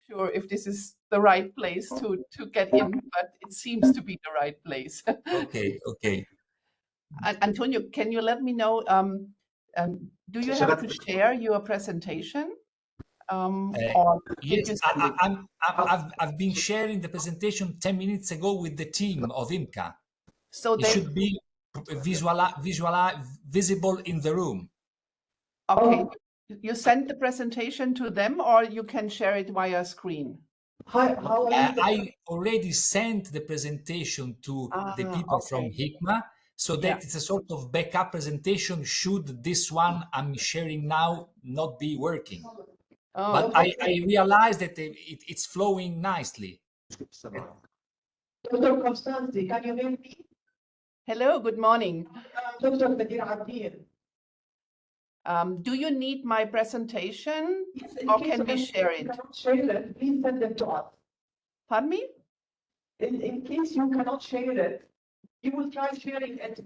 sure if this is the right place to get in, but it seems to be the right place. Okay, okay. Antonio, can you let me know, do you have to share your presentation? Or did Yes, you send it? I've been sharing the presentation 10 minutes ago with the team of IMCA. So it should be visible in the room. Okay, you send the presentation to them, or you can share it via screen? I already sent the presentation to the people from HICMA, so that it's a sort of backup presentation should this one I'm sharing now not be working. But I realized that it's flowing nicely. Dr. Constanzi, can you hear me? Hello, good morning. Dr. Nadir Abdin. Do you need my presentation, or can we share it? Share it, please send it to us. Pardon me? In case you cannot share it, you will try sharing it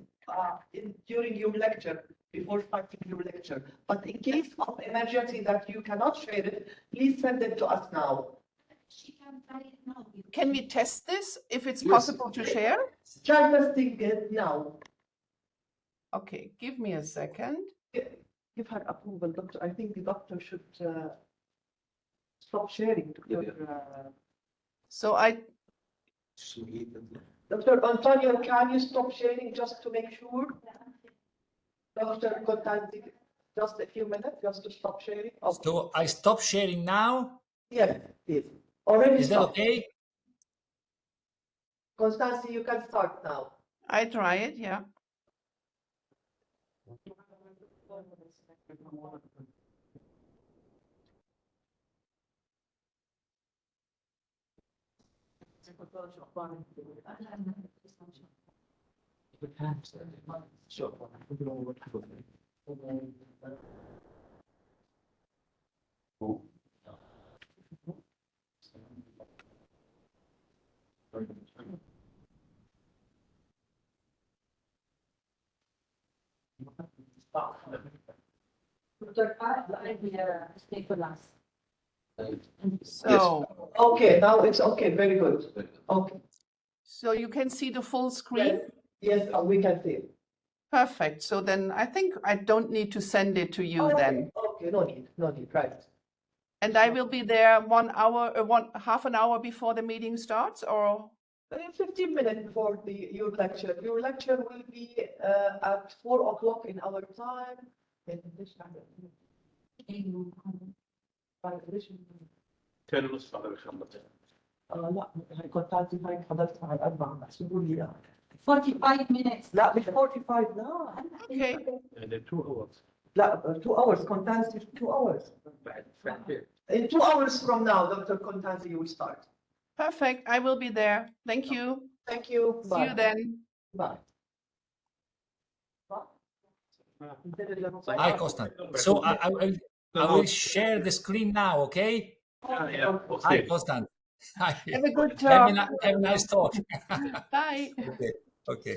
during your lecture, before starting your lecture. But in case of emergency that you cannot share it, please send it to us now. She can try it now. Can we test this, if it's possible to share? Try testing it now. Okay, give me a second. Give her approval, doctor. I think the doctor should stop sharing. So Dr. Antonio, can you stop sharing just to make sure? Dr. Contanzi, just a few minutes, just to stop sharing. Okay. So I stop sharing now? Yes, yes. Already Is that okay? Constanzi, you can start now. I try it, yeah. So okay, now it's okay, very good. Okay. So you can see the full screen? Yes, we can see it. Perfect. So then I think I don't need to send it to you then. Okay, no need, right. And I will be there 1 hour, half an hour before the meeting starts, or? 15 minutes before your lecture. Your lecture will be at 4 o'clock in our time. كان نص على الخمسة. لا هي كنت هاي حضرت مع الأربعة محسوبوا لي 45 minutes. لا مش 45 لا. Okay. يعني 2 hours. لا 2 hours Constanzi 2 hours. In 2 hours from now, Dr. Constanzi, you will start. Perfect. I will be there. Thank you. Thank you. See you then. Bye. Hi, Constant. So I will share the screen now, okay? Yeah. Hi, Constant. Hi. Have a good talk. Have a nice talk. Bye. Okay. Okay.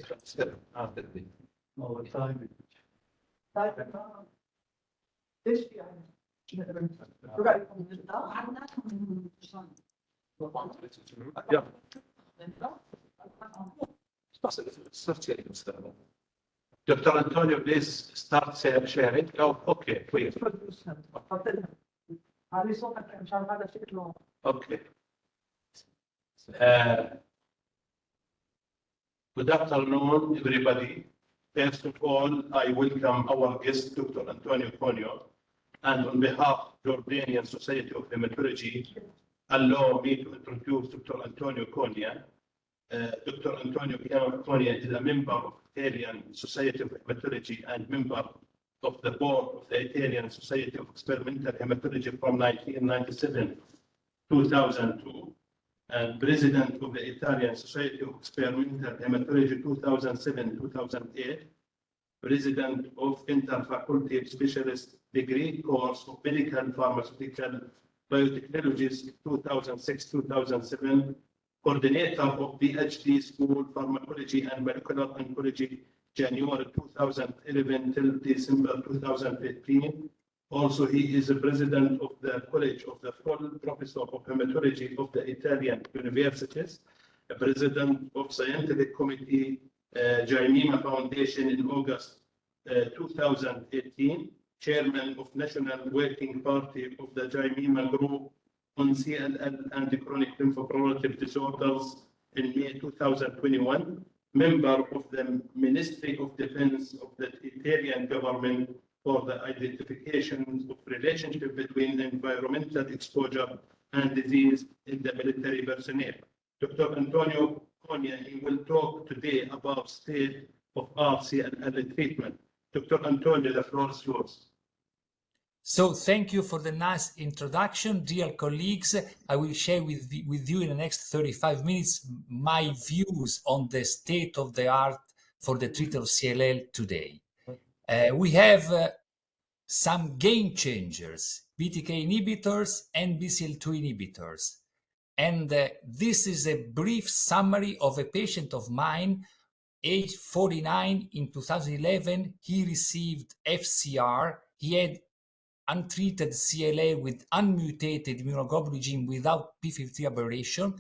Dr. Antonio, please start sharing. Oh, okay, please. Okay. Good afternoon, everybody. First of all, I welcome our guest, Dr. Antonio Conio, and on behalf of the Jordanian Society of Hematology, allow me to introduce Dr. Antonio Conio. Dr. Antonio Conio is a member of the Italian Society of Hematology and member of the board of the Italian Society of Experimental Hematology from 1997 to 2002. And president of the Italian Society of Experimental Hematology 2007-2008, president of Interfaculty Specialist Degree Course of Medical Pharmaceutical Biotechnologies 2006-2007, coordinator of PhD School Pharmacology and Molecular Oncology, January 2011 till December 2015, Also, he is a president of the College of the Full Professor of Hematology of the Italian Universities, a president of Scientific Committee Jaimima Foundation in August 2018, chairman of National Working Party of the Jaimima Group on CLL and chronic lymphoproliferative disorders in May 2021, member of the Ministry of Defense of the Italian government for the identification of relationship between environmental exposure and disease in the military personnel. Dr. Antonio Conia, he will talk today about state of CLL treatment. Dr. Antonio, the floor is yours. So thank you for the nice introduction, dear colleagues. I will share with you in the next 35 minutes my views on the state of the art for the treatment of CLL today. We have some game changers, BTK inhibitors and BCL2 inhibitors. And this is a brief summary of a patient of mine, age 49, in 2011. He received FCR. He had untreated CLL with unmutated immunoglobulin gene without p53 aberration.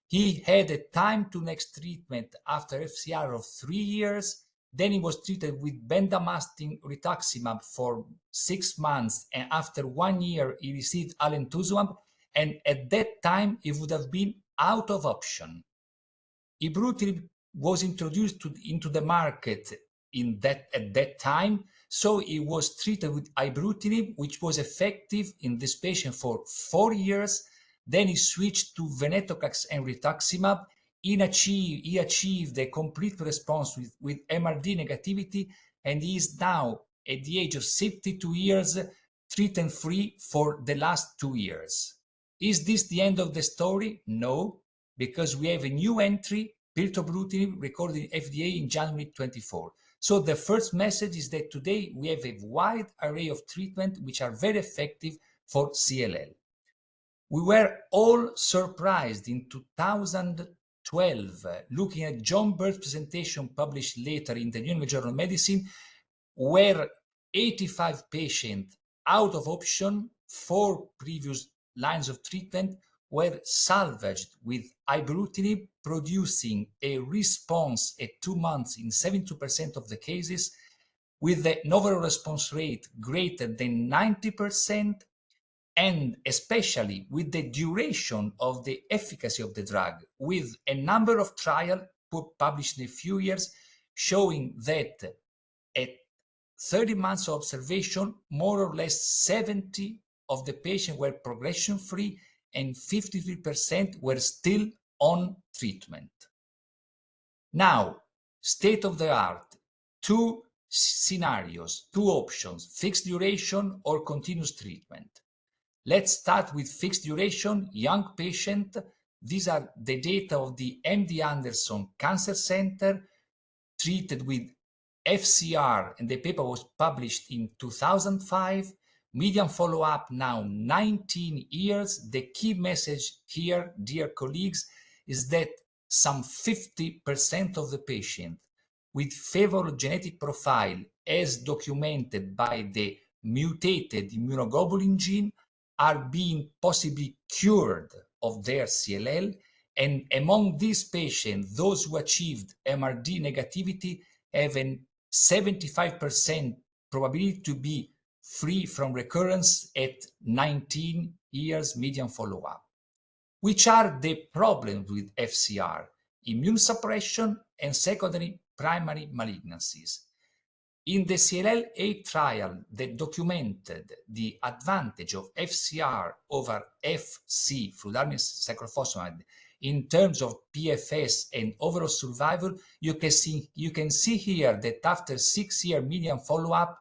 He had a time to next treatment after FCR of 3 years. Then he was treated with bendamustine rituximab for 6 months, and after 1 year he received alemtuzumab, and at that time he would have been out of option. Ibrutinib was introduced into the market at that time, so he was treated with ibrutinib, which was effective in this patient for 4 years. Then he switched to venetoclax and rituximab. He achieved a complete response with MRD negativity, and he is now at the age of 62 years treatment free for the last 2 years. Is this the end of the story? No, because we have a new entry, pirtobrutinib, recorded in FDA in January 24. So the first message is that today we have a wide array of treatment which are very effective for CLL. We were all surprised in 2012, looking at John Bird's presentation published later in the New England Journal of Medicine, where 85 patients out of option, 4 previous lines of treatment, were salvaged with ibrutinib, producing a response at 2 months in 72% of the cases, with an overall response rate greater than 90%, and especially with the duration of the efficacy of the drug, with a number of trials published in a few years showing that at 30 months of observation, more or less 70 of the patients were progression-free and 53% were still on treatment. Now, state of the art, 2 scenarios, 2 options, fixed duration or continuous treatment. Let's start with fixed duration, young patient. These are the data of the MD Anderson Cancer Center, treated with FCR, and the paper was published in 2005. Median follow-up now 19 years. The key message here, dear colleagues, is that some 50% of the patients with favorable genetic profile, as documented by the mutated immunoglobulin gene, are being possibly cured of their CLL. And among these patients, those who achieved MRD negativity have a 75% probability to be free from recurrence at 19 years median follow-up. Which are the problems with FCR? Immune suppression and secondary primary malignancies. In the CLL-8 trial that documented the advantage of FCR over FC, fludarabine cyclophosphamide, in terms of PFS and overall survival, you can see here that after 6-year median follow-up,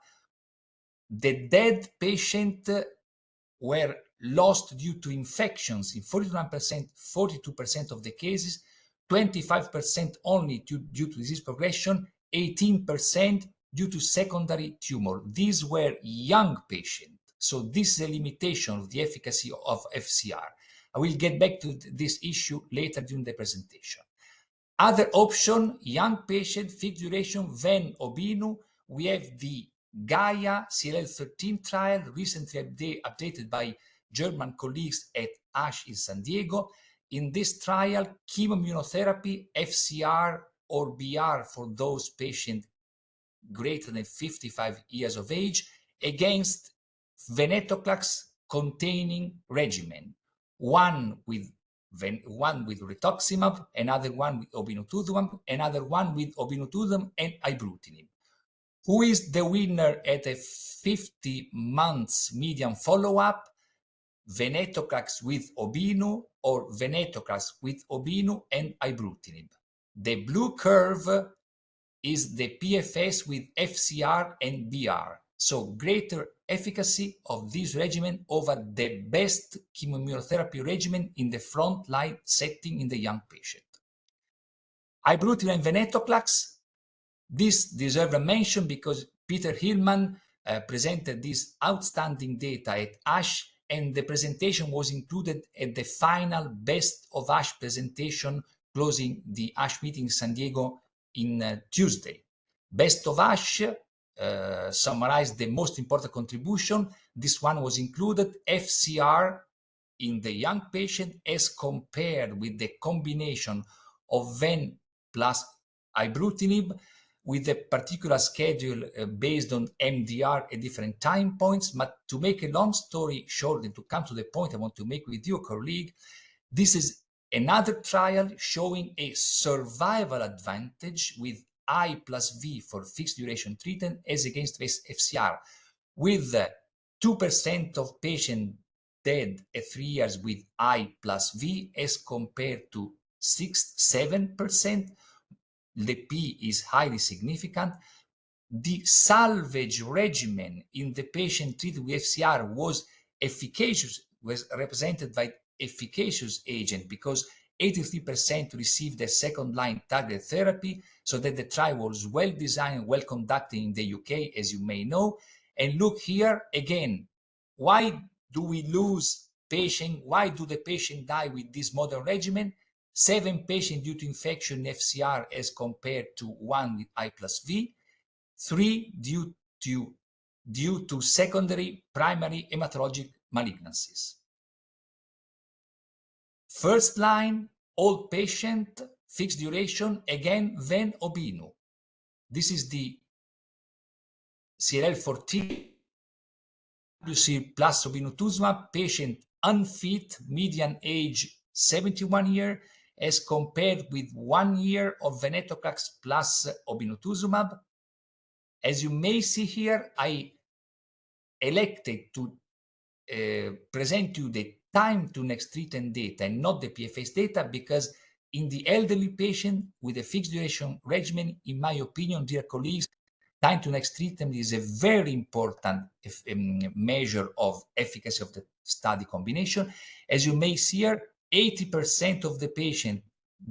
the dead patient were lost due to infections in 42% of the cases, 25% only due to disease progression, 18% due to secondary tumor. These were young patients. So this is a limitation of the efficacy of FCR. I will get back to this issue later during the presentation. Other option, young patient, fixed duration, ven, obinu. We have the Gaia CLL13 trial, recently updated by German colleagues at ASH in San Diego. In this trial, chemoimmunotherapy, FCR or BR for those patients greater than 55 years of age against venetoclax containing regimen, one with rituximab, another one with obinutuzumab, another one with obinutuzumab and ibrutinib. Who is the winner at a 50 months median follow-up? Venetoclax with obinu or venetoclax with obinu and ibrutinib. The blue curve is the PFS with FCR and BR. So greater efficacy of this regimen over the best chemoimmunotherapy regimen in the front-line setting in the young patient. Ibrutinib and venetoclax, this deserves a mention because Peter Hillman presented this outstanding data at ASH, and the presentation was included at the final Best of ASH presentation closing the ASH meeting in San Diego in Tuesday. Best of ASH summarized the most important contribution. This one was included FCR in the young patient as compared with the combination of ven plus ibrutinib with a particular schedule based on MDR at different time points. But to make a long story short and to come to the point I want to make with you, colleague, this is another trial showing a survival advantage with I plus V for fixed duration treatment as against FCR, with 2% of patients dead at 3 years with I plus V as compared to 6-7%. The P is highly significant. The salvage regimen in the patient treated with FCR was efficacious, was represented by efficacious agent because 83% received a second-line targeted therapy, so that the trial was well designed, well conducted in the UK, as you may know. And look here again, why do we lose patient? Why do the patient die with this modern regimen? 7 patients due to infection FCR as compared to 1 with I plus V, 3 due to secondary primary hematologic malignancies. First line, old patient, fixed duration, again, ven obinu. This is the CLL14 plus obinutuzumab, patient unfit, median age 71 years, as compared with 1 year of venetoclax plus obinutuzumab. As you may see here, I elected to present you the time to next treatment data and not the PFS data, because in the elderly patient with a fixed duration regimen, in my opinion, dear colleagues, time to next treatment is a very important measure of efficacy of the study combination. As you may see here, 80% of the patient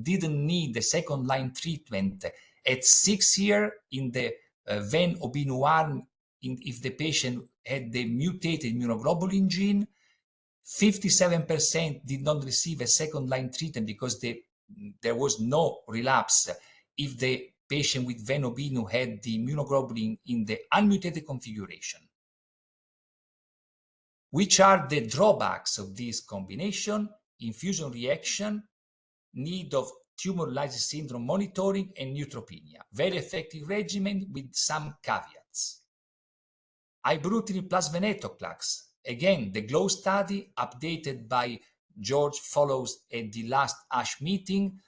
didn't need the second line treatment at 6 years in the ven obinu arm if the patient had the mutated immunoglobulin gene. 57% did not receive a second line treatment because there was no relapse if the patient with ven obinu had the immunoglobulin in the unmutated configuration. Which are the drawbacks of this combination? Infusion reaction, need of tumor lysis syndrome monitoring, and neutropenia. Very effective regimen with some caveats. Ibrutinib plus venetoclax. Again, the GLOW study updated by George Follows at the last ASH meeting.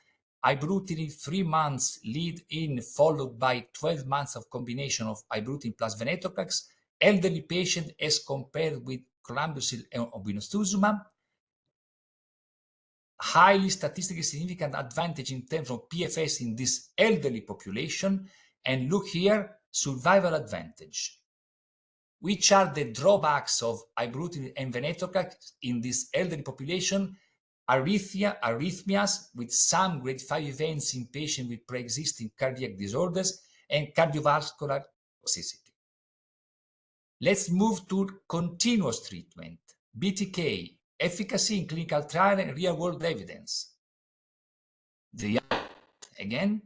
Ibrutinib 3 months lead in, followed by 12 months of combination of ibrutinib plus venetoclax. Elderly patient as compared with chlorambucil and obinutuzumab. Highly statistically significant advantage in terms of PFS in this elderly population. And look here, survival advantage. Which are the drawbacks of ibrutinib and venetoclax in this elderly population? Arrhythmias with some grade 5 events in patients with pre-existing cardiac disorders, and cardiovascular toxicity. Let's move to continuous treatment. BTK, efficacy in clinical trial and real-world evidence. Again,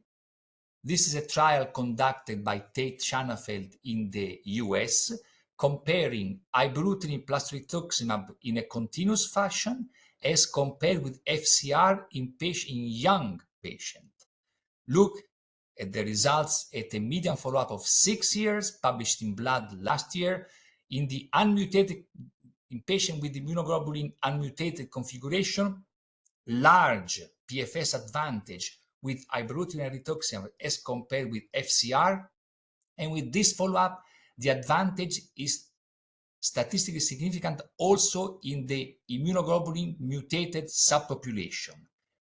This is a trial conducted by Tate Shanafeld in the US, comparing ibrutinib plus rituximab in a continuous fashion as compared with FCR in young patients. Look at the results at a median follow-up of 6 years, published in Blood last year, in the unmutated, in patient with immunoglobulin unmutated configuration, large PFS advantage with ibrutinib and rituximab as compared with FCR. And with this follow-up, the advantage is statistically significant also in the immunoglobulin mutated subpopulation.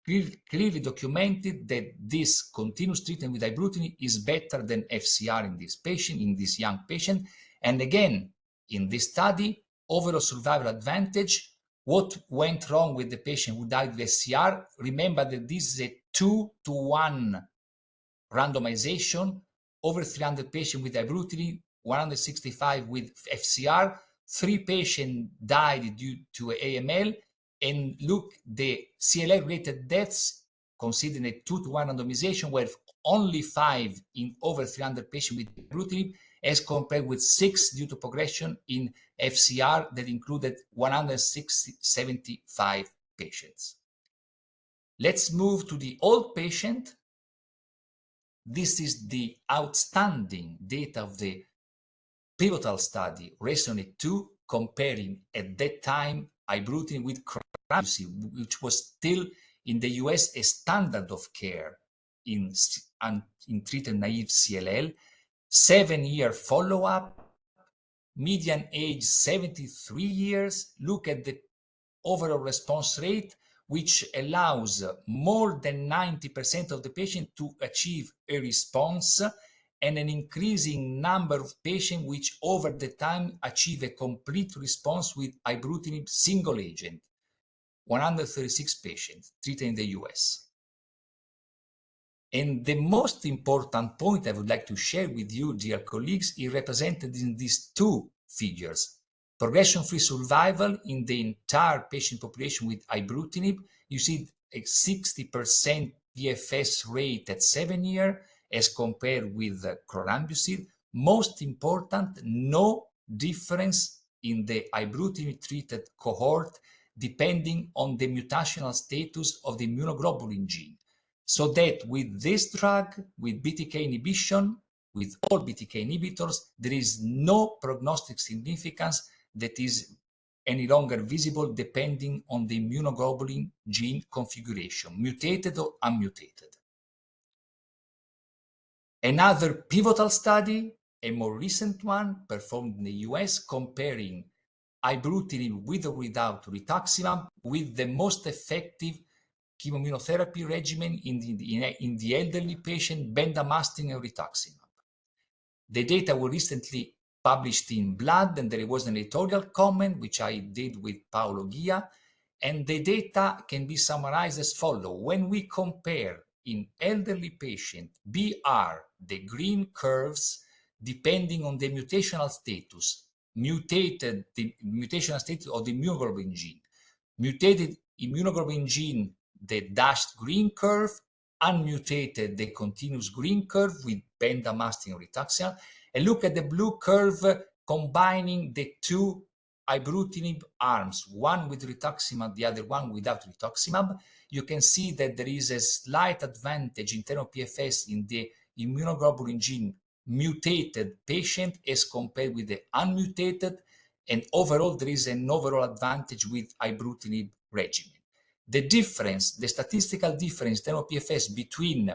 Clearly documented that this continuous treatment with ibrutinib is better than FCR in this patient, in this young patient. And again, in this study, overall survival advantage. What went wrong with the patient who died with FCR? Remember that this is a 2-to-1 randomization, over 300 patients with ibrutinib, 165 with FCR. 3 patients died due to AML. And look, the CLL-related deaths, considering a 2-to-1 randomization, were only 5 in over 300 patients with ibrutinib, as compared with 6 due to progression in FCR that included 175 patients. Let's move to the old patient. This is the outstanding data of the pivotal study, RESONATE 2, comparing at that time ibrutinib with corabrutinib, which was still in the US a standard of care in treatment-naive CLL. 7-year follow-up, median age 73 years. Look at the overall response rate, which allows more than 90% of the patients to achieve a response, and an increasing number of patients which over the time achieve a complete response with ibrutinib single agent, 136 patients treated in the US. And the most important point I would like to share with you, dear colleagues, is represented in these 2 figures. Progression-free survival in the entire patient population with ibrutinib. You see a 60% PFS rate at 7 years as compared with chlorambucil. Most important, no difference in the ibrutinib-treated cohort depending on the mutational status of the immunoglobulin gene. So that with this drug, with BTK inhibition, with all BTK inhibitors, there is no prognostic significance that is any longer visible depending on the immunoglobulin gene configuration, mutated or unmutated. Another pivotal study, a more recent one, performed in the US, comparing ibrutinib with or without rituximab with the most effective chemoimmunotherapy regimen in the elderly patient, bendamustine and rituximab. The data were recently published in Blood, and there was an editorial comment, which I did with Paolo Ghia, and the data can be summarized as follows. When we compare in elderly patients, BR, the green curves, depending on the mutational status, mutated the mutational status of the immunoglobulin gene, mutated immunoglobulin gene, the dashed green curve, unmutated, the continuous green curve with bendamustine and rituximab, and look at the blue curve combining the 2 ibrutinib arms, one with rituximab, the other one without rituximab. You can see that there is a slight advantage in terms of PFS in the immunoglobulin gene mutated patient as compared with the unmutated, and overall there is an overall advantage with ibrutinib regimen. The difference, the statistical difference in terms of PFS between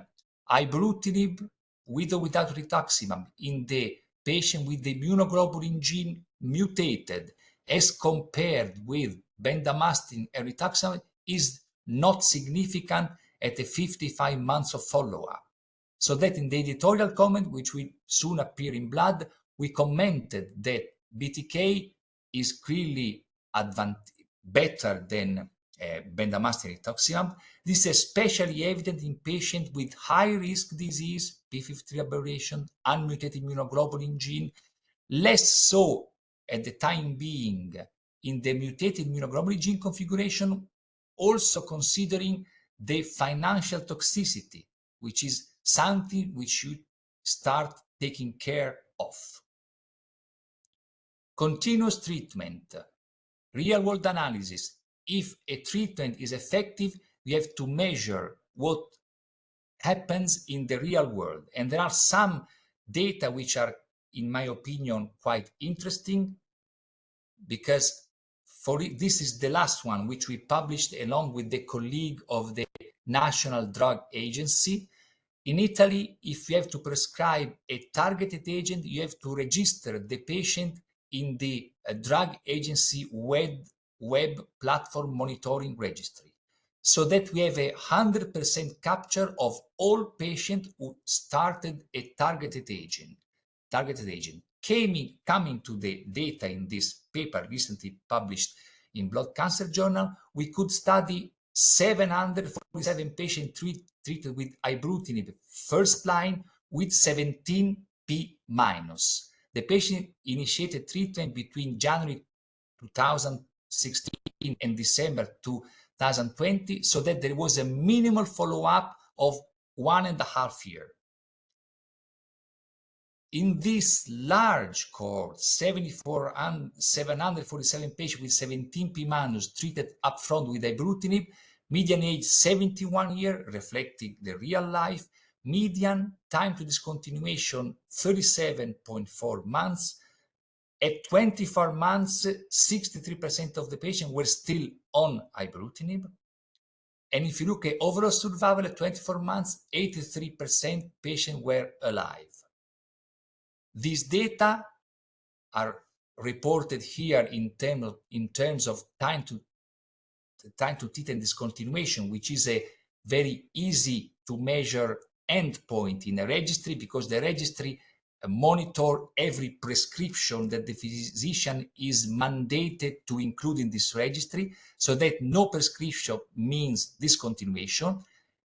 ibrutinib with or without rituximab in the patient with the immunoglobulin gene mutated as compared with bendamustine and rituximab is not significant at the 55 months of follow-up. So that in the editorial comment, which will soon appear in Blood, we commented that BTK is clearly better than bendamustine and rituximab. This is especially evident in patients with high-risk disease, p53 aberration, unmutated immunoglobulin gene, less so at the time being in the mutated immunoglobulin gene configuration, also considering the financial toxicity which is something which you start taking care of. Continuous treatment, real-world analysis. If a treatment is effective, we have to measure what happens in the real world. And there are some data which are, in my opinion, quite interesting, because this is the last one which we published along with the colleague of the National Drug Agency. In Italy, if you have to prescribe a targeted agent, you have to register the patient in the drug agency web platform monitoring registry, so that we have 100% capture of all patients who started a targeted agent. Coming to the data in this paper recently published in Blood Cancer Journal, we could study 747 patients treated with ibrutinib first line with 17p-. The patient initiated treatment between January 2016 and December 2020, so that there was a minimal follow-up of 1.5 years. In this large cohort, 747 patients with 17p- treated upfront with ibrutinib, median age 71 years, reflecting the real life, median time to discontinuation 37.4 months. At 24 months, 63% of the patients were still on ibrutinib. And if you look at overall survival at 24 months, 83% patients were alive. These data are reported here in terms of time to treat and discontinuation, which is a very easy to measure endpoint in a registry, because the registry monitor every prescription that the physician is mandated to include in this registry, so that no prescription means discontinuation.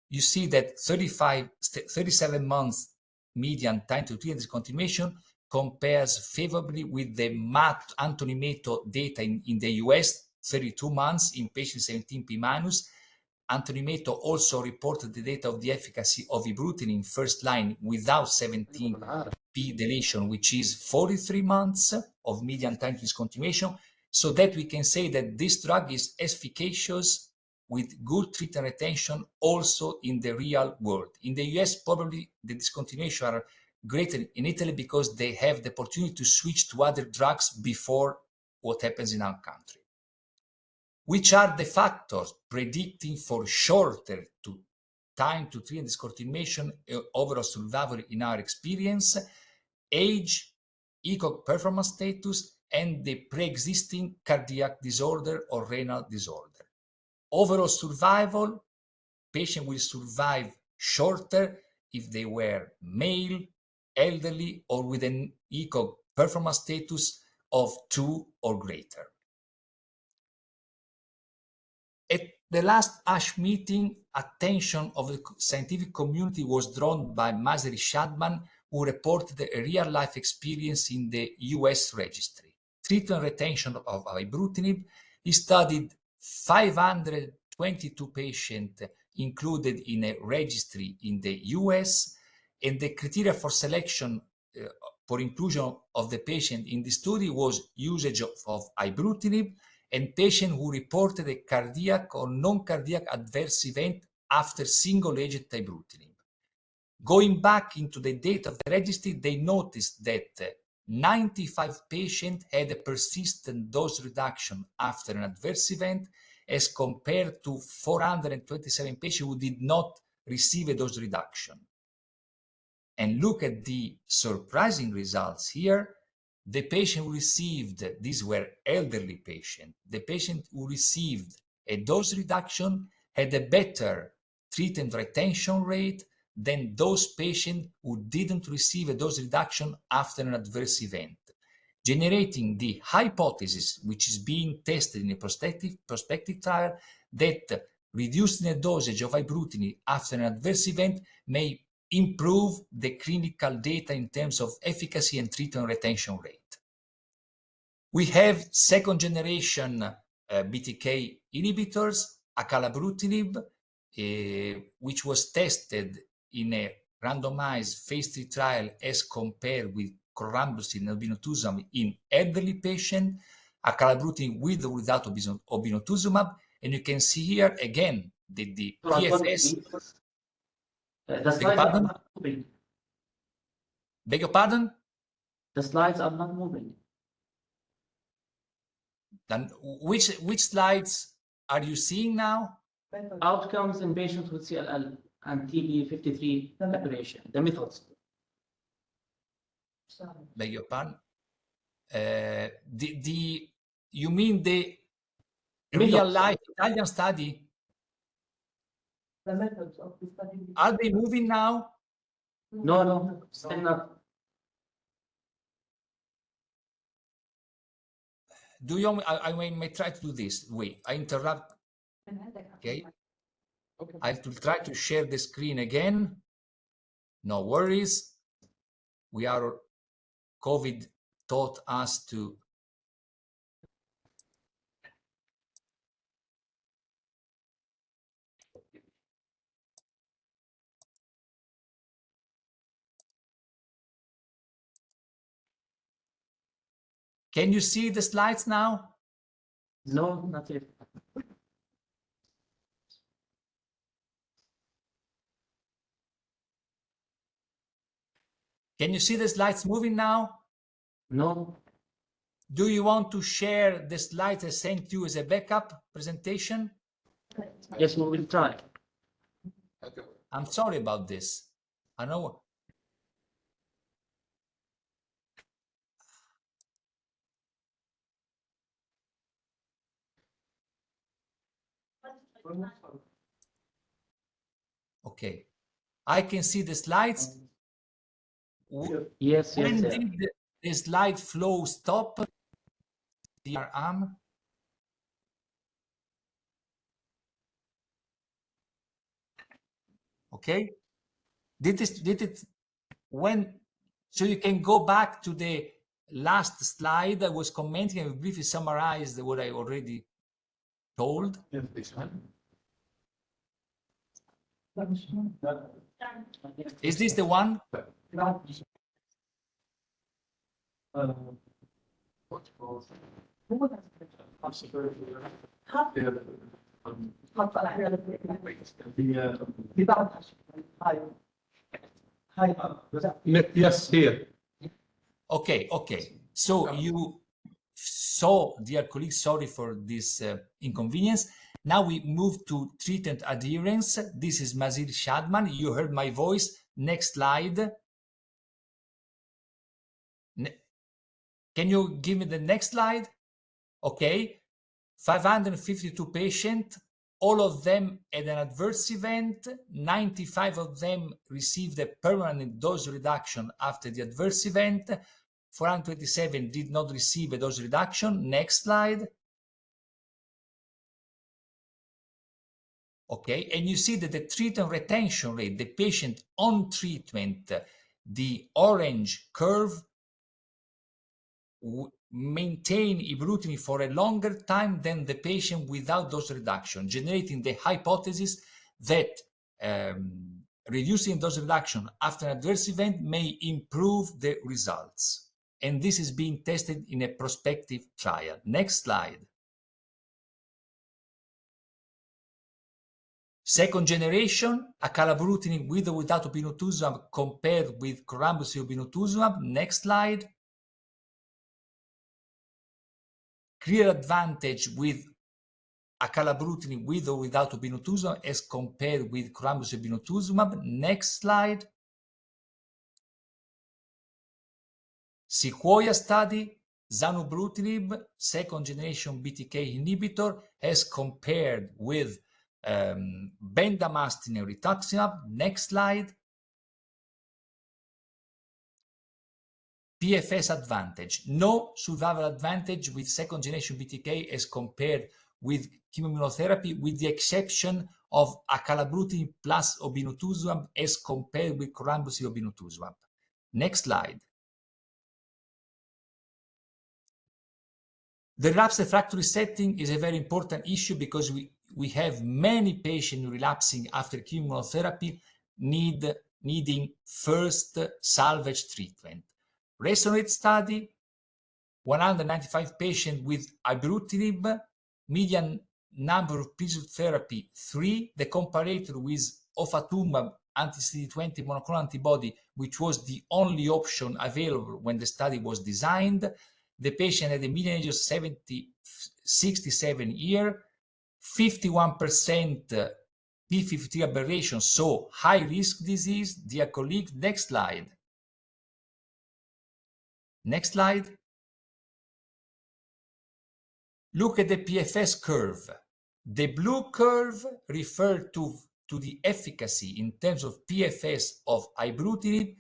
You see that 37 months median time to treatment discontinuation compares favorably with the Anthony Mato data in the US, 32 months in patients 17p-. Anthony Mato also reported the data of the efficacy of ibrutinib in first line without 17p deletion, which is 43 months of median time to discontinuation, so that we can say that this drug is efficacious with good treatment retention also in the real world. In the US, probably the discontinuation are greater in Italy because they have the opportunity to switch to other drugs before what happens in our country. Which are the factors predicting for shorter time to treatment discontinuation, overall survival in our experience? Age, ECOG performance status, and the pre-existing cardiac disorder or renal disorder. Overall survival, patient will survive shorter if they were male, elderly, or with an ECOG performance status of 2 or greater. At the last ASH meeting, attention of the scientific community was drawn by Maseri Shadman, who reported a real-life experience in the US registry. Treatment retention of ibrutinib. He studied 522 patients included in a registry in the US, and the criteria for selection for inclusion of the patient in the study was usage of ibrutinib and patient who reported a cardiac or non-cardiac adverse event after single-agent ibrutinib. Going back into the data of the registry, they noticed that 95 patients had a persistent dose reduction after an adverse event, as compared to 427 patients who did not receive a dose reduction. And look at the surprising results here. The patient who received, these were elderly patients, the patient who received a dose reduction had a better treatment retention rate than those patients who didn't receive a dose reduction after an adverse event, generating the hypothesis, which is being tested in a prospective trial, that reducing the dosage of ibrutinib after an adverse event may improve the clinical data in terms of efficacy and treatment retention rate. We have second generation BTK inhibitors, acalabrutinib, which was tested in a randomized phase 3 trial as compared with chlorambucil and obinutuzumab in elderly patients, acalabrutinib with or without obinutuzumab, and you can see here again the PFS. The slides are not moving. Beg your pardon? The slides are not moving. Then which slides are you seeing now? Outcomes in patients with CLL and TB53 preparation, the methods. Beg your pardon? You mean the real life Italian study? The methods of the study. Are they moving now? No, still not. Do you? I may try to do this. Wait, I interrupt. Okay. I will try to share the screen again. No worries. We are. COVID taught us to. Can you see the slides now? No, not yet. Can you see the slides moving now? No. Do you want to share the slides I sent you as a backup presentation? Yes, we will try. I'm sorry about this. I know. Okay. I can see the slides. Yes, When yes. did the slide flow stop? The arm. Okay. Did it when? So you can go back to the last slide. I was commenting and briefly summarized what I already told. This one. Is this the one? Yes, here. Okay, okay. So you saw, dear colleagues, sorry for this inconvenience. Now we move to treatment adherence. This is Mazir Shadman. You heard my voice. Next slide. Can you give me the next slide? Okay. 552 patients. All of them had an adverse event. 95 of them received a permanent dose reduction after the adverse event. 427 did not receive a dose reduction. Next slide. Okay, and you see that the treatment retention rate, the patient on treatment, the orange curve maintain ibrutinib for a longer time than the patient without dose reduction, generating the hypothesis that reducing dose reduction after an adverse event may improve the results. And this is being tested in a prospective trial. Next slide. Second generation, acalabrutinib with or without obinutuzumab compared with chlorambucil obinutuzumab. Next slide. Clear advantage with acalabrutinib with or without obinutuzumab as compared with chlorambucil obinutuzumab. Next slide. Sequoia study, zanubrutinib, second generation BTK inhibitor as compared with bendamustine and rituximab. Next slide. PFS advantage. No survival advantage with second generation BTK as compared with chemoimmunotherapy, with the exception of acalabrutinib plus obinutuzumab as compared with chlorambucil obinutuzumab. Next slide. The relapse refractory setting is a very important issue because we have many patients relapsing after chemotherapy. needing first salvage treatment. Resonate study, 195 patients with ibrutinib, median number of previous therapy 3, the comparator with ofatumumab anti-CD20 monoclonal antibody, which was the only option available when the study was designed. The patient had a median age of 67 years, 51% p53 aberration, so high-risk disease. Dear colleagues, next slide. Next slide. Look at the PFS curve. The blue curve refers to the efficacy in terms of PFS of ibrutinib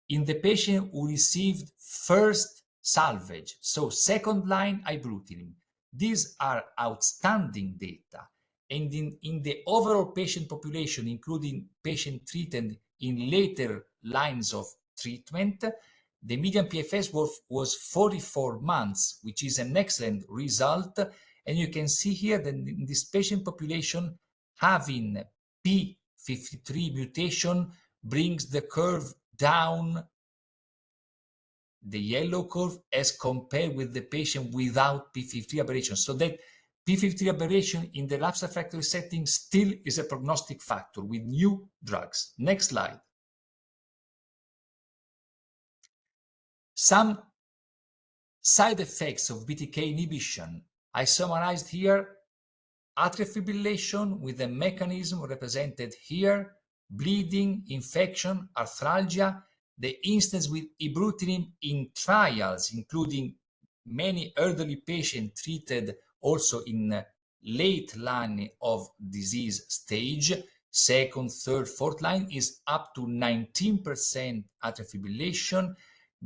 in the patient who received first salvage, so second line ibrutinib. These are outstanding data. And in the overall patient population, including patients treated in later lines of treatment, the median PFS was 44 months, which is an excellent result. And you can see here that in this patient population, having p53 mutation brings the curve down, the yellow curve, as compared with the patient without p53 aberration. So that p53 aberration in the relapsed refractory setting still is a prognostic factor with new drugs. Next slide. Some side effects of BTK inhibition. I summarized here: atrial fibrillation with the mechanism represented here, bleeding, infection, arthralgia, the instance with ibrutinib in trials, including many elderly patients treated also in late line of disease stage, second, third, fourth line, is up to 19% atrial fibrillation.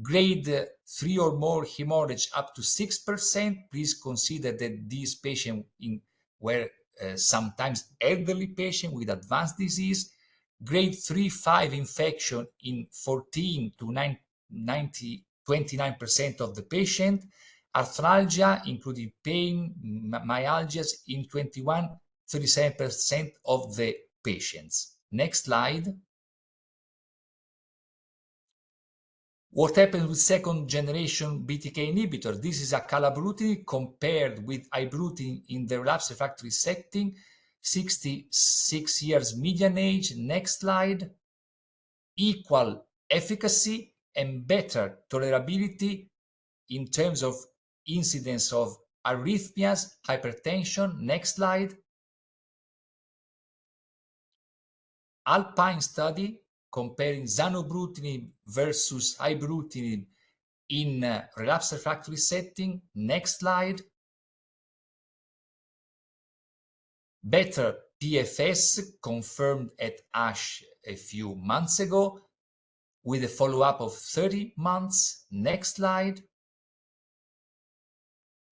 Grade 3 or more hemorrhage up to 6%. Please consider that these patients were sometimes elderly patients with advanced disease. Grade 3-5 infection in 14 to 29% of the patient. Arthralgia, including pain, myalgias, in 37% of the patients. Next slide. What happens with second generation BTK inhibitor? This is acalabrutinib compared with ibrutinib in the relapsed refractory setting, 66 years median age. Next slide. Equal efficacy and better tolerability in terms of incidence of arrhythmias, hypertension. Next slide. Alpine study comparing zanubrutinib versus ibrutinib in relapsed refractory setting. Next slide. Better PFS confirmed at ASH a few months ago with a follow-up of 30 months. Next slide.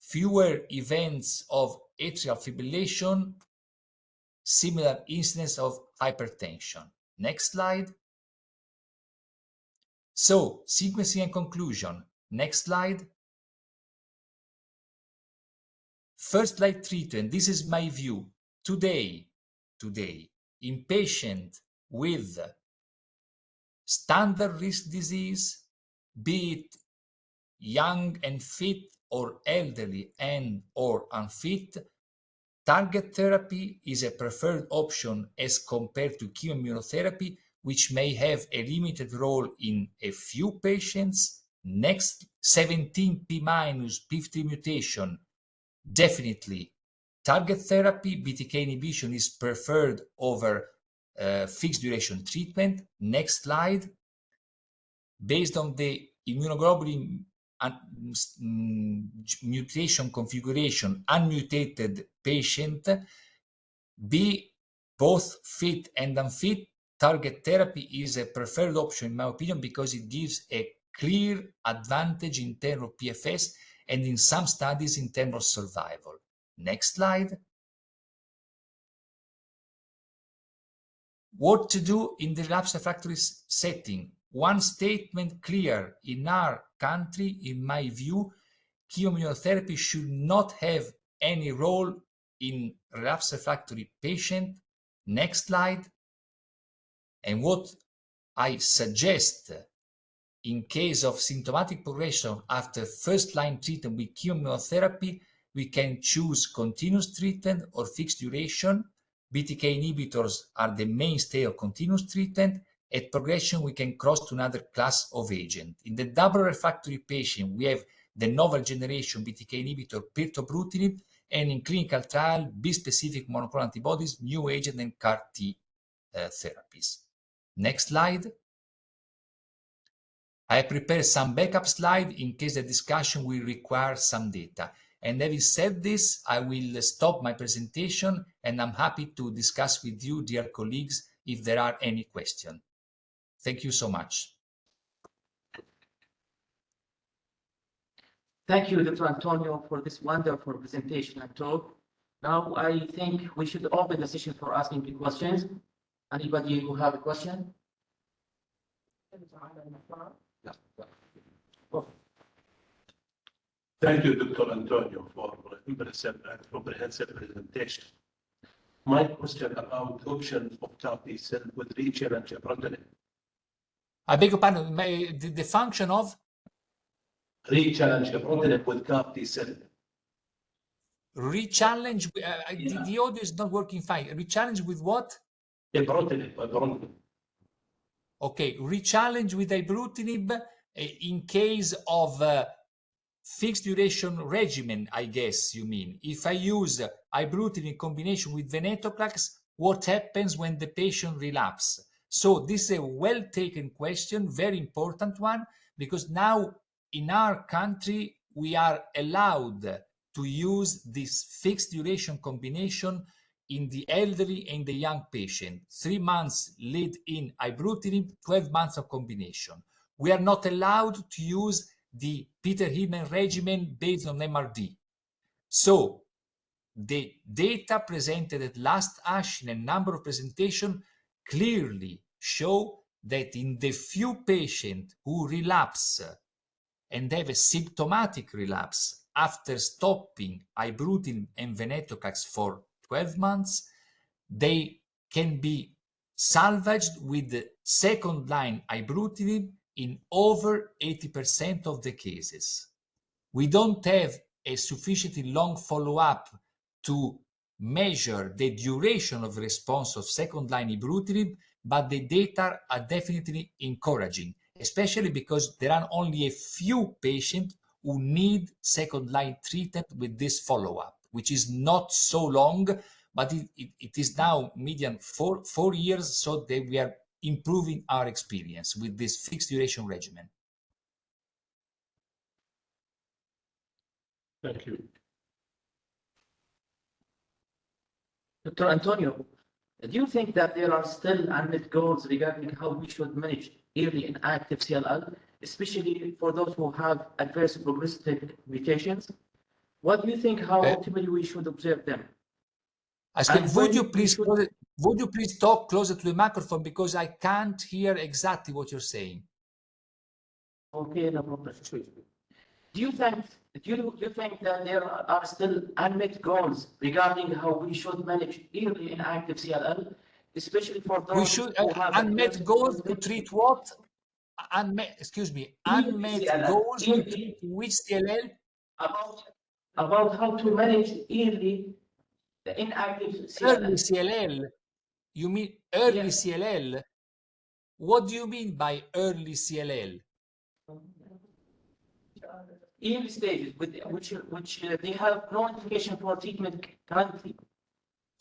Fewer events of atrial fibrillation, similar incidence of hypertension. Next slide. So, sequencing and conclusion. Next slide. First line treatment, this is my view. Today, in patients with standard risk disease, be it young and fit or elderly and or unfit, target therapy is a preferred option as compared to chemoimmunotherapy, which may have a limited role in a few patients. Next, 17p minus p53 mutation, definitely target therapy. BTK inhibition is preferred over fixed duration treatment. Next slide. Based on the immunoglobulin mutation configuration, unmutated patient, be both fit and unfit, target therapy is a preferred option in my opinion because it gives a clear advantage in terms of PFS and in some studies in terms of survival. Next slide. What to do in the relapsed refractory setting? One statement clear: in our country, in my view, chemoimmunotherapy should not have any role in relapsed refractory patient. Next slide. And what I suggest in case of symptomatic progression after first-line treatment with chemotherapy, we can choose continuous treatment or fixed duration. BTK inhibitors are the mainstay of continuous treatment. At progression, we can cross to another class of agent. In the double refractory patient, we have the novel generation BTK inhibitor pirtobrutinib, and in clinical trial, bispecific monoclonal antibodies, new agent, and CAR T therapies. Next slide. I prepared some backup slide in case the discussion will require some data. And having said this, I will stop my presentation, and I'm happy to discuss with you, dear colleagues, if there are any questions. Thank you so much. Thank you, Dr. Antonio, for this wonderful presentation and talk. Now, I think we should open the session for asking the questions. Anybody who have a question? Thank you, Dr. Antonio, for comprehensive presentation. My question about options of CAR T cell with re-challenge ibrutinib. I beg your pardon, the function of? Re-challenge ibrutinib with CAR T cell. Re-challenge, the audio is not working fine. Re-challenge with what? Ibrutinib. Okay, re-challenge with ibrutinib in case of fixed duration regimen, I guess you mean. If I use ibrutinib in combination with venetoclax, what happens when the patient relapses? So this is a well-taken question, very important one, because now in our country, we are allowed to use this fixed duration combination in the elderly and the young patient. 3 months lead in ibrutinib, 12 months of combination. We are not allowed to use the Peter Hillman regimen based on MRD. So the data presented at last ASH in a number of presentations clearly show that in the few patients who relapse and have a symptomatic relapse after stopping ibrutinib and venetoclax for 12 months, they can be salvaged with the second-line ibrutinib in over 80% of the cases. We don't have a sufficiently long follow-up to measure the duration of response of second-line ibrutinib, but the data are definitely encouraging, especially because there are only a few patients who need second-line treatment with this follow-up, which is not so long, but it is now median 4 years, so that we are improving our experience with this fixed duration regimen. Thank you. Dr. Antonio, do you think that there are still unmet goals regarding how we should manage early and active CLL, especially for those who have adverse progressive mutations? What do you think, how optimally we should observe them? Would you please talk closer to the microphone, because I can't hear exactly what you're saying. Okay, no problem. Do you think that there are still unmet goals regarding how we should manage early and active CLL, especially for those we should who have unmet goals to treat what? Unmet goals to treat which CLL? About how to manage early the inactive CLL. Early CLL? You mean early CLL? What do you mean by early CLL? Early stages, which they have no indication for treatment currently.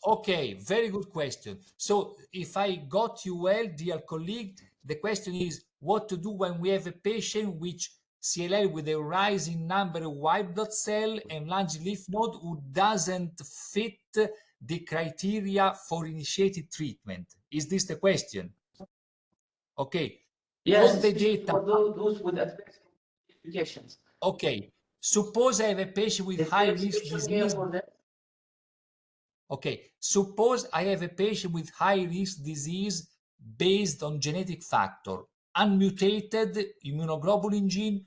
Okay, very good question. So if I got you well, dear colleague, the question is what to do when we have a patient which CLL with a rising number of white blood cell and large lymph node who doesn't fit the criteria for initiated treatment. Is this the question? Okay. Yes, all the data for those with advanced mutations. Okay. Suppose I have a patient with high-risk disease. Okay. Suppose I have a patient with high-risk disease based on genetic factor, unmutated immunoglobulin gene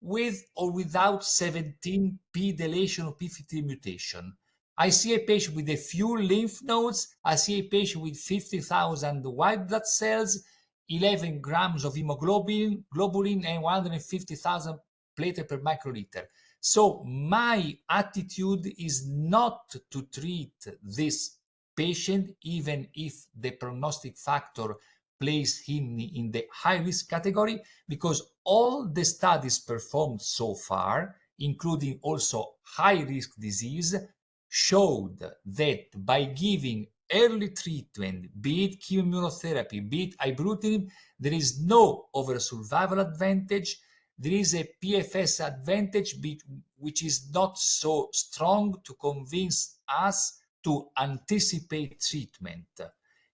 with or without 17p deletion or p53 mutation. I see a patient with a few lymph nodes. I see a patient with 50,000 white blood cells, 11 grams of hemoglobin, globulin, and 150,000 platelet per microliter. So my attitude is not to treat this patient, even if the prognostic factor place him in the high risk category, because all the studies performed so far, including also high risk disease, showed that by giving early treatment, be it chemoimmunotherapy, be it ibrutinib, there is no overall survival advantage. There is a PFS advantage which is not so strong to convince us to anticipate treatment.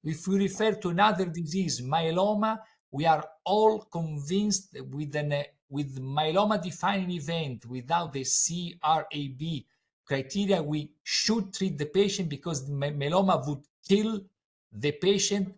If we refer to another disease, myeloma, we are all convinced with myeloma defining event without the CRAB criteria, we should treat the patient because the myeloma would kill the patient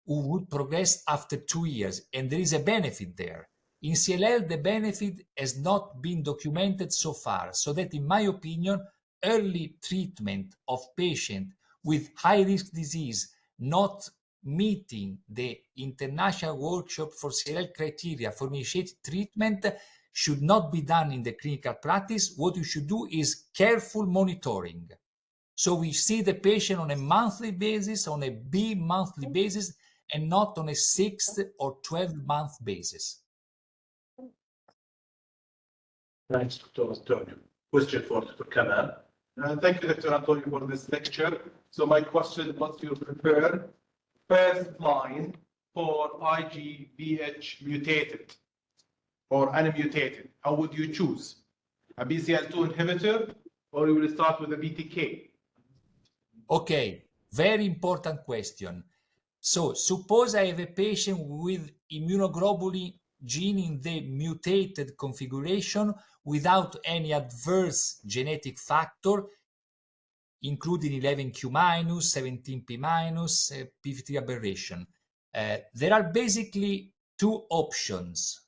who would progress after 2 years, and there is a benefit there. In CLL, the benefit has not been documented so far, so that in my opinion, early treatment of patient with high-risk disease not meeting the international workshop for CLL criteria for initiated treatment should not be done in the clinical practice. What you should do is careful monitoring. So we see the patient on a monthly basis, on a bi-monthly basis, and not on a 6 or 12-month basis. Thanks, Dr. Antonio. Question for Dr. Kamal. Thank you, Dr. Antonio, for this lecture. So my question, what do you prefer? First line for IGBH mutated or unmutated, how would you choose? A BCL2 inhibitor, or you will start with a BTK? Okay, very important question. So suppose I have a patient with immunoglobulin gene in the mutated configuration without any adverse genetic factor, including 11q minus, 17p minus, p53 aberration. There are basically two options.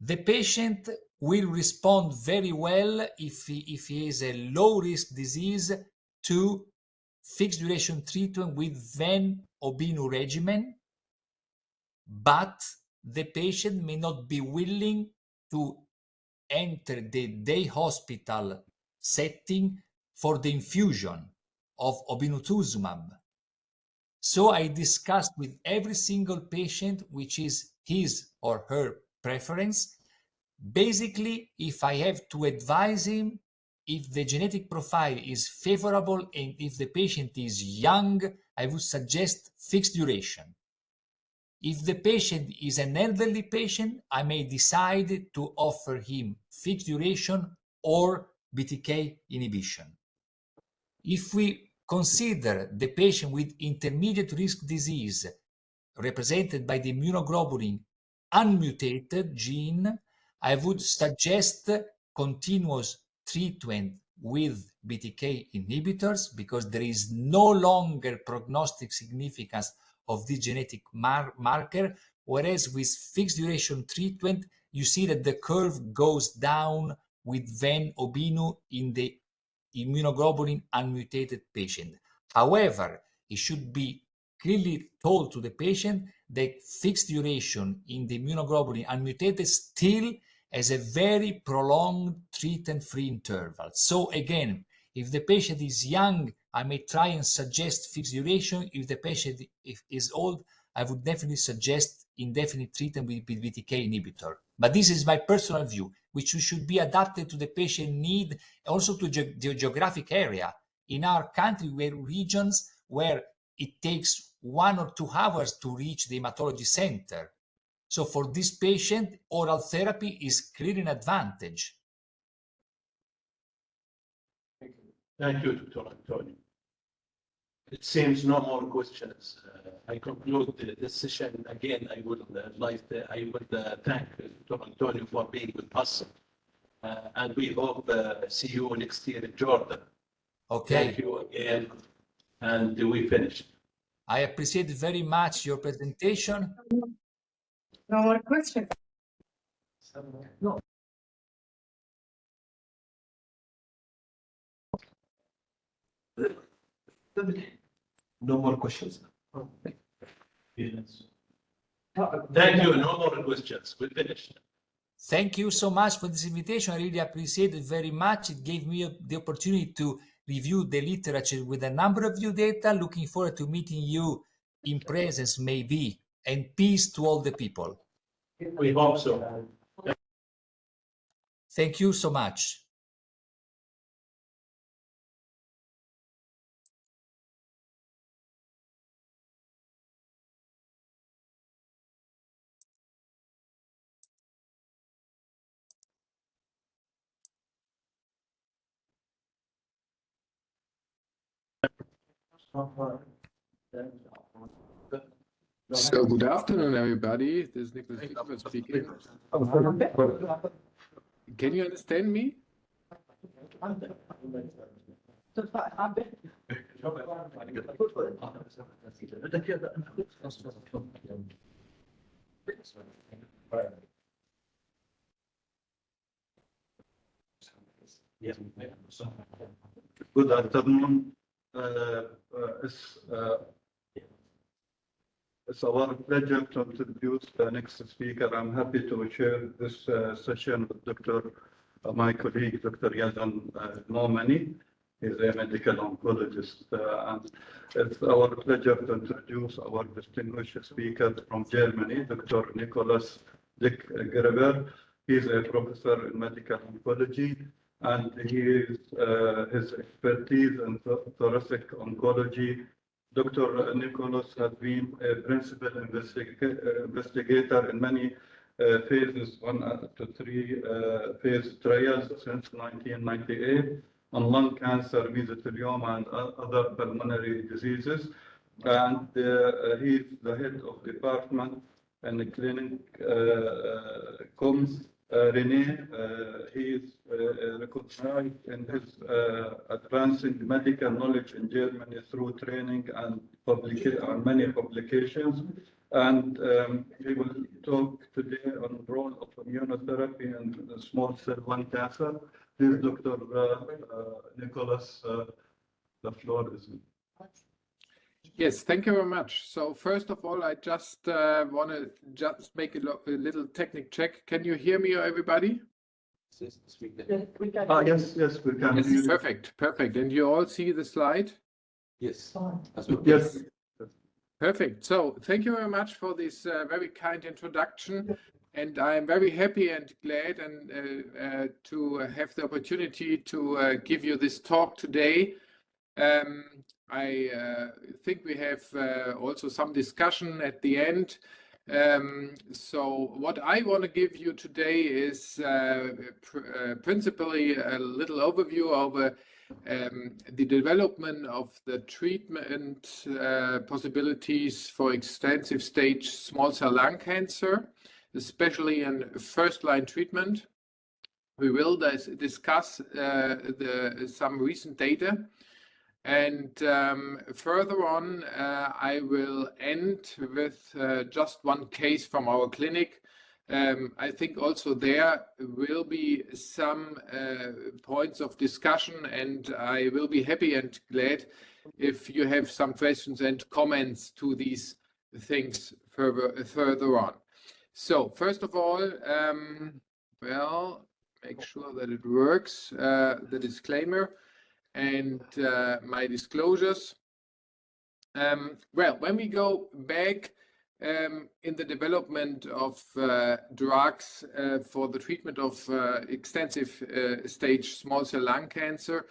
The patient will respond very well if he is a low-risk disease to fixed duration treatment with ven-obinu regimen, but the patient may not be willing to enter the day hospital setting for the infusion of obinutuzumab. So I discussed with every single patient which is his or her preference. Basically, if I have to advise him, if the genetic profile is favorable and if the patient is young, I would suggest fixed duration. If the patient is an elderly patient, I may decide to offer him fixed duration or BTK inhibition. If we consider the patient with intermediate risk disease represented by the immunoglobulin unmutated gene, I would suggest continuous treatment with BTK inhibitors because there is no longer prognostic significance of this genetic marker, whereas with fixed duration treatment, you see that the curve goes down with ven-obinu in the immunoglobulin unmutated patient. However, it should be clearly told to the patient that fixed duration in the immunoglobulin unmutated still has a very prolonged treatment-free interval. So again, if the patient is young, I may try and suggest fixed duration. If the patient is old, I would definitely suggest indefinite treatment with BTK inhibitor. But this is my personal view, which should be adapted to the patient need, also to the geographic area. In our country, we have regions where it takes 1 or 2 hours to reach the hematology center. So for this patient, oral therapy is clearly an advantage. Thank you, Dr. Antonio. It seems no more questions. I conclude this session. Again, I would thank Dr. Antonio for being with us. And we hope see you next year in Jordan. Okay. Thank you again. And we finished. I appreciate very much your presentation. No more questions. No. No more questions. Yes. Thank you. No more questions. We finished. Thank you so much for this invitation. I really appreciate it very much. It gave me the opportunity to review the literature with a number of new data. Looking forward to meeting you in presence, maybe. And peace to all the people. We hope so. Thank you so much. So good afternoon, everybody. This is Nicholas Dickmann speaking. Can you understand me? Good afternoon. It's our pleasure to introduce the next speaker. I'm happy to share this session with my colleague, Dr. Yazan Nomani. He's a medical oncologist. And it's our pleasure to introduce our distinguished speaker from Germany, Dr. Nicholas Dick Greber. He's a professor in medical oncology, and his expertise in thoracic oncology. Dr. Nicholas has been a principal investigator in many phases 1 to 3 phase trials since 1998 on lung cancer, mesothelioma, and other pulmonary diseases. And he's the head of department in the clinic COMS. René, he is recognized in his advancing medical knowledge in Germany through training and many publications. And he will talk today on the role of immunotherapy in small cell lung cancer. Please, Dr. Nicholas, the floor is yours. Yes, thank you very much. So first of all, I just want to make a little technical check. Can you hear me, everybody? Yes, we can. Yes, we can. Yes, perfect. And you all see the slide? Yes. Yes. Perfect. So thank you very much for this very kind introduction. And I'm very happy and glad to have the opportunity to give you this talk today. I think we have also some discussion at the end. So what I want to give you today is principally a little overview of the development of the treatment possibilities for extensive stage small cell lung cancer, especially in first-line treatment. We will discuss some recent data. And further on, I will end with just one case from our clinic. I think also there will be some points of discussion, and I will be happy and glad if you have some questions and comments to these things further on. So first of all, well, make sure that it works, the disclaimer and my disclosures. Well, when we go back in the development of drugs for the treatment of extensive stage small cell lung cancer,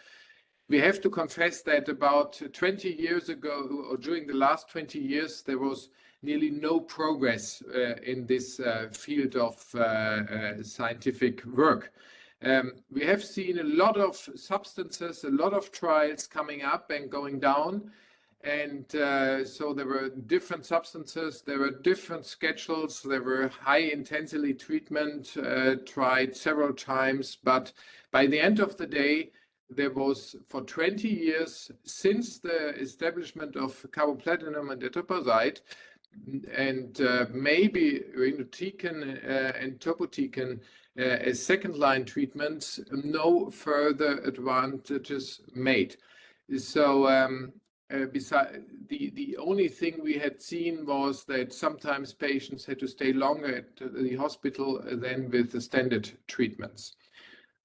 we have to confess that about 20 years ago, or during the last 20 years, there was nearly no progress in this field of scientific work. We have seen a lot of substances, a lot of trials coming up and going down. And so there were different substances, there were different schedules, there were high intensity treatment tried several times. But by the end of the day, there was for 20 years since the establishment of carboplatinum and etoposide, and maybe irinotecan and topotecan as second-line treatments, no further advantages made. So the only thing we had seen was that sometimes patients had to stay longer at the hospital than with the standard treatments.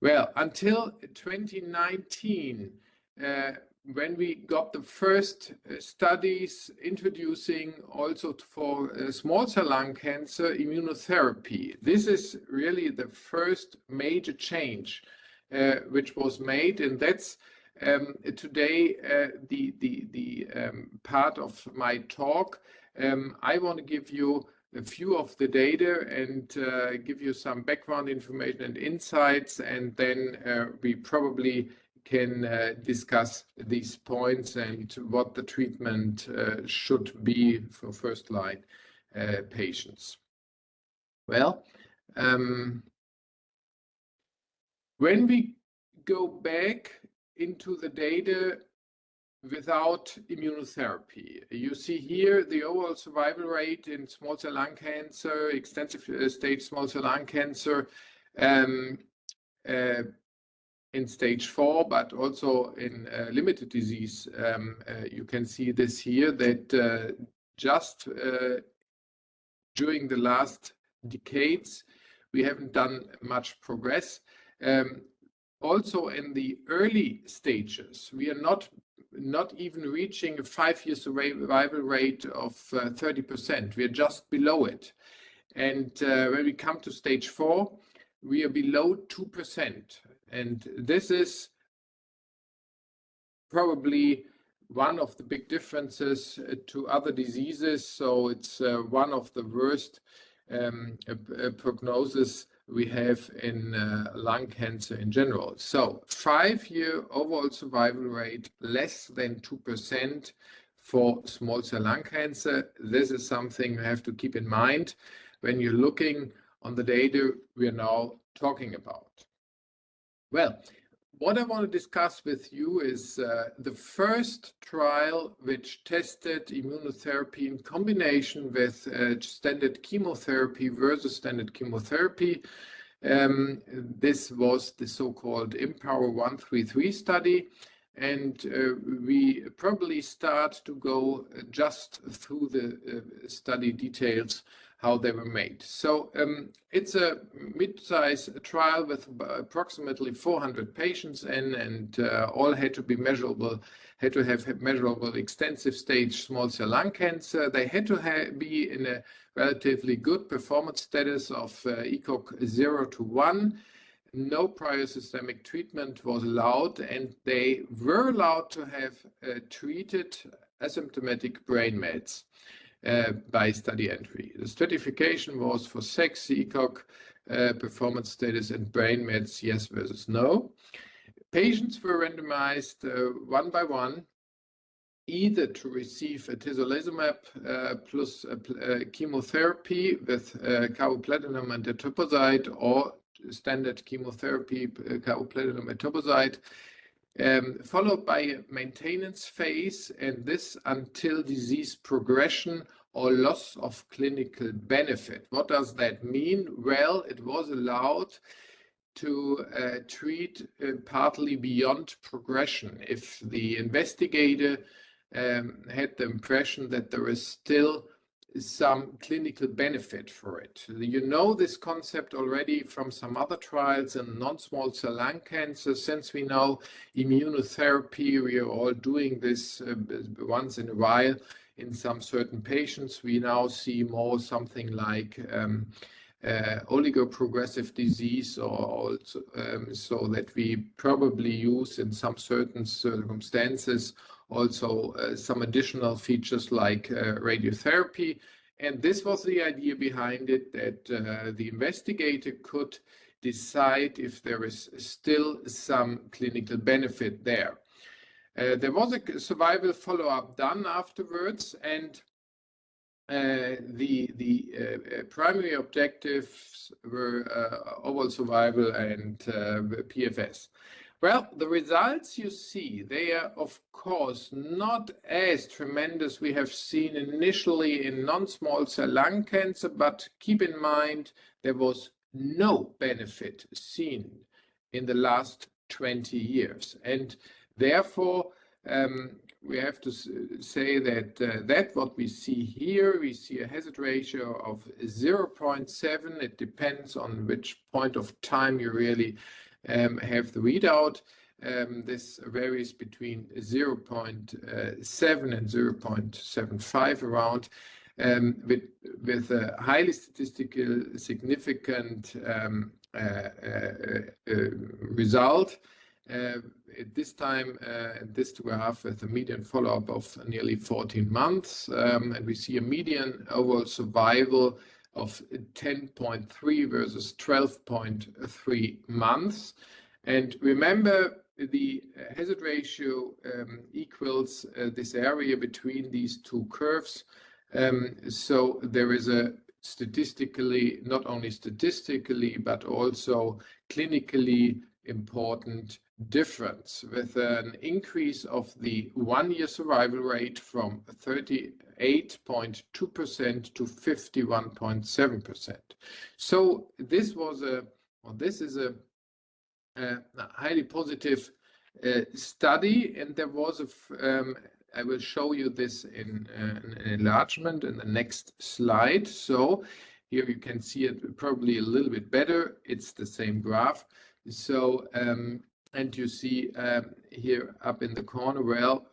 Well, until 2019, when we got the first studies introducing also for small cell lung cancer immunotherapy. This is really the first major change which was made, and that's today the part of my talk. I want to give you a few of the data and give you some background information and insights, and then we probably can discuss these points and what the treatment should be for first-line patients. Well, when we go back into the data without immunotherapy, you see here the overall survival rate in small cell lung cancer, extensive stage small cell lung cancer, in stage 4, but also in limited disease. You can see this here, that just during the last decades, we haven't done much progress. Also in the early stages, we are not even reaching a 5-year survival rate of 30%. We are just below it. And when we come to stage 4, we are below 2%. And this is probably one of the big differences to other diseases. So it's one of the worst prognosis we have in lung cancer in general. So 5-year overall survival rate less than 2% for small cell lung cancer. This is something you have to keep in mind when you're looking on the data we are now talking about. Well, what I want to discuss with you is the first trial which tested immunotherapy in combination with standard chemotherapy versus standard chemotherapy. This was the so-called IMpower 133 study, and we probably start to go just through the study details, how they were made. So it's a mid-size trial with approximately 400 patients and all had to be measurable, had to have measurable extensive stage small cell lung cancer. They had to be in a relatively good performance status of ECOG 0 to 1. No prior systemic treatment was allowed, and they were allowed to have treated asymptomatic brain mets by study entry. The stratification was for sex, ECOG, performance status, and brain mets, yes versus no. Patients were randomized one by one, either to receive atezolizumab plus chemotherapy with carboplatinum and etoposide, or standard chemotherapy, carboplatinum etoposide, followed by a maintenance phase, and this until disease progression or loss of clinical benefit. What does that mean? Well, it was allowed to treat partly beyond progression if the investigator had the impression that there is still some clinical benefit for it. You know this concept already from some other trials in non-small cell lung cancer. Since we know immunotherapy, we are all doing this once in a while in some certain patients. We now see more something like oligoprogressive disease, or also, so that we probably use in some certain circumstances also some additional features like radiotherapy. And this was the idea behind it, that the investigator could decide if there is still some clinical benefit there. There was a survival follow-up done afterwards, and the primary objectives were overall survival and PFS. Well, the results you see, they are of course not as tremendous we have seen initially in non-small cell lung cancer, but keep in mind there was no benefit seen in the last 20 years. And therefore, we have to say that what we see here, we see a hazard ratio of 0.7. It depends on which point of time you really have the readout. This varies between 0.7 and 0.75 around, with a highly statistical significant result. At this time, this graph with a median follow-up of nearly 14 months, and we see a median overall survival of 10.3 versus 12.3 months. And remember, the hazard ratio equals this area between these two curves. So there is a statistically, not only statistically, but also clinically important difference, with an increase of the 1-year survival rate from 38.2% to 51.7%. So this is a highly positive study, and there was I will show you this in an enlargement in the next slide. So here you can see it probably a little bit better. It's the same graph. So and you see here up in the corner, well,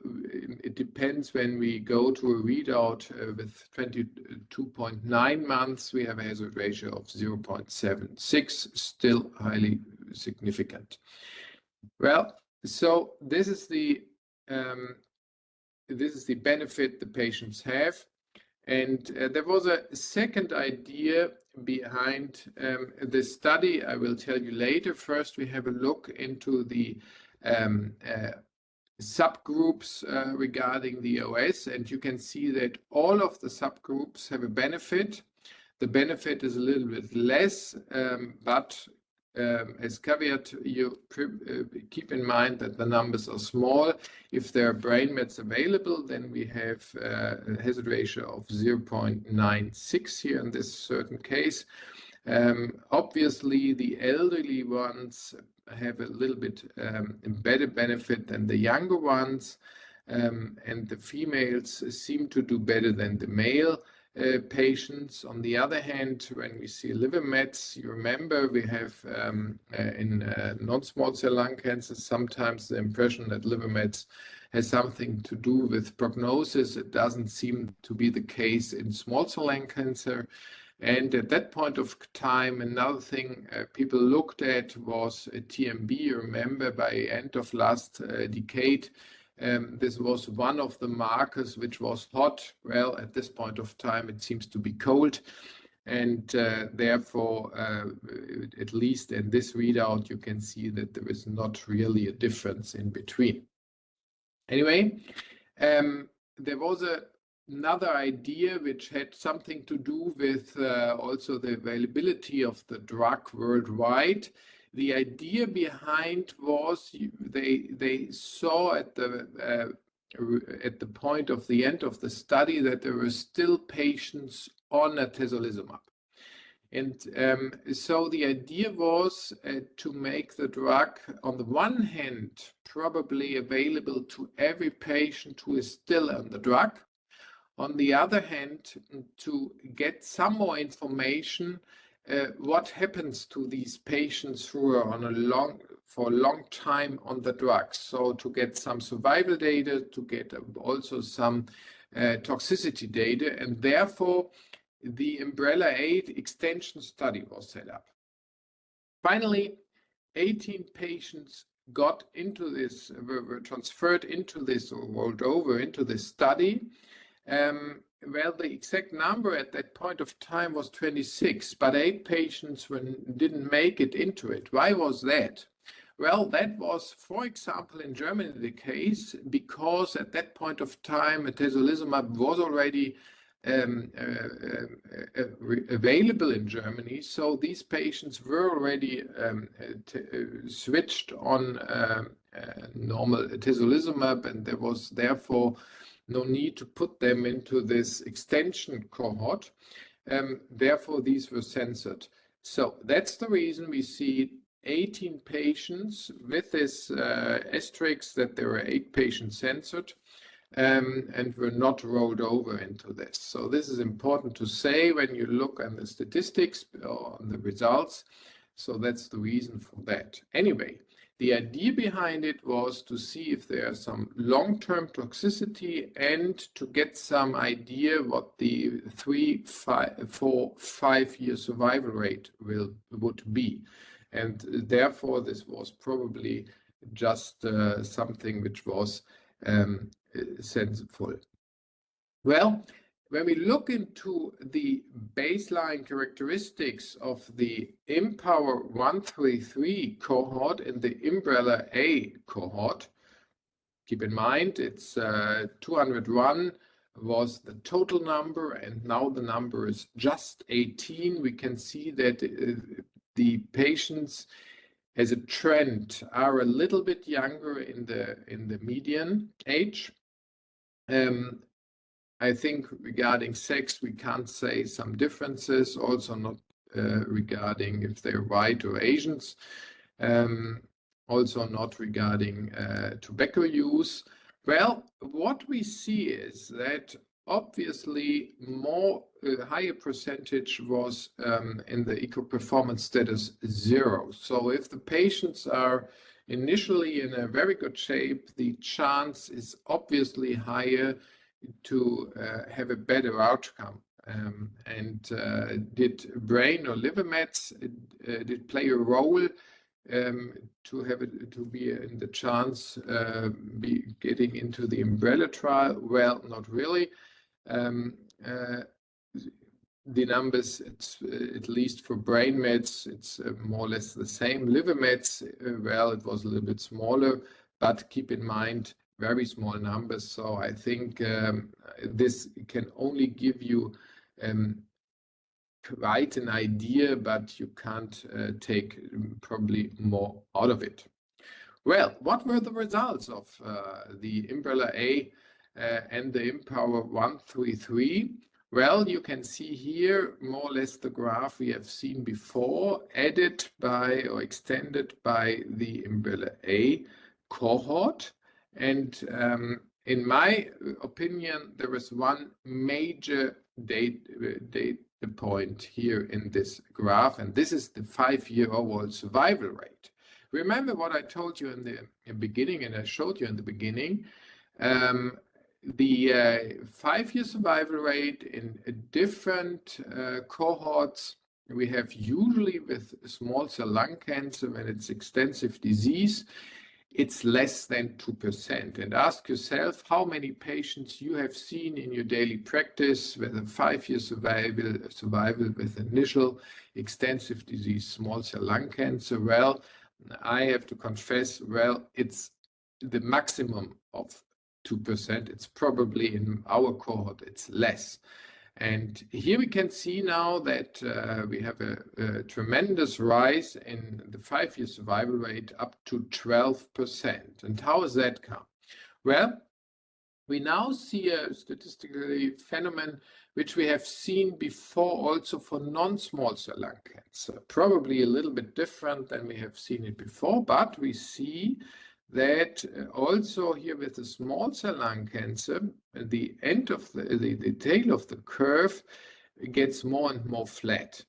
it depends. When we go to a readout with 22.9 months, we have a hazard ratio of 0.76, still highly significant. Well, so this is the benefit the patients have. And there was a second idea behind this study. I will tell you later. First, we have a look into the subgroups regarding the OS, and you can see that all of the subgroups have a benefit. The benefit is a little bit less, but as caveat, you keep in mind that the numbers are small. If there are brain mets available, then we have a hazard ratio of 0.96 here in this certain case. Obviously, the elderly ones have a little bit better benefit than the younger ones, and the females seem to do better than the male patients. On the other hand, when we see liver mets, you remember we have in non-small cell lung cancer sometimes the impression that liver mets has something to do with prognosis. It doesn't seem to be the case in small cell lung cancer. And at that point of time, another thing people looked at was a TMB. You remember, by end of last decade, this was one of the markers which was hot. Well, at this point of time, it seems to be cold. And therefore, at least in this readout, you can see that there is not really a difference in between. Anyway, there was another idea which had something to do with also the availability of the drug worldwide. The idea behind was they saw at the point of the end of the study that there were still patients on atezolizumab. And so the idea was to make the drug, on the one hand, probably available to every patient who is still on the drug. On the other hand, to get some more information, what happens to these patients who are for a long time on the drug. So to get some survival data, to get also some toxicity data, and therefore the Umbrella 8 extension study was set up. Finally, 18 patients got into this, were transferred into this or rolled over into this study. Well, the exact number at that point of time was 26, but 8 patients didn't make it into it. Why was that? Well, that was, for example, in Germany the case, because at that point of time, atezolizumab was already available in Germany. So these patients were already switched on normal atezolizumab, and there was therefore no need to put them into this extension cohort. Therefore, these were censored. So that's the reason we see 18 patients with this asterisk that there were 8 patients censored and were not rolled over into this. So this is important to say when you look at the statistics or on the results. So that's the reason for that. Anyway, the idea behind it was to see if there's some long-term toxicity and to get some idea what the 3, 5, 4, 5-year survival rate would be. And therefore, this was probably just something which was sensible. Well, when we look into the baseline characteristics of the IMpower 133 cohort and the Umbrella A cohort, keep in mind it's 201 was the total number, and now the number is just 18. We can see that the patients as a trend are a little bit younger in the median age. I think regarding sex, we can't say some differences, also not regarding if they're white or Asians, also not regarding tobacco use. Well, what we see is that obviously more higher percentage was in the eco performance status 0. So if the patients are initially in a very good shape, the chance is obviously higher to have a better outcome. Did brain or liver mets did play a role to be in the chance be getting into the umbrella trial? Well, not really. The numbers, it's at least for brain mets, it's more or less the same. Liver mets, well, it was a little bit smaller, but keep in mind very small numbers. So I think this can only give you quite an idea, but you can't take probably more out of it. Well, what were the results of the Umbrella A and the IMpower 133? Well, you can see here more or less the graph we have seen before, added by or extended by the Umbrella A cohort. And in my opinion, there is one major data point here in this graph, and this is the 5-year overall survival rate. Remember what I told you in the beginning, and I showed you in the beginning, the 5-year survival rate in different cohorts we have usually with small cell lung cancer when it's extensive disease, it's less than 2%. And ask yourself how many patients you have seen in your daily practice with a 5-year survival with initial extensive disease small cell lung cancer. Well, I have to confess, well, it's the maximum of 2%. It's probably in our cohort, it's less. And here we can see now that we have a tremendous rise in the 5-year survival rate up to 12%. And how has that come? Well, we now see a statistical phenomenon which we have seen before also for non-small cell lung cancer. Probably a little bit different than we have seen it before, but we see that also here with the small cell lung cancer, the end of the tail of the curve gets more and more flat.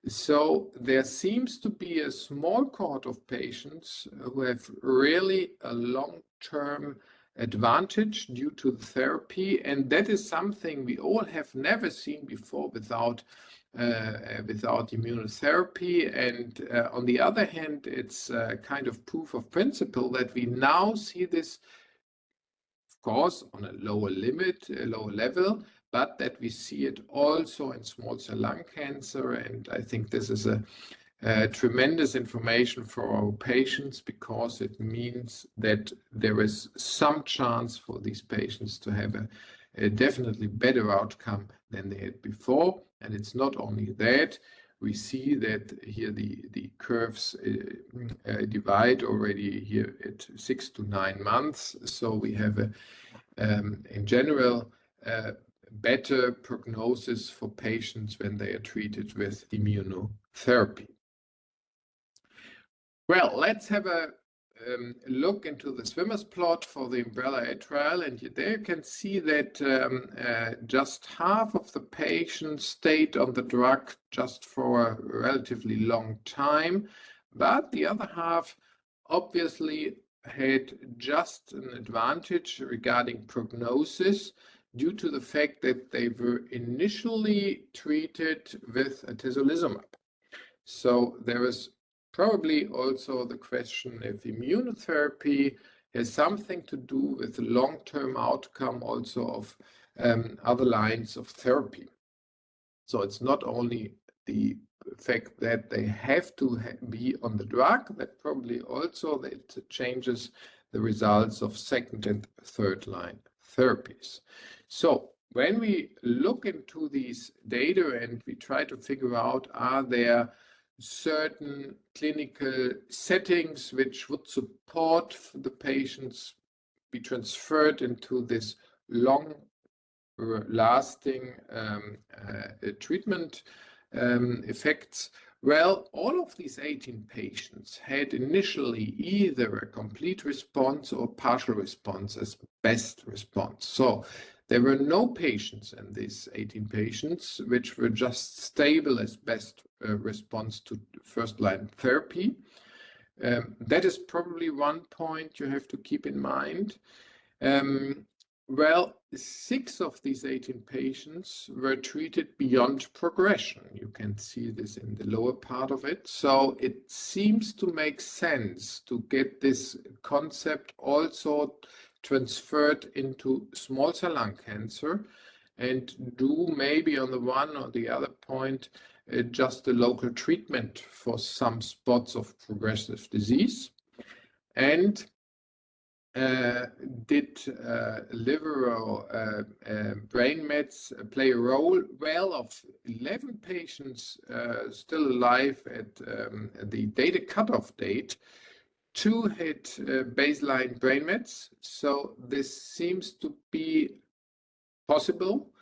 So there seems to be a small cohort of patients who have really a long-term advantage due to the therapy, and that is something we all have never seen before without immunotherapy. And on the other hand, it's kind of proof of principle that we now see this, of course, on a lower level, but that we see it also in small cell lung cancer. And I think this is a tremendous information for our patients, because it means that there is some chance for these patients to have a definitely better outcome than they had before. And it's not only that, we see that here the curves divide already here at 6 to 9 months. So we have in general better prognosis for patients when they are treated with immunotherapy. Well, let's have a look into the swimmer's plot for the umbrella trial, and there you can see that just half of the patients stayed on the drug just for a relatively long time, but the other half obviously had just an advantage regarding prognosis due to the fact that they were initially treated with atezolizumab. So there is probably also the question if immunotherapy has something to do with the long-term outcome also of other lines of therapy. So it's not only the fact that they have to be on the drug, that probably also that changes the results of second and third line therapies. So when we look into these data and we try to figure out, are there certain clinical settings which would support the patients be transferred into this long-lasting treatment effects. Well, all of these 18 patients had initially either a complete response or partial response as best response. So there were no patients in these 18 patients which were just stable as best response to first-line therapy. That is probably one point you have to keep in mind. Well, 6 of these 18 patients were treated beyond progression. You can see this in the lower part of it. So it seems to make sense to get this concept also transferred into small cell lung cancer and do maybe on the one or the other point just a local treatment for some spots of progressive disease. And did liver or brain mets play a role? Well, of 11 patients still alive at the data cutoff date, 2 had baseline brain mets. So this seems to be possible,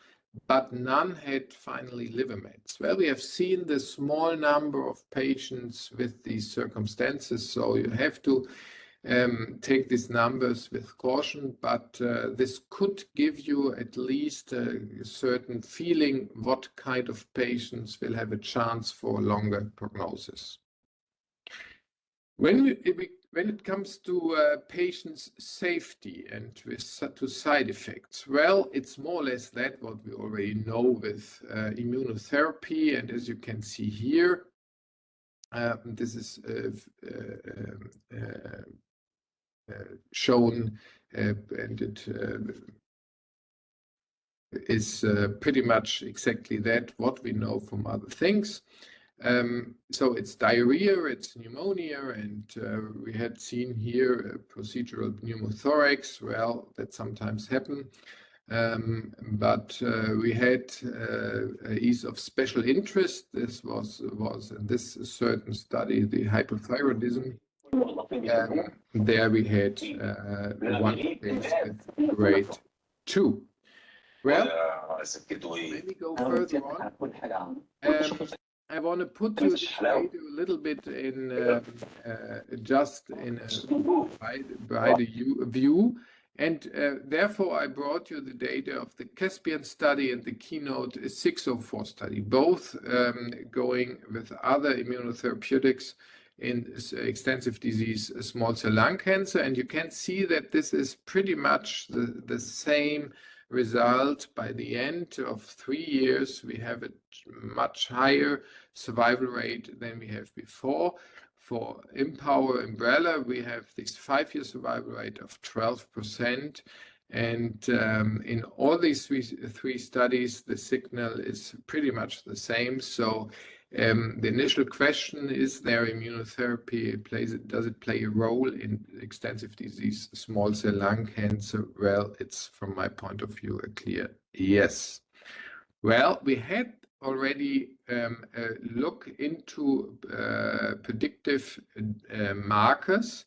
but none had finally liver mets. Well, we have seen the small number of patients with these circumstances, so you have to take these numbers with caution, but this could give you at least a certain feeling what kind of patients will have a chance for longer prognosis. When it comes to patients' safety and to side effects, well, it's more or less that what we already know with immunotherapy, and as you can see here, this is shown, and it is pretty much exactly that what we know from other things. So it's diarrhea, it's pneumonia, and we had seen here a procedural pneumothorax. Well, that sometimes happen. But we had ease of special interest. This was in this certain study, the hypothyroidism. There we had one case with grade 2. Well, let me go further on. I want to put you a little bit in just in a wider view. And therefore, I brought you the data of the Caspian study and the Keynote 604 study, both going with other immunotherapeutics in extensive disease small cell lung cancer. And you can see that this is pretty much the same result. By the end of 3 years, we have a much higher survival rate than we have before. For Empower Umbrella, we have this 5-year survival rate of 12%. And in all these three studies, the signal is pretty much the same. So the initial question is, there immunotherapy does it play a role in extensive disease small cell lung cancer? Well, it's from my point of view a clear yes. Well, we had already a look into predictive markers.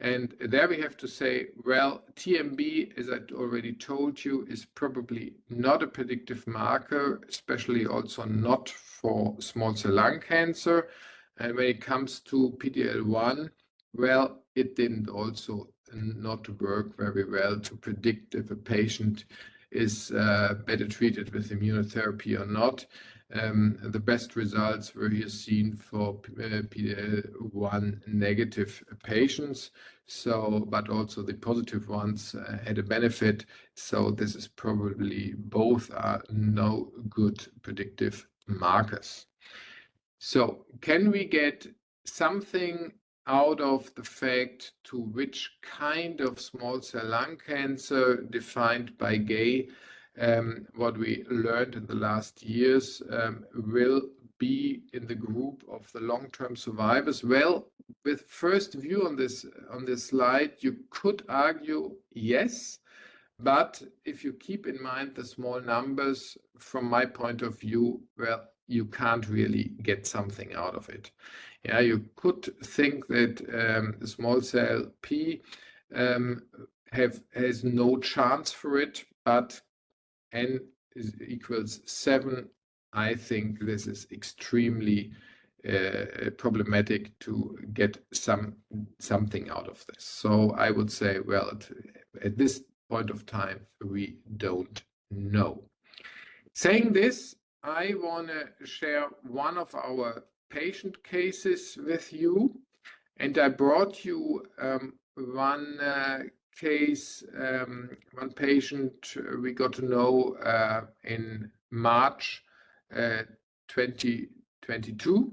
And there we have to say, well, TMB, as I already told you, is probably not a predictive marker, especially also not for small cell lung cancer. And when it comes to PD-L1, well, it didn't also not work very well to predict if a patient is better treated with immunotherapy or not. The best results were here seen for PD-L1 negative patients. So, but also the positive ones had a benefit. So this is probably both are no good predictive markers. So can we get something out of the fact to which kind of small cell lung cancer defined by Gay, what we learned in the last years, will be in the group of the long-term survivors? Well, with first view on this slide, you could argue yes, but if you keep in mind the small numbers, from my point of view, well, you can't really get something out of it. Yeah, you could think that the small cell P has no chance for it, but n equals 7. I think this is extremely problematic to get something out of this. So I would say, well, at this point of time, we don't know. Saying this, I want to share one of our patient cases with you, and I brought you one case, one patient we got to know in March 2022.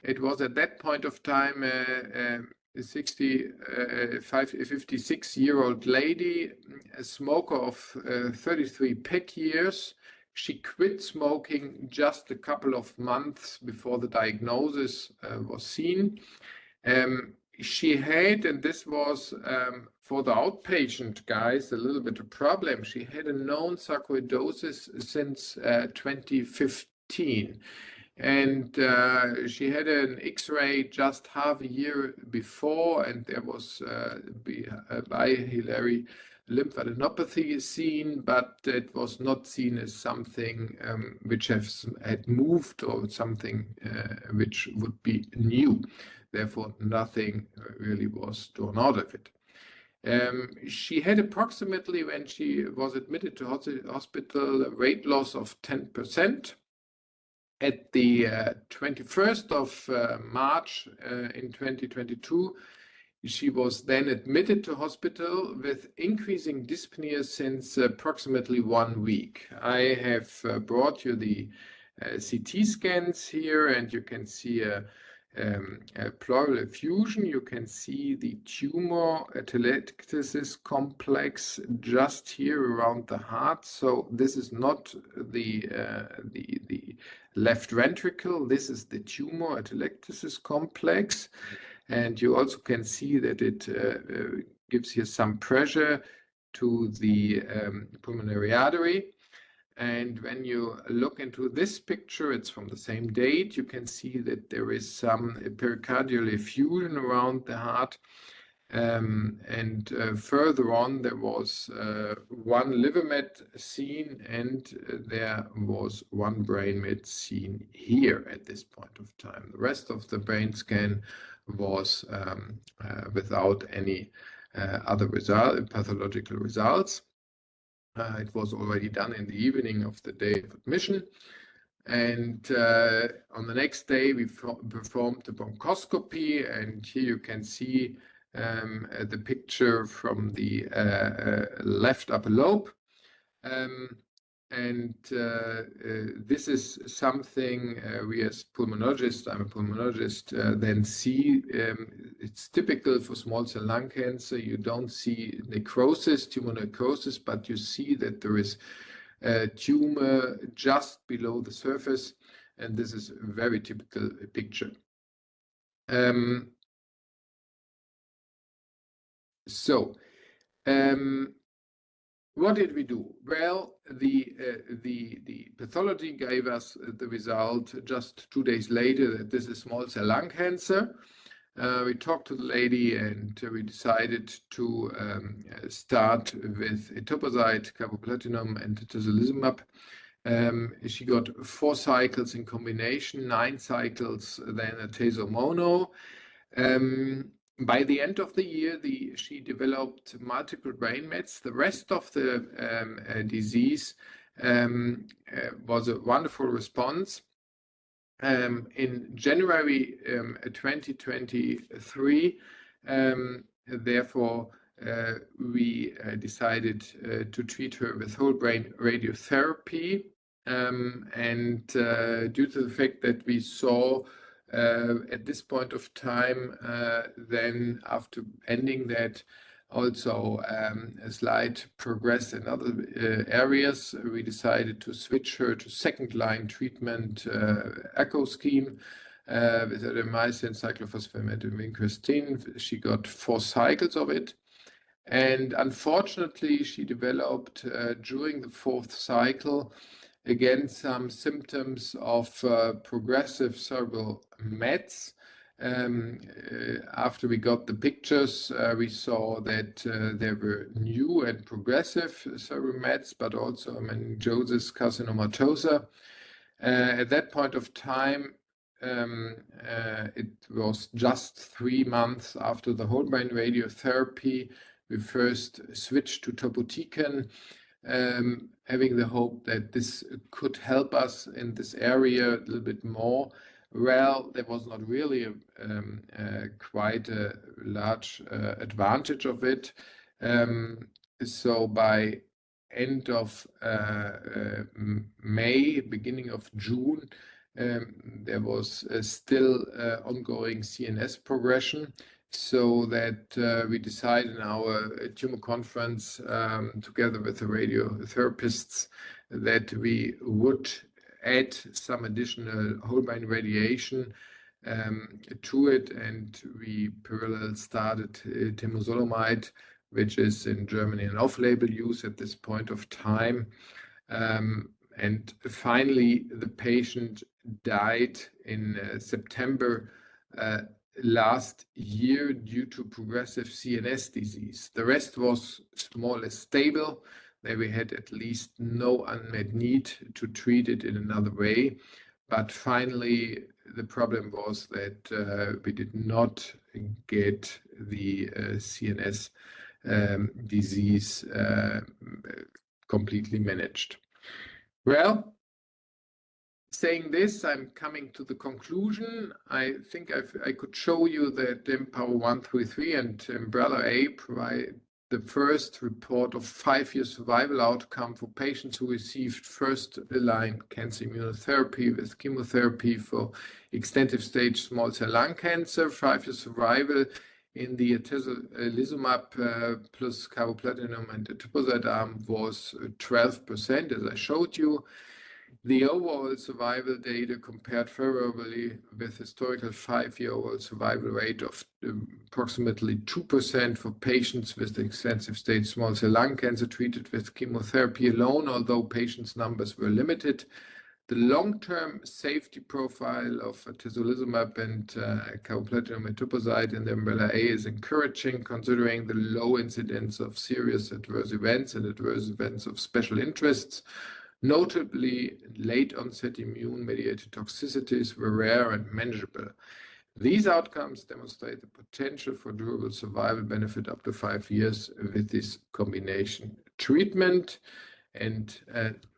It was at that point of time a 56-year-old lady, a smoker of 33 PEC years. She quit smoking just a couple of months before the diagnosis was seen. She had, and this was for the outpatient guys, a little bit of problem. She had a known sarcoidosis since 2015. And she had an X-ray just half a year before, and there was biliary lymphadenopathy seen, but it was not seen as something which had moved or something which would be new. Therefore, nothing really was drawn out of it. She had approximately, when she was admitted to hospital, a weight loss of 10%. At the 21st of March in 2022, she was then admitted to hospital with increasing dyspnea since approximately 1 week. I have brought you the CT scans here, and you can see a pleural effusion. You can see the tumor atelectasis complex just here around the heart. So this is not the left ventricle. This is the tumor atelectasis complex. And you also can see that it gives here some pressure to the pulmonary artery. And when you look into this picture, it's from the same date, you can see that there is some pericardial effusion around the heart. Further on, there was one liver met seen, and there was one brain met seen here at this point of time. The rest of the brain scan was without any other pathological results. It was already done in the evening of the day of admission. And on the next day, we performed the bronchoscopy, and here you can see the picture from the left upper lobe. This is something we as pulmonologists, I'm a pulmonologist, then see. It's typical for small cell lung cancer. You don't see necrosis, tumor necrosis, but you see that there is a tumor just below the surface, and this is a very typical picture. What did we do? Well, the pathology gave us the result just 2 days later that this is small cell lung cancer. We talked to the lady, and we decided to start with etoposide, carboplatinum, and atezolizumab. She got 4 cycles in combination, 9 cycles, then atezo mono. By the end of the year, she developed multiple brain mets. The rest of the disease was a wonderful response. In January 2023, therefore, we decided to treat her with whole brain radiotherapy. And due to the fact that we saw at this point of time, then after ending that, also a slight progress in other areas, we decided to switch her to second-line treatment echo scheme with adriamycin, cyclophosphamide, and vincristine. She got 4 cycles of it. And unfortunately, she developed during the 4th cycle again some symptoms of progressive cerebral mets. After we got the pictures, we saw that there were new and progressive cerebral mets, but also meningosis carcinomatosa. At that point of time, it was just 3 months after the whole brain radiotherapy. We first switched to topotecan, having the hope that this could help us in this area a little bit more. Well, there was not really quite a large advantage of it. So by end of May, beginning of June, there was still ongoing CNS progression. So that we decided in our tumor conference together with the radiotherapists that we would add some additional whole brain radiation to it, and we parallel started temozolomide, which is in Germany an off-label use at this point of time. And finally, the patient died in September last year due to progressive CNS disease. The rest was more or less stable. There we had at least no unmet need to treat it in another way. But finally, the problem was that we did not get the CNS disease completely managed. Well, saying this, I'm coming to the conclusion. I think I could show you that Empower 133 and Umbrella A provide the first report of 5-year survival outcome for patients who received first-line cancer immunotherapy with chemotherapy for extensive stage small cell lung cancer. 5-year survival in the atezolizumab plus carboplatin and etoposide arm was 12%, as I showed you. The overall survival data compared favorably with historical 5-year overall survival rate of approximately 2% for patients with extensive stage small cell lung cancer treated with chemotherapy alone, although patients' numbers were limited. The long-term safety profile of atezolizumab and carboplatin and etoposide in the Umbrella A is encouraging, considering the low incidence of serious adverse events and adverse events of special interests. Notably, late-onset immune-mediated toxicities were rare and manageable. These outcomes demonstrate the potential for durable survival benefit up to 5 years with this combination treatment. And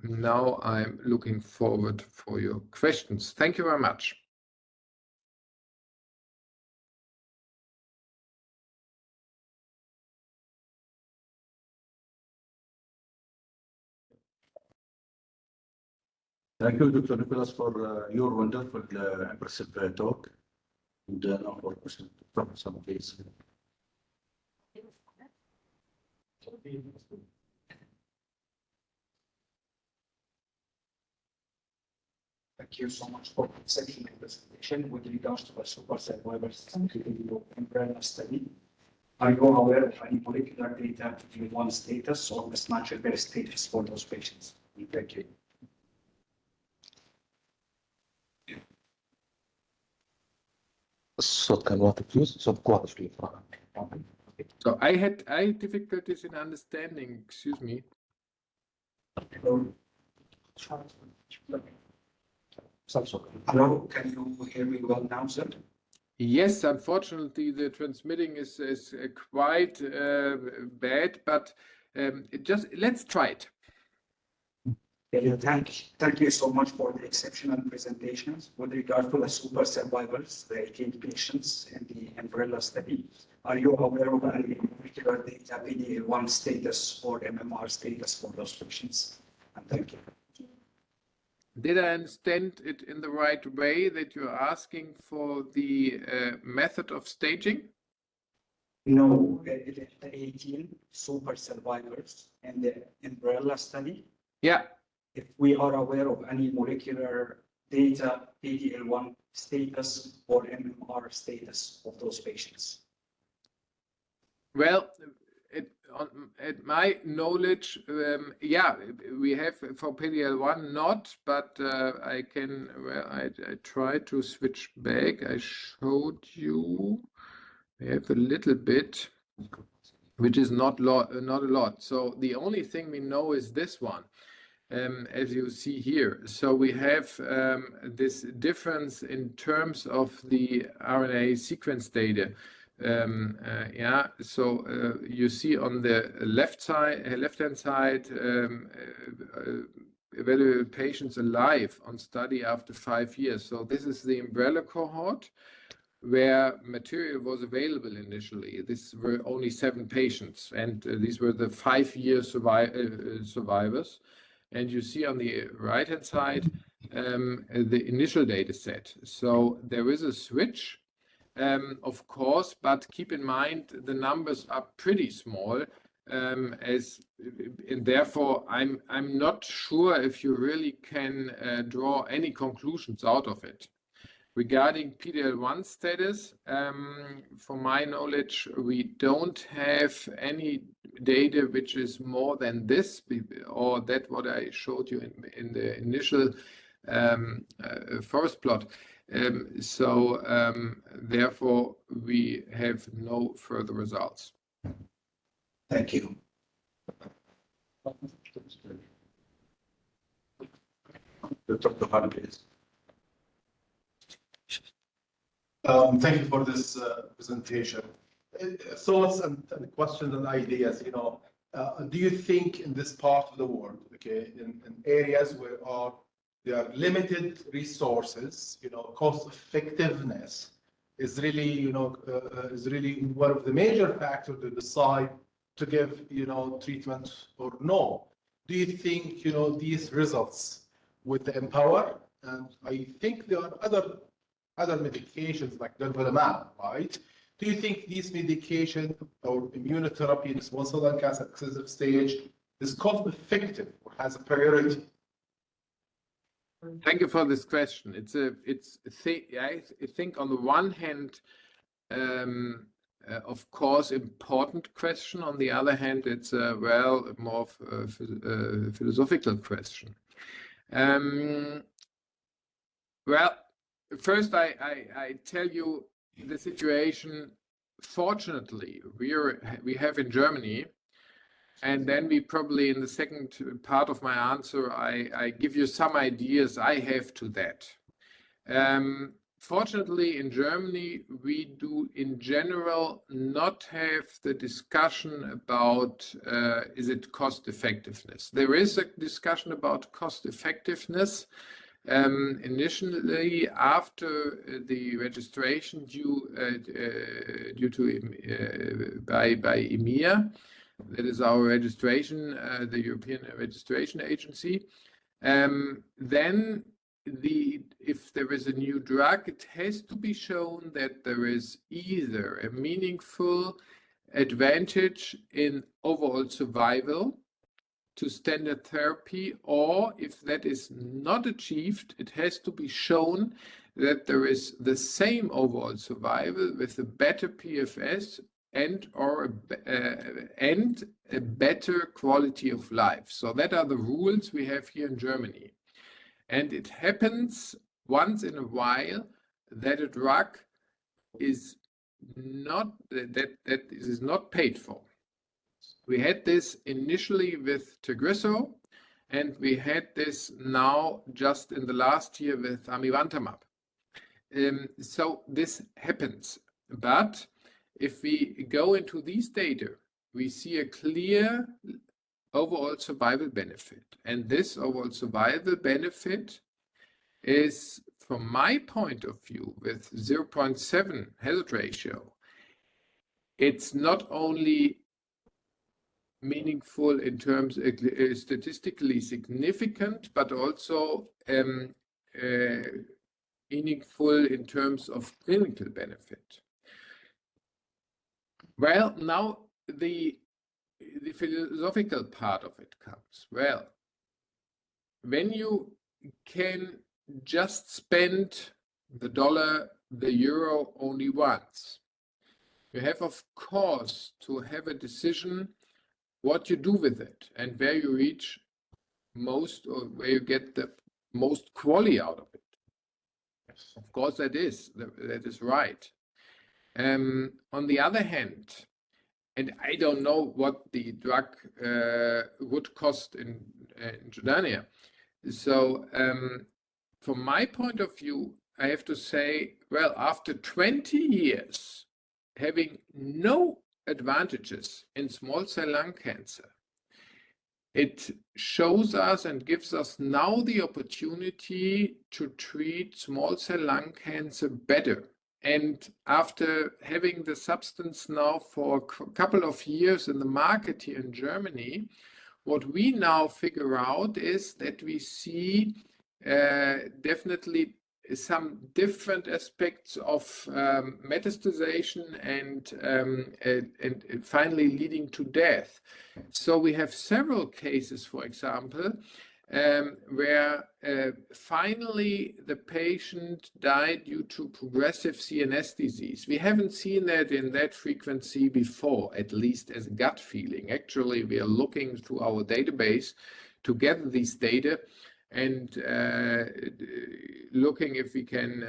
now I'm looking forward for your questions. Thank you very much. Thank you, Dr. Nicholas, for your wonderful, impressive talk. And now for questions from some of these. Thank you so much for the exceptional presentation with regards to the supercell Weber umbrella study. Are you aware of any molecular data to one status or mismatch of their status for those patients? Thank you. الصوت كان واضح please. صوت واضح شوي. So I had difficulties in understanding. Excuse me. Hello, can you hear me well now, sir? Yes, unfortunately, the transmitting is quite bad, but just let's try it. Thank you so much for the exceptional presentations. With regard to the super survivors, the 18 patients in the umbrella study, are you aware of any particular data, PD-L1 status or MMR status for those patients? And thank you. Did I understand it in the right way that you're asking for the method of staging? No, the 18 super survivors in the umbrella study. Yeah. If we are aware of any molecular data, PD-L1 status or MMR status of those patients. Well, at my knowledge, yeah, we have for PD-L1 not, but I can. Well, I try to switch back. I showed you. We have a little bit, which is not a lot. So the only thing we know is this one. As you see here. So we have this difference in terms of the RNA sequence data. Yeah, so you see on the left-hand side, evaluated patients alive on study after 5 years. So this is the umbrella cohort where material was available initially. These were only 7 patients, and these were the 5-year survivors. And you see on the right-hand side the initial data set. So there is a switch, of course, but keep in mind the numbers are pretty small, and therefore I'm not sure if you really can draw any conclusions out of it. Regarding PD-L1 status, from my knowledge, we don't have any data which is more than this, or that what I showed you in the initial forest plot. Therefore, we have no further results. Thank you. Dr. Khan, please. Thank you for this presentation. Thoughts and questions and ideas. Do you think in this part of the world, okay, in areas where there are limited resources, cost effectiveness is really, is really one of the major factors to decide to give, treatment or no? Do you think, these results with the Empower, and I think there are other medications like durvalumab, right? Do you think these medication or immunotherapy in small cell lung cancer excessive stage is cost effective or has a priority? Thank you for this question. I think on the one hand, of course, important question. On the other hand, it's more of a philosophical question. Well, first, I tell you the situation. Fortunately, we have in Germany, and then we probably in the second part of my answer, I give you some ideas I have to that. Fortunately, in Germany, we do in general not have the discussion about is it cost effectiveness. There is a discussion about cost effectiveness. Initially, after the registration due to by EMEA, that is our registration, the European Registration Agency. Then, if there is a new drug, it has to be shown that there is either a meaningful advantage in overall survival to standard therapy, or if that is not achieved, it has to be shown that there is the same overall survival with a better PFS and a better quality of life. So that are the rules we have here in Germany. And it happens once in a while that a drug is not paid for. We had this initially with Tagrisso, and we had this now just in the last year with amivantamab. so this happens. But if we go into these data, we see a clear overall survival benefit. And this overall survival benefit is, from my point of view, with 0.7 hazard ratio, it's not only meaningful in terms statistically significant, but also meaningful in terms of clinical benefit. Well, now the philosophical part of it comes. Well, when you can just spend the dollar, the euro only once, you have, of course, to have a decision what you do with it and where you reach most, or where you get the most quality out of it. Yes. Of course, that is right. On the other hand, and I don't know what the drug would cost in Jordania. So from my point of view, I have to say, well, after 20 years having no advantages in small cell lung cancer, it shows us and gives us now the opportunity to treat small cell lung cancer better. And after having the substance now for a couple of years in the market here in Germany, what we now figure out is that we see definitely some different aspects of metastasization and finally leading to death. So we have several cases, for example, where finally the patient died due to progressive CNS disease. We haven't seen that in that frequency before, at least as a gut feeling. Actually, we are looking through our database to gather these data and looking if we can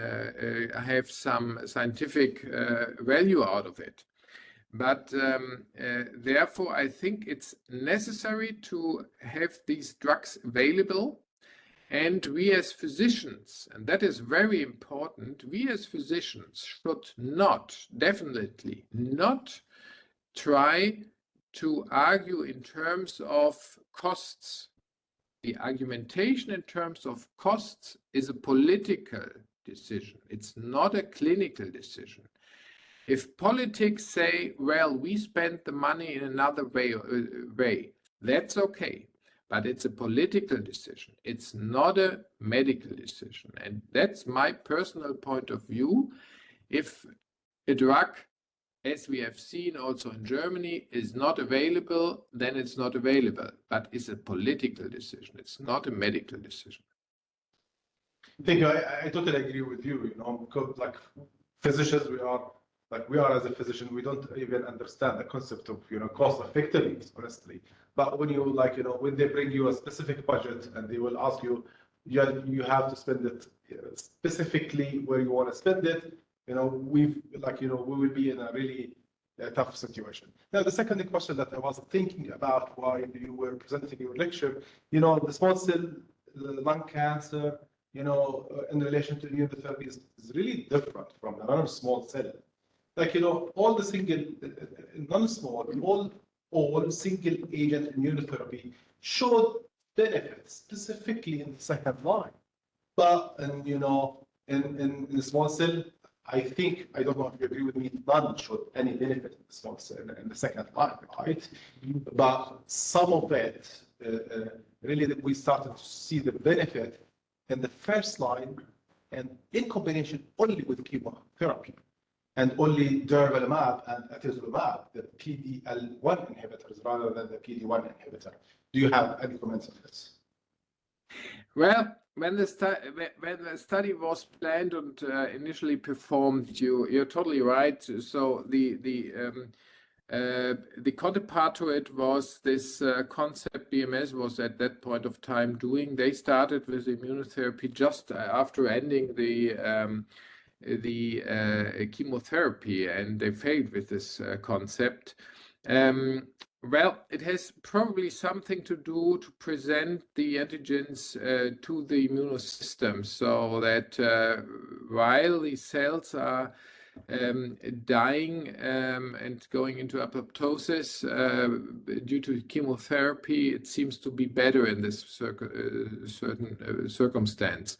have some scientific value out of it. But therefore, I think it's necessary to have these drugs available. And we as physicians, and that is very important, we as physicians should not, definitely not try to argue in terms of costs. The argumentation in terms of costs is a political decision. It's not a clinical decision. If politics say, well, we spend the money in another way, that's okay. But it's a political decision. It's not a medical decision. And that's my personal point of view. If a drug, as we have seen also in Germany, is not available, then it's not available. But it's a political decision. It's not a medical decision. Thank you. I totally agree with you. Because like physicians, we are as a physician, we don't even understand the concept of cost effectiveness, honestly. But when you when they bring you a specific budget and they will ask you, you have to spend it specifically where you want to spend it. We will be in a really tough situation. Now, the second question that I was thinking about while you were presenting your lecture, the small cell lung cancer, in relation to immunotherapy is really different from the non-small cell. All the single, non-small, all single agent immunotherapy showed benefits specifically in the second line. But, in the small cell, I think, I don't know if you agree with me, none showed any benefit in the small cell in the second line, right? But some of it, really, we started to see the benefit in the first line and in combination only with chemotherapy. And only durvalumab and atezolizumab, the PD-L1 inhibitors, rather than the PD-1 inhibitor. Do you have any comments on this? Well, when the study was planned and initially performed, you're totally right. So the counterpart to it was this concept BMS was at that point of time doing. They started with immunotherapy just after ending the chemotherapy, and they failed with this concept. Well, it has probably something to do to present the antigens to the immune system, so that while the cells are dying and going into apoptosis due to chemotherapy, it seems to be better in this certain circumstance.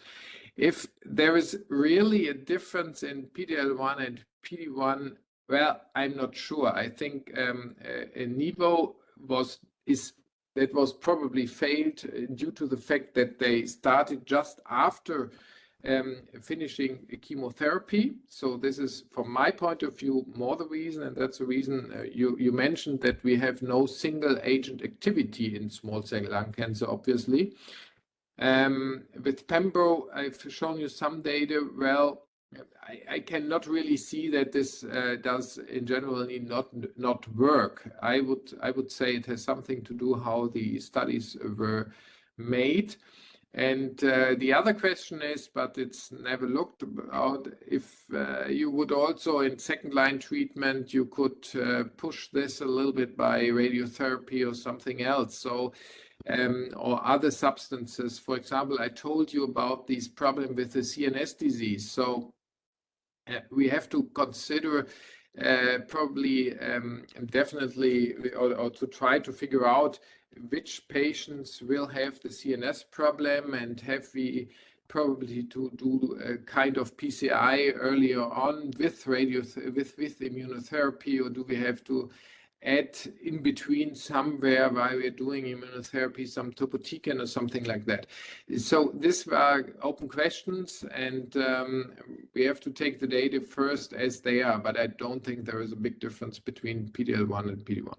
If there is really a difference in PD-L1 and PD-1, well, I'm not sure. I think Nivo was probably failed due to the fact that they started just after finishing chemotherapy. So this is, from my point of view, more the reason, and that's the reason you mentioned that we have no single agent activity in small cell lung cancer, obviously. With Pembro, I've shown you some data. Well, I cannot really see that this does in general not work. I would say it has something to do how the studies were made. And the other question is, but it's never looked out, if you would also in second line treatment, you could push this a little bit by radiotherapy or something else. So or other substances. For example, I told you about this problem with the CNS disease. So we have to consider probably definitely or to try to figure out which patients will have the CNS problem, and have we probably to do a kind of PCI earlier on with immunotherapy, or do we have to add in between somewhere while we're doing immunotherapy some topotecan or something like that. So these are open questions, and we have to take the data first as they are, but I don't think there is a big difference between PD-L1 and PD-1.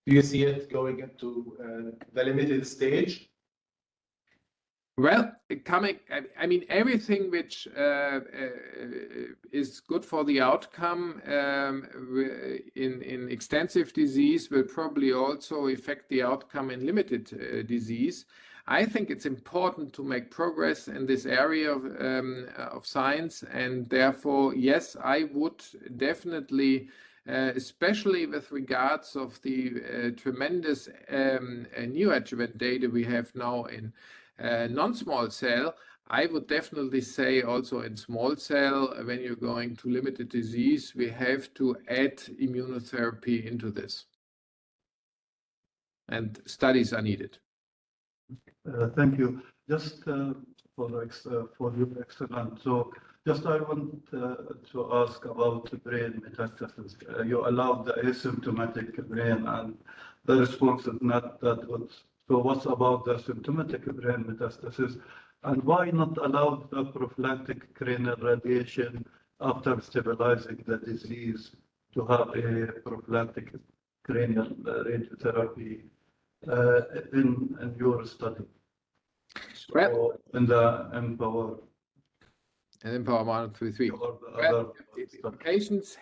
Do you see it going into the limited stage? Well, I mean, everything which is good for the outcome in extensive disease will probably also affect the outcome in limited disease. I think it's important to make progress in this area of science, and therefore, yes, I would definitely, especially with regards of the tremendous neoadjuvant data we have now in non-small cell, I would definitely say also in small cell, when you're going to limited disease, we have to add immunotherapy into this. And studies are needed. Thank you. Just for your excellent. So just I want to ask about brain metastasis. You allowed the asymptomatic brain, and the response is not that good. So what's about the symptomatic brain metastasis, and why not allow the prophylactic cranial radiation after stabilizing the disease to have a prophylactic cranial radiotherapy in your study? So well, in the Empower. And Empower 1, 2, 3. Well, patients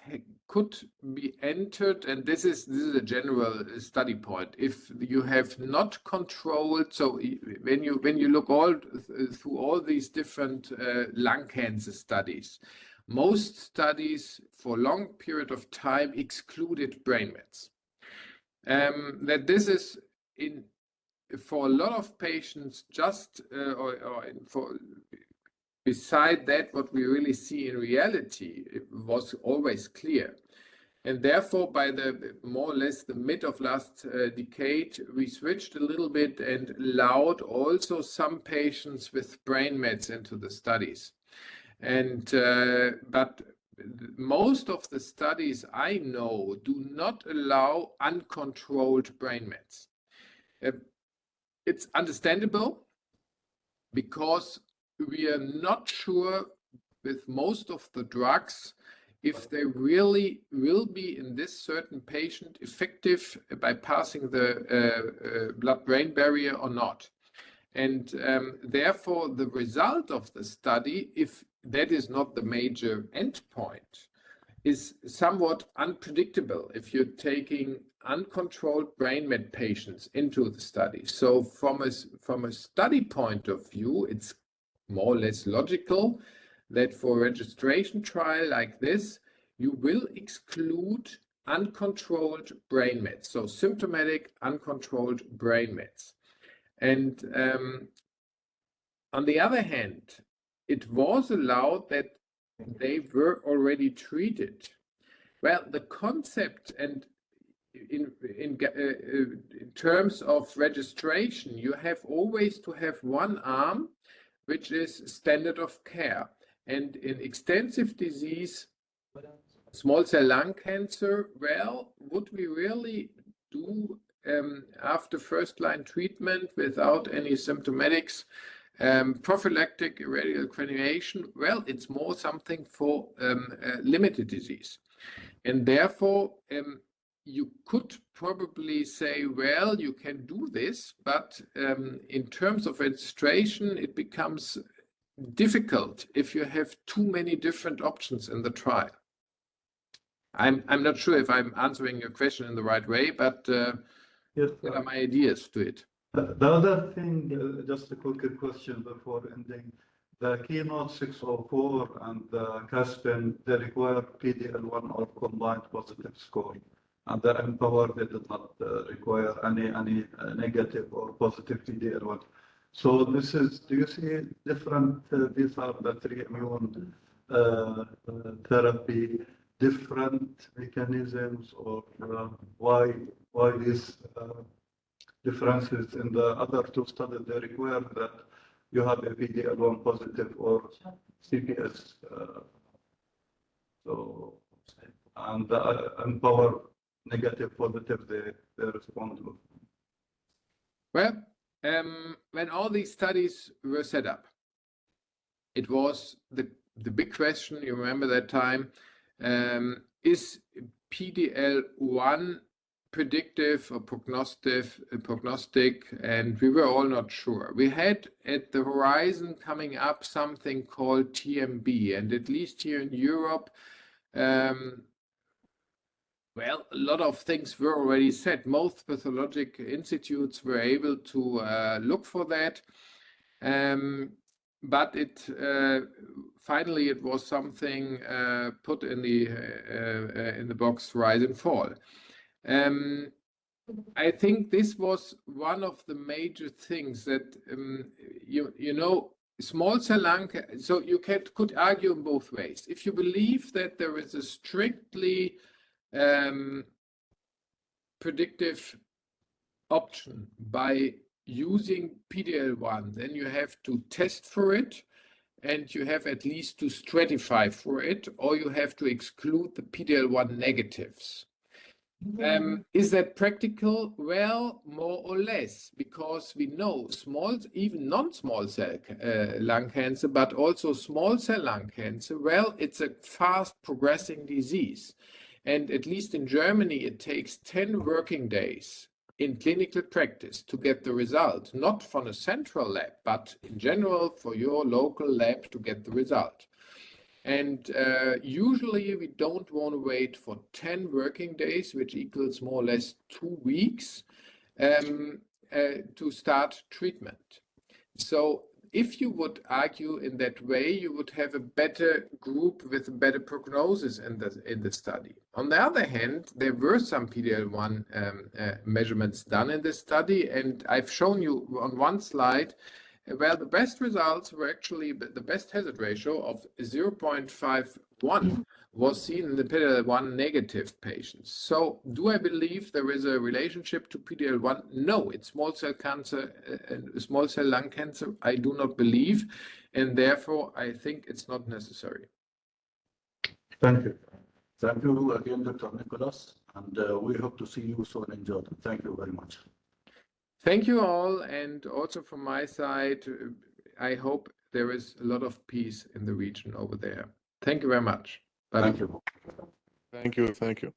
could be entered, and this is a general study point. If you have not controlled, so when you look through all these different lung cancer studies, most studies for a long period of time excluded brain mets. That this is for a lot of patients just beside that, what we really see in reality, it was always clear. And therefore, by the more or less the mid of last decade, we switched a little bit and allowed also some patients with brain mets into the studies. And but most of the studies I know do not allow uncontrolled brain mets. It's understandable because we are not sure with most of the drugs if they really will be in this certain patient effective by passing the blood-brain barrier or not. And therefore, the result of the study, if that is not the major endpoint, is somewhat unpredictable if you're taking uncontrolled brain met patients into the study. So from a study point of view, it's more or less logical that for a registration trial like this, you will exclude uncontrolled brain mets, so symptomatic uncontrolled brain mets. And on the other hand, it was allowed that they were already treated. Well, the concept and in terms of registration, you have always to have one arm, which is standard of care. And in extensive disease, small cell lung cancer, well, would we really do after first-line treatment without any symptomatics, prophylactic radial crenulation? Well, it's more something for limited disease. And therefore, you could probably say, well, you can do this, but in terms of registration, it becomes difficult if you have too many different options in the trial. I'm not sure if I'm answering your question in the right way, but Yes, what are my ideas to it? The other thing, just a quick question before ending. The Keynote 604 and the Caspian, they require PD-L1 or combined positive score. And the Empower, they did not require any negative or positive PD-L1. So this is, do you see different, these are the three immune therapy, different mechanisms, or why these differences in the other two studies? They require that you have a PD-L1 positive or CPS. And the Empower negative positive, they respond to. Well, when all these studies were set up, it was the big question, you remember that time, is PD-L1 predictive or prognostic, and we were all not sure. We had at the horizon coming up something called TMB, and at least here in Europe, well, a lot of things were already set. Most pathologic institutes were able to look for that. But finally it was something put in the box rise and fall. I think this was one of the major things that you know, small cell lung cancer. So you could argue in both ways. If you believe that there is a strictly predictive option by using PD-L1, then you have to test for it, and you have at least to stratify for it, or you have to exclude the PD-L1 negatives. Is that practical? Well, more or less, because we know even non-small cell lung cancer, but also small cell lung cancer, well, it's a fast progressing disease. And at least in Germany, it takes 10 working days in clinical practice to get the result, not from a central lab, but in general for your local lab to get the result. And usually we don't want to wait for 10 working days, which equals more or less 2 weeks, to start treatment. So if you would argue in that way, you would have a better group with a better prognosis in the study. On the other hand, there were some PD-L1 measurements done in this study, and I've shown you on one slide. Well, the best results were actually the best hazard ratio of 0.51 was seen in the PD-L1 negative patients. So do I believe there is a relationship to PD-L1? No, it's small cell cancer, small cell lung cancer. I do not believe, and therefore I think it's not necessary. Thank you. Thank you again, Dr. Nicholas, and we hope to see you soon in Jordan. Thank you very much. Thank you all, and also from my side, I hope there is a lot of peace in the region over there. Thank you very much. Bye. Thank you. Thank you. Thank you.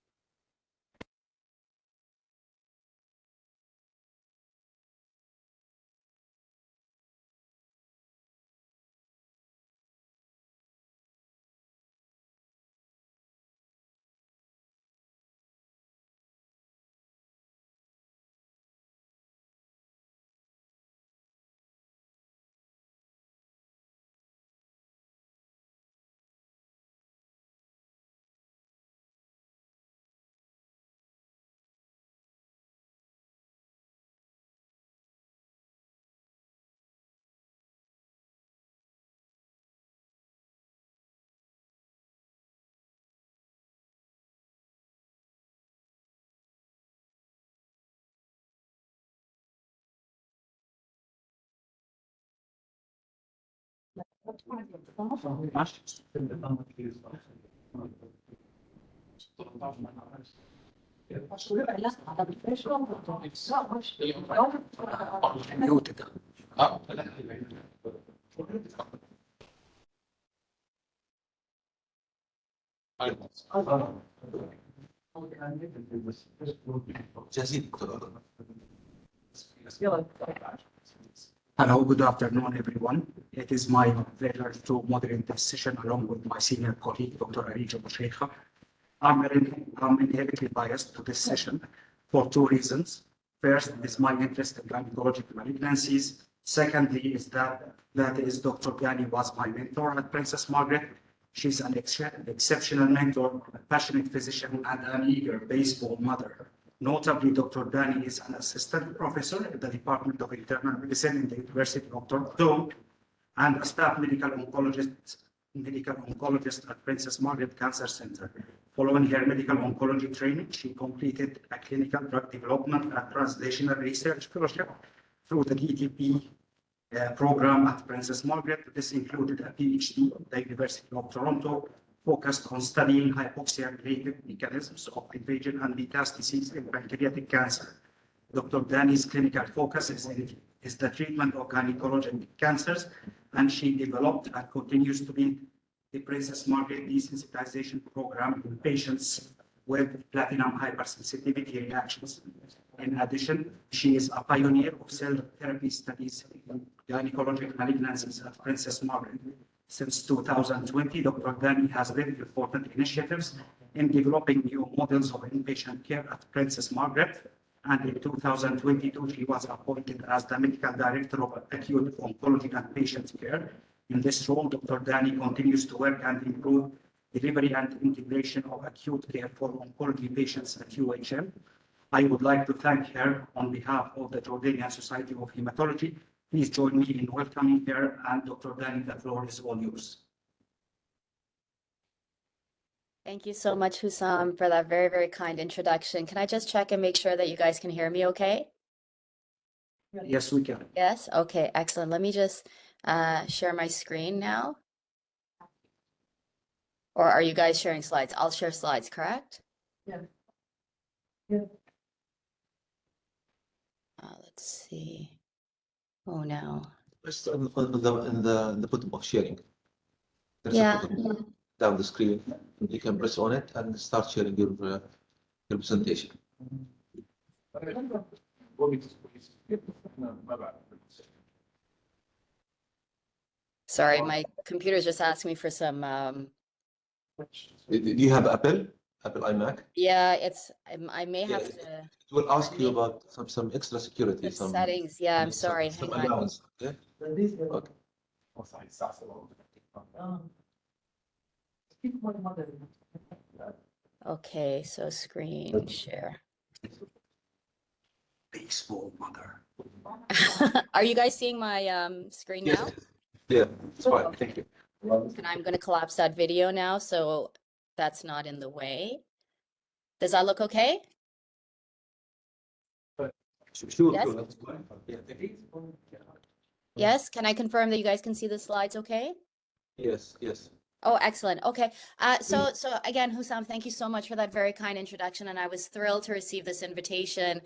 Hello, good afternoon, everyone. It is my pleasure to moderate this session along with my senior colleague, Dr. Arija Boucheikha. I'm inherently biased to this session for two reasons. First is my interest in gynecological malignancies. Secondly is that Dr. Ghani was my mentor at Princess Margaret. She's an exceptional mentor, a passionate physician, and an eager baseball mother. Notably, Dr. Ghani is an assistant professor at the Department of Internal Medicine in the University of Toronto and a staff medical oncologist at Princess Margaret Cancer Center. Following her medical oncology training, she completed a clinical drug development and translational research fellowship through the DTP program at Princess Margaret. This included a PhD at the University of Toronto, focused on studying hypoxia-related mechanisms of invasion and metastases in pancreatic cancer. Dr. Ghani's clinical focus is the treatment of gynecologic cancers, and she developed and continues to lead the Princess Margaret desensitization program in patients with platinum hypersensitivity reactions. In addition, she is a pioneer of cell therapy studies in gynecologic malignancies at Princess Margaret. Since 2020, Dr. Ghani has led important initiatives in developing new models of inpatient care at Princess Margaret. And in 2022, she was appointed as the Medical Director of Acute Oncology and Patient Care. In this role, Dr. Ghani continues to work and improve delivery and integration of acute care for oncology patients at UHM. I would like to thank her on behalf of the Jordanian Society of Hematology. Please join me in welcoming her, and Dr. Ghani, the floor is all yours. Thank you so much, Hussam, for that very, very kind introduction. Can I just check and make sure that you guys can hear me okay? Yes, we can. Yes? Okay, excellent. Let me just share my screen now. Or are you guys sharing slides? I'll share slides, correct? Yeah. Yeah. Let's see. Oh, no. Just in the bottom of sharing. There's a Yeah. button down the screen. You can press on it and start sharing your presentation. Sorry, my computer's just asking me for some. Do you have Apple iMac? Yeah, I may have to. It will ask you about some extra security, some settings. Yeah, I'm sorry. some Hang on. allowance. Okay. Okay. Okay, so screen share. Baseball mother. Are you guys seeing my screen now? Yeah, it's fine. Okay. Thank you. And I'm going to collapse that video now, so that's not in the way. Does that look okay? Sure, Yes? sure. That's fine. Yeah, thank you. Yes? Can I confirm that you guys can see the slides okay? Yes, yes. Oh, excellent. Okay. So again, Hussam, thank you so much for that very kind introduction. And I was thrilled to receive this invitation.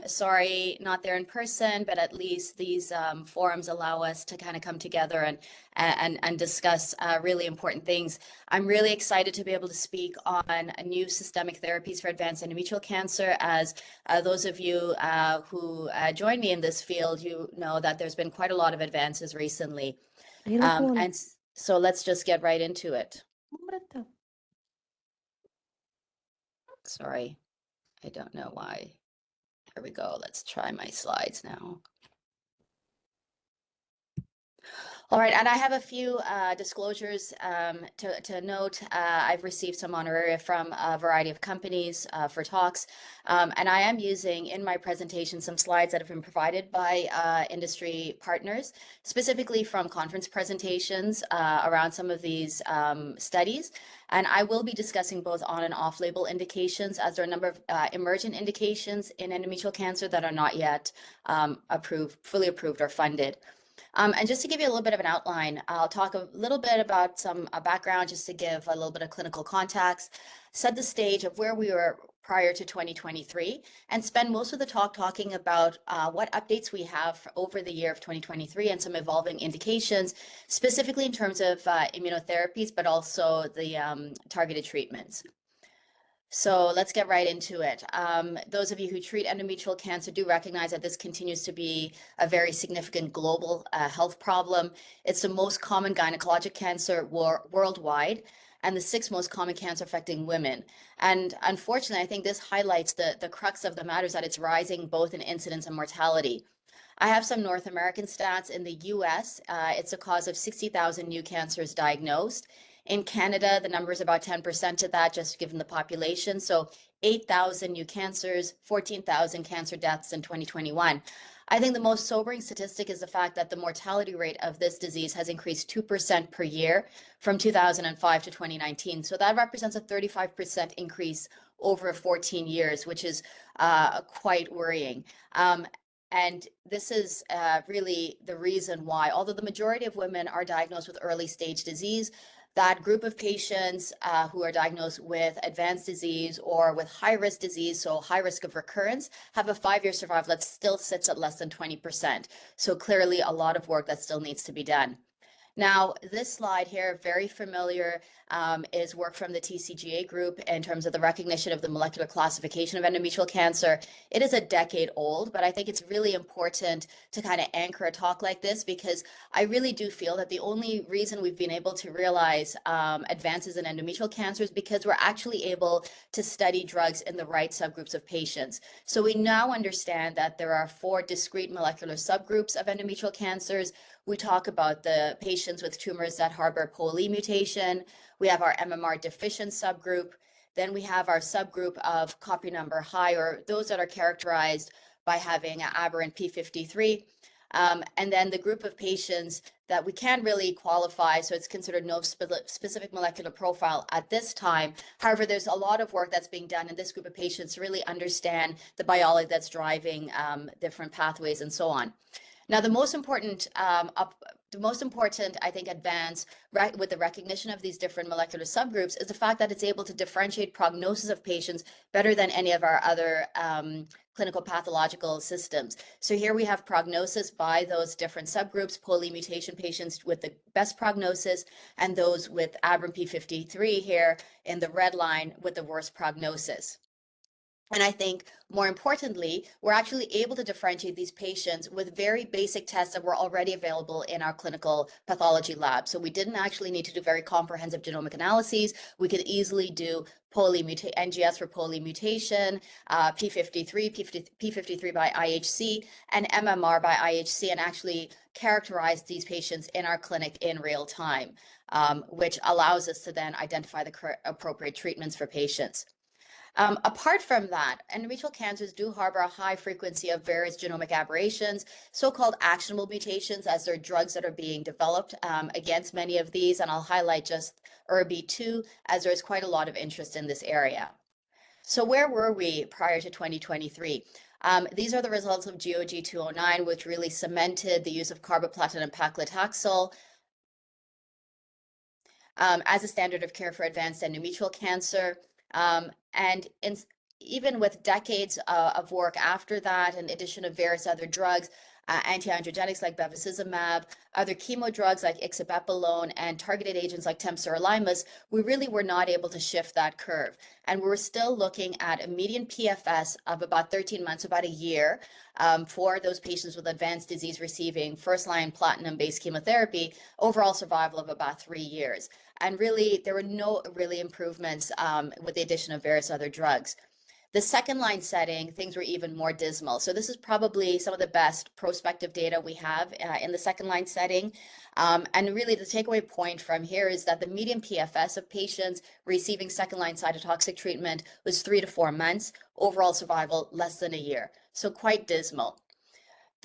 Sorry, not there in person, but at least these forums allow us to kind of come together and discuss really important things. I'm really excited to be able to speak on new systemic therapies for advanced endometrial cancer. As those of you who join me in this field, you know that there's been quite a lot of advances recently. So let's just get right into it. Sorry, I don't know why. Here we go. Let's try my slides now. All right, and I have a few disclosures to note. I've received some honoraria from a variety of companies for talks, and I am using in my presentation some slides that have been provided by industry partners, specifically from conference presentations around some of these studies. And I will be discussing both on and off-label indications, as there are a number of emergent indications in endometrial cancer that are not yet fully approved or funded. And just to give you a little bit of an outline, I'll talk a little bit about some background just to give a little bit of clinical context, set the stage of where we were prior to 2023, and spend most of the talk talking about what updates we have over the year of 2023 and some evolving indications, specifically in terms of immunotherapies, but also the targeted treatments. So let's get right into it. Those of you who treat endometrial cancer do recognize that this continues to be a very significant global health problem. It's the most common gynecologic cancer worldwide and the 6th most common cancer affecting women. And unfortunately, I think this highlights the crux of the matter is that it's rising both in incidence and mortality. I have some North American stats. In the US, it's a cause of 60,000 new cancers diagnosed. In Canada, the number is about 10% of that, just given the population. So 8,000 new cancers, 14,000 cancer deaths in 2021. I think the most sobering statistic is the fact that the mortality rate of this disease has increased 2% per year from 2005 to 2019. So that represents a 35% increase over 14 years, which is quite worrying. And this is really the reason why, although the majority of women are diagnosed with early stage disease, that group of patients who are diagnosed with advanced disease or with high-risk disease, so high risk of recurrence, have a 5-year survival that still sits at less than 20%. So clearly a lot of work that still needs to be done. Now, this slide here, very familiar, is work from the TCGA group in terms of the recognition of the molecular classification of endometrial cancer. It is a decade old, but I think it's really important to kind of anchor a talk like this because I really do feel that the only reason we've been able to realize advances in endometrial cancer is because we're actually able to study drugs in the right subgroups of patients. So we now understand that there are 4 discrete molecular subgroups of endometrial cancers. We talk about the patients with tumors that harbor POLE mutation. We have our MMR deficient subgroup. Then we have our subgroup of copy number high, or those that are characterized by having an aberrant P53. And then the group of patients that we can't really qualify, so it's considered no specific molecular profile at this time. However, there's a lot of work that's being done in this group of patients to really understand the biology that's driving different pathways and so on. Now, the most important, I think, advance with the recognition of these different molecular subgroups is the fact that it's able to differentiate prognosis of patients better than any of our other clinical pathological systems. So here we have prognosis by those different subgroups, POLE mutation patients with the best prognosis, and those with aberrant P53 here in the red line with the worst prognosis. And I think more importantly, we're actually able to differentiate these patients with very basic tests that were already available in our clinical pathology lab. So we didn't actually need to do very comprehensive genomic analyses. We could easily do NGS for POLE mutation, P53 by IHC, and MMR by IHC, and actually characterize these patients in our clinic in real time, which allows us to then identify the appropriate treatments for patients. Apart from that, endometrial cancers do harbor a high frequency of various genomic aberrations, so-called actionable mutations, as there are drugs that are being developed against many of these, and I'll highlight just ERB2, as there is quite a lot of interest in this area. So where were we prior to 2023? These are the results of GOG 209, which really cemented the use of carboplatin and paclitaxel as a standard of care for advanced endometrial cancer. And even with decades of work after that, in addition of various other drugs, anti-androgenics like bevacizumab, other chemo drugs like ixabebolone, and targeted agents like temsirolimus, we really were not able to shift that curve. And we're still looking at a median PFS of about 13 months, about a year, for those patients with advanced disease receiving first-line platinum-based chemotherapy, overall survival of about 3 years. And really, there were no really improvements with the addition of various other drugs. The second line setting, things were even more dismal. So this is probably some of the best prospective data we have in the second line setting. And really the takeaway point from here is that the median PFS of patients receiving second line cytotoxic treatment was 3 to 4 months, overall survival less than a year. So quite dismal.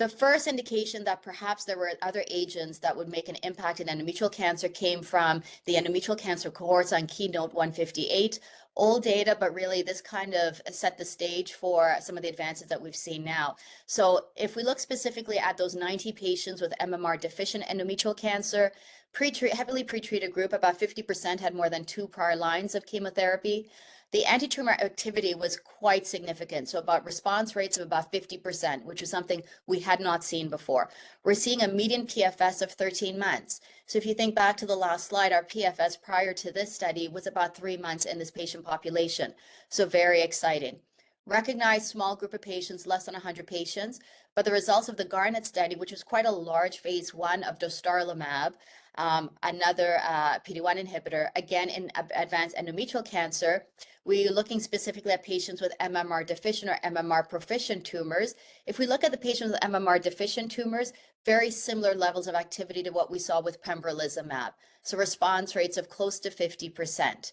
The first indication that perhaps there were other agents that would make an impact in endometrial cancer came from the endometrial cancer cohorts on Keynote 158. Old data, but really this kind of set the stage for some of the advances that we've seen now. So if we look specifically at those 90 patients with MMR deficient endometrial cancer, heavily pretreated group, about 50% had more than 2 prior lines of chemotherapy. The anti-tumor activity was quite significant, so about response rates of about 50%, which is something we had not seen before. We're seeing a median PFS of 13 months. So if you think back to the last slide, our PFS prior to this study was about 3 months in this patient population. So very exciting. Recognized small group of patients, less than 100 patients, but the results of the Garnet study, which was quite a large phase 1 of dostarlimab, another PD-1 inhibitor, again in advanced endometrial cancer, we're looking specifically at patients with MMR deficient or MMR proficient tumors. If we look at the patients with MMR deficient tumors, very similar levels of activity to what we saw with pembrolizumab. So response rates of close to 50%.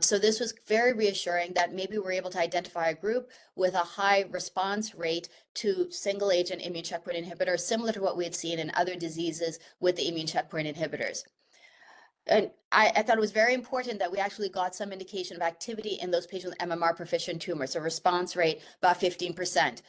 So this was very reassuring that maybe we're able to identify a group with a high response rate to single agent immune checkpoint inhibitors, similar to what we had seen in other diseases with the immune checkpoint inhibitors. And I thought it was very important that we actually got some indication of activity in those patients with MMR proficient tumors, so response rate about 15%.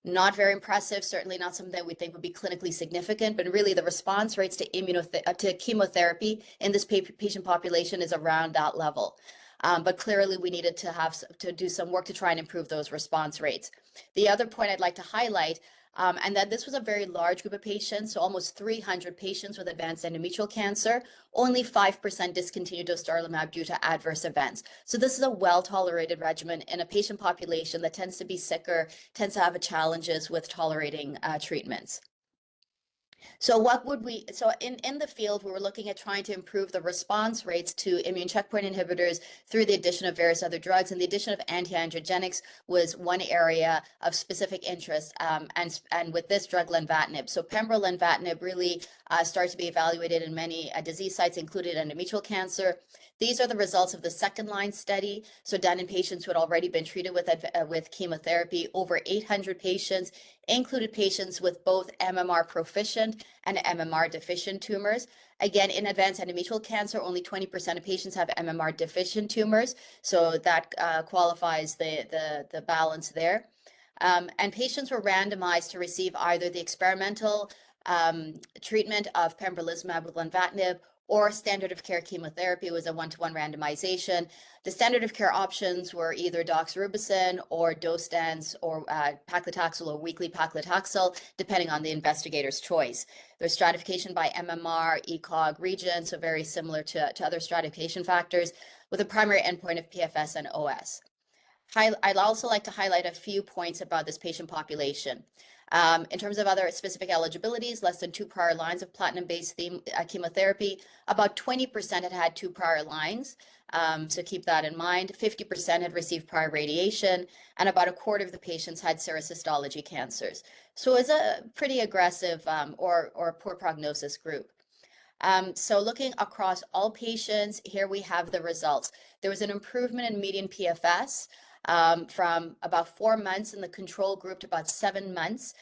Not very impressive, certainly not something that we think would be clinically significant, but really the response rates to chemotherapy in this patient population is around that level. But clearly we needed to do some work to try and improve those response rates. The other point I'd like to highlight, and that this was a very large group of patients, so almost 300 patients with advanced endometrial cancer, only 5% discontinued dostarlimab due to adverse events. So this is a well-tolerated regimen in a patient population that tends to be sicker, tends to have challenges with tolerating treatments. So in the field, we were looking at trying to improve the response rates to immune checkpoint inhibitors through the addition of various other drugs, and the addition of anti-androgenics was one area of specific interest, and with this drug, lenvatinib. So pembrolizumab really started to be evaluated in many disease sites, including endometrial cancer. These are the results of the second-line study, so done in patients who had already been treated with chemotherapy. Over 800 patients, included patients with both MMR proficient and MMR deficient tumors. Again, in advanced endometrial cancer, only 20% of patients have MMR deficient tumors, so that qualifies the balance there. And patients were randomized to receive either the experimental treatment of pembrolizumab with lenvatinib or standard of care chemotherapy. Was a 1-to-1 randomization. The standard of care options were either doxorubicin or Dostans or paclitaxel or weekly paclitaxel, depending on the investigator's choice. There's stratification by MMR, ECOG region, so very similar to other stratification factors, with a primary endpoint of PFS and OS. I'd also like to highlight a few points about this patient population. In terms of other specific eligibilities, less than 2 prior lines of platinum-based chemotherapy, about 20% had had 2 prior lines, so keep that in mind. 50% had received prior radiation, and about a quarter of the patients had serous histology cancers. So it's a pretty aggressive or poor prognosis group. So looking across all patients, here we have the results. There was an improvement in median PFS from about 4 months in the control group to about 7 months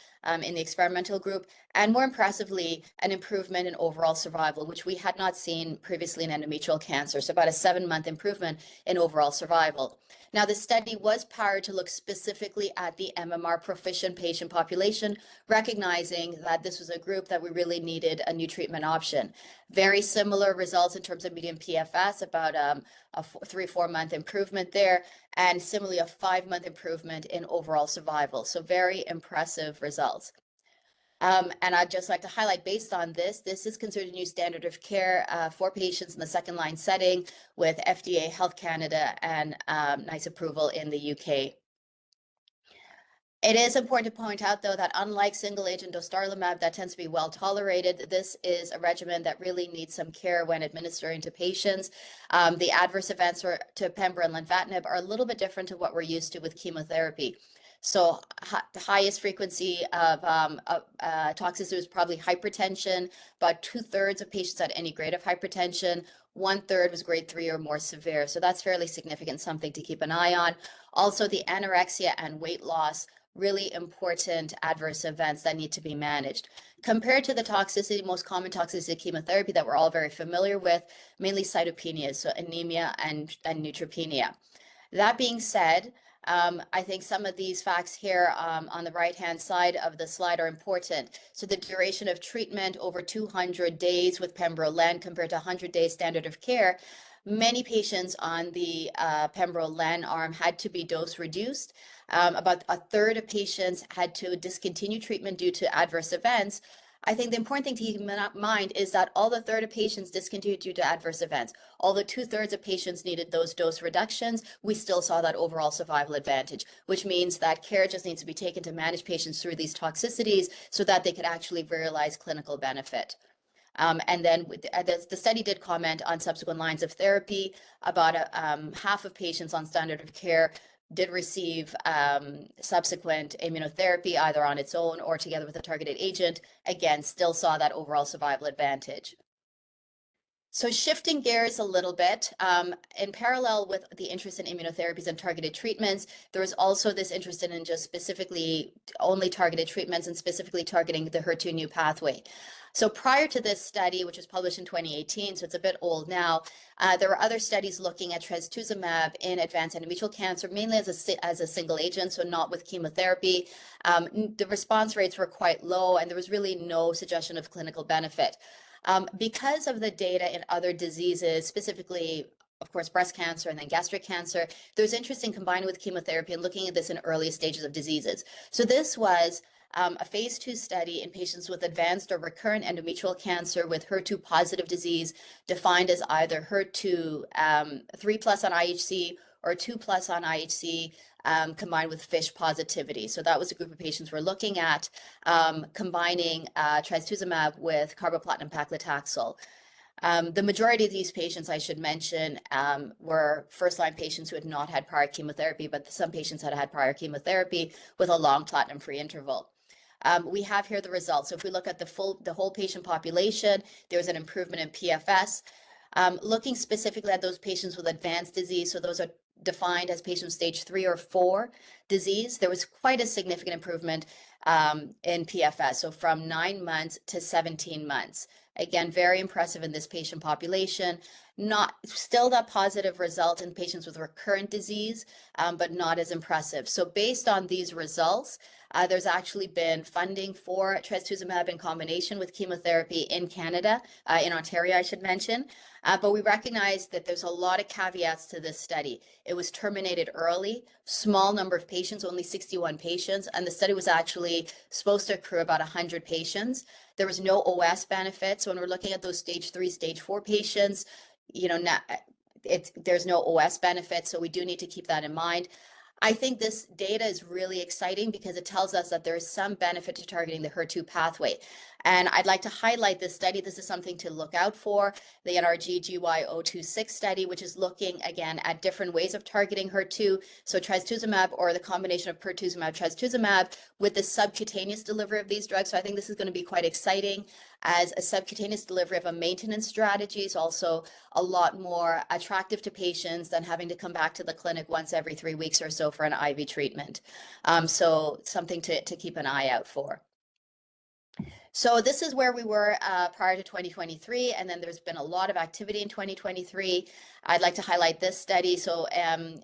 in the experimental group, and more impressively, an improvement in overall survival, which we had not seen previously in endometrial cancer, so about a 7-month improvement in overall survival. Now, the study was powered to look specifically at the MMR proficient patient population, recognizing that this was a group that we really needed a new treatment option. Very similar results in terms of median PFS, about a 3-4 month improvement there, and similarly a 5-month improvement in overall survival. So very impressive results. And I'd just like to highlight, based on this is considered a new standard of care for patients in the second-line setting with FDA, Health Canada, and NICE approval in the UK. It is important to point out, though, that unlike single-agent dostarlimab that tends to be well tolerated, this is a regimen that really needs some care when administering to patients. The adverse events to pembro and lenvatinib are a little bit different to what we're used to with chemotherapy. So the highest frequency of toxicity was probably hypertension. About 2/3 of patients had any grade of hypertension. 1/3 was grade 3 or more severe. So that's fairly significant, something to keep an eye on. Also, the anorexia and weight loss really important adverse events that need to be managed. Compared to the toxicity, most common toxicity of chemotherapy that we're all very familiar with, mainly cytopenias, so anemia and neutropenia. That being said, I think some of these facts here on the right-hand side of the slide are important. So the duration of treatment over 200 days with pembrolizumab compared to 100 days standard of care, many patients on the pembrolizumab arm had to be dose reduced. About a third of patients had to discontinue treatment due to adverse events. I think the important thing to keep in mind is that all the third of patients discontinued due to adverse events. Although 2/3 of patients needed those dose reductions, we still saw that overall survival advantage, which means that care just needs to be taken to manage patients through these toxicities so that they could actually realize clinical benefit. And then the study did comment on subsequent lines of therapy. About half of patients on standard of care did receive subsequent immunotherapy either on its own or together with a targeted agent. Again, still saw that overall survival advantage. So shifting gears a little bit, in parallel with the interest in immunotherapies and targeted treatments, there was also this interest in just specifically only targeted treatments and specifically targeting the HER2 new pathway. So prior to this study, which was published in 2018, so it's a bit old now, there were other studies looking at trastuzumab in advanced endometrial cancer, mainly as a single agent, so not with chemotherapy. The response rates were quite low, and there was really no suggestion of clinical benefit. Because of the data in other diseases, specifically, of course, breast cancer and then gastric cancer, there's interest in combining with chemotherapy and looking at this in early stages of diseases. So this was a phase 2 study in patients with advanced or recurrent endometrial cancer with HER2 positive disease, defined as either HER2 3+ on IHC or 2+ on IHC, combined with FISH positivity. So that was a group of patients we're looking at, combining trastuzumab with carboplatin paclitaxel. The majority of these patients, I should mention, were first-line patients who had not had prior chemotherapy, but some patients had had prior chemotherapy with a long platinum-free interval. We have here the results. So if we look at the whole patient population, there was an improvement in PFS. Looking specifically at those patients with advanced disease, so those are defined as patients stage 3 or 4 disease, there was quite a significant improvement in PFS, so from 9 months to 17 months. Again, very impressive in this patient population. Not still that positive result in patients with recurrent disease, but not as impressive. So based on these results, there's actually been funding for trastuzumab in combination with chemotherapy in Canada, in Ontario, I should mention. But we recognize that there's a lot of caveats to this study. It was terminated early, small number of patients, only 61 patients, and the study was actually supposed to accrue about 100 patients. There was no OS benefit. So when we're looking at those stage 3, stage 4 patients, there's no OS benefit. So we do need to keep that in mind. I think this data is really exciting because it tells us that there is some benefit to targeting the HER2 pathway. And I'd like to highlight this study. This is something to look out for, the NRG-GY026 study, which is looking, again, at different ways of targeting HER2. So trastuzumab or the combination of pertuzumab, trastuzumab with the subcutaneous delivery of these drugs. So I think this is going to be quite exciting as a subcutaneous delivery of a maintenance strategy is also a lot more attractive to patients than having to come back to the clinic once every 3 weeks or so for an IV treatment. So something to keep an eye out for. So this is where we were prior to 2023, and then there's been a lot of activity in 2023. I'd like to highlight this study. So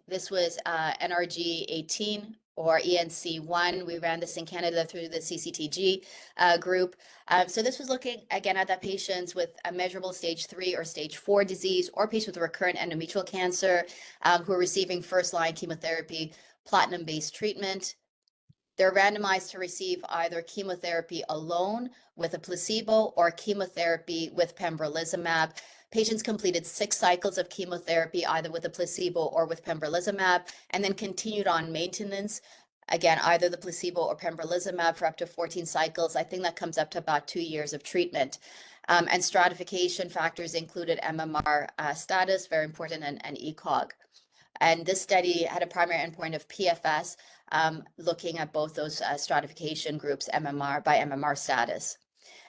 this was NRG 18 or ENC1. We ran this in Canada through the CCTG group. So this was looking again at the patients with a measurable stage 3 or stage 4 disease or patients with recurrent endometrial cancer who are receiving first-line chemotherapy, platinum-based treatment. They're randomized to receive either chemotherapy alone with a placebo or chemotherapy with pembrolizumab. Patients completed 6 cycles of chemotherapy, either with a placebo or with pembrolizumab, and then continued on maintenance. Again, either the placebo or pembrolizumab for up to 14 cycles. I think that comes up to about 2 years of treatment. And stratification factors included MMR status, very important, and ECOG. And this study had a primary endpoint of PFS, looking at both those stratification groups, MMR by MMR status.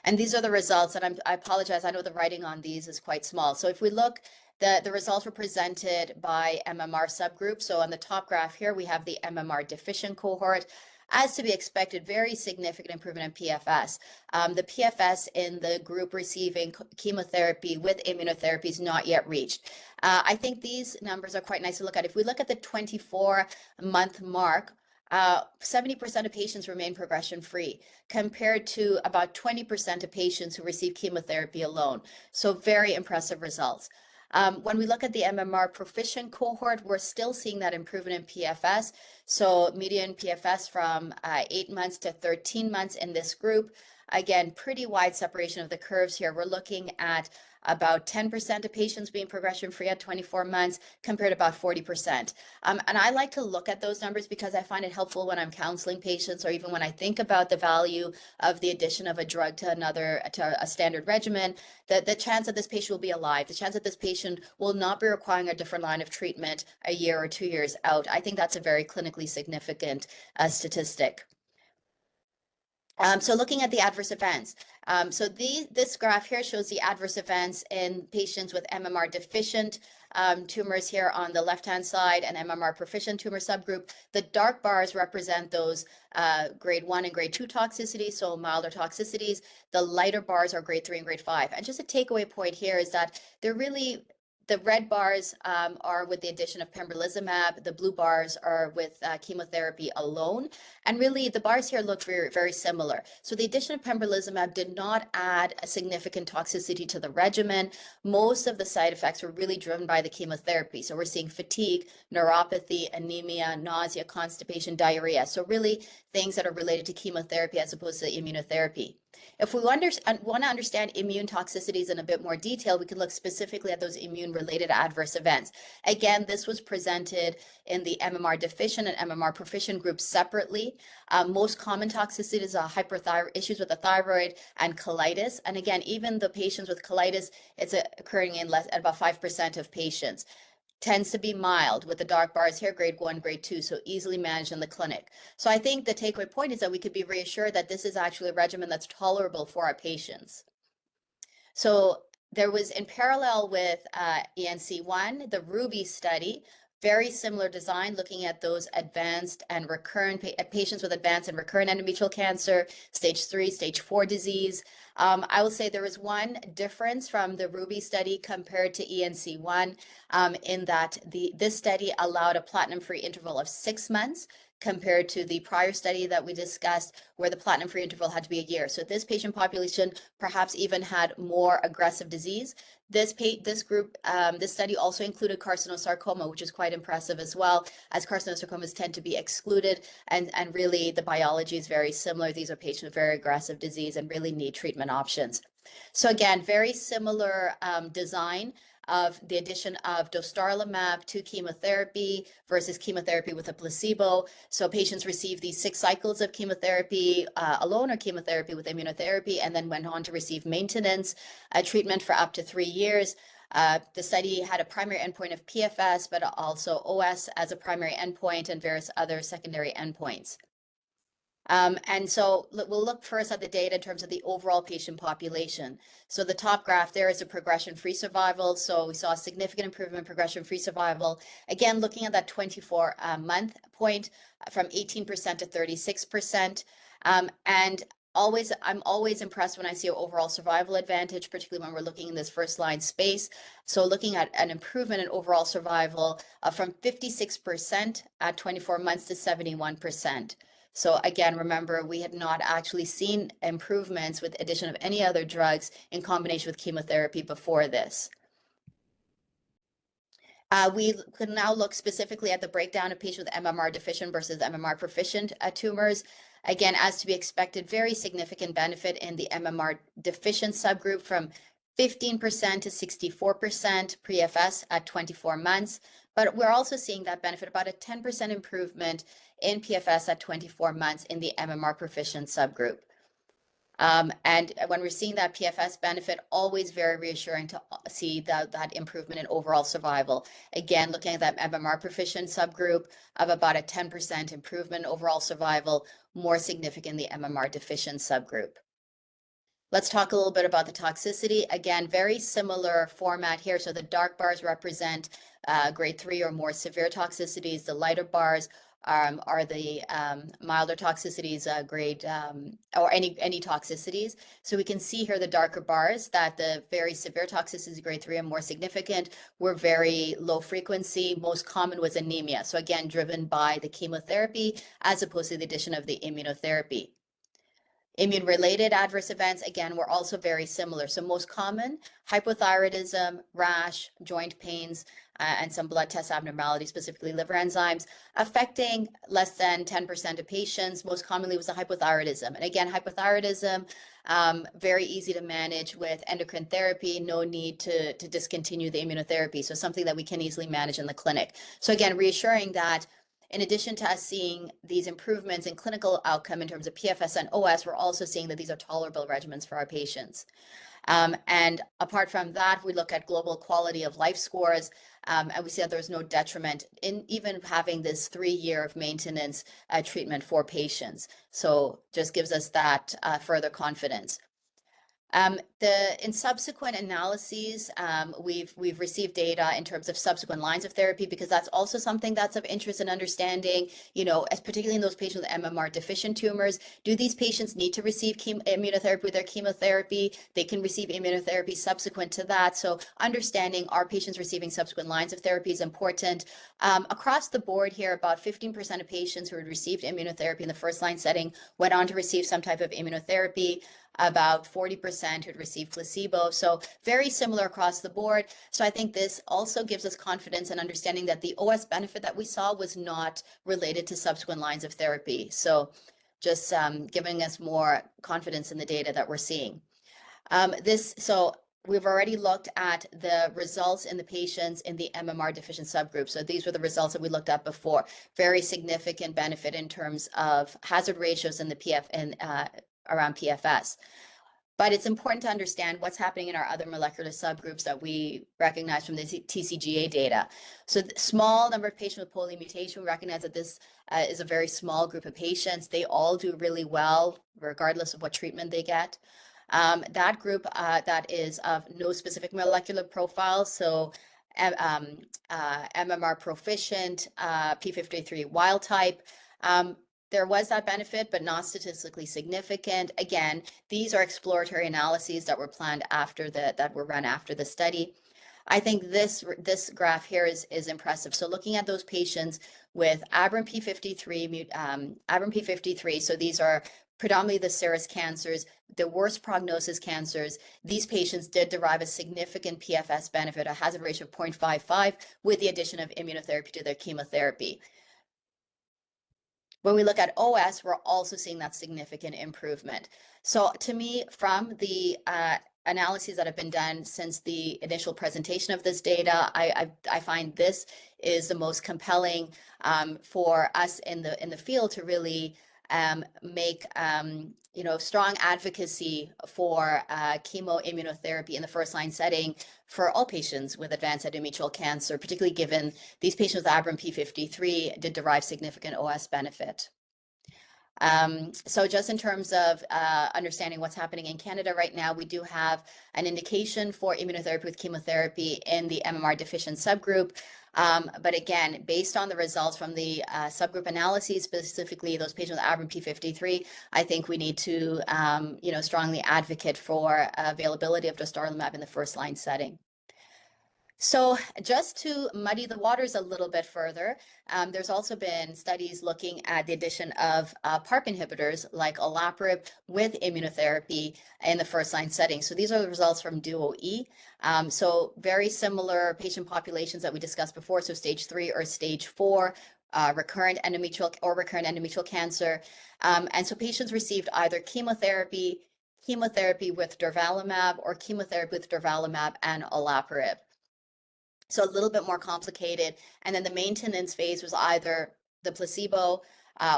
And these are the results, and I apologize, I know the writing on these is quite small. So if we look, the results were presented by MMR subgroup. So on the top graph here, we have the MMR deficient cohort. as to be expected, very significant improvement in PFS. The PFS in the group receiving chemotherapy with immunotherapy is not yet reached. I think these numbers are quite nice to look at. If we look at the 24-month mark, 70% of patients remain progression-free, compared to about 20% of patients who receive chemotherapy alone. So very impressive results. When we look at the MMR proficient cohort, we're still seeing that improvement in PFS. So median PFS from 8 months to 13 months in this group. Again, pretty wide separation of the curves here. We're looking at about 10% of patients being progression-free at 24 months compared to about 40%. And I like to look at those numbers because I find it helpful when I'm counseling patients, or even when I think about the value of the addition of a drug to a standard regimen, the chance that this patient will be alive, the chance that this patient will not be requiring a different line of treatment a year or 2 years out. I think that's a very clinically significant statistic. So looking at the adverse events, this graph here shows the adverse events in patients with MMR deficient tumors here on the left-hand side, and MMR proficient tumor subgroup. The dark bars represent those grade 1 and grade 2 toxicities, so milder toxicities. The lighter bars are grade 3 and grade 5. And just a takeaway point here is that the red bars are with the addition of pembrolizumab. The blue bars are with chemotherapy alone. And really, the bars here look very, very similar. So the addition of pembrolizumab did not add a significant toxicity to the regimen. Most of the side effects were really driven by the chemotherapy. So we're seeing fatigue, neuropathy, anemia, nausea, constipation, diarrhea. So really things that are related to chemotherapy as opposed to immunotherapy. If we want to understand immune toxicities in a bit more detail, we can look specifically at those immune-related adverse events. Again, this was presented in the MMR deficient and MMR proficient groups separately. Most common toxicities are issues with the thyroid and colitis. And again, even the patients with colitis, it's occurring in at about 5% of patients. Tends to be mild, with the dark bars here, grade 1, grade 2, so easily managed in the clinic. So I think the takeaway point is that we could be reassured that this is actually a regimen that's tolerable for our patients. So there was, in parallel with ENC1, the RUBY study, very similar design, looking at those advanced and recurrent patients with advanced and recurrent endometrial cancer, stage 3, stage 4 disease. I will say there is one difference from the RUBY study compared to ENC1 in that this study allowed a platinum-free interval of 6 months compared to the prior study that we discussed where the platinum-free interval had to be a year. So this patient population perhaps even had more aggressive disease. This study also included carcinosarcoma, which is quite impressive as well, as carcinosarcomas tend to be excluded, and really the biology is very similar. These are patients with very aggressive disease and really need treatment options. So again, very similar design of the addition of dostarlimab to chemotherapy versus chemotherapy with a placebo. So patients received these 6 cycles of chemotherapy alone or chemotherapy with immunotherapy, and then went on to receive maintenance treatment for up to 3 years. The study had a primary endpoint of PFS, but also OS as a primary endpoint and various other secondary endpoints. And so we'll look first at the data in terms of the overall patient population. So the top graph there is a progression-free survival. So we saw a significant improvement in progression-free survival. Again, looking at that 24-month point from 18% to 36%. And I'm always impressed when I see an overall survival advantage, particularly when we're looking in this first-line space. So looking at an improvement in overall survival from 56% at 24 months to 71%. So again, remember, we had not actually seen improvements with addition of any other drugs in combination with chemotherapy before this. We can now look specifically at the breakdown of patients with MMR deficient versus MMR proficient tumors. Again, as to be expected, very significant benefit in the MMR deficient subgroup from 15% to 64% PFS at 24 months. But we're also seeing that benefit, about a 10% improvement in PFS at 24 months in the MMR proficient subgroup. And when we're seeing that PFS benefit, always very reassuring to see that improvement in overall survival. Again, looking at that MMR proficient subgroup of about a 10% improvement in overall survival, more significant in the MMR deficient subgroup. Let's talk a little bit about the toxicity. Again, very similar format here. So the dark bars represent grade 3 or more severe toxicities. The lighter bars are the milder toxicities, grade or any toxicities. So we can see here the darker bars that the very severe toxicities, grade 3 and more significant, were very low frequency. Most common was anemia. So again, driven by the chemotherapy as opposed to the addition of the immunotherapy. Immune-related adverse events, again, were also very similar. So most common, hypothyroidism, rash, joint pains, and some blood test abnormalities, specifically liver enzymes, affecting less than 10% of patients. Most commonly was the hypothyroidism. And again, hypothyroidism, very easy to manage with endocrine therapy, no need to discontinue the immunotherapy. So something that we can easily manage in the clinic. So again, reassuring that in addition to us seeing these improvements in clinical outcome in terms of PFS and OS, we're also seeing that these are tolerable regimens for our patients. And apart from that, we look at global quality of life scores, and we see that there's no detriment in even having this 3-year of maintenance treatment for patients. So just gives us that further confidence. In subsequent analyses, we've received data in terms of subsequent lines of therapy, because that's also something that's of interest in understanding, particularly in those patients with MMR deficient tumors. Do these patients need to receive immunotherapy with their chemotherapy? They can receive immunotherapy subsequent to that. So understanding are patients receiving subsequent lines of therapy is important. Across the board here, about 15% of patients who had received immunotherapy in the first line setting went on to receive some type of immunotherapy. About 40% who'd received placebo. So very similar across the board. So I think this also gives us confidence in understanding that the OS benefit that we saw was not related to subsequent lines of therapy. So just giving us more confidence in the data that we're seeing. So we've already looked at the results in the patients in the MMR deficient subgroup. So these were the results that we looked at before. Very significant benefit in terms of hazard ratios in the around PFS. But it's important to understand what's happening in our other molecular subgroups that we recognize from the TCGA data. So the small number of patients with POLE mutation, we recognize that this is a very small group of patients. They all do really well, regardless of what treatment they get. That group that is of no specific molecular profile, so MMR proficient, P53 wild type, there was that benefit, but not statistically significant. Again, these are exploratory analyses that were planned after that were run after the study. I think this graph here is impressive. So looking at those patients with aberrant P53, so these are predominantly the serous cancers, the worst prognosis cancers, these patients did derive a significant PFS benefit, a hazard ratio of 0.55, with the addition of immunotherapy to their chemotherapy. When we look at OS, we're also seeing that significant improvement. So to me, from the analyses that have been done since the initial presentation of this data, I find this is the most compelling for us in the field to really make strong advocacy for chemoimmunotherapy in the first line setting for all patients with advanced endometrial cancer, particularly given these patients with aberrant P53 did derive significant OS benefit. So just in terms of understanding what's happening in Canada right now, we do have an indication for immunotherapy with chemotherapy in the MMR deficient subgroup. But again, based on the results from the subgroup analyses, specifically those patients with aberrant P53, I think we need to strongly advocate for availability of dostarlimab in the first line setting. So just to muddy the waters a little bit further, there's also been studies looking at the addition of PARP inhibitors like olaparib with immunotherapy in the first line setting. So these are the results from DUO-E. So very similar patient populations that we discussed before, so stage 3 or stage 4, recurrent endometrial cancer. And so patients received either chemotherapy with durvalumab, or chemotherapy with durvalumab and olaparib. So a little bit more complicated. And then the maintenance phase was either the placebo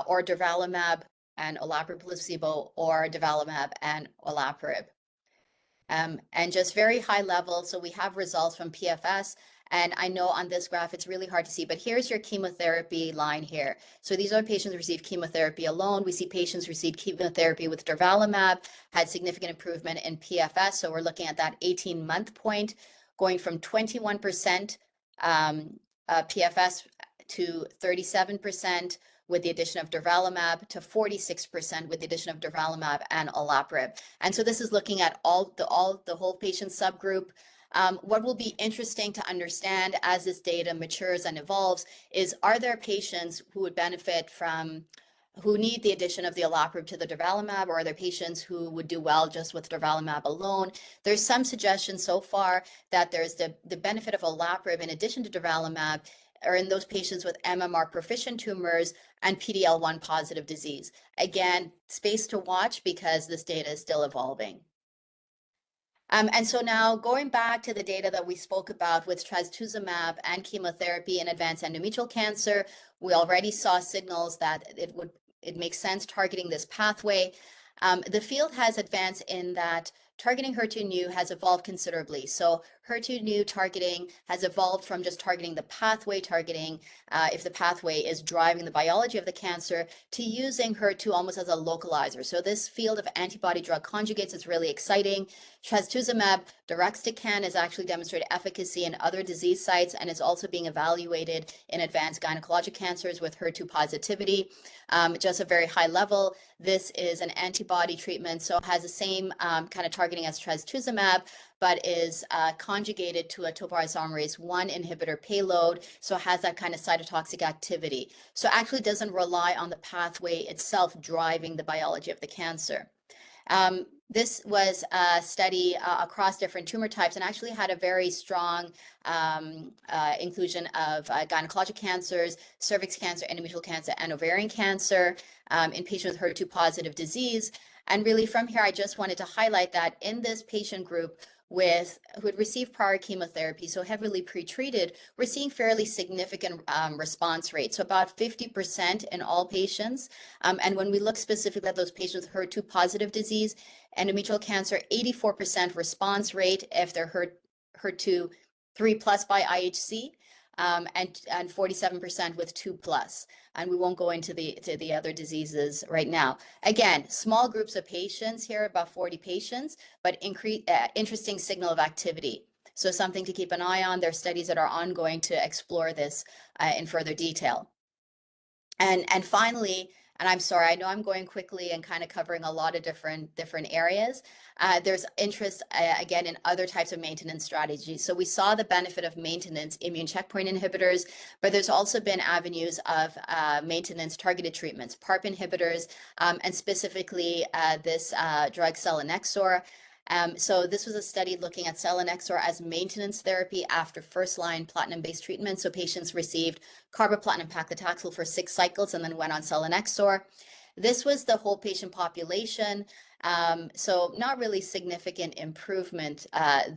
or durvalumab and olaparib placebo, or durvalumab and olaparib. And just very high level. So we have results from PFS. And I know on this graph, it's really hard to see, but here's your chemotherapy line here. So these are patients who received chemotherapy alone. We see patients received chemotherapy with durvalumab, had significant improvement in PFS. So we're looking at that 18-month point, going from 21% PFS to 37% with the addition of durvalumab to 46% with the addition of durvalumab and olaparib. And so this is looking at the whole patient subgroup. What will be interesting to understand as this data matures and evolves is, are there patients who would benefit from, who need the addition of the olaparib to the durvalumab, or are there patients who would do well just with durvalumab alone? There's some suggestion so far that there's the benefit of olaparib in addition to durvalumab, or in those patients with MMR proficient tumors and PD-L1 positive disease. Again, space to watch because this data is still evolving. And so now going back to the data that we spoke about with trastuzumab and chemotherapy in advanced endometrial cancer, we already saw signals that it makes sense targeting this pathway. The field has advanced in that targeting HER2/neu has evolved considerably. So HER2/neu targeting has evolved from just targeting the pathway, targeting if the pathway is driving the biology of the cancer, to using HER2 almost as a localizer. So this field of antibody drug conjugates is really exciting. Trastuzumab deruxtecan has actually demonstrated efficacy in other disease sites and is also being evaluated in advanced gynecologic cancers with HER2 positivity. Just a very high level, this is an antibody treatment, so has the same kind of targeting as trastuzumab, but is conjugated to a topoisomerase 1 inhibitor payload, so has that kind of cytotoxic activity. So actually doesn't rely on the pathway itself driving the biology of the cancer. This was a study across different tumor types and actually had a very strong inclusion of gynecologic cancers, cervix cancer, endometrial cancer, and ovarian cancer in patients with HER2 positive disease. And really from here, I just wanted to highlight that in this patient group who had received prior chemotherapy, so heavily pretreated, we're seeing fairly significant response rates, so about 50% in all patients. And when we look specifically at those patients with HER2 positive disease, endometrial cancer, 84% response rate if they're HER2 3+ by IHC, and 47% with 2+. And we won't go into the other diseases right now. Again, small groups of patients here, about 40 patients, but interesting signal of activity. So something to keep an eye on. There are studies that are ongoing to explore this in further detail. And finally, and I'm sorry, I know I'm going quickly and kind of covering a lot of different areas. There's interest, again, in other types of maintenance strategies. So we saw the benefit of maintenance immune checkpoint inhibitors, but there's also been avenues of maintenance targeted treatments, PARP inhibitors, and specifically this drug selinexor. So this was a study looking at selinexor as maintenance therapy after first-line platinum-based treatment. So patients received carboplatin and paclitaxel for 6 cycles and then went on selinexor. This was the whole patient population. So not really significant improvement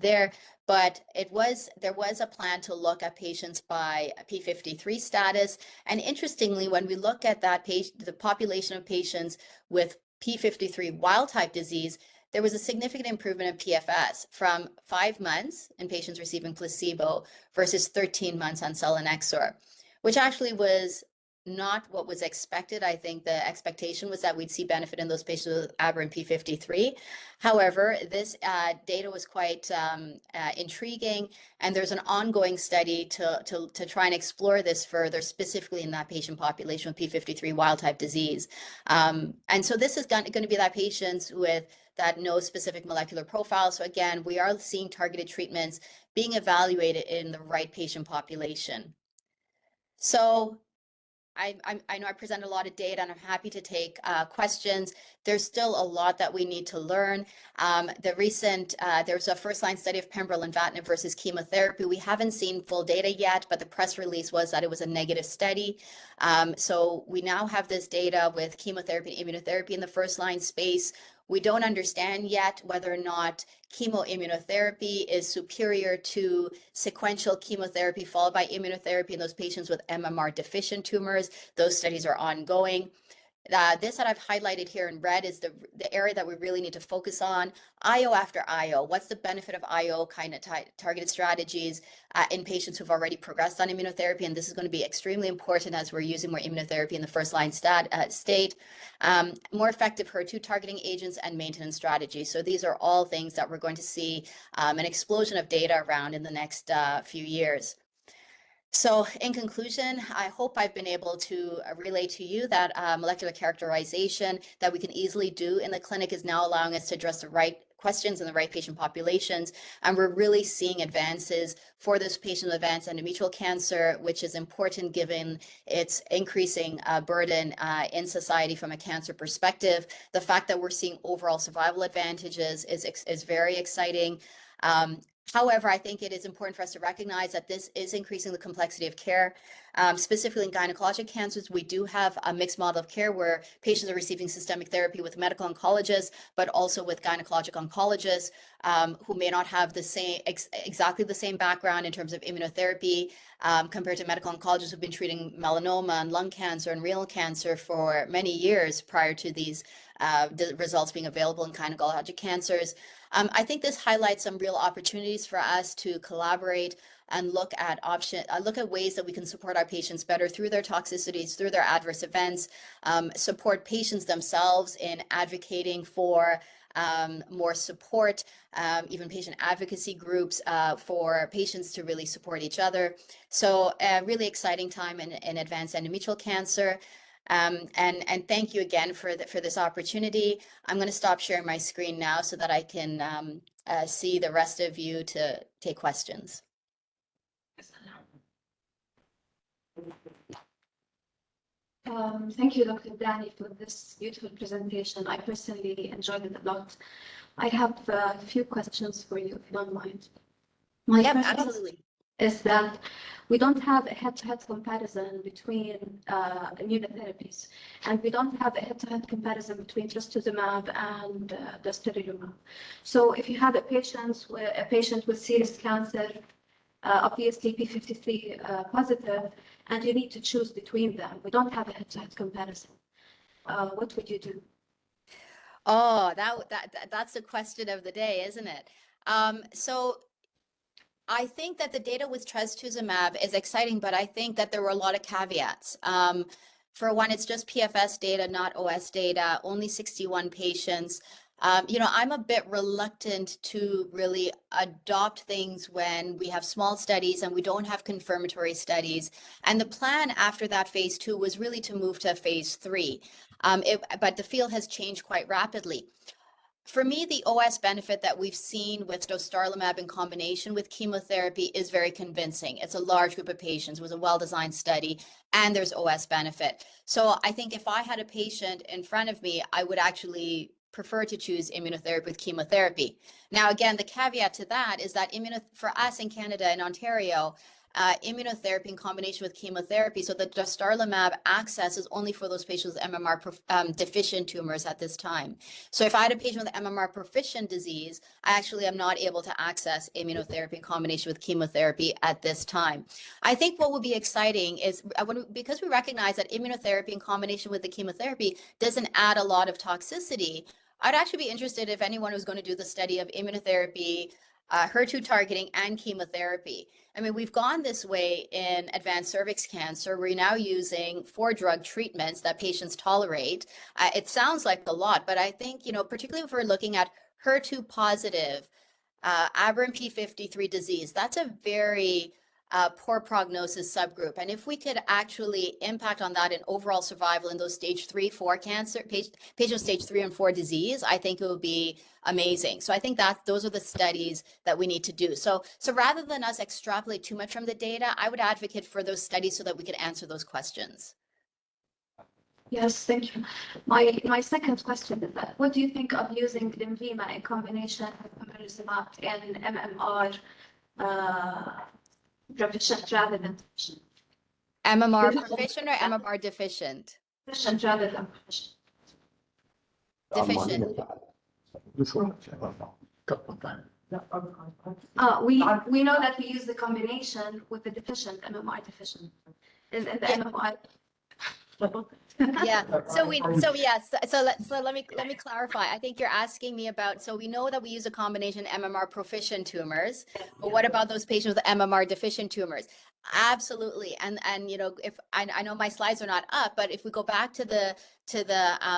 there, but there was a plan to look at patients by P53 status. And interestingly, when we look at that the population of patients with P53 wild-type disease, there was a significant improvement in PFS from 5 months in patients receiving placebo versus 13 months on selinexor, which actually was not what was expected. I think the expectation was that we'd see benefit in those patients with aberrant P53. However, this data was quite intriguing, and there's an ongoing study to try and explore this further, specifically in that patient population with P53 wild-type disease. And so this is going to be that patients with that no specific molecular profile. So again, we are seeing targeted treatments being evaluated in the right patient population. So I know I present a lot of data and I'm happy to take questions. There's still a lot that we need to learn. There's a first-line study of pembrolizumab versus chemotherapy. We haven't seen full data yet, but the press release was that it was a negative study. So we now have this data with chemotherapy and immunotherapy in the first-line space. We don't understand yet whether or not chemoimmunotherapy is superior to sequential chemotherapy followed by immunotherapy in those patients with MMR deficient tumors. Those studies are ongoing. This that I've highlighted here in red is the area that we really need to focus on. IO after IO. What's the benefit of IO kind of targeted strategies in patients who've already progressed on immunotherapy? And this is going to be extremely important as we're using more immunotherapy in the first-line state. More effective HER2 targeting agents and maintenance strategies. So these are all things that we're going to see an explosion of data around in the next few years. So in conclusion, I hope I've been able to relay to you that molecular characterization that we can easily do in the clinic is now allowing us to address the right questions in the right patient populations. And we're really seeing advances for this patient with advanced endometrial cancer, which is important given its increasing burden in society from a cancer perspective. The fact that we're seeing overall survival advantages is very exciting. However, I think it is important for us to recognize that this is increasing the complexity of care. Specifically in gynecologic cancers, we do have a mixed model of care where patients are receiving systemic therapy with medical oncologists, but also with gynecologic oncologists who may not have the same exactly the same background in terms of immunotherapy compared to medical oncologists who've been treating melanoma and lung cancer and renal cancer for many years prior to these results being available in gynecologic cancers. I think this highlights some real opportunities for us to collaborate and look at ways that we can support our patients better through their toxicities, through their adverse events, support patients themselves in advocating for more support, even patient advocacy groups for patients to really support each other. So a really exciting time in advanced endometrial cancer. And thank you again for this opportunity. I'm going to stop sharing my screen now so that I can see the rest of you to take questions. Thank you, Dr. Dani, for this beautiful presentation. I personally enjoyed it a lot. I have a few questions for you, if you don't mind. My Yep, first absolutely. Is that we don't have a head-to-head comparison between immunotherapies, and we don't have a head-to-head comparison between trastuzumab and dostarlimab. So if you have a patient with serious cancer, obviously P53 positive, and you need to choose between them, we don't have a head-to-head comparison. What would you do? Oh, that's the question of the day, isn't it? So I think that the data with trastuzumab is exciting, but I think that there were a lot of caveats. For one, it's just PFS data, not OS data, only 61 patients. I'm a bit reluctant to really adopt things when we have small studies and we don't have confirmatory studies. And the plan after that phase 2 was really to move to phase 3. But the field has changed quite rapidly. For me, the OS benefit that we've seen with dostarlimab in combination with chemotherapy is very convincing. It's a large group of patients, it was a well-designed study, and there's OS benefit. So I think if I had a patient in front of me, I would actually prefer to choose immunotherapy with chemotherapy. Now, again, the caveat to that is that for us in Canada and Ontario, immunotherapy in combination with chemotherapy. So the dostarlimab access is only for those patients with MMR deficient tumors at this time. So if I had a patient with MMR proficient disease, I actually am not able to access immunotherapy in combination with chemotherapy at this time. I think what would be exciting is because we recognize that immunotherapy in combination with the chemotherapy doesn't add a lot of toxicity, I'd actually be interested if anyone was going to do the study of immunotherapy, HER2 targeting, and chemotherapy. I mean, we've gone this way in advanced cervix cancer. We're now using 4 drug treatments that patients tolerate. It sounds like a lot, but I think, particularly if we're looking at HER2 positive, aberrant P53 disease, that's a very poor prognosis subgroup. And if we could actually impact on that in overall survival in those stage 3, 4 cancer, patients stage 3 and 4 disease, I think it would be amazing. So I think that those are the studies that we need to do. So rather than us extrapolate too much from the data, I would advocate for those studies so that we could answer those questions. Yes, thank you. My second question is that what do you think of using Lenvima in combination with pembrolizumab in MMR proficient rather than deficient? MMR proficient or MMR deficient? Deficient rather than proficient. Deficient. We know that we use the combination with the deficient MMR deficient. And the MMR. Yeah. So let me clarify. I think you're asking me about, so we know that we use a combination MMR proficient tumors, but what about those patients with MMR deficient tumors? Absolutely. And you know, if I know my slides are not up, but if we go back to the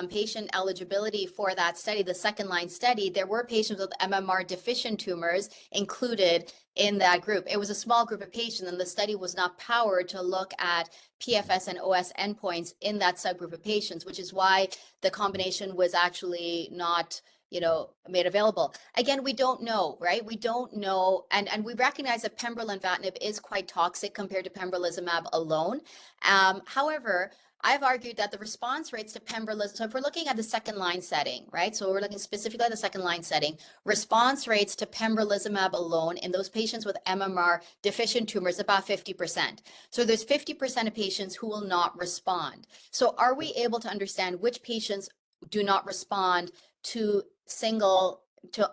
patient eligibility for that study, the second line study, there were patients with MMR deficient tumors included in that group. It was a small group of patients, and the study was not powered to look at PFS and OS endpoints in that subgroup of patients, which is why the combination was actually not, you know, made available. Again, we don't know, right? We don't know, and we recognize that pembrolizumab is quite toxic compared to pembrolizumab alone. However, I've argued that the response rates to pembrolizumab, so if we're looking at the second line setting, right? So we're looking specifically at the second line setting, response rates to pembrolizumab alone in those patients with MMR deficient tumors, about 50%. So there's 50% of patients who will not respond. So are we able to understand which patients do not respond to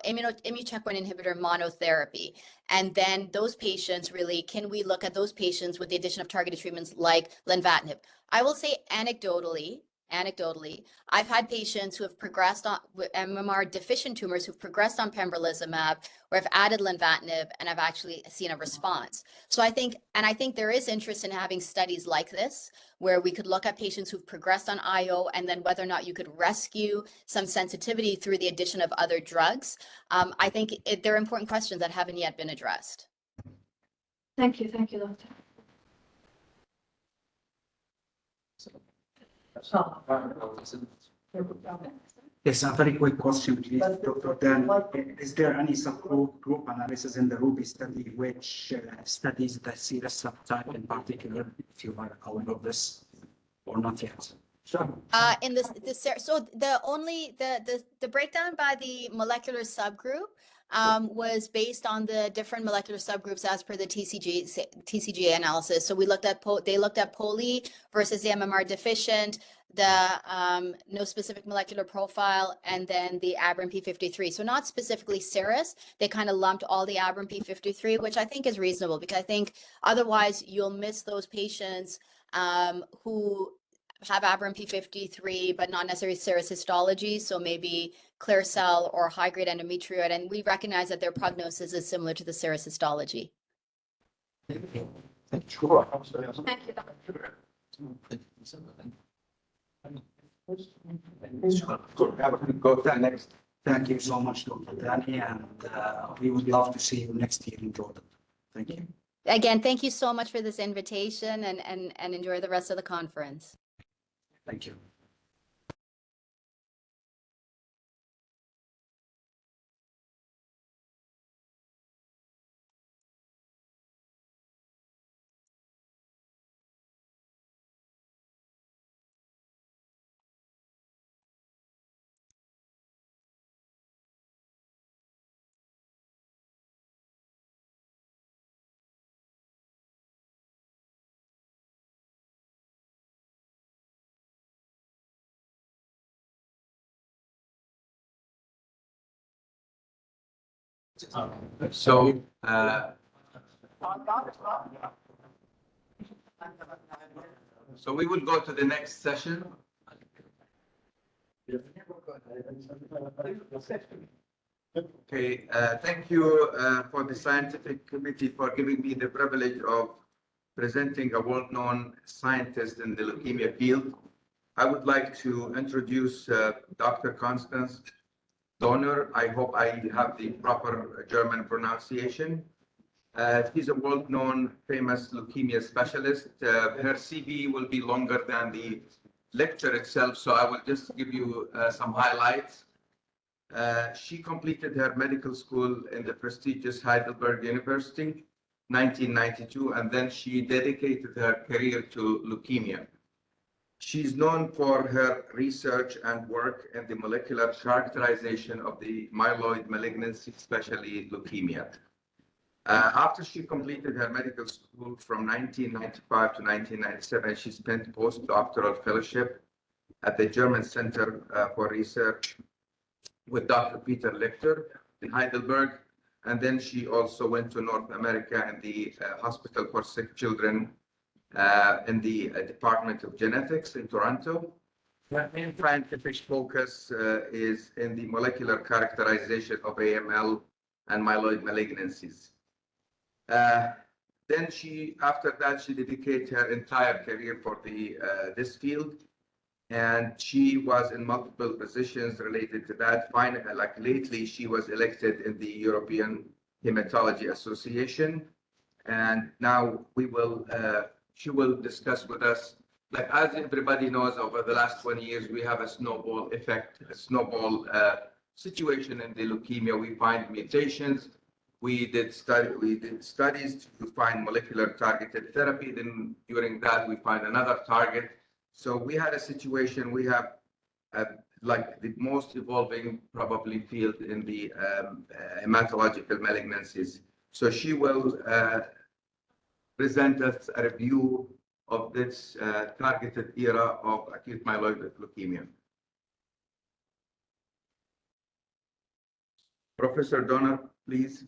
immune checkpoint inhibitor monotherapy? And then those patients, really, can we look at those patients with the addition of targeted treatments like lenvatinib? I will say anecdotally, I've had patients who have progressed on with MMR deficient tumors who've progressed on pembrolizumab, where I've added lenvatinib and I've actually seen a response. So I think there is interest in having studies like this, where we could look at patients who've progressed on IO and then whether or not you could rescue some sensitivity through the addition of other drugs. I think they're important questions that haven't yet been addressed. Thank you, doctor. Yes, a very quick question, please, Dr. Dan. Is there any subgroup analysis in the Ruby study which studies the CRS subtype in particular, if you are aware of this, or not yet? So the breakdown by the molecular subgroup was based on the different molecular subgroups as per the TCGA analysis. So they looked at poly versus the MMR deficient, the no specific molecular profile, and then the aberrant p53. So not specifically serous, they kind of lumped all the aberrant p53, which I think is reasonable, because I think otherwise you'll miss those patients who have aberrant p53 but not necessarily serous histology, so maybe clear cell or high grade endometrioid, and we recognize that their prognosis is similar to the serous histology. Sure. Thank you, doctor. Go to the next. Thank you so much, Dr. Dani, and we would love to see you next year in Jordan. Thank you. Again, thank you so much for this invitation, and enjoy the rest of the conference. Thank you. So we will go to the next session. Okay, thank you for the scientific committee for giving me the privilege of presenting a well-known scientist in the leukemia field. I would like to introduce Dr. Constance Donner. I hope I have the proper German pronunciation. She's a well-known, famous leukemia specialist. Her CV will be longer than the lecture itself, so I will just give you some highlights. She completed her medical school in the prestigious Heidelberg University, 1992, and then she dedicated her career to leukemia. She's known for her research and work in the molecular characterization of the myeloid malignancy, especially leukemia. After she completed her medical school from 1995 to 1997, she spent postdoctoral fellowship at the German Center for Research with Dr. Peter Lichter in Heidelberg. And then she also went to North America and the Hospital for Sick Children in the Department of Genetics in Toronto. My main scientific focus is in the molecular characterization of AML and myeloid malignancies. Then after that, she dedicated her entire career for this field, and she was in multiple positions related to that. Like lately, she was elected in the European Hematology Association, and now she will discuss with us. Like as everybody knows, over the last 20 years, we have a snowball effect, a snowball situation in the leukemia. We find mutations. We did studies to find molecular targeted therapy. Then during that, we find another target. So we had a situation. We have like the most evolving probably field in the hematological malignancies. So she will present us a review of this targeted era of acute myeloid leukemia. Professor Donner, please.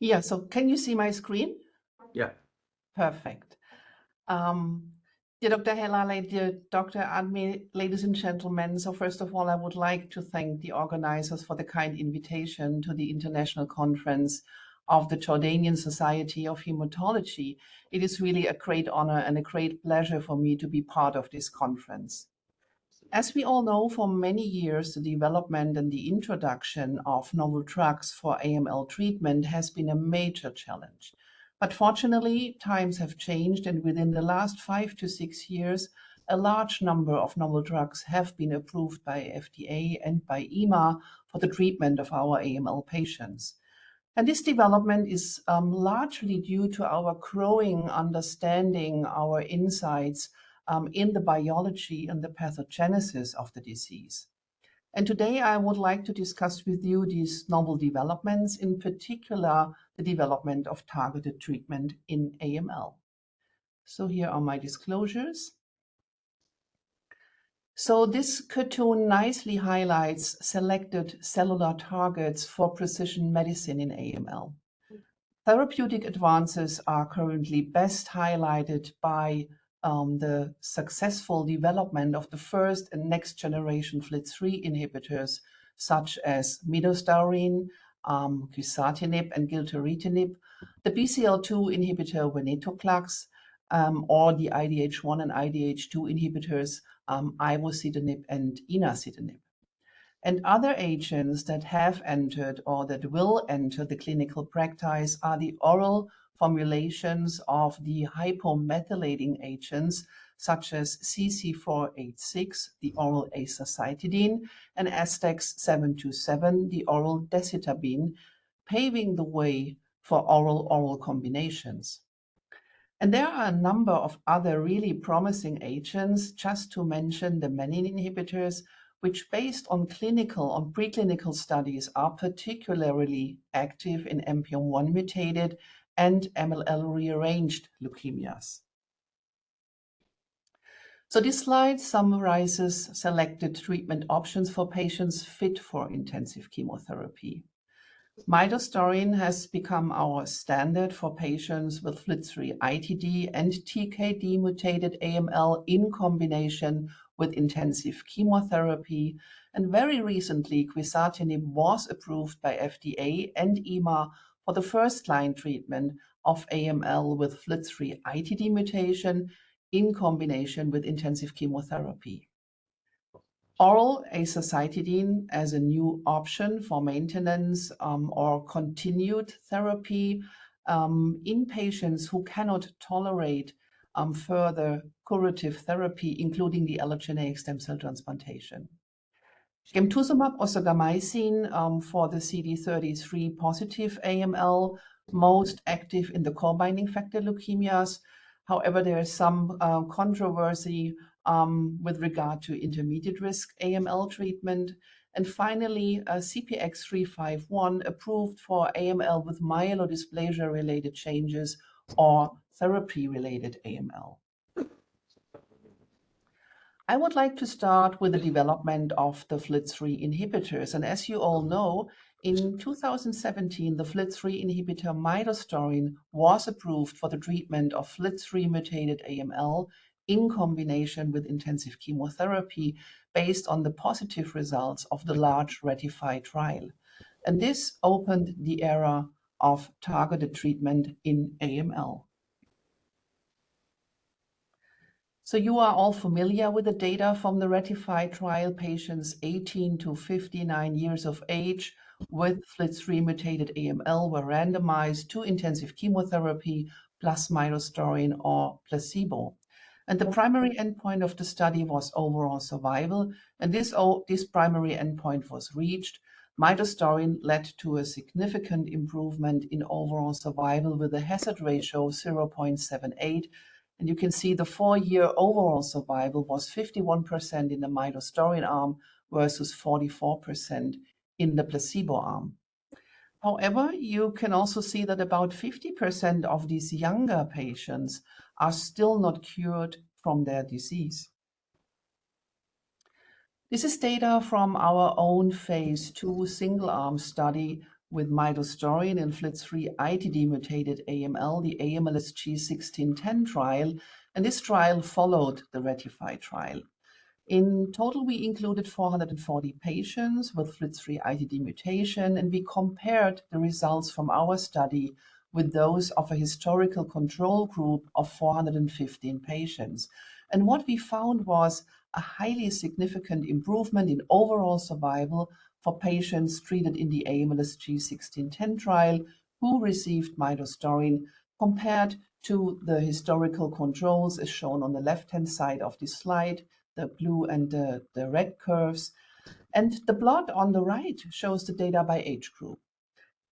Yeah, so can you see my screen? Yeah. Perfect. Dear Dr. Helale, dear Dr. Admi, ladies and gentlemen, so first of all, I would like to thank the organizers for the kind invitation to the international conference of the Jordanian Society of Hematology. It is really a great honor and a great pleasure for me to be part of this conference. As we all know, for many years, the development and the introduction of novel drugs for AML treatment has been a major challenge. But fortunately, times have changed, and within the last 5 to 6 years, a large number of novel drugs have been approved by FDA and by EMA for the treatment of our AML patients. And this development is largely due to our growing understanding, our insights in the biology and the pathogenesis of the disease. And today I would like to discuss with you these novel developments, in particular the development of targeted treatment in AML. So here are my disclosures. So this cartoon nicely highlights selected cellular targets for precision medicine in AML. Therapeutic advances are currently best highlighted by the successful development of the first and next generation FLT3 inhibitors, such as midostaurin, quizartinib, and gilteritinib, the BCL2 inhibitor venetoclax, or the IDH1 and IDH2 inhibitors, ivosidenib and enasidenib. And other agents that have entered or that will enter the clinical practice are the oral formulations of the hypomethylating agents such as CC486, the oral azacitidine, and Astex 727, the oral decitabine, paving the way for oral combinations. And there are a number of other really promising agents, just to mention the menin inhibitors, which based on preclinical studies are particularly active in NPM1 mutated and MLL rearranged leukemias. So this slide summarizes selected treatment options for patients fit for intensive chemotherapy. Midostaurin has become our standard for patients with FLT3 ITD and TKD mutated AML in combination with intensive chemotherapy. And very recently, quizartinib was approved by FDA and EMA for the first-line treatment of AML with FLT3 ITD mutation in combination with intensive chemotherapy. Oral azacitidine as a new option for maintenance or continued therapy in patients who cannot tolerate further curative therapy, including the allogeneic stem cell transplantation. Gemtuzumab osagamicin for the CD33 positive AML, most active in the core binding factor leukemias. However, there is some controversy with regard to intermediate risk AML treatment. And finally, CPX351 approved for AML with myelodysplasia-related changes or therapy-related AML. I would like to start with the development of the FLT3 inhibitors. And as you all know, In 2017, the FLT3 inhibitor midostaurin was approved for the treatment of FLT3 mutated AML in combination with intensive chemotherapy based on the positive results of the large RATIFY trial. And this opened the era of targeted treatment in AML. So you are all familiar with the data from the RATIFY trial. Patients 18 to 59 years of age with FLT3 mutated AML were randomized to intensive chemotherapy plus midostaurin or placebo. And the primary endpoint of the study was overall survival, and this primary endpoint was reached. Midostaurin led to a significant improvement in overall survival with a hazard ratio of 0.78. And you can see the 4-year overall survival was 51% in the midostaurin arm versus 44% in the placebo arm. However, you can also see that about 50% of these younger patients are still not cured from their disease. This is data from our own phase 2 single-arm study with midostaurin in FLT3 ITD mutated AML, the AMLSG 1610 trial, and this trial followed the RATIFY trial. In total, we included 440 patients with FLT3 ITD mutation, and we compared the results from our study with those of a historical control group of 415 patients. And what we found was a highly significant improvement in overall survival for patients treated in the AMLSG 1610 trial who received midostaurin compared to the historical controls as shown on the left-hand side of this slide, the blue and the red curves. And the plot on the right shows the data by age group.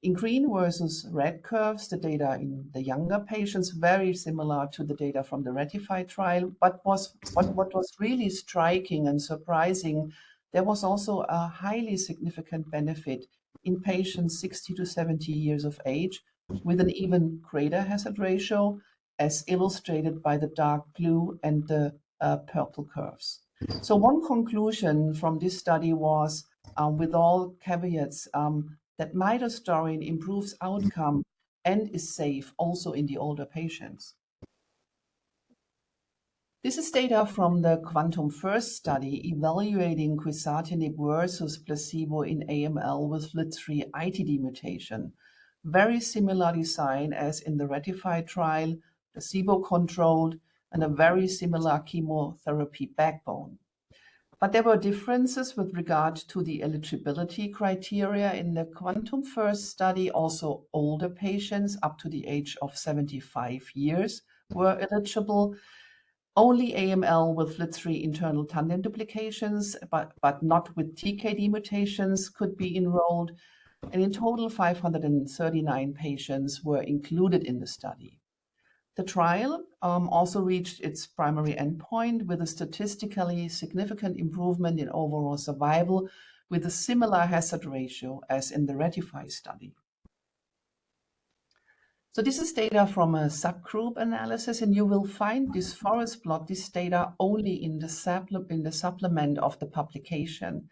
In green versus red curves, the data in the younger patients, very similar to the data from the RATIFY trial, but what was really striking and surprising, there was also a highly significant benefit in patients 60 to 70 years of age with an even greater hazard ratio, as illustrated by the dark blue and the purple curves. So one conclusion from this study was, with all caveats, that midostaurin improves outcome and is safe also in the older patients. This is data from the Quantum First study evaluating quizartinib versus placebo in AML with FLT3 ITD mutation. Very similar design as in the RATIFY trial, placebo-controlled, and a very similar chemotherapy backbone. But there were differences with regard to the eligibility criteria. In the Quantum First study, also older patients up to the age of 75 years were eligible. Only AML with FLT3 internal tandem duplications, but not with TKD mutations, could be enrolled. And in total, 539 patients were included in the study. The trial also reached its primary endpoint with a statistically significant improvement in overall survival with a similar hazard ratio as in the RATIFY study. So this is data from a subgroup analysis, and you will find this forest plot, this data only in the supplement of the publication.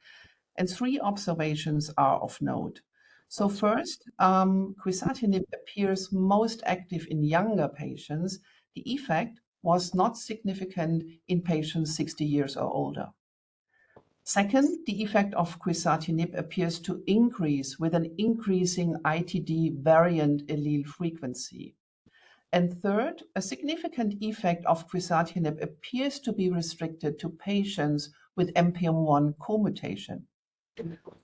And 3 observations are of note. So first, quizartinib appears most active in younger patients. The effect was not significant in patients 60 years or older. Second, the effect of quizartinib appears to increase with an increasing ITD variant allele frequency. And third, a significant effect of quizartinib appears to be restricted to patients with NPM1 co-mutation.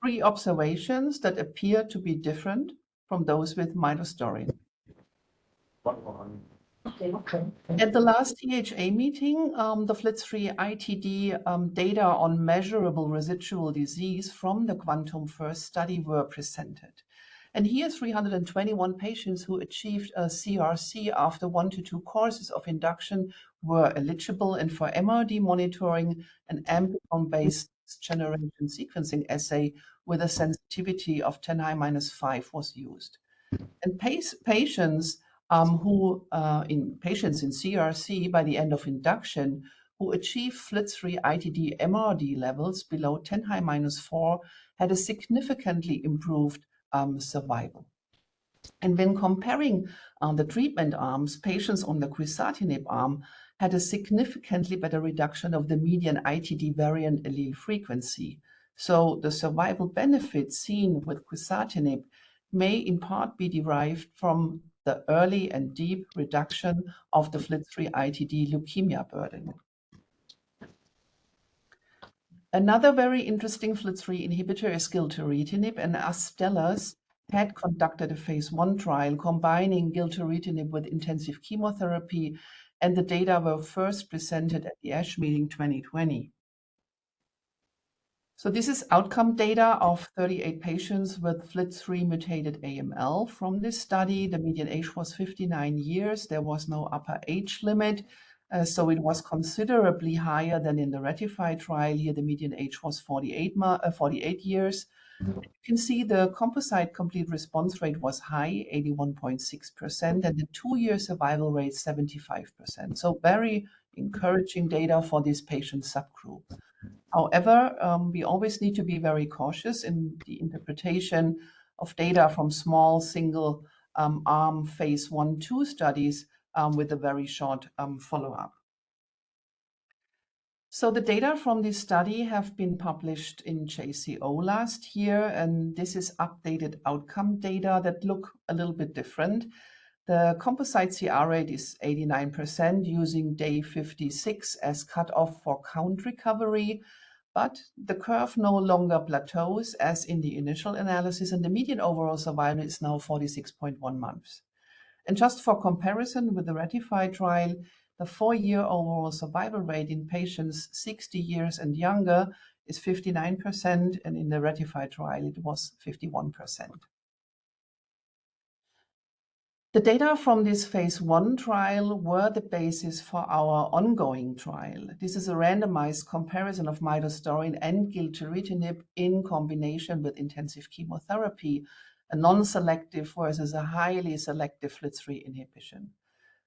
3 observations that appear to be different from those with midostaurin. At the last EHA meeting, the FLT3 ITD data on measurable residual disease from the Quantum First study were presented. And here 321 patients who achieved a CRC after 1 to 2 courses of induction were eligible, and for MRD monitoring, an amplicon-based generation sequencing assay with a sensitivity of 10⁻⁵ was used. And patients in CRC by the end of induction who achieved FLT3 ITD MRD levels below 10⁻⁴ had a significantly improved survival. And when comparing the treatment arms, patients on the quizartinib arm had a significantly better reduction of the median ITD variant allele frequency. So the survival benefit seen with quizartinib may in part be derived from the early and deep reduction of the FLT3 ITD leukemia burden. Another very interesting FLT3 inhibitor is gilteritinib, and Astellas had conducted a phase 1 trial combining gilteritinib with intensive chemotherapy, and the data were first presented at the ASH meeting 2020. So this is outcome data of 38 patients with FLT3 mutated AML. From this study, the median age was 59 years. There was no upper age limit. So it was considerably higher than in the RATIFY trial. Here, the median age was 48 years. You can see the composite complete response rate was high, 81.6%, and the 2-year survival rate, 75%. So very encouraging data for this patient subgroup. However, we always need to be very cautious in the interpretation of data from small single arm phase 1-2 studies with a very short follow-up. So the data from this study have been published in JCO last year, and this is updated outcome data that look a little bit different. The composite CR rate is 89% using day 56 as cutoff for count recovery, but the curve no longer plateaus as in the initial analysis, and the median overall survival is now 46.1 months. And just for comparison with the RATIFY trial, the 4-year overall survival rate in patients 60 years and younger is 59%, and in the RATIFY trial it was 51%. The data from this phase 1 trial were the basis for our ongoing trial. This is a randomized comparison of midostaurin and gilteritinib in combination with intensive chemotherapy, a non-selective versus a highly selective FLT3 inhibition.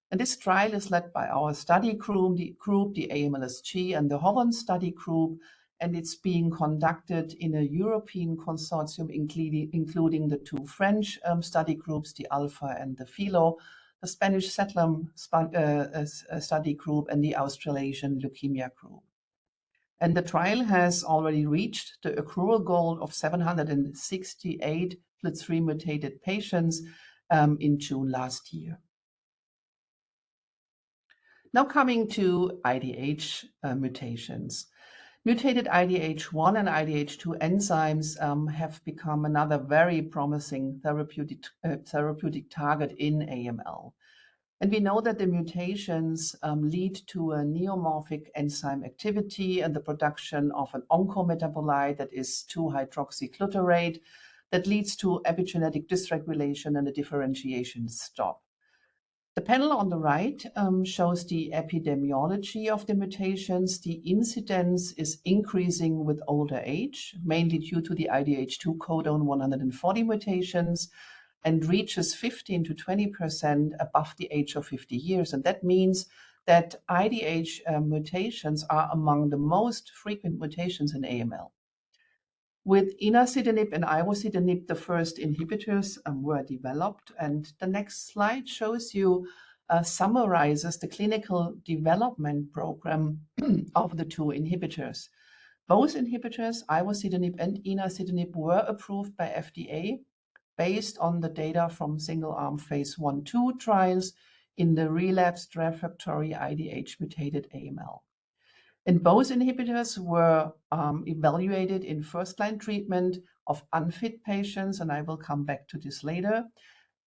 And this trial is led by our study group, the AMLSG, and the HOVON study group, and it's being conducted in a European consortium, including the 2 French study groups, the ALPHA and the PHILO, the Spanish SETLEM study group, and the Australasian Leukemia group. And the trial has already reached the accrual goal of 768 FLT3 mutated patients in June last year. Now coming to IDH mutations. Mutated IDH1 and IDH2 enzymes have become another very promising therapeutic target in AML. And we know that the mutations lead to a neomorphic enzyme activity and the production of an oncometabolite that is 2-hydroxyglutariate that leads to epigenetic dysregulation and a differentiation stop. The panel on the right shows the epidemiology of the mutations. The incidence is increasing with older age, mainly due to the IDH2 codon 140 mutations, and reaches 15 to 20% above the age of 50 years. And that means that IDH mutations are among the most frequent mutations in AML. With inacitinib and ivosidenib, the first inhibitors were developed, and the next slide shows you, summarizes the clinical development program of the 2 inhibitors. Both inhibitors, ivosidenib and inacitinib, were approved by FDA based on the data from single-arm phase 1-2 trials in the relapsed refractory IDH mutated AML. And both inhibitors were evaluated in first-line treatment of unfit patients, and I will come back to this later.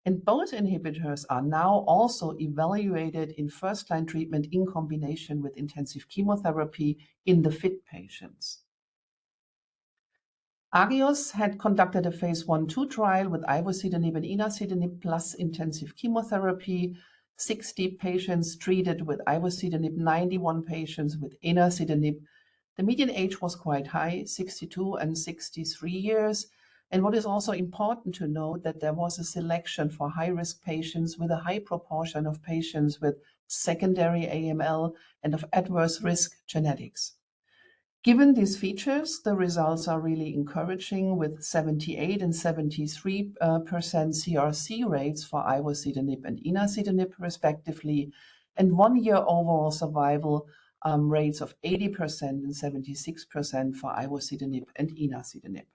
And both inhibitors are now also evaluated in first-line treatment in combination with intensive chemotherapy in the fit patients. Agios had conducted a phase 1-2 trial with ivosidenib and inacitinib plus intensive chemotherapy. 60 patients treated with ivosidenib, 91 patients with inacitinib. The median age was quite high, 62 and 63 years. And what is also important to note that there was a selection for high-risk patients with a high proportion of patients with secondary AML and of adverse risk genetics. Given these features, the results are really encouraging with 78 and 73% CRC rates for ivosidenib and enasidenib respectively, and 1 year overall survival rates of 80% and 76% for ivosidenib and enasidenib.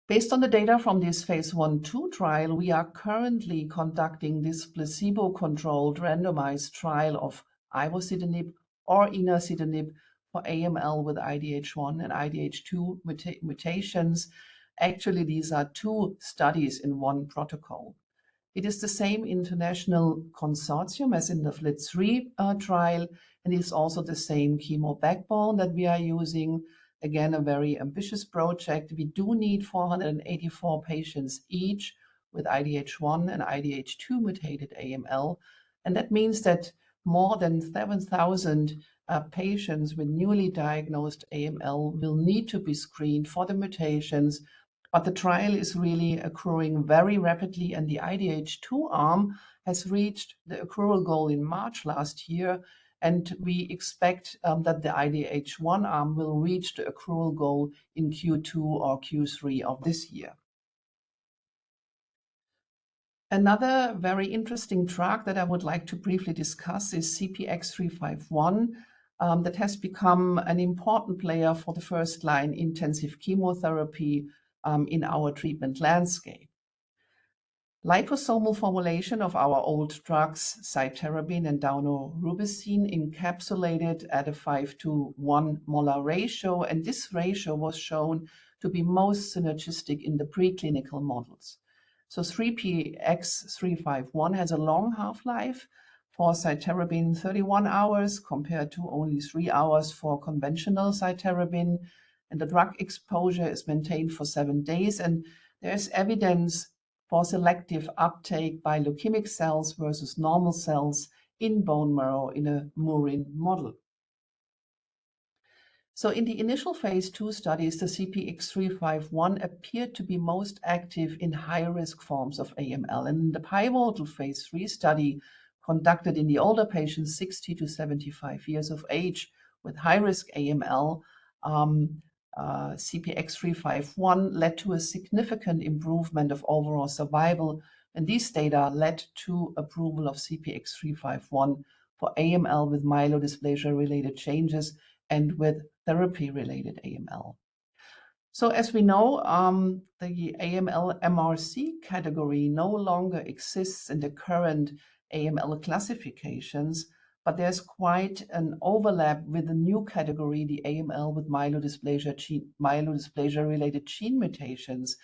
Based on the data from this phase 1/2 trial, we are currently conducting this placebo-controlled randomized trial of ivosidenib or enasidenib for AML with IDH1 and IDH2 mutations. Actually, these are 2 studies in 1 protocol. It is the same international consortium as in the FLT3 trial, and it's also the same chemo backbone that we are using. Again, a very ambitious project. We do need 484 patients each with IDH1 and IDH2 mutated AML, and that means that more than 7,000 patients with newly diagnosed AML will need to be screened for the mutations. But the trial is really accruing very rapidly, and the IDH2 arm has reached the accrual goal in March last year, and we expect that the IDH1 arm will reach the accrual goal in Q2 or Q3 of this year. Another very interesting drug that I would like to briefly discuss is CPX351, that has become an important player for the first-line intensive chemotherapy in our treatment landscape. Liposomal formulation of our old drugs, cytarabine and daunorubicin, encapsulated at a 5:1 molar ratio, and this ratio was shown to be most synergistic in the preclinical models. So 3PX351 has a long half-life. For cytarabine, 31 hours compared to only 3 hours for conventional cytarabine, and the drug exposure is maintained for 7 days, and there's evidence for selective uptake by leukemic cells versus normal cells in bone marrow in a murine model. So in the initial phase 2 studies, the CPX351 appeared to be most active in high-risk forms of AML. And in the pivotal phase 3 study conducted in the older patients 60 to 75 years of age with high-risk AML, CPX351 led to a significant improvement of overall survival, and these data led to approval of CPX351 for AML with myelodysplasia-related changes and with therapy-related AML. So as we know, the AML MRC category no longer exists in the current AML classifications, but there's quite an overlap with the new category, the AML with myelodysplasia-related gene mutations.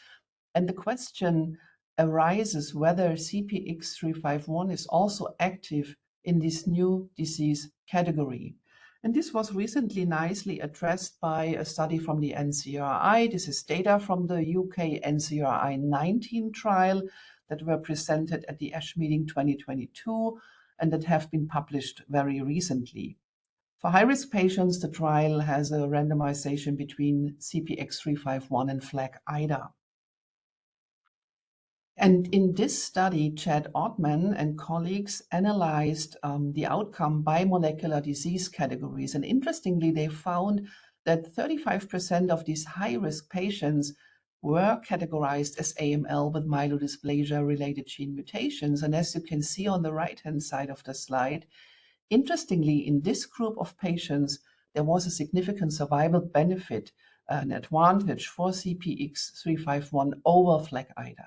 And the question arises whether CPX351 is also active in this new disease category. And this was recently nicely addressed by a study from the NCRI. This is data from the UK NCRI 19 trial that were presented at the ASH meeting 2022 and that have been published very recently. For high-risk patients, the trial has a randomization between CPX351 and FLAG-IDA. And in this study, Chad Ottman and colleagues analyzed the outcome by molecular disease categories. And interestingly, they found that 35% of these high-risk patients were categorized as AML with myelodysplasia-related gene mutations. And as you can see on the right-hand side of the slide, interestingly, in this group of patients, there was a significant survival benefit, an advantage for CPX351 over FLAG-IDA.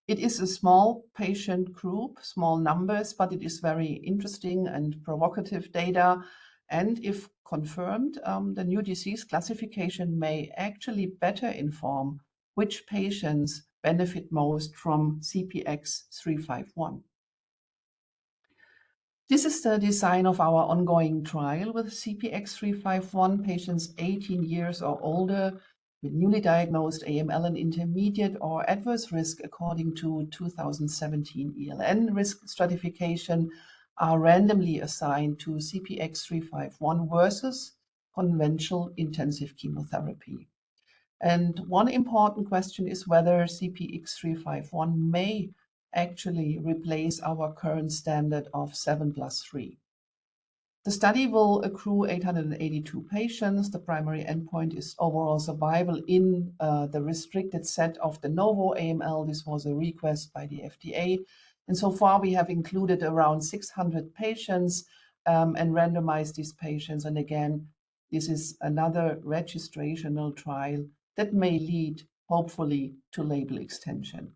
It is a small patient group, small numbers, but it is very interesting and provocative data. And if confirmed, the new disease classification may actually better inform which patients benefit most from CPX351. This is the design of our ongoing trial with CPX351, patients 18 years or older with newly diagnosed AML and intermediate or adverse risk according to 2017 ELN risk stratification are randomly assigned to CPX351 versus conventional intensive chemotherapy. And one important question is whether CPX351 may actually replace our current standard of 7+3. The study will accrue 882 patients. The primary endpoint is overall survival in the restricted set of de novo AML. This was a request by the FDA. And so far, we have included around 600 patients and randomized these patients. And again, this is another registrational trial that may lead, hopefully, to label extension.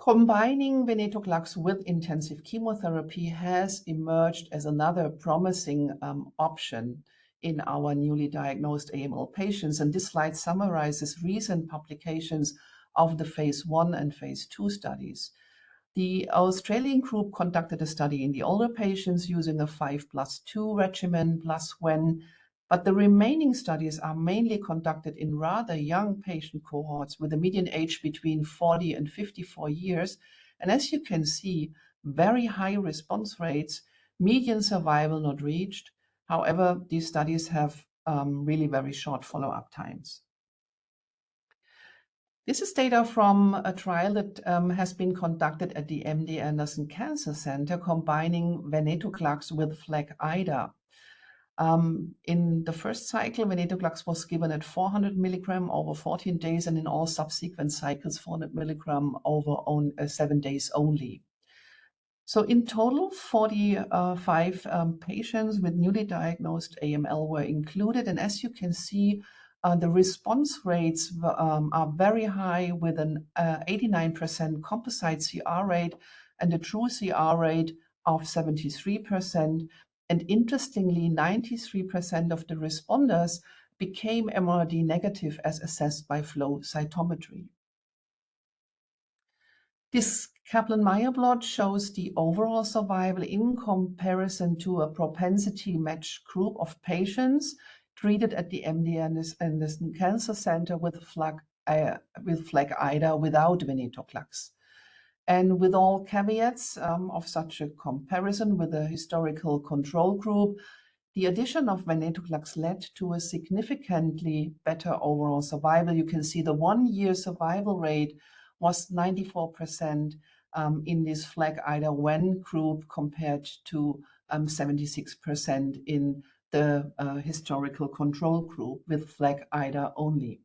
Combining venetoclax with intensive chemotherapy has emerged as another promising option in our newly diagnosed AML patients. And this slide summarizes recent publications of the phase 1 and phase 2 studies. The Australian group conducted a study in the older patients using a 5+2 regimen plus Wen, but the remaining studies are mainly conducted in rather young patient cohorts with a median age between 40 and 54 years. And as you can see, very high response rates, median survival not reached. However, these studies have really very short follow-up times. This is data from a trial that has been conducted at the MD Anderson Cancer Center combining venetoclax with FLAG-IDA. In the first cycle, venetoclax was given at 400 milligram over 14 days, and in all subsequent cycles, 400 milligram over 7 days only. So in total, 45 patients with newly diagnosed AML were included, and as you can see, the response rates are very high with an 89% composite CR rate and a true CR rate of 73%. And interestingly, 93% of the responders became MRD negative as assessed by flow cytometry. This Kaplan-Meier plot shows the overall survival in comparison to a propensity matched group of patients treated at the MD Anderson Cancer Center with FLAG-IDA without venetoclax. And with all caveats of such a comparison with a historical control group, the addition of venetoclax led to a significantly better overall survival. You can see the 1-year survival rate was 94% in this FLAG-IDA Wen group compared to 76% in the historical control group with FLAG-IDA only.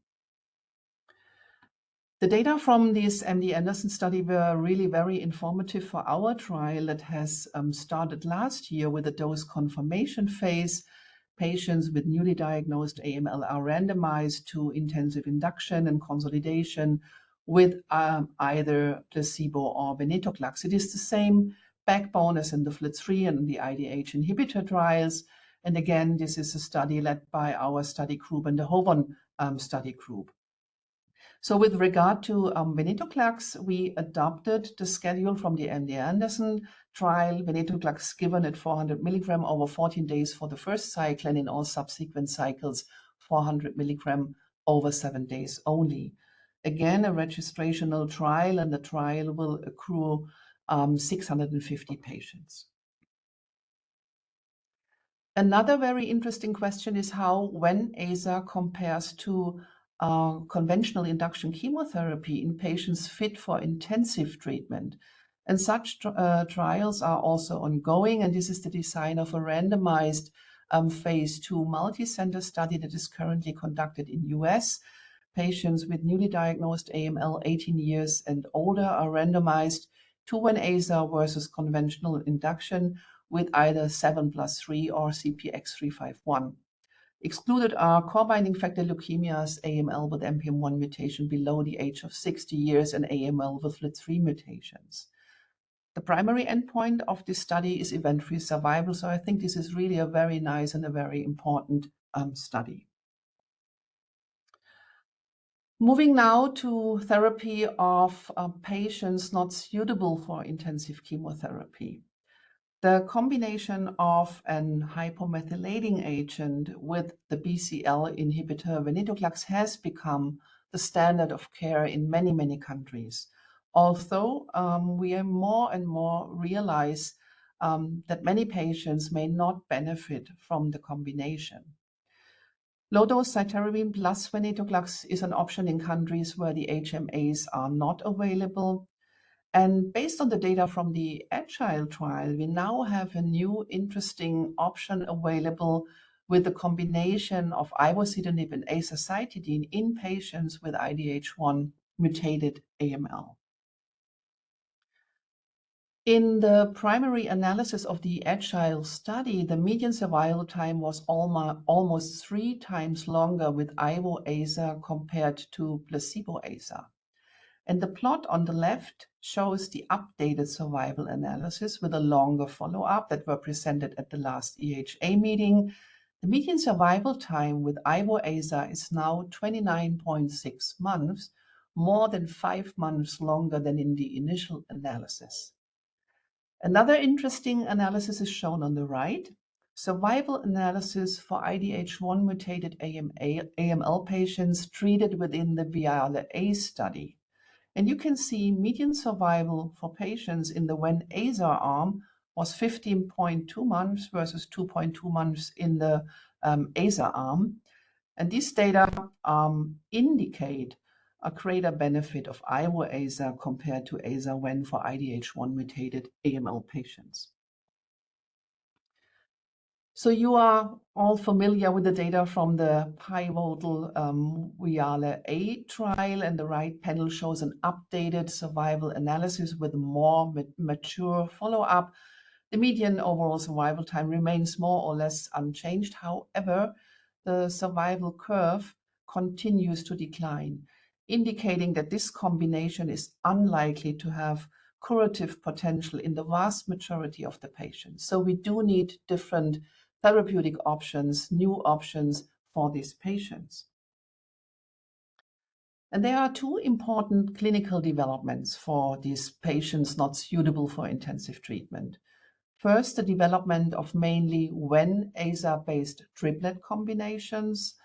The data from this MD Anderson study were really very informative for our trial that has started last year with a dose confirmation phase. Patients with newly diagnosed AML are randomized to intensive induction and consolidation with either placebo or venetoclax. It is the same backbone as in the FLT3 and the IDH inhibitor trials. And again, this is a study led by our study group and the HOVON study group. So with regard to venetoclax, we adopted the schedule from the MD Anderson trial, venetoclax given at 400 milligram over 14 days for the first cycle, and in all subsequent cycles, 400 milligram over 7 days only. Again, a registrational trial, and the trial will accrue 650 patients. Another very interesting question is how Ven-Aza compares to conventional induction chemotherapy in patients fit for intensive treatment. And such trials are also ongoing, and this is the design of a randomized phase 2 multi-center study that is currently conducted in US. Patients with newly diagnosed AML 18 years and older are randomized to Ven-Aza versus conventional induction with either 7+3 or CPX351. Excluded are core binding factor leukemias, AML with NPM1 mutation below the age of 60 years, and AML with FLT3 mutations. The primary endpoint of this study is event-free survival, so I think this is really a very nice and a very important study. Moving now to therapy of patients not suitable for intensive chemotherapy. The combination of an hypomethylating agent with the BCL inhibitor venetoclax has become the standard of care in many, many countries. Although we more and more realize that many patients may not benefit from the combination. Low-dose cytarabine plus venetoclax is an option in countries where the HMAs are not available. And based on the data from the Agile trial, we now have a new interesting option available with the combination of ivosidenib and azacitidine in patients with IDH1 mutated AML. In the primary analysis of the Agile study, the median survival time was almost 3 times longer with Ivo-Aza compared to placebo-Aza. And the plot on the left shows the updated survival analysis with a longer follow-up that were presented at the last EHA meeting. The median survival time with Ivo-Aza is now 29.6 months, more than 5 months longer than in the initial analysis. Another interesting analysis is shown on the right. Survival analysis for IDH1 mutated AML patients treated within the VIALE-A study. And you can see median survival for patients in the Ven-Aza arm was 15.2 months versus 2.2 months in the Aza arm. And these data indicate a greater benefit of Ivo-Aza compared to Aza-Ven for IDH1 mutated AML patients. So you are all familiar with the data from the pivotal VIALE-A trial, and the right panel shows an updated survival analysis with more mature follow-up. The median overall survival time remains more or less unchanged. However, the survival curve continues to decline, indicating that this combination is unlikely to have curative potential in the vast majority of the patients. So we do need different therapeutic options, new options for these patients. And there are two important clinical developments for these patients not suitable for intensive treatment. First, the development of mainly Ven-Aza-based triplet combinations.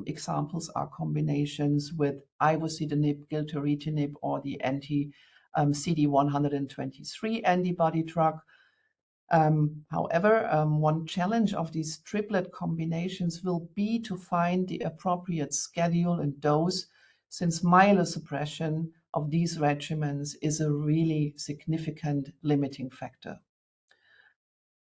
Examples are combinations with ivosidenib, gilteritinib, or the anti-CD123 antibody drug. However, one challenge of these triplet combinations will be to find the appropriate schedule and dose, since myelosuppression of these regimens is a really significant limiting factor.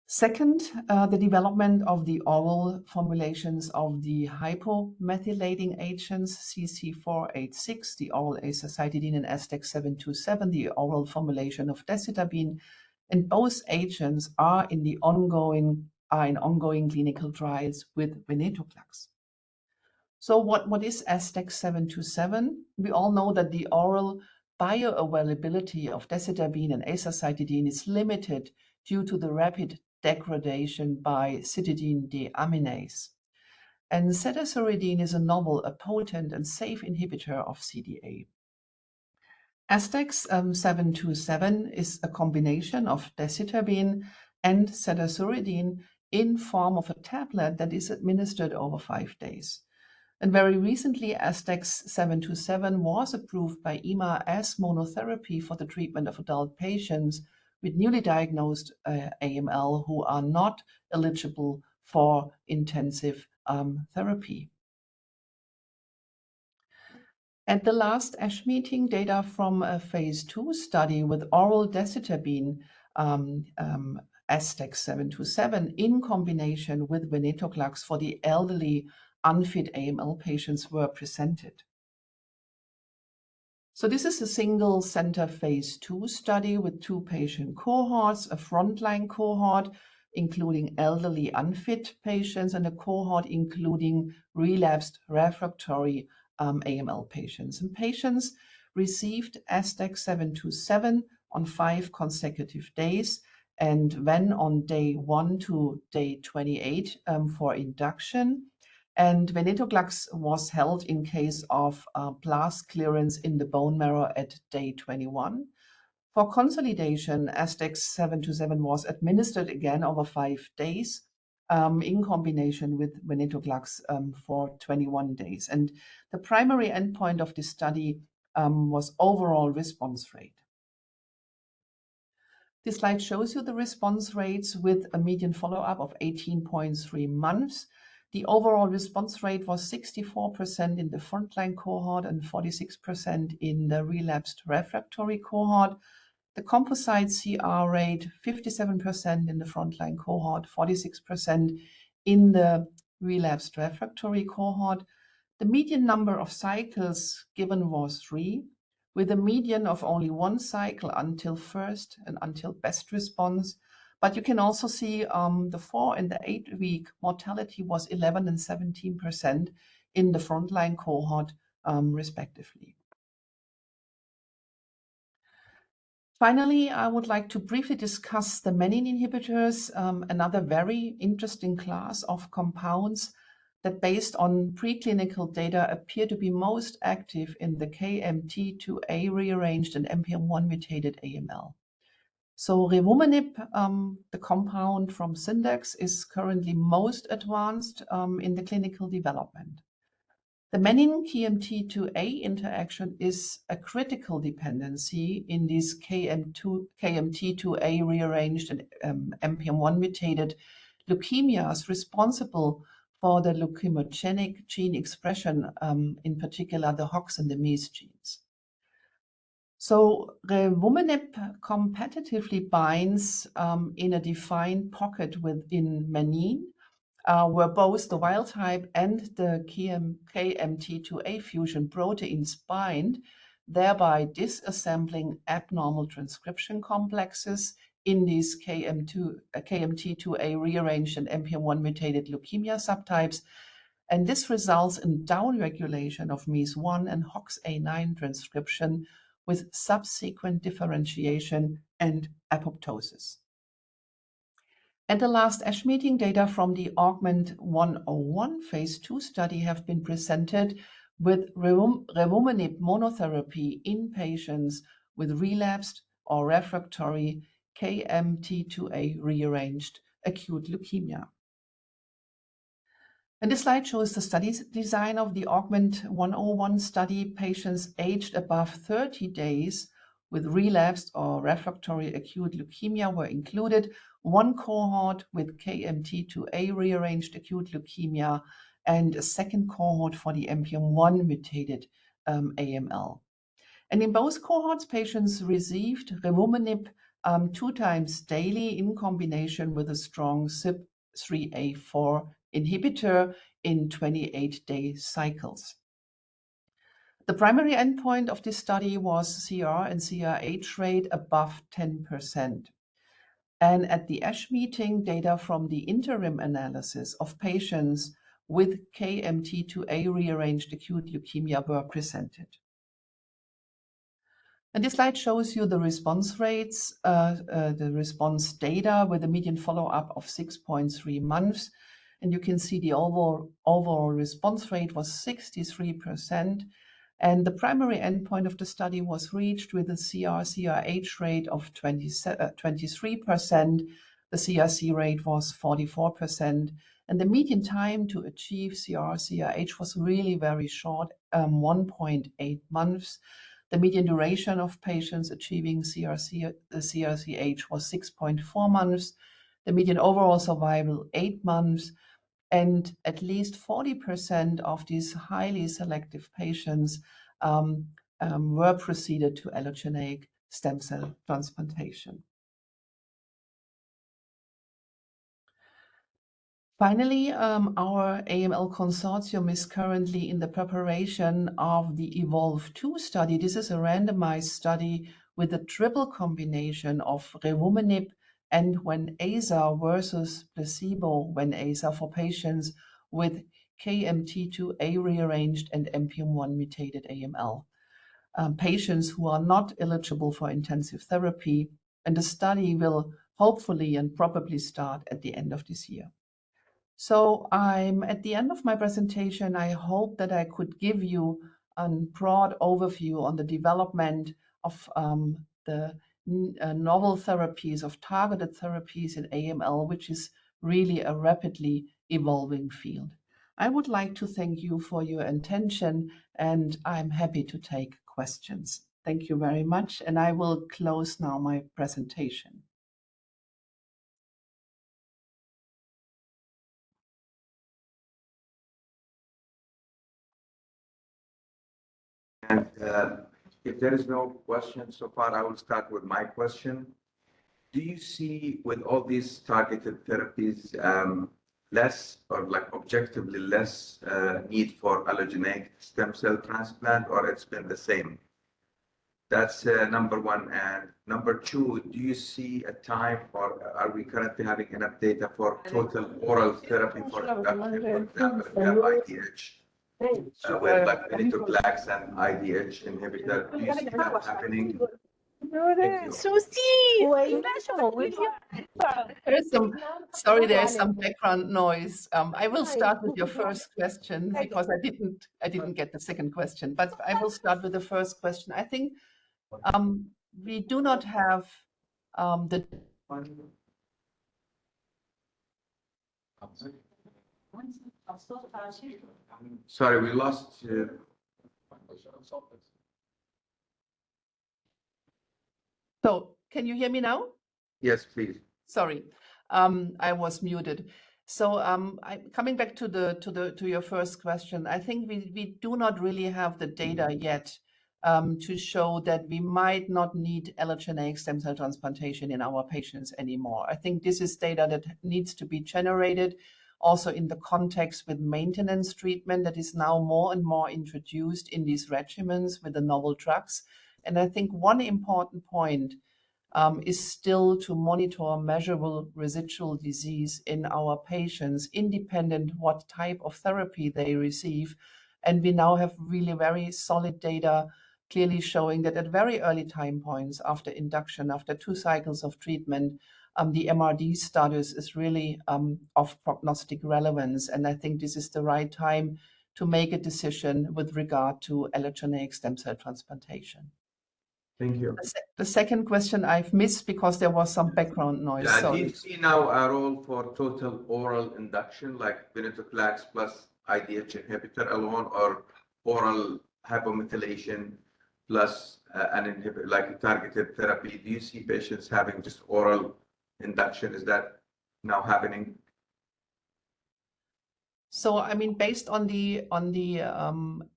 Second, the development of the oral formulations of the hypomethylating agents CC486, the oral azacitidine, and STEC727, the oral formulation of decitabine, and both agents are in ongoing clinical trials with venetoclax. So what is STEC727? We all know that the oral bioavailability of decitabine and azacitidine is limited due to the rapid degradation by cytidine deaminase. And cedazuridine is a novel, a potent and safe inhibitor of CDA. STEC727 is a combination of decitabine and cedazuridine in form of a tablet that is administered over 5 days. And very recently, STEC727 was approved by EMA as monotherapy for the treatment of adult patients with newly diagnosed AML who are not eligible for intensive therapy. At the last ASH meeting, data from a phase 2 study with oral decitabine STEC727 in combination with venetoclax for the elderly unfit AML patients were presented. So this is a single center phase 2 study with 2 patient cohorts, a frontline cohort including elderly unfit patients and a cohort including relapsed refractory AML patients. And patients received STEC727 on 5 consecutive days, and then on day 1 to day 28 for induction. And venetoclax was held in case of blast clearance in the bone marrow at day 21. For consolidation, STEC727 was administered again over 5 days in combination with venetoclax for 21 days. And the primary endpoint of this study was overall response rate. This slide shows you the response rates with a median follow-up of 18.3 months. The overall response rate was 64% in the frontline cohort and 46% in the relapsed refractory cohort. The composite CR rate, 57% in the frontline cohort, 46% in the relapsed refractory cohort. The median number of cycles given was 3, with a median of only 1 cycle until first and until best response. But you can also see the 4 and the 8-week mortality was 11 and 17% in the frontline cohort, respectively. Finally, I would like to briefly discuss the menin inhibitors, another very interesting class of compounds that, based on preclinical data, appear to be most active in the KMT2A rearranged and NPM1 mutated AML. So revumenib, the compound from Syndax, is currently most advanced in the clinical development. The menin-KMT2A interaction is a critical dependency in these KMT2A rearranged and NPM1 mutated leukemias responsible for the leukemogenic gene expression, in particular the HOX and the MEIS genes. So revumenib competitively binds in a defined pocket within menin, where both the wild type and the KMT2A fusion proteins bind, thereby disassembling abnormal transcription complexes in these KMT2A rearranged and NPM1 mutated leukemia subtypes. And this results in downregulation of MEIS1 and HOXA9 transcription with subsequent differentiation and apoptosis. At the last ASH meeting, data from the AUGMENT-101 phase 2 study have been presented with revumenib monotherapy in patients with relapsed or refractory KMT2A rearranged acute leukemia. And this slide shows the study design of the AUGMENT-101 study. Patients aged above 30 days with relapsed or refractory acute leukemia were included. One cohort with KMT2A rearranged acute leukemia and a second cohort for the NPM1 mutated AML. And in both cohorts, patients received revumenib 2 times daily in combination with a strong CYP3A4 inhibitor in 28-day cycles. The primary endpoint of this study was CR and CRh rate above 10%. And at the ASH meeting, data from the interim analysis of patients with KMT2A rearranged acute leukemia were presented. And this slide shows you the response rates, the response data with a median follow-up of 6.3 months. And you can see the overall response rate was 63%. And the primary endpoint of the study was reached with a CR/CRh rate of 23%. The CRc rate was 44%. And the median time to achieve CR/CRh was really very short, 1.8 months. The median duration of patients achieving CR/CRh was 6.4 months. The median overall survival, 8 months. And at least 40% of these highly selective patients were proceeded to allogeneic stem cell transplantation. Finally, our AML consortium is currently in the preparation of the EVOLVE-2 study. This is a randomized study with a triple combination of revumenib and Ven/Aza versus placebo Ven/Aza for patients with KMT2A rearranged and NPM1 mutated AML. Patients who are not eligible for intensive therapy, and the study will hopefully and probably start at the end of this year. So I'm at the end of my presentation. I hope that I could give you a broad overview on the development of the novel therapies, of targeted therapies in AML, which is really a rapidly evolving field. I would like to thank you for your attention, and I'm happy to take questions. Thank you very much, and I will close now my presentation. And If there is no question so far, I will start with my question. Do you see with all these targeted therapies less or like objectively less need for allogeneic stem cell transplant, or it's been the same? That's number one. And number two, do you see a time, or are we currently having enough data for total oral therapy for induction? For example, if you have IDH, with like venetoclax and IDH inhibitor, do you see that happening? Thank you. There is some background noise. I will start with your first question because I didn't get the second question, but I will start with the first question. I think we do not have the Sorry, we lost. So can you hear me now? Yes, please. Sorry, I was muted. So coming back to your first question, I think we do not really have the data yet to show that we might not need allogeneic stem cell transplantation in our patients anymore. I think this is data that needs to be generated also in the context with maintenance treatment that is now more and more introduced in these regimens with the novel drugs. And I think one important point is still to monitor measurable residual disease in our patients, independent what type of therapy they receive. And we now have really very solid data clearly showing that at very early time points after induction, after 2 cycles of treatment, the MRD status is really of prognostic relevance. And I think this is the right time to make a decision with regard to allogeneic stem cell transplantation. Thank you. The second question I've missed because there was some background noise. Do you see now a role for total oral induction, like venetoclax plus IDH inhibitor alone, or oral hypomethylation plus an inhibitor, like a targeted therapy? Do you see patients having just oral induction? Is that now happening? So, I mean, based on the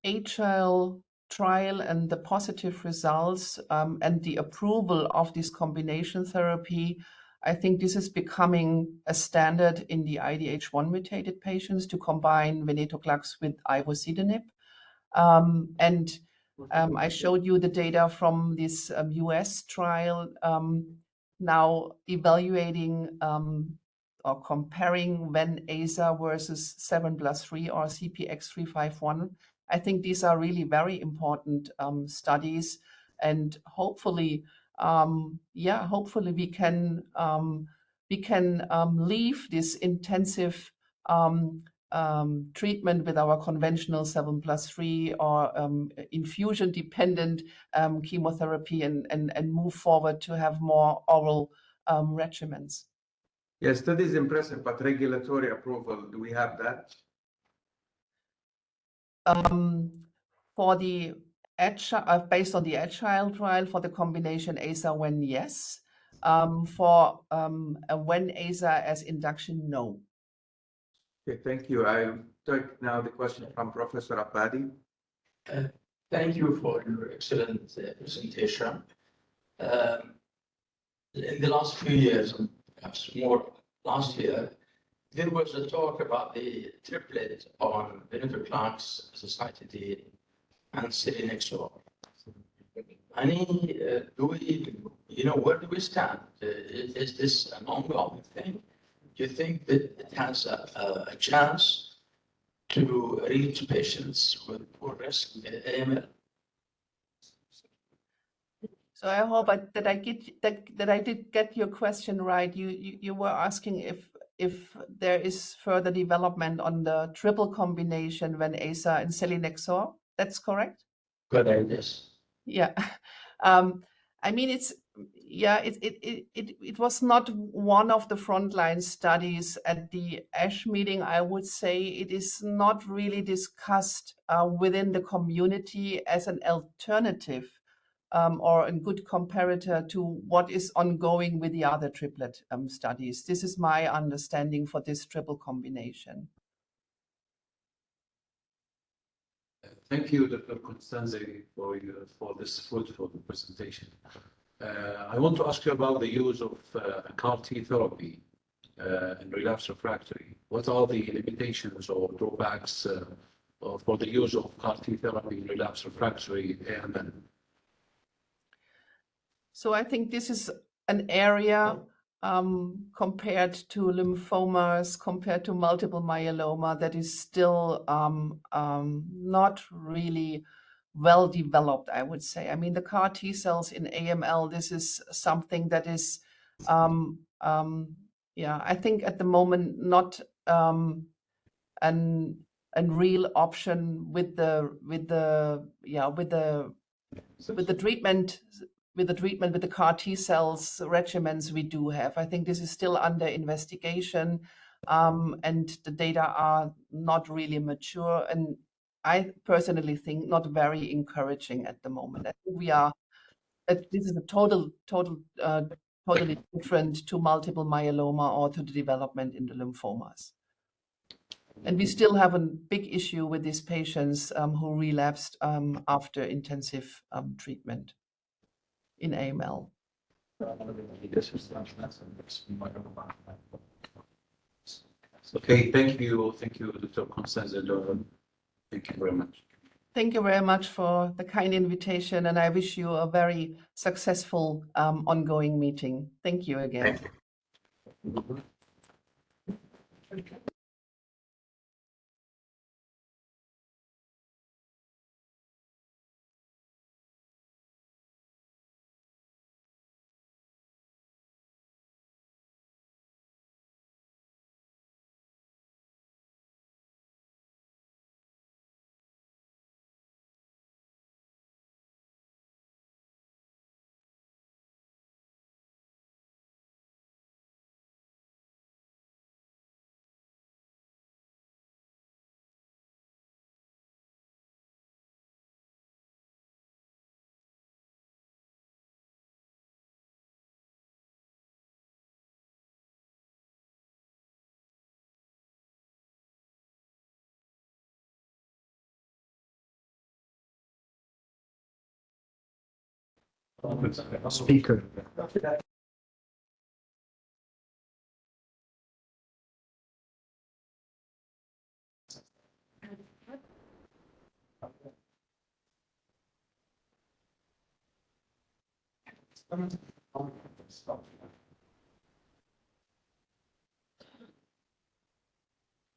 HL trial and the positive results and the approval of this combination therapy, I think this is becoming a standard in the IDH1 mutated patients to combine venetoclax with ivosidenib. I showed you the data from this US trial now evaluating or comparing ven-aza versus 7+3 or CPX351. I think these are really very important studies, and hopefully, hopefully we can leave this intensive treatment with our conventional 7+3 or infusion-dependent chemotherapy and move forward to have more oral regimens. Yes, study is impressive, but regulatory approval, do we have that? For the based on the Agile trial for the combination AZA-WEN, yes. For a WEN-AZA as induction, no. Okay, thank you. I'll take now the question from Professor Abadi. Thank you for your excellent presentation. In the last few years, perhaps more last year, there was a talk about the triplet on venetoclax, azacitidine, and selinexor. Where do we stand? Is this an ongoing thing? Do you think that it has a chance to reach patients with poor risk AML? So I hope that I did get your question right. You were asking if there is further development on the triple combination ven-aza and selinexor. That's correct? Correct, yes. Yeah. I mean, it was not one of the frontline studies at the ASH meeting. I would say it is not really discussed within the community as an alternative or a good comparator to what is ongoing with the other triplet studies. This is my understanding for this triple combination. Thank you, Dr. Constanze, for this fruitful presentation. I want to ask you about the use of CAR T therapy in relapse refractory. What are the limitations or drawbacks for the use of CAR T therapy in relapse refractory AML? So I think this is an area compared to lymphomas, compared to multiple myeloma, that is still not really well developed, I would say. I mean, the CAR T cells in AML, this is something that is, yeah, I think at the moment not an real option with the treatment with the CAR T cells regimens we do have. I think this is still under investigation, and the data are not really mature, and I personally think not very encouraging at the moment. I think this is a totally different to multiple myeloma or to the development in the lymphomas. And we still have a big issue with these patients who relapsed after intensive treatment in AML. Okay, thank you, Dr. Constanze. Thank you very much. Thank you very much for the kind invitation, and I wish you a very successful ongoing meeting. Thank you again. Thank you. Speaker.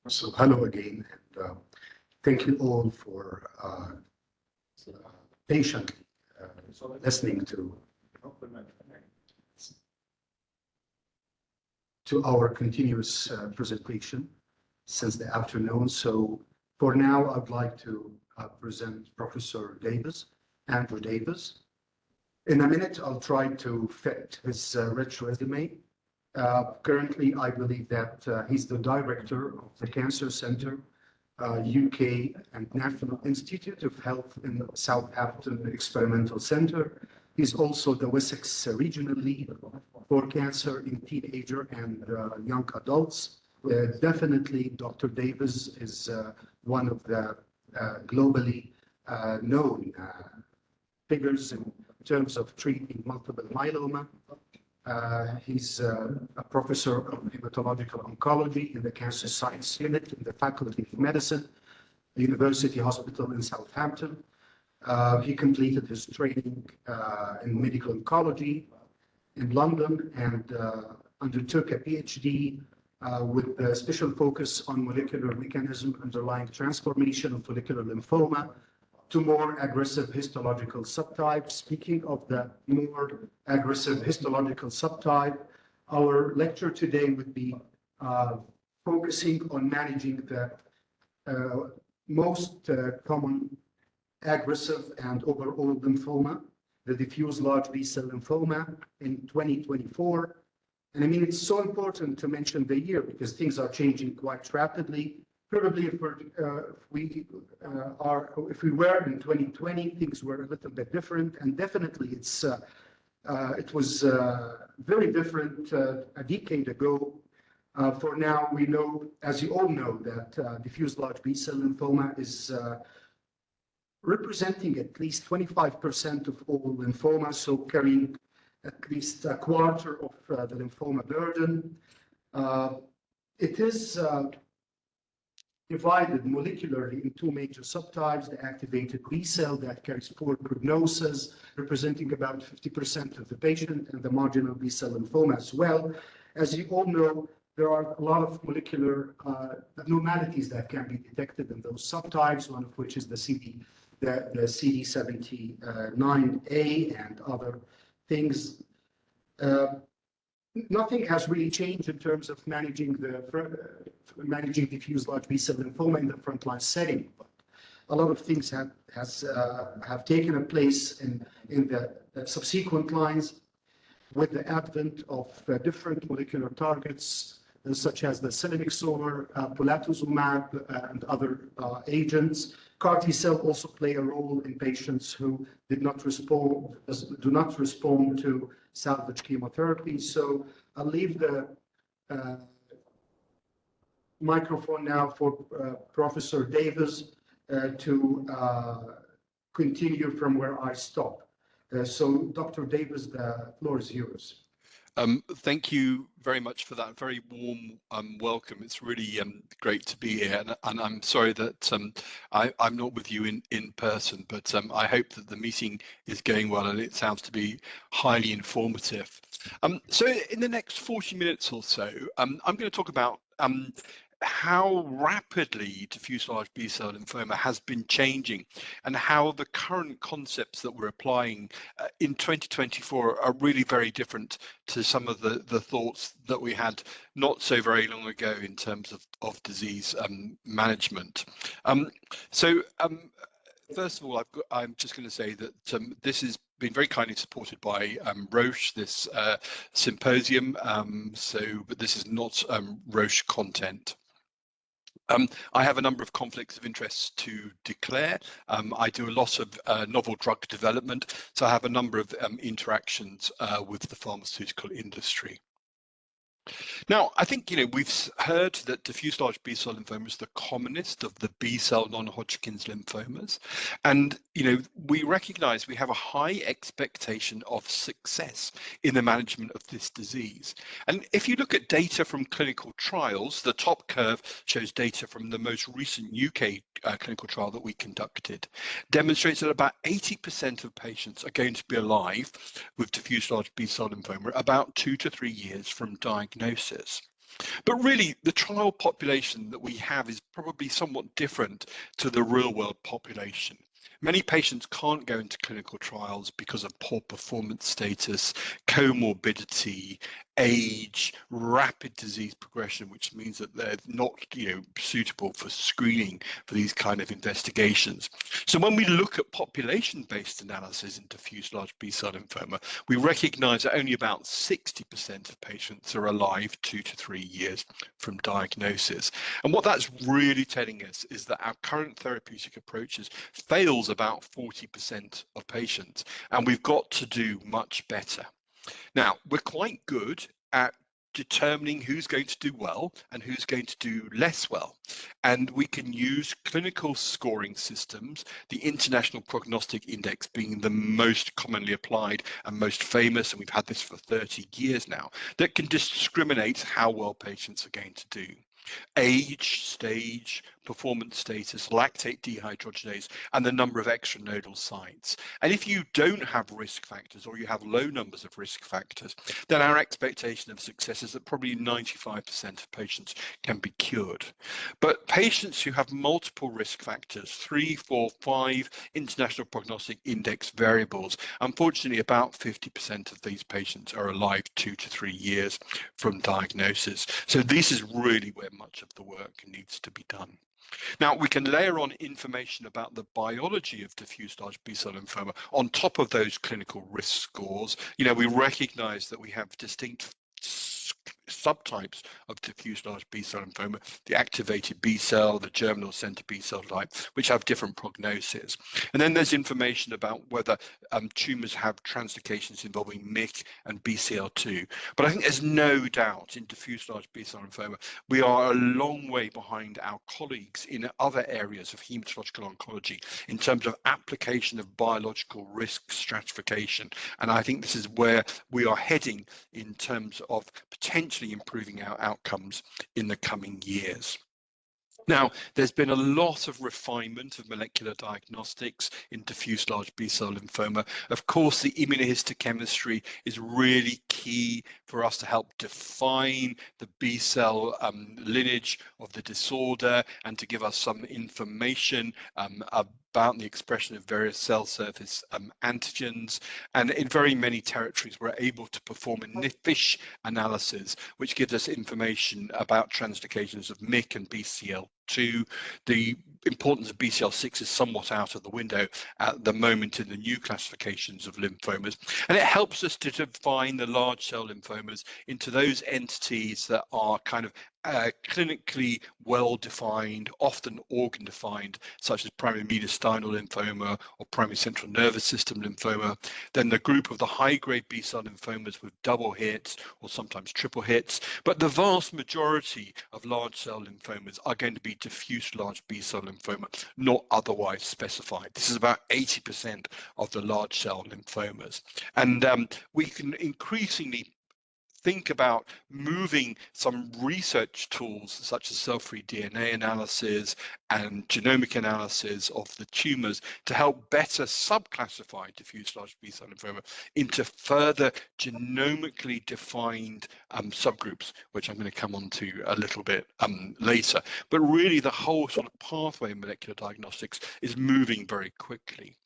So hello again, and thank you all for patiently listening to our continuous presentation since the afternoon. So for now, I'd like to present Professor Davis, Andrew Davis. In a minute, I'll try to fit his rich resume. Currently, I believe that he's the director of the Cancer Center, UK and National Institute of Health in the Southampton Experimental Center. He's also the Wessex Regional Lead for Cancer in Teenager and Young Adults. Definitely, Dr. Davis is one of the globally known figures in terms of treating multiple myeloma. He's a professor of hematological oncology in the Cancer Science Unit in the Faculty of Medicine, the University Hospital in Southampton. He completed his training in medical oncology in London and undertook a PhD with a special focus on molecular mechanism underlying transformation of follicular lymphoma to more aggressive histological subtypes. Speaking of the more aggressive histological subtype, our lecture today would be focusing on managing the most common aggressive and overall lymphoma, the diffuse large B-cell lymphoma in 2024. And I mean, it's so important to mention the year because things are changing quite rapidly. Probably if we were in 2020, things were a little bit different, and definitely it was very different a decade ago. For now, we know, as you all know, that diffuse large B-cell lymphoma is representing at least 25% of all lymphomas, so carrying at least a quarter of the lymphoma burden. It is divided molecularly in two major subtypes: the activated B cell that carries poor prognosis, representing about 50% of the patient, and the marginal B cell lymphoma as well. As you all know, there are a lot of molecular abnormalities that can be detected in those subtypes, one of which is the CD79A and other things. Nothing has really changed in terms of managing diffuse large B-cell lymphoma in the frontline setting. But a lot of things have taken place in the subsequent lines with the advent of different molecular targets, such as the selinexor, polatuzumab, and other agents. CAR T-cell also play a role in patients who do not respond to salvage chemotherapy. So I'll leave the microphone now for Professor Davis to continue from where I stopped. So Dr. Davis, the floor is yours. Thank you very much for that very warm welcome. It's really great to be here, and I'm sorry that I'm not with you in person, but I hope that the meeting is going well, and it sounds to be highly informative. So in the next 40 minutes or so, I'm going to talk about how rapidly diffuse large B-cell lymphoma has been changing, and how the current concepts that we're applying in 2024 are really very different to some of the thoughts that we had not so very long ago in terms of disease management. First of all, I'm just going to say that this has been very kindly supported by Roche, this symposium, but this is not Roche content. I have a number of conflicts of interest to declare. I do a lot of novel drug development, so I have a number of interactions with the pharmaceutical industry. Now, I think, we've heard that diffuse large B-cell lymphoma is the commonest of the B-cell non-Hodgkin's lymphomas. And, we recognize we have a high expectation of success in the management of this disease. And if you look at data from clinical trials, the top curve shows data from the most recent UK clinical trial that we conducted, demonstrates that about 80% of patients are going to be alive with diffuse large B-cell lymphoma about 2 to 3 years from diagnosis. But really, the trial population that we have is probably somewhat different to the real-world population. Many patients can't go into clinical trials because of poor performance status, comorbidity, age, rapid disease progression, which means that they're not, suitable for screening for these kind of investigations. So when we look at population-based analysis in diffuse large B-cell lymphoma, we recognize that only about 60% of patients are alive 2 to 3 years from diagnosis. And what that's really telling us is that our current therapeutic approaches fails about 40% of patients, and we've got to do much better. Now, we're quite good at determining who's going to do well and who's going to do less well. And we can use clinical scoring systems, the International Prognostic Index being the most commonly applied and most famous, and we've had this for 30 years now, that can discriminate how well patients are going to do. Age, stage, performance status, lactate dehydrogenase, and the number of extranodal sites. And if you don't have risk factors, or you have low numbers of risk factors, then our expectation of success is that probably 95% of patients can be cured. But patients who have multiple risk factors, 3, 4, 5 International Prognostic Index variables, unfortunately about 50% of these patients are alive 2 to 3 years from diagnosis. So this is really where much of the work needs to be done. Now, we can layer on information about the biology of diffuse large B-cell lymphoma on top of those clinical risk scores. We recognize that we have distinct subtypes of diffuse large B-cell lymphoma, the activated B-cell, the germinal center B-cell type, which have different prognosis. And then there's information about whether tumors have translocations involving MYC and BCL2. But I think there's no doubt in diffuse large B-cell lymphoma, we are a long way behind our colleagues in other areas of hematological oncology in terms of application of biological risk stratification. And I think this is where we are heading in terms of potentially improving our outcomes in the coming years. Now, there's been a lot of refinement of molecular diagnostics in diffuse large B-cell lymphoma. Of course, the immunohistochemistry is really key for us to help define the B-cell lineage of the disorder and to give us some information about the expression of various cell surface antigens. And in very many territories, we're able to perform a FISH analysis, which gives us information about translocations of MYC and BCL2. The importance of BCL6 is somewhat out of the window at the moment in the new classifications of lymphomas, and it helps us to define the large cell lymphomas into those entities that are kind of clinically well defined, often organ defined, such as primary mediastinal lymphoma or primary central nervous system lymphoma. Then the group of the high grade B cell lymphomas with double hits or sometimes triple hits. But the vast majority of large cell lymphomas are going to be diffuse large B cell lymphoma, not otherwise specified. This is about 80% of the large cell lymphomas. And we can increasingly think about moving some research tools such as cell-free DNA analysis and genomic analysis of the tumors to help better subclassify diffuse large B-cell lymphoma into further genomically defined subgroups, which I'm going to come on to a little bit later. But really the whole sort of pathway in molecular diagnostics is moving very quickly.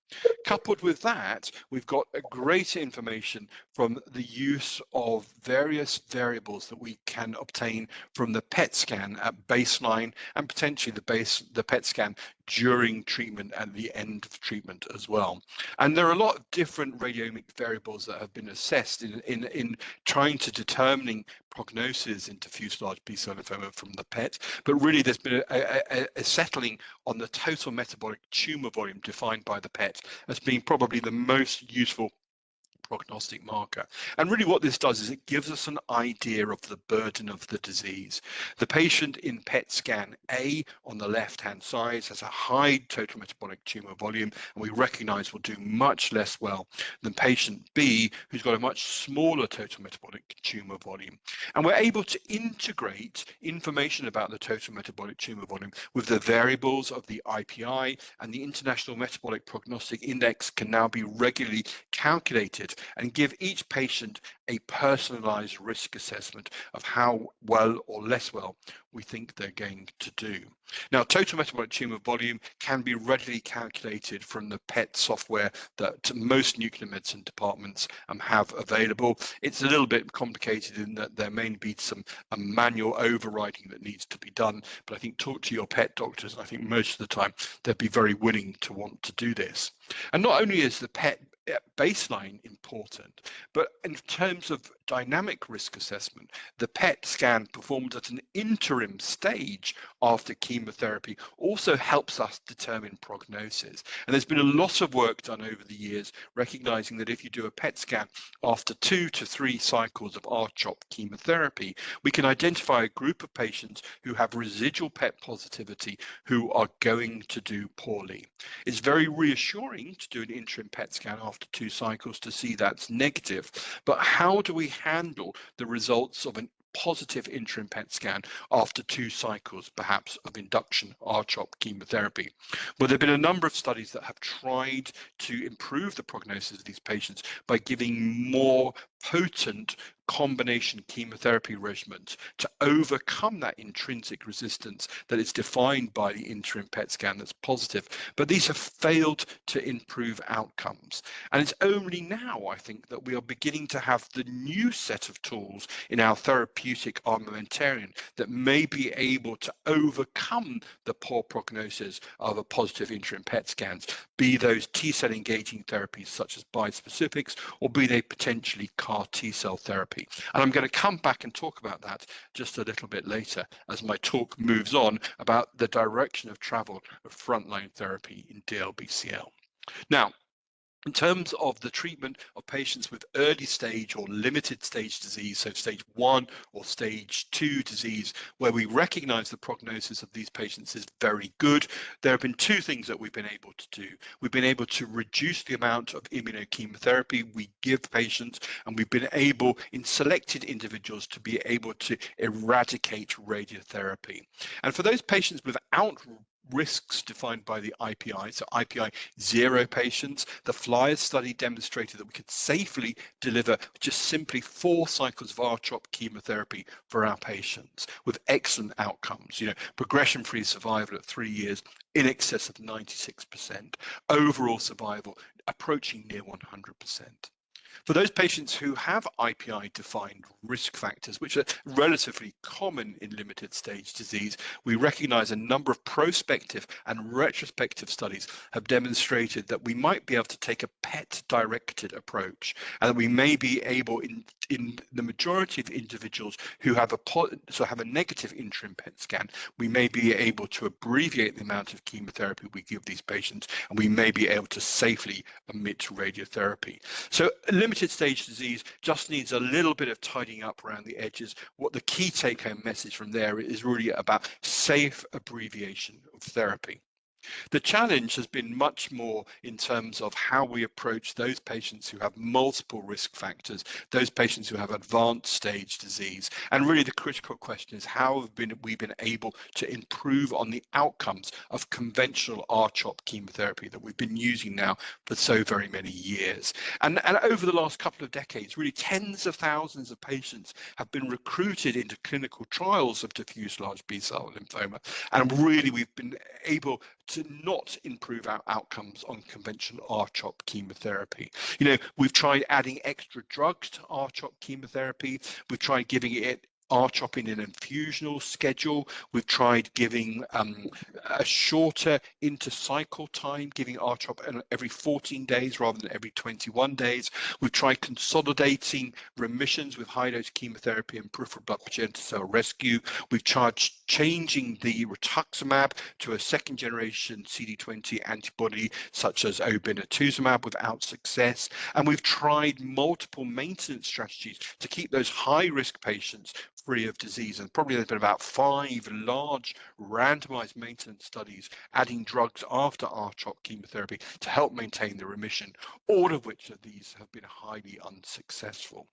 Coupled with that, we've got a great information from the use of various variables that we can obtain from the PET scan at baseline and potentially the PET scan during treatment and the end of treatment as well. And there are a lot of different radiomic variables that have been assessed in trying to determining prognosis in diffuse large B-cell lymphoma from the PET, but really there's been a settling on the total metabolic tumor volume defined by the PET as being probably the most useful prognostic marker. And really what this does is it gives us an idea of the burden of the disease. The patient in PET scan A on the left hand side has a high total metabolic tumor volume, and we recognize will do much less well than patient B, who's got a much smaller total metabolic tumor volume. And we're able to integrate information about the total metabolic tumor volume with the variables of the IPI, and the International Metabolic Prognostic Index can now be regularly calculated and give each patient a personalized risk assessment of how well or less well we think they're going to do. Now, total metabolic tumor volume can be readily calculated from the PET software that most nuclear medicine departments have available. It's a little bit complicated in that there may be some manual overriding that needs to be done, but I think talk to your PET doctors, and I think most of the time they'd be very willing to want to do this. And not only is the PET baseline important, but in terms of dynamic risk assessment, the PET scan performed at an interim stage after chemotherapy also helps us determine prognosis. And there's been a lot of work done over the years recognizing that if you do a PET scan after 2 to 3 cycles of R-CHOP chemotherapy, we can identify a group of patients who have residual PET positivity who are going to do poorly. It's very reassuring to do an interim PET scan after 2 cycles to see that's negative, but how do we handle the results of an positive interim PET scan after 2 cycles, perhaps, of induction R-CHOP chemotherapy? Well, there have been a number of studies that have tried to improve the prognosis of these patients by giving more potent combination chemotherapy regimens to overcome that intrinsic resistance that is defined by the interim PET scan that's positive. But these have failed to improve outcomes. And it's only now, I think, that we are beginning to have the new set of tools in our therapeutic armamentarium that may be able to overcome the poor prognosis of a positive interim PET scans, be those T-cell engaging therapies such as bispecifics, or be they potentially CAR T-cell therapies. chemotherapy. And I'm going to come back and talk about that just a little bit later as my talk moves on about the direction of travel of frontline therapy in DLBCL. Now, in terms of the treatment of patients with early stage or limited stage disease, so stage 1 or stage 2 disease, where we recognize the prognosis of these patients is very good, there have been two things that we've been able to do. We've been able to reduce the amount of immunochemotherapy we give patients, and we've been able, in selected individuals, to be able to eradicate radiotherapy. And for those patients without risks defined by the IPI, so IPI 0 patients, the FLIERS study demonstrated that we could safely deliver just simply 4 cycles of R-CHOP chemotherapy for our patients with excellent outcomes. Progression-free survival at 3 years in excess of 96%, overall survival approaching near 100%. For those patients who have IPI-defined risk factors, which are relatively common in limited stage disease, we recognize a number of prospective and retrospective studies have demonstrated that we might be able to take a PET-directed approach, and that we may be able, in the majority of individuals who have a negative interim PET scan, we may be able to abbreviate the amount of chemotherapy we give these patients, and we may be able to safely omit radiotherapy. So limited stage disease just needs a little bit of tidying up around the edges. What the key take-home message from there is really about safe abbreviation of therapy. The challenge has been much more in terms of how we approach those patients who have multiple risk factors, those patients who have advanced stage disease. And really the critical question is, how have we been able to improve on the outcomes of conventional R-CHOP chemotherapy that we've been using now for so very many years. And over the last couple of decades, really tens of thousands of patients have been recruited into clinical trials of diffuse large B-cell lymphoma. And really we've been able to not improve our outcomes on conventional R-CHOP chemotherapy. We've tried adding extra drugs to R-CHOP chemotherapy. We've tried giving it R-CHOP in an infusional schedule. We've tried giving a shorter intercycle time, giving R-CHOP every 14 days rather than every 21 days. We've tried consolidating remissions with high-dose chemotherapy and peripheral blood progenitor cell rescue. We've tried changing the rituximab to a second-generation CD20 antibody, such as obinutuzumab, without success. And we've tried multiple maintenance strategies to keep those high-risk patients free of disease. And probably there's been about 5 large randomized maintenance studies adding drugs after R-CHOP chemotherapy to help maintain the remission, all of which of these have been highly unsuccessful.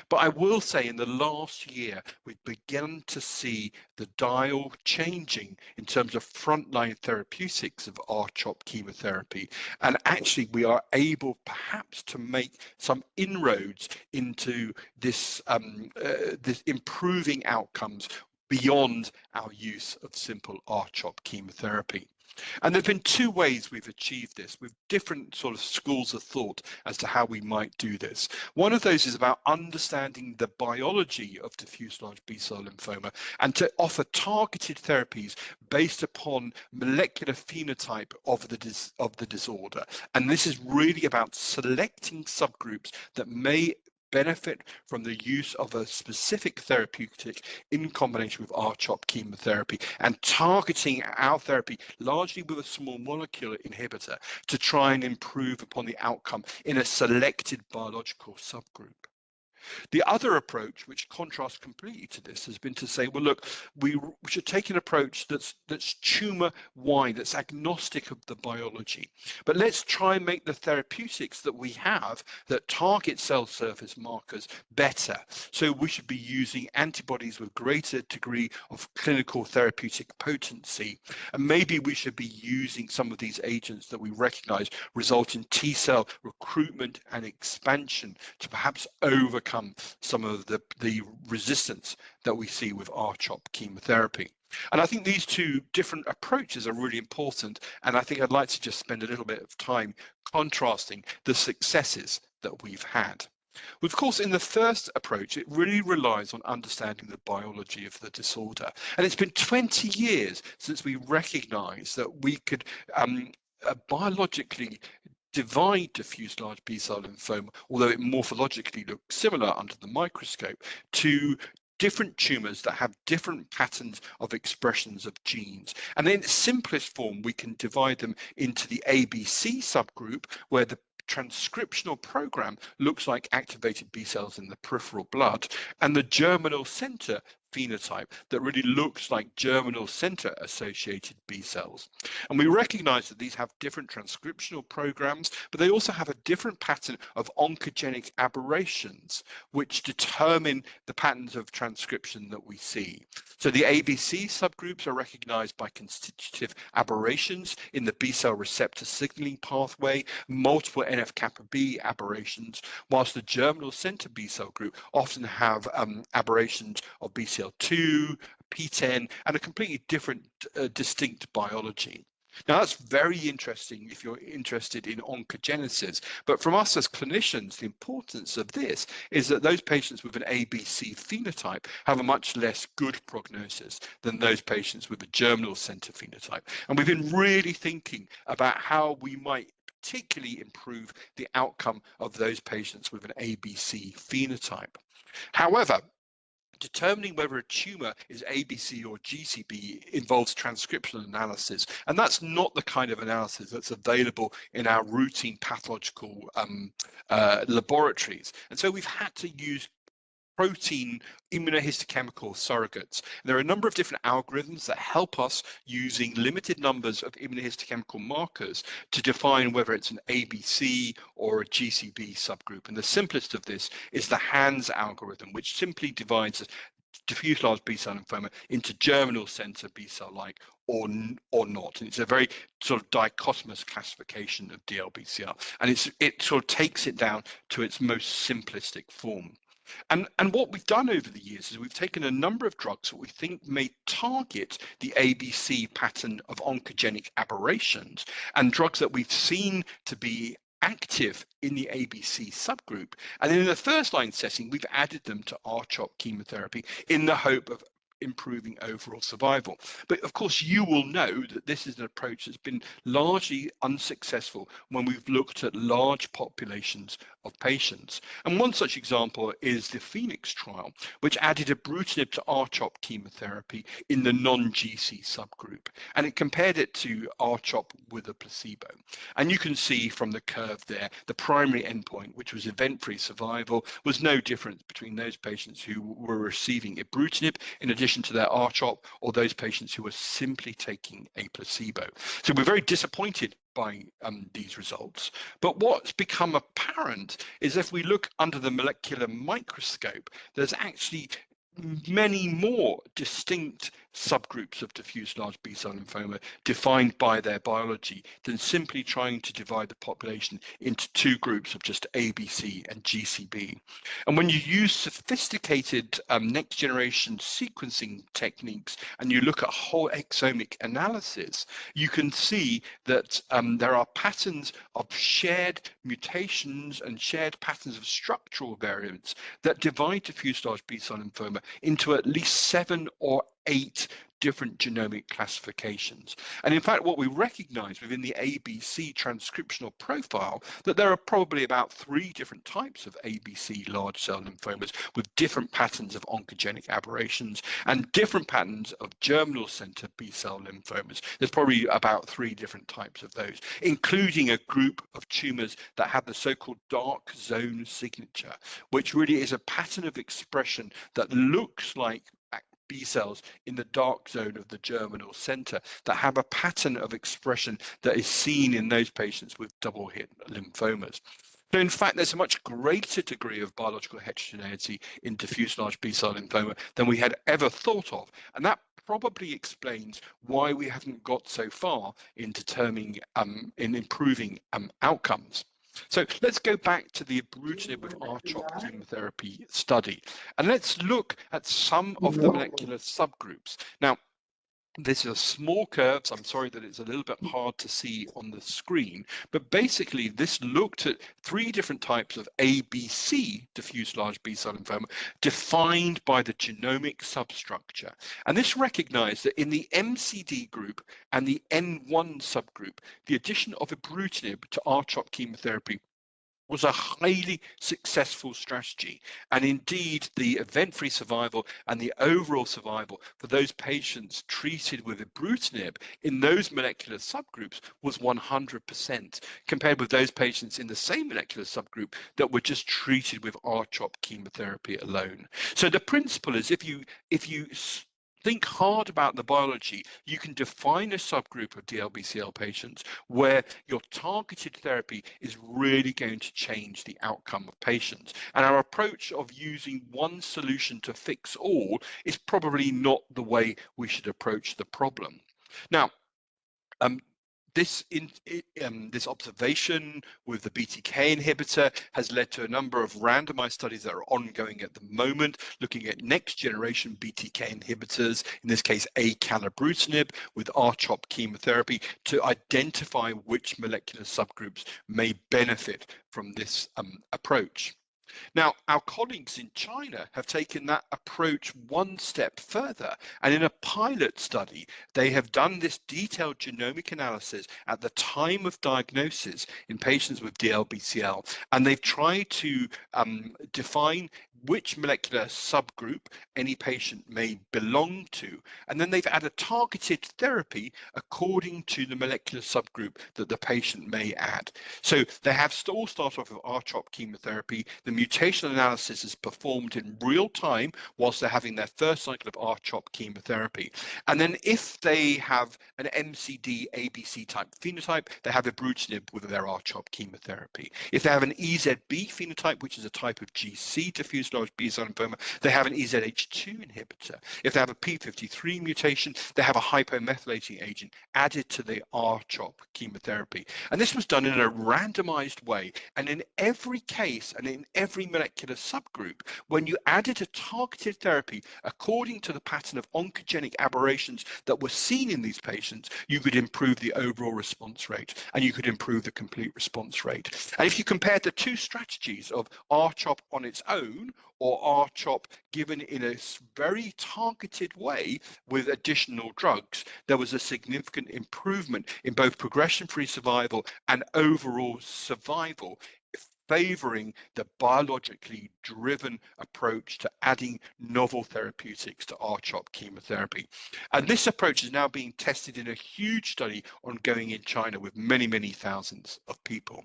But I will say in the last year, we've begun to see the dial changing in terms of frontline therapeutics of R-CHOP chemotherapy. And actually, we are able perhaps to make some inroads into this, this improving outcomes beyond our use of simple R-CHOP chemotherapy. And there have been 2 ways we've achieved this, with different sort of schools of thought as to how we might do this. One of those is about understanding the biology of diffuse large B-cell lymphoma and to offer targeted therapies based upon molecular phenotype of the disorder. And this is really about selecting subgroups that may benefit from the use of a specific therapeutic in combination with R-CHOP chemotherapy and targeting our therapy largely with a small molecule inhibitor to try and improve upon the outcome in a selected biological subgroup. The other approach, which contrasts completely to this, has been to say, well, look, we should take an approach that's tumor-wide, that's agnostic of the biology. But let's try and make the therapeutics that we have that target cell surface markers better. So we should be using antibodies with greater degree of clinical therapeutic potency. And maybe we should be using some of these agents that we recognize result in T-cell recruitment and expansion to perhaps overcome some of the resistance that we see with R-CHOP chemotherapy. And I think these 2 different approaches are really important. And I think I'd like to just spend a little bit of time contrasting the successes that we've had. Well, of course, in the first approach, it really relies on understanding the biology of the disorder. And it's been 20 years since we recognized that we could biologically divide diffuse large B-cell lymphoma, although it morphologically looks similar under the microscope, to different tumors that have different patterns of expressions of genes. And in its simplest form, we can divide them into the ABC subgroup, where the transcriptional program looks like activated B cells in the peripheral blood, and the germinal center phenotype that really looks like germinal center associated B cells. And we recognize that these have different transcriptional programs, but they also have a different pattern of oncogenic aberrations, which determine the patterns of transcription that we see. So the ABC subgroups are recognized by constitutive aberrations in the B cell receptor signaling pathway, multiple NF-kappa B aberrations, whilst the germinal center B cell group often have aberrations of BCL2, P10, and a completely different, distinct biology. Now, that's very interesting if you're interested in oncogenesis, but from us as clinicians, the importance of this is that those patients with an ABC phenotype have a much less good prognosis than those patients with a germinal center phenotype. And we've been really thinking about how we might particularly improve the outcome of those patients with an ABC phenotype. However, determining whether a tumor is ABC or GCB involves transcriptional analysis, and that's not the kind of analysis that's available in our routine pathological laboratories. And so we've had to use protein immunohistochemical surrogates. There are a number of different algorithms that help us using limited numbers of immunohistochemical markers to define whether it's an ABC or a GCB subgroup. And the simplest of this is the Hans algorithm, which simply divides diffuse large B-cell lymphoma into germinal center B-cell-like or not. And it's a very sort of dichotomous classification of DLBCL. And it sort of takes it down to its most simplistic form. And what we've done over the years is we've taken a number of drugs that we think may target the ABC pattern of oncogenic aberrations, and drugs that we've seen to be active in the ABC subgroup. And in the first line setting, we've added them to R-CHOP chemotherapy in the hope of improving overall survival. But of course, you will know that this is an approach that's been largely unsuccessful when we've looked at large populations of patients. And one such example is the Phoenix trial, which added ibrutinib to R-CHOP chemotherapy in the non-GC subgroup. And it compared it to R-CHOP with a placebo. And you can see from the curve there, the primary endpoint, which was event-free survival, was no difference between those patients who were receiving ibrutinib in addition to their R-CHOP, or those patients who were simply taking a placebo. So we're very disappointed by these results. But what's become apparent is if we look under the molecular microscope, there's actually many more distinct subgroups of diffuse large B-cell lymphoma defined by their biology than simply trying to divide the population into two groups of just ABC and GCB. And when you use sophisticated next generation sequencing techniques and you look at whole exomic analysis, you can see that there are patterns of shared mutations and shared patterns of structural variants that divide diffuse large B-cell lymphoma into at least 7 or 8 different genomic classifications. And in fact, what we recognize within the ABC transcriptional profile, that there are probably about 3 different types of ABC large cell lymphomas with different patterns of oncogenic aberrations and different patterns of germinal center B-cell lymphomas. There's probably about 3 different types of those, including a group of tumors that have the so-called dark zone signature, which really is a pattern of expression that looks like B cells in the dark zone of the germinal center that have a pattern of expression that is seen in those patients with double hit lymphomas. So in fact, there's a much greater degree of biological heterogeneity in diffuse large B-cell lymphoma than we had ever thought of. And that probably explains why we haven't got so far in determining, in improving outcomes. So let's go back to the ibrutinib with R-CHOP chemotherapy study, and let's look at some of the molecular subgroups. Now, This is a small curve, so I'm sorry that it's a little bit hard to see on the screen, but basically this looked at 3 different types of ABC diffuse large B-cell lymphoma defined by the genomic substructure. And this recognized that in the MCD group and the N1 subgroup, the addition of ibrutinib to R-CHOP chemotherapy was a highly successful strategy. And indeed, the event-free survival and the overall survival for those patients treated with ibrutinib in those molecular subgroups was 100%, compared with those patients in the same molecular subgroup that were just treated with R-CHOP chemotherapy alone. So the principle is if you think hard about the biology, you can define a subgroup of DLBCL patients where your targeted therapy is really going to change the outcome of patients. And our approach of using one solution to fix all is probably not the way we should approach the problem. Now, this observation with the BTK inhibitor has led to a number of randomized studies that are ongoing at the moment, looking at next generation BTK inhibitors, in this case acalabrutinib with R-CHOP chemotherapy, to identify which molecular subgroups may benefit from this approach. Now, our colleagues in China have taken that approach one step further, and in a pilot study, they have done this detailed genomic analysis at the time of diagnosis in patients with DLBCL, and they've tried to define which molecular subgroup any patient may belong to, and then they've added targeted therapy according to the molecular subgroup that the patient may add. So they have all start off with R-CHOP chemotherapy. The mutational analysis is performed in real time whilst they're having their first cycle of R-CHOP chemotherapy. And then if they have an MCD ABC type phenotype, they have ibrutinib with their R-CHOP chemotherapy. If they have an EZB phenotype, which is a type of GC diffuse large B-cell lymphoma, they have an EZH2 inhibitor. If they have a P53 mutation, they have a hypomethylating agent added to the R-CHOP chemotherapy. And this was done in a randomized way. And in every case and in every molecular subgroup, when you added a targeted therapy according to the pattern of oncogenic aberrations that were seen in these patients, you could improve the overall response rate and you could improve the complete response rate. And if you compared the 2 strategies of R-CHOP on its own or R-CHOP given in a very targeted way with additional drugs, there was a significant improvement in both progression-free survival and overall survival, favoring the biologically driven approach to adding novel therapeutics to R-CHOP chemotherapy. And this approach is now being tested in a huge study ongoing in China with many, many thousands of people.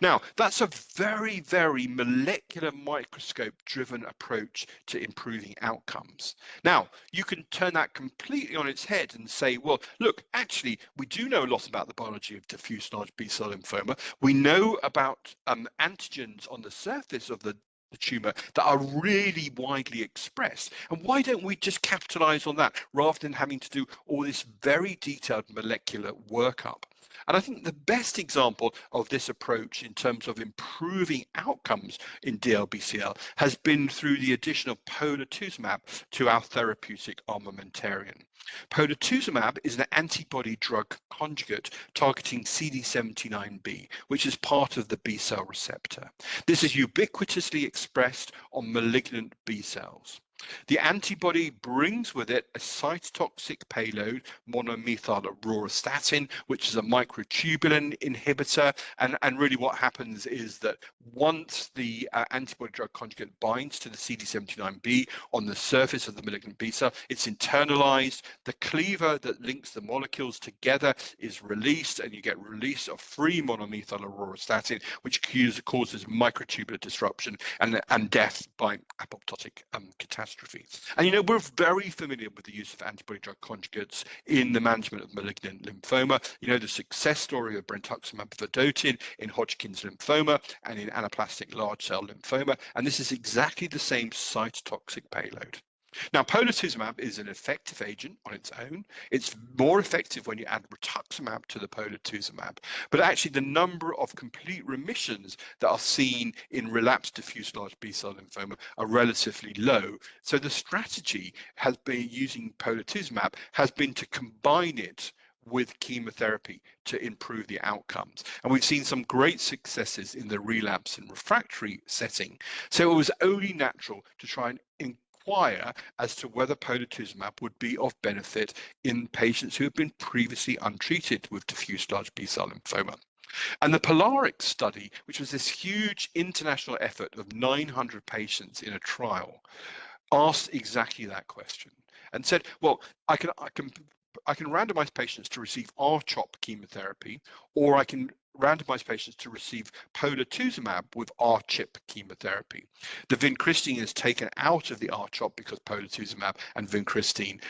Now, that's a very, very molecular microscope driven approach to improving outcomes. Now, you can turn that completely on its head and say, well, look, actually, we do know a lot about the biology of diffuse large B-cell lymphoma. We know about antigens on the surface of the tumor that are really widely expressed. And why don't we just capitalize on that rather than having to do all this very detailed molecular workup? And I think the best example of this approach in terms of improving outcomes in DLBCL has been through the addition of polatuzumab to our therapeutic armamentarium. Polatuzumab is an antibody drug conjugate targeting CD79B, which is part of the B-cell receptor. This is ubiquitously expressed on malignant B cells. The antibody brings with it a cytotoxic payload, monomethyl auristatin, which is a microtubulin inhibitor. And really what happens is that once the antibody drug conjugate binds to the CD79B on the surface of the malignant B cell, it's internalized. The cleaver that links the molecules together is released, and you get release of free monomethyl auristatin, which causes microtubular disruption and death by apoptotic catastrophe. And you know, we're very familiar with the use of antibody drug conjugates in the management of malignant lymphoma. You know, the success story of brentuximab vedotin in Hodgkin's lymphoma and in anaplastic large cell lymphoma. And this is exactly the same cytotoxic payload. Now, polatuzumab is an effective agent on its own. It's more effective when you add rituximab to the polatuzumab, but actually the number of complete remissions that are seen in relapsed diffuse large B-cell lymphoma are relatively low. So the strategy has been using polatuzumab has been to combine it with chemotherapy to improve the outcomes. And we've seen some great successes in the relapse and refractory setting. So it was only natural to try and inquire as to whether polatuzumab would be of benefit in patients who have been previously untreated with diffuse large B-cell lymphoma. And the POLARIX study, which was this huge international effort of 900 patients in a trial, asked exactly that question and said, well, I can randomize patients to receive R-CHOP chemotherapy, or I can randomize patients to receive polatuzumab with R-CHP chemotherapy. The vincristine is taken out of the R-CHOP because polatuzumab and vincristine,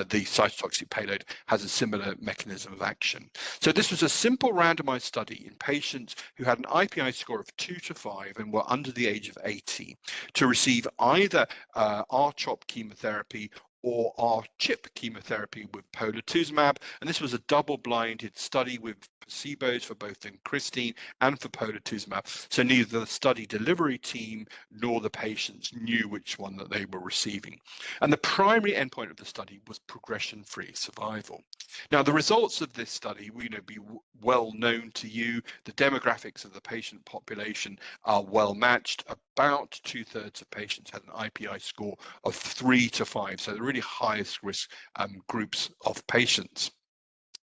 the cytotoxic payload, has a similar mechanism of action. So this was a simple randomized study in patients who had an IPI score of 2 to 5 and were under the age of 80 to receive either R-CHOP chemotherapy or R-CHP chemotherapy with polatuzumab, and this was a double-blinded study with placebos for both vincristine and for polatuzumab. So neither the study delivery team nor the patients knew which one that they were receiving. And the primary endpoint of the study was progression-free survival. Now, the results of this study will be well known to you. The demographics of the patient population are well matched. About 2/3 of patients had an IPI score of 3 to 5, so the really highest risk groups of patients.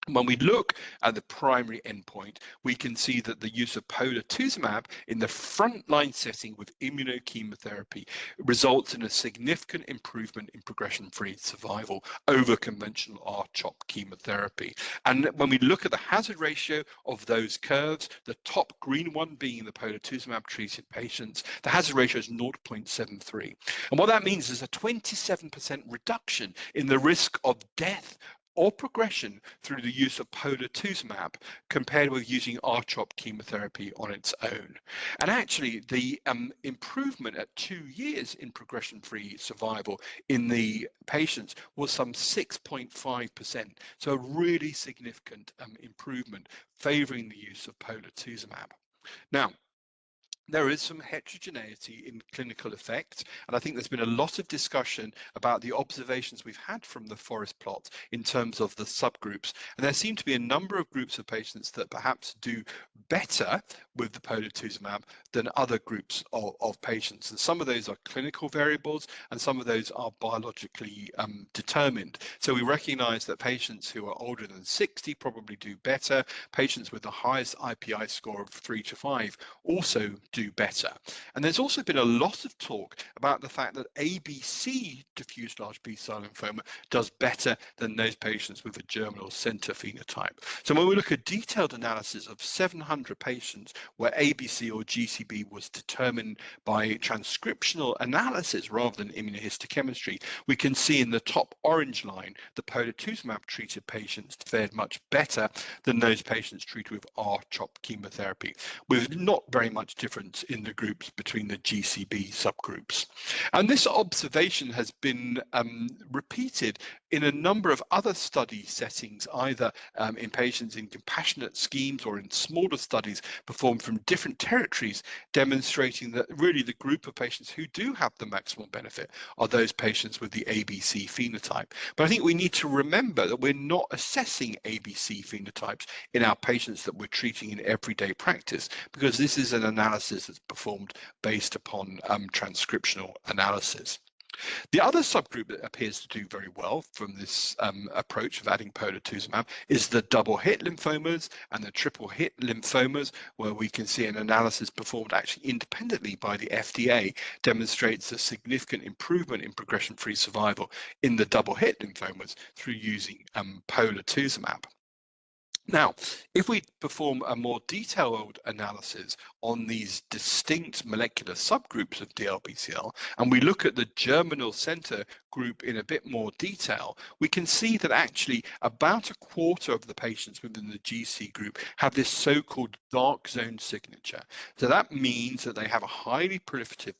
When we look at the primary endpoint, we can see that the use of polatuzumab in the frontline setting with immunochemotherapy results in a significant improvement in progression-free survival over conventional R-CHOP chemotherapy. And when we look at the hazard ratio of those curves, the top green one being the polatuzumab treated patients, the hazard ratio is 0.73. And what that means is a 27% reduction in the risk of death or progression through the use of polatuzumab compared with using R-CHOP chemotherapy on its own. And actually, the improvement at 2 years in progression-free survival in the patients was some 6.5%. So a really significant improvement favoring the use of polatuzumab. Now, there is some heterogeneity in clinical effect, and I think there's been a lot of discussion about the observations we've had from the forest plot in terms of the subgroups, and there seem to be a number of groups of patients that perhaps do better with the polatuzumab than other groups of patients, and some of those are clinical variables and some of those are biologically determined. So we recognize that patients who are older than 60 probably do better. Patients with the highest IPI score of 3 to 5 also do better. And there's also been a lot of talk about the fact that ABC diffuse large B-cell lymphoma does better than those patients with a germinal center phenotype. So when we look at detailed analysis of 700 patients where ABC or GCB was determined by transcriptional analysis rather than immunohistochemistry, we can see in the top orange line the polatuzumab treated patients fared much better than those patients treated with R-CHOP chemotherapy, with not very much difference in the groups between the GCB subgroups. And this observation has been repeated in a number of other study settings, either in patients in compassionate schemes or in smaller studies performed from different territories, demonstrating that really the group of patients who do have the maximum benefit are those patients with the ABC phenotype. But I think we need to remember that we're not assessing ABC phenotypes in our patients that we're treating in everyday practice, because this is an analysis that's performed based upon transcriptional analysis. The other subgroup that appears to do very well from this approach of adding polatuzumab is the double hit lymphomas and the triple hit lymphomas, where we can see an analysis performed actually independently by the FDA demonstrates a significant improvement in progression-free survival in the double hit lymphomas through using polatuzumab. Now, if we perform a more detailed analysis on these distinct molecular subgroups of DLBCL, and we look at the germinal center group in a bit more detail, we can see that actually about a quarter of the patients within the GC group have this so-called dark zone signature. So that means that they have a highly proliferative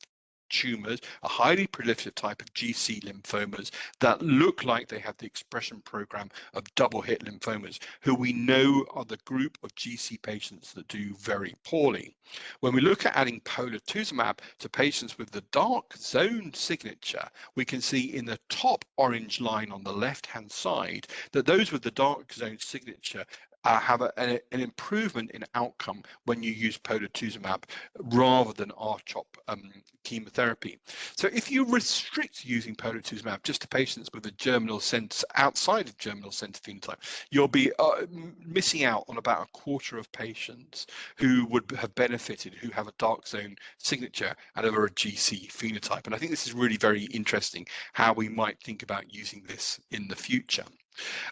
tumors, a highly proliferative type of GC lymphomas that look like they have the expression program of double hit lymphomas, who we know are the group of GC patients that do very poorly. When we look at adding polatuzumab to patients with the dark zone signature, we can see in the top orange line on the left-hand side that those with the dark zone signature have an improvement in outcome when you use polatuzumab rather than R-CHOP chemotherapy. So if you restrict using polatuzumab just to patients with a germinal sense outside of germinal center phenotype, you'll be missing out on about a quarter of patients who would have benefited, who have a dark zone signature and are a GC phenotype. And I think this is really very interesting how we might think about using this in the future.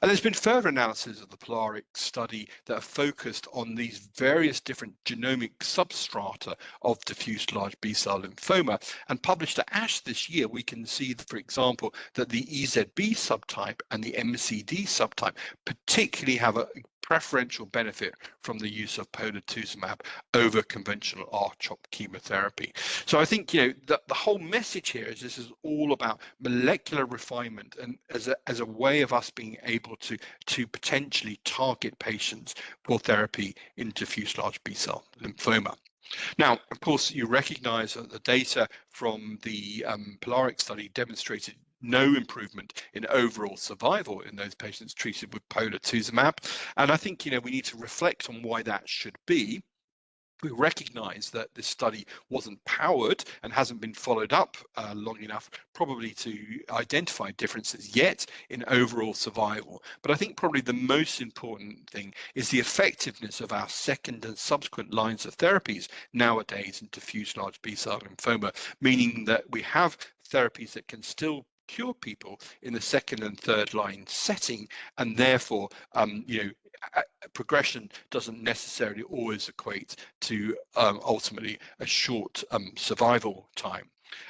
And there's been further analysis of the POLARIX study that are focused on these various different genomic substrata of diffuse large B-cell lymphoma. And published at ASH this year, we can see, for example, that the EZB subtype and the MCD subtype particularly have a preferential benefit from the use of polatuzumab over conventional R-CHOP chemotherapy. So I think, you know, the whole message here is this is all about molecular refinement and as a way of us being able to potentially target patients for therapy in diffuse large B-cell lymphoma. Now, of course, you recognize that the data from the POLARIX study demonstrated no improvement in overall survival in those patients treated with polatuzumab. And I think, you know, we need to reflect on why that should be. We recognize that this study wasn't powered and hasn't been followed up long enough probably to identify differences yet in overall survival. But I think probably the most important thing is the effectiveness of our second and subsequent lines of therapies nowadays in diffuse large B-cell lymphoma, meaning that we have therapies that can still cure people in the second and third line setting, and therefore you know, progression doesn't necessarily always equate to ultimately a short survival time.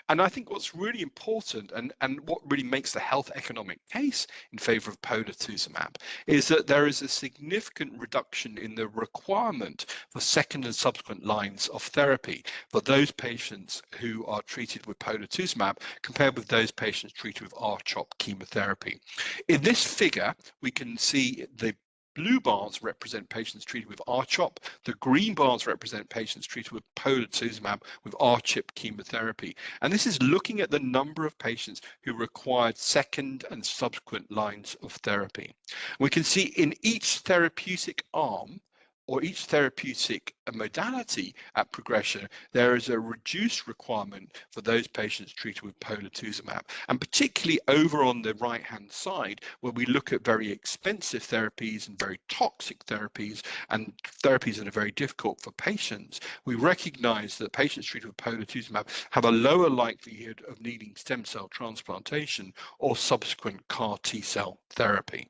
And I think what's really important and what really makes the health economic case in favor of polatuzumab is that there is a significant reduction in the requirement for second and subsequent lines of therapy for those patients who are treated with polatuzumab compared with those patients treated with R-CHOP chemotherapy. In this figure, we can see the blue bars represent patients treated with R-CHOP. The green bars represent patients treated with polatuzumab with R-CHOP chemotherapy. And this is looking at the number of patients who required second and subsequent lines of therapy. We can see in each therapeutic arm or each therapeutic modality at progression, there is a reduced requirement for those patients treated with polatuzumab. And particularly over on the right-hand side, where we look at very expensive therapies and very toxic therapies and therapies that are very difficult for patients, we recognize that patients treated with polatuzumab have a lower likelihood of needing stem cell transplantation or subsequent CAR T-cell therapy.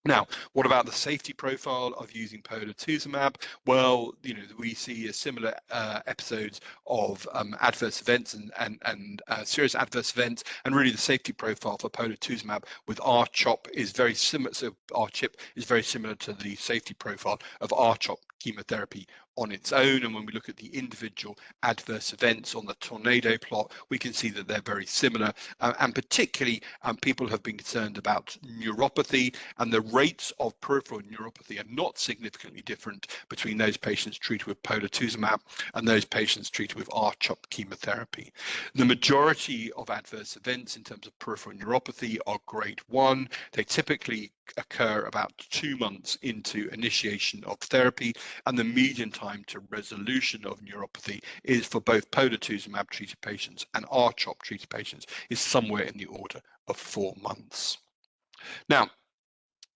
Now, what about the safety profile of using polatuzumab? Well, you know, we see a similar episodes of adverse events and serious adverse events, and really the safety profile for polatuzumab with R-CHOP is very similar. So R-CHOP is very similar to the safety profile of R-CHOP chemotherapy on its own. And when we look at the individual adverse events on the tornado plot, we can see that they're very similar. And particularly, people have been concerned about neuropathy, and the rates of peripheral neuropathy are not significantly different between those patients treated with polatuzumab and those patients treated with R-CHOP chemotherapy. The majority of adverse events in terms of peripheral neuropathy are grade 1. They typically occur about 2 months into initiation of therapy, and the median time to resolution of neuropathy is for both polatuzumab treated patients and R-CHOP treated patients is somewhere in the order of 4 months. Now,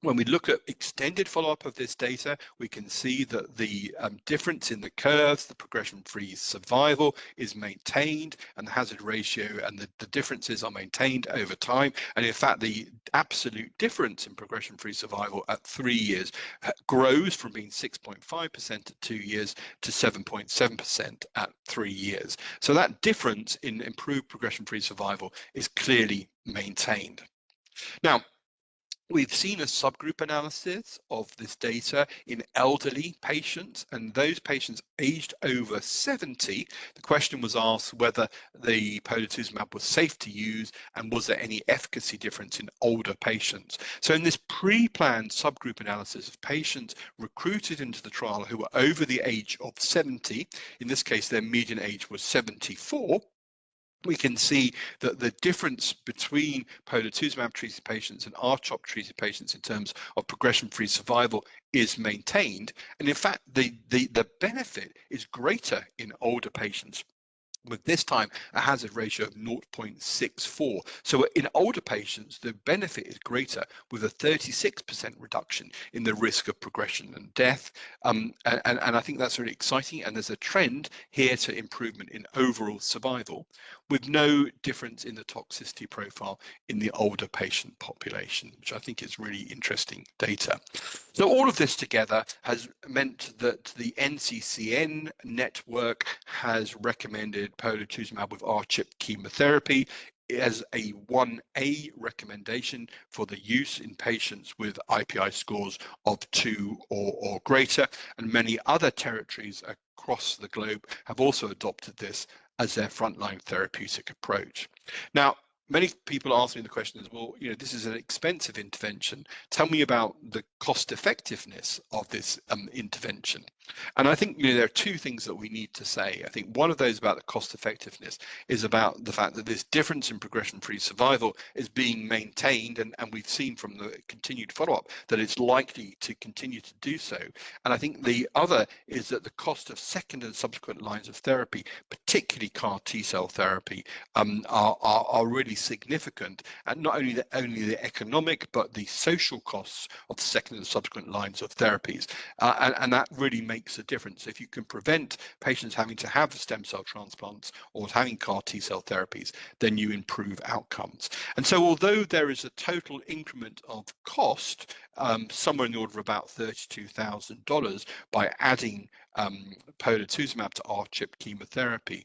when we look at extended follow-up of this data, we can see that the difference in the curves, the progression-free survival is maintained, and the hazard ratio and the differences are maintained over time. And in fact, the absolute difference in progression-free survival at 3 years grows from being 6.5% at 2 years to 7.7% at 3 years. So that difference in improved progression-free survival is clearly maintained. Now, We've seen a subgroup analysis of this data in elderly patients, and those patients aged over 70. The question was asked whether the polatuzumab was safe to use and was there any efficacy difference in older patients. So in this pre-planned subgroup analysis of patients recruited into the trial who were over the age of 70, in this case their median age was 74, we can see that the difference between polatuzumab treated patients and R-CHOP treated patients in terms of progression-free survival is maintained. And in fact, the benefit is greater in older patients, with this time a hazard ratio of 0.64. So in older patients, the benefit is greater, with a 36% reduction in the risk of progression and death. And I think that's really exciting. And there's a trend here to improvement in overall survival, with no difference in the toxicity profile in the older patient population, which I think is really interesting data. So all of this together has meant that the NCCN network has recommended polatuzumab with R-CHP chemotherapy as a 1A recommendation for the use in patients with IPI scores of 2 or greater, and many other territories across the globe have also adopted this as their frontline therapeutic approach. Now, many people ask me the question is, well, this is an expensive intervention. Tell me about the cost effectiveness of this intervention. And I think there are two things that we need to say. I think one of those about the cost effectiveness is about the fact that this difference in progression-free survival is being maintained, and we've seen from the continued follow-up that it's likely to continue to do so. And I think the other is that the cost of second and subsequent lines of therapy, particularly CAR T-cell therapy, are really significant, and not only the economic but the social costs of second and subsequent lines of therapies, and that really makes a difference. If you can prevent patients having to have stem cell transplants or having CAR T-cell therapies, then you improve outcomes. And so although there is a total increment of cost, somewhere in the order of about $32,000 by adding polatuzumab to R-CHP chemotherapy,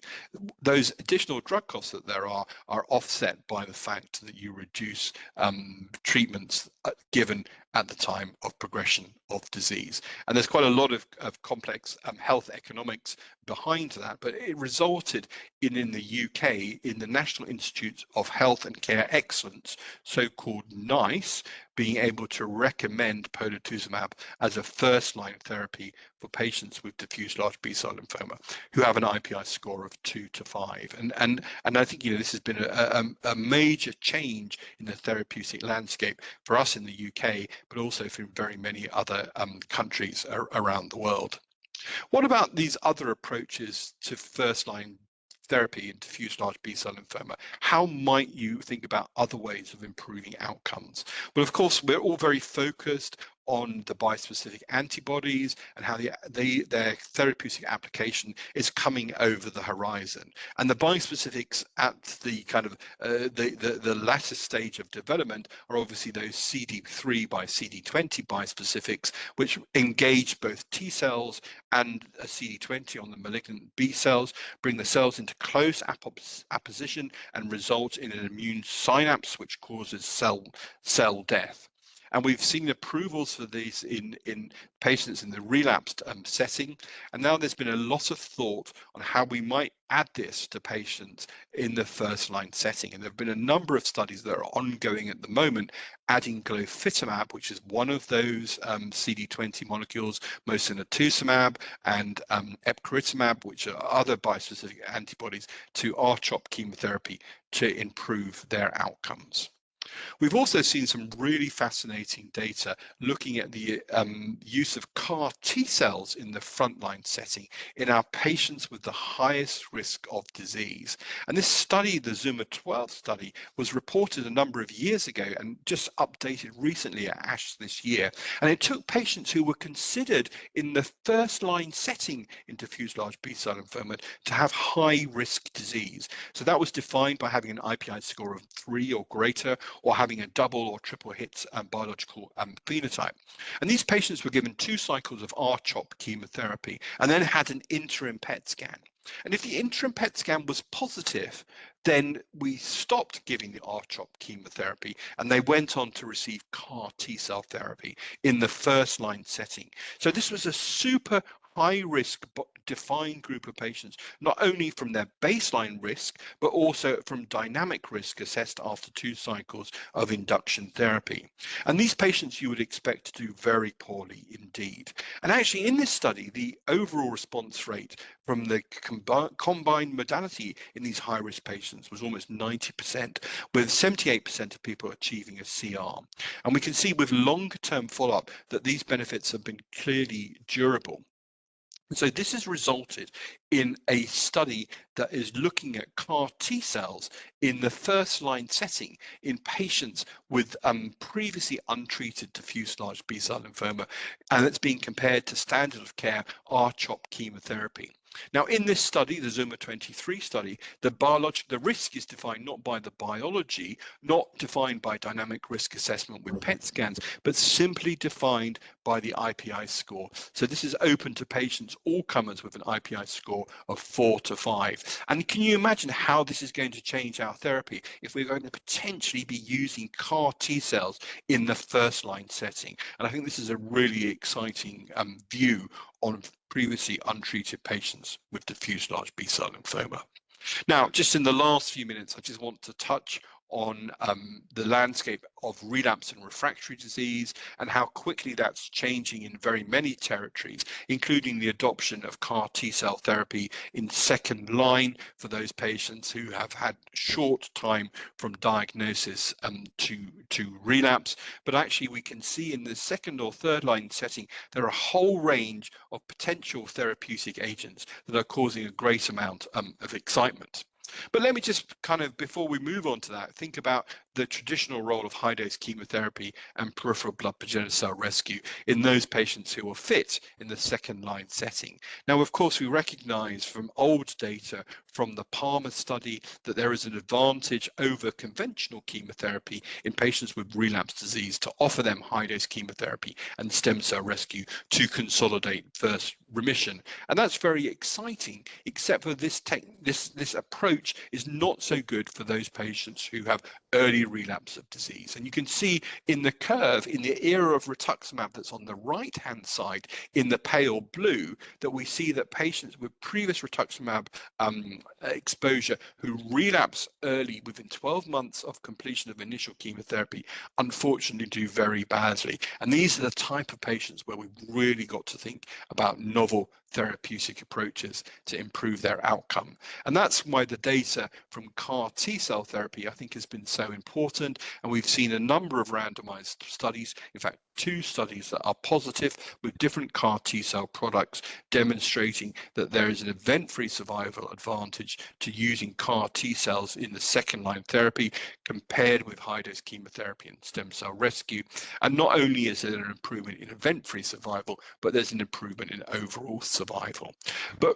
those additional drug costs that there are offset by the fact that you reduce treatments given at the time of progression of disease. And there's quite a lot of complex health economics behind that, but it resulted in the UK, in the National Institute of Health and Care Excellence, so-called NICE, being able to recommend polatuzumab as a first-line therapy for patients with diffuse large B-cell lymphoma who have an IPI score of 2 to 5. And I think this has been a major change in the therapeutic landscape for us in the UK, but also for very many other countries around the world. What about these other approaches to first-line therapy in diffuse large B-cell lymphoma? How might you think about other ways of improving outcomes? Well, of course, we're all very focused on the bispecific antibodies and how their therapeutic application is coming over the horizon. And the bispecifics at the kind of the latter stage of development are obviously those CD3 by CD20 bispecifics, which engage both T cells and a CD20 on the malignant B cells, bring the cells into close apposition and result in an immune synapse, which causes cell death. And we've seen approvals for these in patients in the relapsed setting. And now there's been a lot of thought on how we might add this to patients in the first line setting. And there have been a number of studies that are ongoing at the moment, adding glofitamab, which is one of those CD20 molecules, mosunetuzumab, and epcoritamab, which are other bispecific antibodies, to R-CHOP chemotherapy to improve their outcomes. We've also seen some really fascinating data looking at the use of CAR T cells in the frontline setting in our patients with the highest risk of disease. And this study, the ZUMA-12 study, was reported a number of years ago and just updated recently at ASH this year. And it took patients who were considered in the first line setting in diffuse large B-cell lymphoma to have high risk disease. So that was defined by having an IPI score of 3 or greater, or having a double or triple hit biological phenotype. And these patients were given 2 cycles of R-CHOP chemotherapy and then had an interim PET scan. And if the interim PET scan was positive then we stopped giving the R-CHOP chemotherapy and they went on to receive CAR T-cell therapy in the first-line setting. So this was a super high-risk defined group of patients, not only from their baseline risk, but also from dynamic risk assessed after 2 cycles of induction therapy. And these patients you would expect to do very poorly indeed. And actually in this study, the overall response rate from the combined modality in these high-risk patients was almost 90%, with 78% of people achieving a CR. And we can see with longer-term follow-up that these benefits have been clearly durable. So this has resulted in a study that is looking at CAR T cells in the first line setting in patients with previously untreated diffuse large B-cell lymphoma, and it's being compared to standard of care R-CHOP chemotherapy. Now, in this study, the Zuma 23 study, the risk is defined not by the biology, not defined by dynamic risk assessment with PET scans, but simply defined by the IPI score. So this is open to patients, all comers with an IPI score of 4 to 5. And can you imagine how this is going to change our therapy if we're going to potentially be using CAR T cells in the first line setting? And I think this is a really exciting view on previously untreated patients with diffuse large B-cell lymphoma. Now, just in the last few minutes, I just want to touch on the landscape of relapse and refractory disease and how quickly that's changing in very many territories, including the adoption of CAR T-cell therapy in second line for those patients who have had short time from diagnosis to relapse. But actually we can see in the second or third line setting, there are a whole range of potential therapeutic agents that are causing a great amount of excitement. But let me just kind of, before we move on to that, think about the traditional role of high-dose chemotherapy and peripheral blood progenitor cell rescue in those patients who are fit in the second-line setting. Now, of course, we recognize from old data from the Palmer study that there is an advantage over conventional chemotherapy in patients with relapsed disease to offer them high-dose chemotherapy and stem cell rescue to consolidate first remission. And that's very exciting, except for this approach is not so good for those patients who have early relapse of disease. And you can see in the curve, in the era of rituximab that's on the right-hand side in the pale blue, that we see that patients with previous rituximab exposure who relapse early within 12 months of completion of initial chemotherapy, unfortunately do very badly. And these are the type of patients where we've really got to think about novel therapeutic approaches to improve their outcome. And that's why the data from CAR T-cell therapy, I think, has been so important. And we've seen a number of randomized studies, in fact, 2 studies that are positive with different CAR T-cell products demonstrating that there is an event-free survival advantage to using CAR T-cells in the second-line therapy compared with high-dose chemotherapy and stem cell rescue. And not only is there an improvement in event-free survival, but there's an improvement in overall survival. But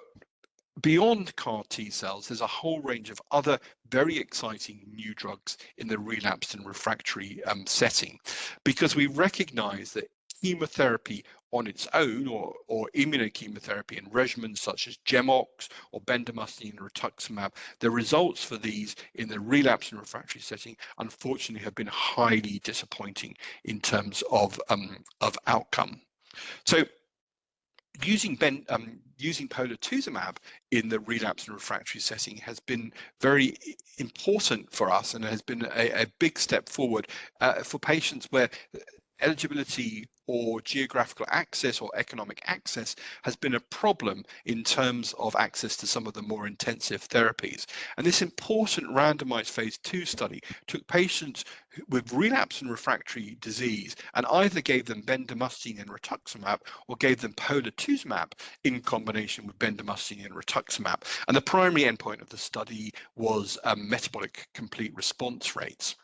beyond CAR T cells, there's a whole range of other very exciting new drugs in the relapsed and refractory setting, because we recognize that chemotherapy on its own or immunochemotherapy and regimens such as GemOx or bendamustine and rituximab, the results for these in the relapsed and refractory setting unfortunately have been highly disappointing in terms of outcome. So using polatuzumab in the relapsed and refractory setting has been very important for us and has been a big step forward for patients where eligibility or geographical access or economic access has been a problem in terms of access to some of the more intensive therapies. And this important randomized phase 2 study took patients with relapse and refractory disease and either gave them bendamustine and rituximab or gave them polatuzumab in combination with bendamustine and rituximab. And the primary endpoint of the study was metabolic complete response rates.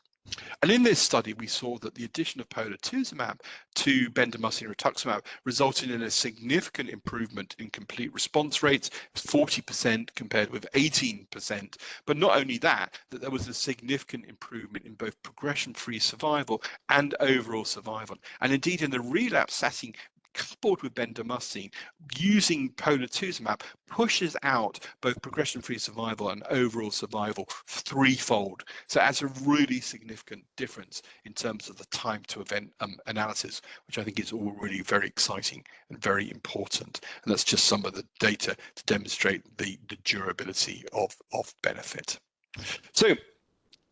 And in this study, we saw that the addition of polatuzumab to bendamustine and rituximab resulted in a significant improvement in complete response rates, 40% compared with 18%. But not only that there was a significant improvement in both progression-free survival and overall survival. And indeed, in the relapse setting, coupled with bendamustine, using polatuzumab pushes out both progression-free survival and overall survival threefold. So that's a really significant difference in terms of the time to event analysis, which I think is all really very exciting and very important. And that's just some of the data to demonstrate the durability of benefit. So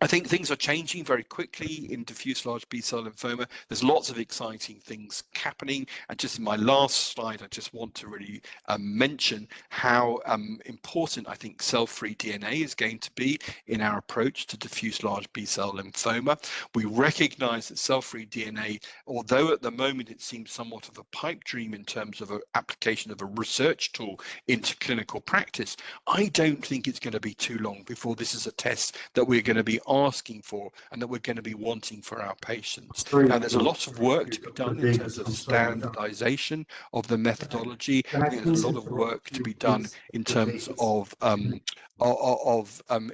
I think things are changing very quickly in diffuse large B-cell lymphoma. There's lots of exciting things happening. And just in my last slide, I just want to really mention how important I think cell-free DNA is going to be in our approach to diffuse large B-cell lymphoma. We recognize that cell-free DNA, although at the moment it seems somewhat of a pipe dream in terms of an application of a research tool into clinical practice, I don't think it's going to be too long before this is a test that we're going to be asking for and that we're going to be wanting for our patients. Now, there's a lot of work to be done in terms of standardization of the methodology. I think there's a lot of work to be done in terms of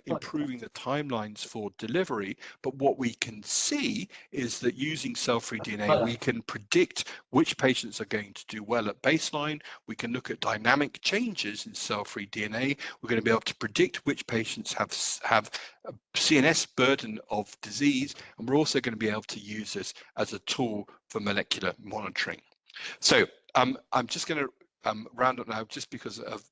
improving the timelines for delivery. But what we can see is that using cell-free DNA, we can predict which patients are going to do well at baseline. We can look at dynamic changes in cell-free DNA. We're going to be able to predict which patients have CNS burden of disease, and we're also going to be able to use this as a tool for molecular monitoring. So I'm just going to round up now, just because of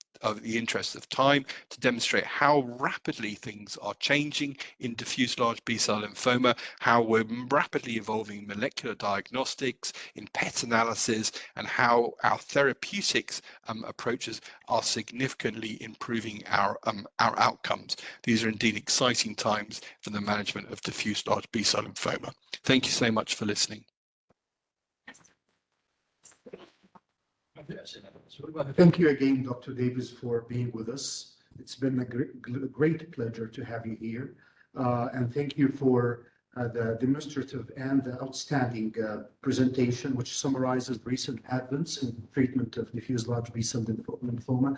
the interest of time, to demonstrate how rapidly things are changing in diffuse large B-cell lymphoma, how we're rapidly evolving molecular diagnostics, in PET analysis, and how our therapeutics approaches are significantly improving our outcomes. These are indeed exciting times for the management of diffuse large B-cell lymphoma. Thank you so much for listening. Thank you again, Dr. Davis, for being with us. It's been a great pleasure to have you here. And thank you for the demonstrative and the outstanding presentation, which summarizes recent advances in treatment of diffuse large B-cell lymphoma.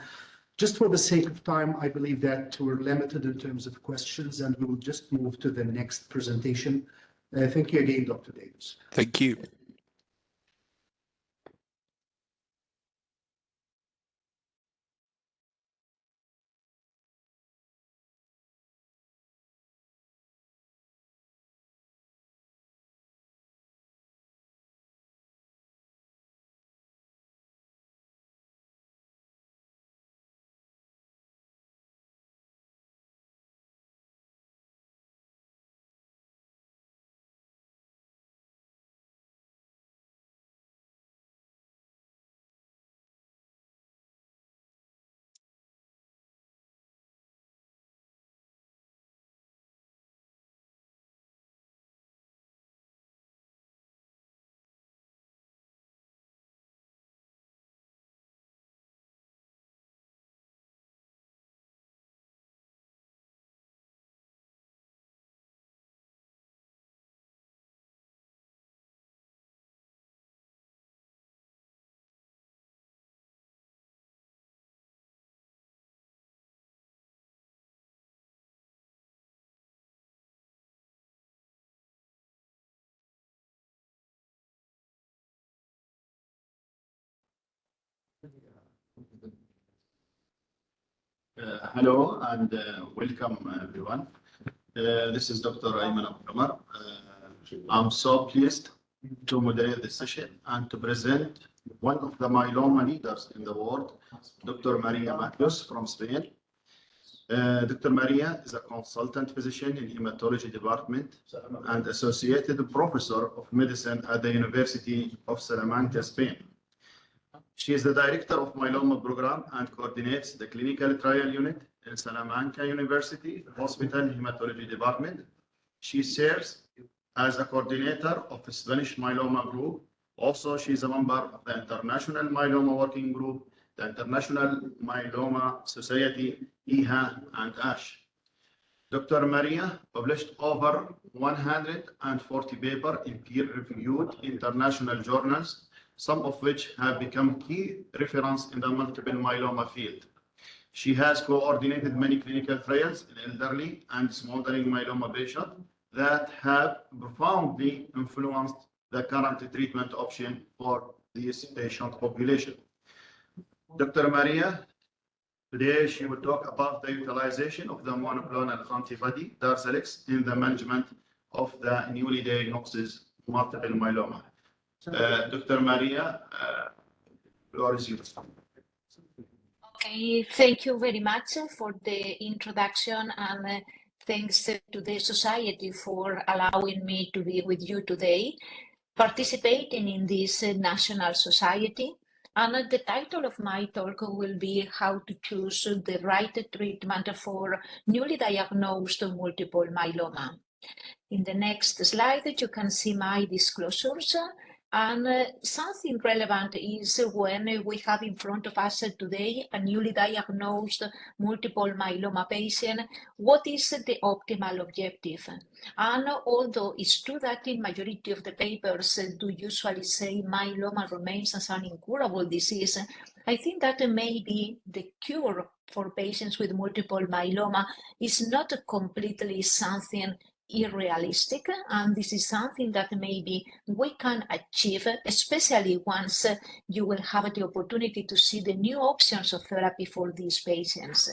Just for the sake of time, I believe that we're limited in terms of questions, and we will just move to the next presentation. Thank you again, Dr. Davis. Thank you. Hello and welcome everyone. This is Dr. Ayman Abdullah. I'm so pleased to moderate this session and to present one of the myeloma leaders in the world, Dr. Maria Matthews from Spain. Dr. Maria is a consultant physician in hematology department and associated professor of medicine at the University of Salamanca, Spain. She is the director of myeloma program and coordinates the clinical trial unit in Salamanca University Hospital Hematology Department. She serves as a coordinator of the Spanish myeloma group. Also, she is a member of the International Myeloma Working Group, the International Myeloma Society, EHA, and ASH. Dr. Maria published over 140 papers in peer-reviewed international journals, some of which have become key reference in the multiple myeloma field. She has coordinated many clinical trials in elderly and smoldering myeloma patients that have profoundly influenced the current treatment option for this patient population. Dr. Maria, today she will talk about the utilization of the monoclonal antibody Darzalex in the management of the newly diagnosed multiple myeloma. Dr. Maria, floor is yours. Okay, thank you very much for the introduction, and thanks to the Society for allowing me to be with you today, participating in this national society. And the title of my talk will be How to Choose the Right Treatment for Newly Diagnosed Multiple Myeloma. In the next slide, you can see my disclosures. And something relevant is when we have in front of us today a newly diagnosed multiple myeloma patient, what is the optimal objective? And although it's true that in majority of the papers do usually say myeloma remains as an incurable disease, I think that maybe the cure for patients with multiple myeloma is not completely something unrealistic, and this is something that maybe we can achieve, especially once you will have the opportunity to see the new options of therapy for these patients.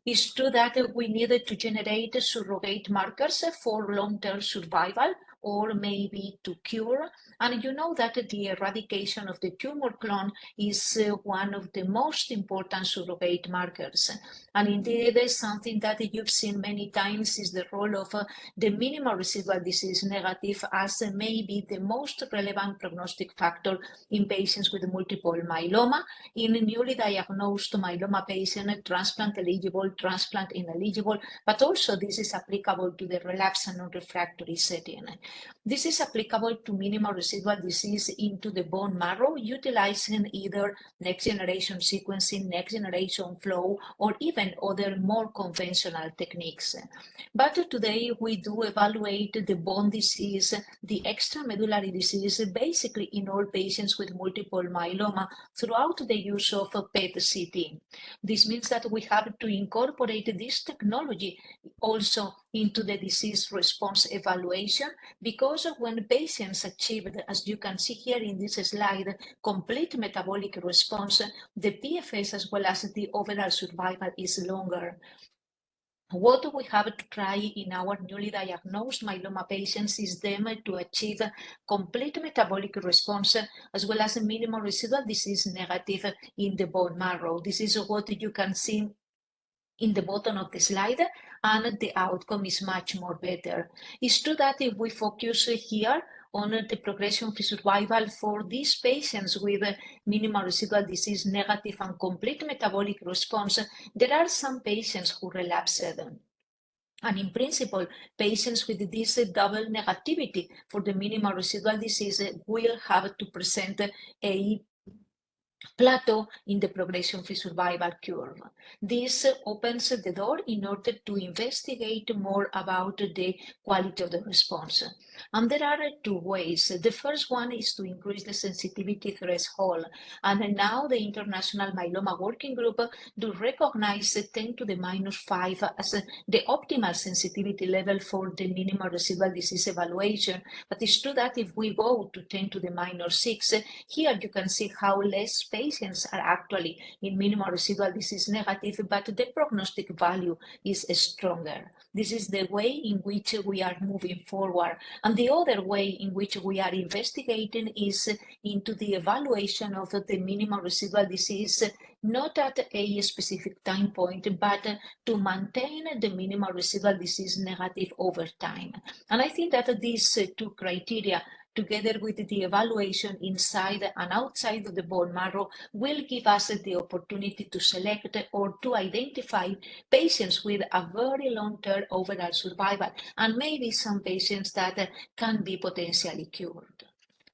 It's true that we needed to generate surrogate markers for long-term survival or maybe to cure. And you know that the eradication of the tumor clone is one of the most important surrogate markers. And indeed, something that you've seen many times is the role of the minimal residual disease negative as maybe the most relevant prognostic factor in patients with multiple myeloma, in newly diagnosed myeloma patient, transplant eligible, transplant ineligible, but also this is applicable to the relapse and non-refractory setting. This is applicable to minimal residual disease into the bone marrow, utilizing either next generation sequencing, next generation flow, or even other more conventional techniques. But today we do evaluate the bone disease, the extramedullary disease, basically in all patients with multiple myeloma throughout the use of PET-CT. This means that we have to incorporate this technology also into the disease response evaluation, because when patients achieved, as you can see here in this slide, complete metabolic response, the PFS as well as the overall survival is longer. What we have to try in our newly diagnosed myeloma patients is them to achieve complete metabolic response as well as a minimal residual disease negative in the bone marrow. This is what you can see in the bottom of the slide, and the outcome is much more better. It's true that if we focus here on the progression-free survival for these patients with minimal residual disease negative and complete metabolic response, there are some patients who relapsed. And in principle, patients with this double negativity for the minimal residual disease will have to present a plateau in the progression-free survival curve. This opens the door in order to investigate more about the quality of the response. And there are two ways. The first one is to increase the sensitivity threshold. And now the International Myeloma Working Group do recognize 10 to the minus 5 as the optimal sensitivity level for the minimal residual disease evaluation. But it's true that if we go to 10 to the minus 6, here you can see how less patients are actually in minimal residual disease negative, but the prognostic value is stronger. This is the way in which we are moving forward. And the other way in which we are investigating is into the evaluation of the minimal residual disease, not at a specific time point, but to maintain the minimal residual disease negative over time. And I think that these two criteria, together with the evaluation inside and outside of the bone marrow, will give us the opportunity to select or to identify patients with a very long-term overall survival, and maybe some patients that can be potentially cured.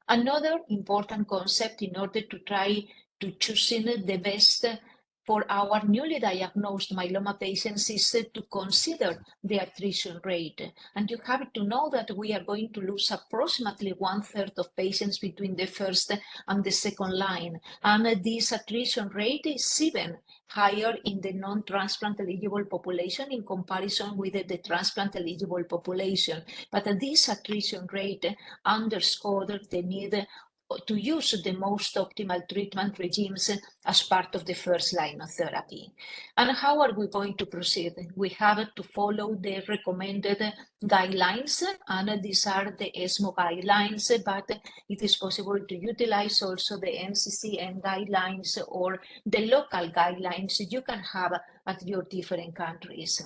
Another important concept in order to try to choosing the best for our newly diagnosed myeloma patients is to consider the attrition rate. And you have to know that we are going to lose approximately 1/3 of patients between the first and the second line. And this attrition rate is even higher in the non-transplant eligible population in comparison with the transplant eligible population. But this attrition rate underscored the need to use the most optimal treatment regimes as part of the first line of therapy. And how are we going to proceed? We have to follow the recommended guidelines, and these are the ESMO guidelines, but it is possible to utilize also the NCCN guidelines or the local guidelines you can have at your different countries.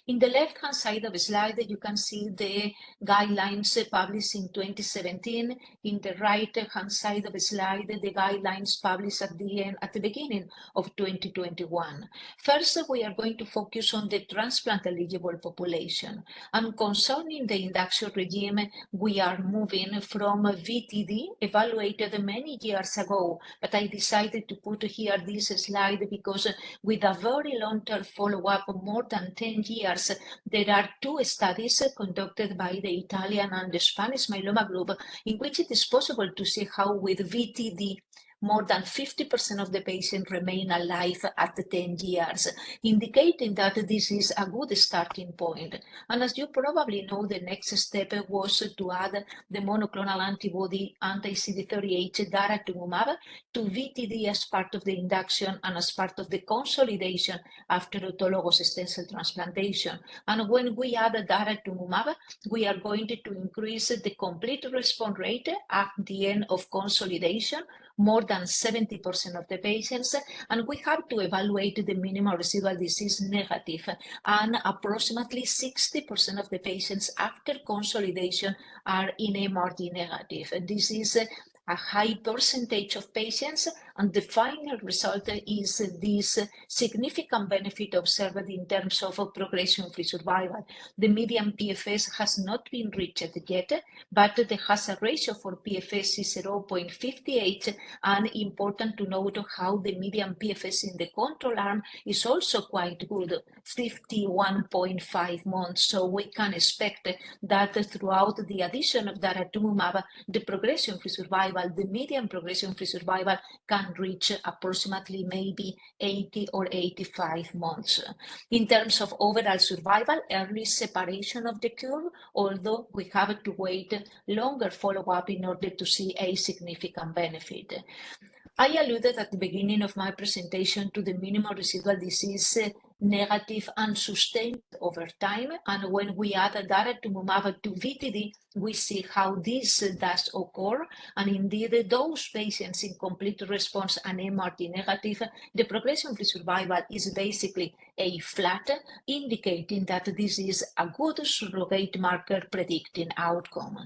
In the left-hand side of the slide, you can see the guidelines published in 2017. In the right-hand side of the slide, the guidelines published at the beginning of 2021. First, we are going to focus on the transplant-eligible population. And concerning the induction regime, we are moving from VTD, evaluated many years ago, but I decided to put here this slide because with a very long-term follow-up of more than 10 years, there are two studies conducted by the Italian and the Spanish myeloma group in which it is possible to see how with VTD more than 50% of the patients remain alive at 10 years, indicating that this is a good starting point. And as you probably know, the next step was to add the monoclonal antibody anti-CD38 daratumumab to VTD as part of the induction and as part of the consolidation after autologous stem cell transplantation. And when we add daratumumab, we are going to increase the complete response rate at the end of consolidation, more than 70% of the patients, and we have to evaluate the minimal residual disease negative, and approximately 60% of the patients after consolidation are in MRD negative. This is a high percentage of patients, and the final result is this significant benefit observed in terms of progression-free survival. The median PFS has not been reached yet, but the hazard ratio for PFS is 0.58, and important to note how the median PFS in the control arm is also quite good, 51.5 months. So we can expect that throughout the addition of daratumumab, the progression-free survival, the median progression-free survival can reach approximately maybe 80 or 85 months. In terms of overall survival, early separation of the curve, although we have to wait longer follow-up in order to see a significant benefit. I alluded at the beginning of my presentation to the minimal residual disease negative and sustained over time, and when we add daratumumab to VTD, we see how this does occur, and indeed those patients in complete response and MRD negative, the progression-free survival is basically a flat, indicating that this is a good surrogate marker predicting outcome.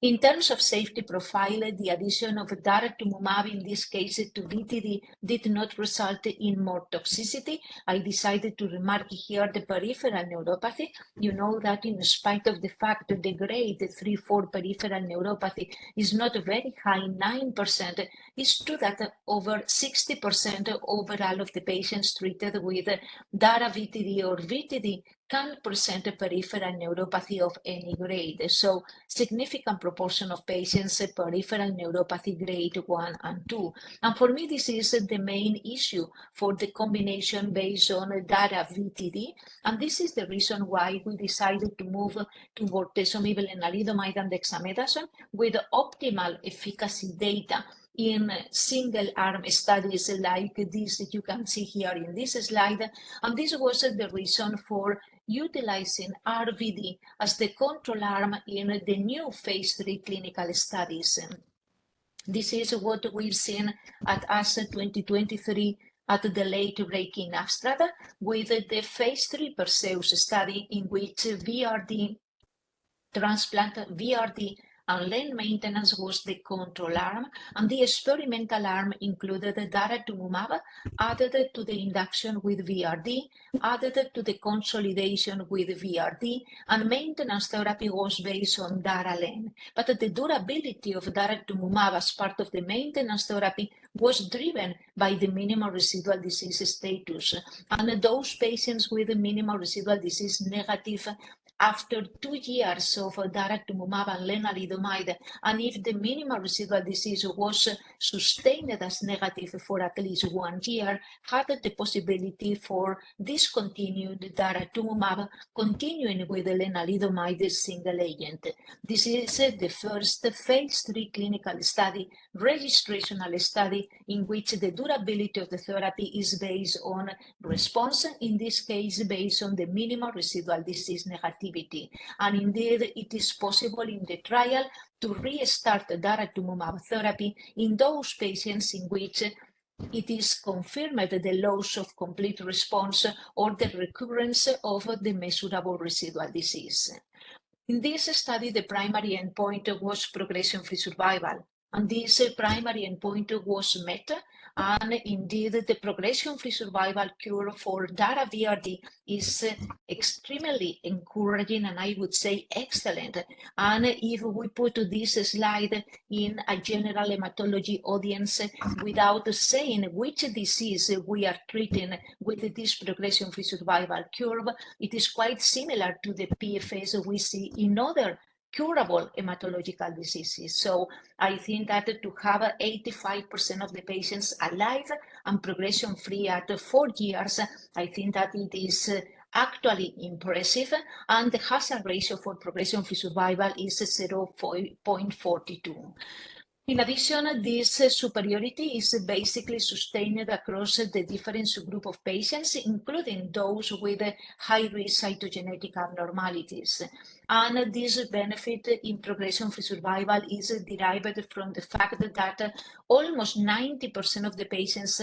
In terms of safety profile, the addition of daratumumab in this case to VTD did not result in more toxicity. I decided to remark here the peripheral neuropathy. You know that in spite of the fact that the grade 3-4 peripheral neuropathy is not very high, 9%, it's true that over 60% overall of the patients treated with dara-VTD or VTD can present a peripheral neuropathy of any grade. So significant proportion of patients peripheral neuropathy grade 1 and 2. And for me, this is the main issue for the combination based on dara-VTD. And this is the reason why we decided to move to bortezomib, lenalidomide, and dexamethasone with optimal efficacy data in single-arm studies like this you can see here in this slide. And this was the reason for utilizing RVD as the control arm in the new phase 3 clinical studies. This is what we've seen at ASH 2023 at the late-breaking abstract with the phase 3 Perseus study in which VRD transplant, VRD and LEN maintenance was the control arm, and the experimental arm included daratumumab added to the induction with VRD, added to the consolidation with VRD, and maintenance therapy was based on dara-len. But the durability of daratumumab as part of the maintenance therapy was driven by the minimal residual disease status, and those patients with minimal residual disease negative after 2 years of daratumumab and lenalidomide, and if the minimal residual disease was sustained as negative for at least 1 year, had the possibility for discontinued daratumumab, continuing with the lenalidomide single agent. This is the first phase 3 clinical study, registrational study, in which the durability of the therapy is based on response, in this case based on the minimal residual disease negativity. And indeed, it is possible in the trial to restart daratumumab therapy in those patients in which it is confirmed the loss of complete response or the recurrence of the measurable residual disease. In this study, the primary endpoint was progression-free survival, and this primary endpoint was met, and indeed the progression-free survival curve for dara-VRd is extremely encouraging, and I would say excellent. And if we put this slide in a general hematology audience without saying which disease we are treating with this progression-free survival curve, it is quite similar to the PFS we see in other curable hematological diseases. So I think that to have 85% of the patients alive and progression-free at 4 years, I think that it is actually impressive, and the hazard ratio for progression-free survival is 0.42. In addition, this superiority is basically sustained across the different subgroup of patients, including those with high-risk cytogenetic abnormalities. And this benefit in progression-free survival is derived from the fact that almost 90% of the patients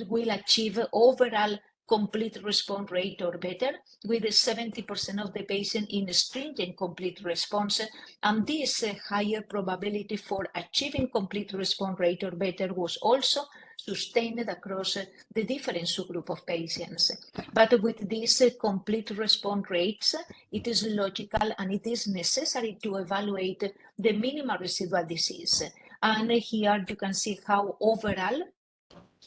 will achieve overall complete response rate or better, with 70% of the patient in stringent complete response, and this higher probability for achieving complete response rate or better was also sustained across the different subgroup of patients. But with these complete response rates, it is logical and it is necessary to evaluate the minimal residual disease. And here you can see how overall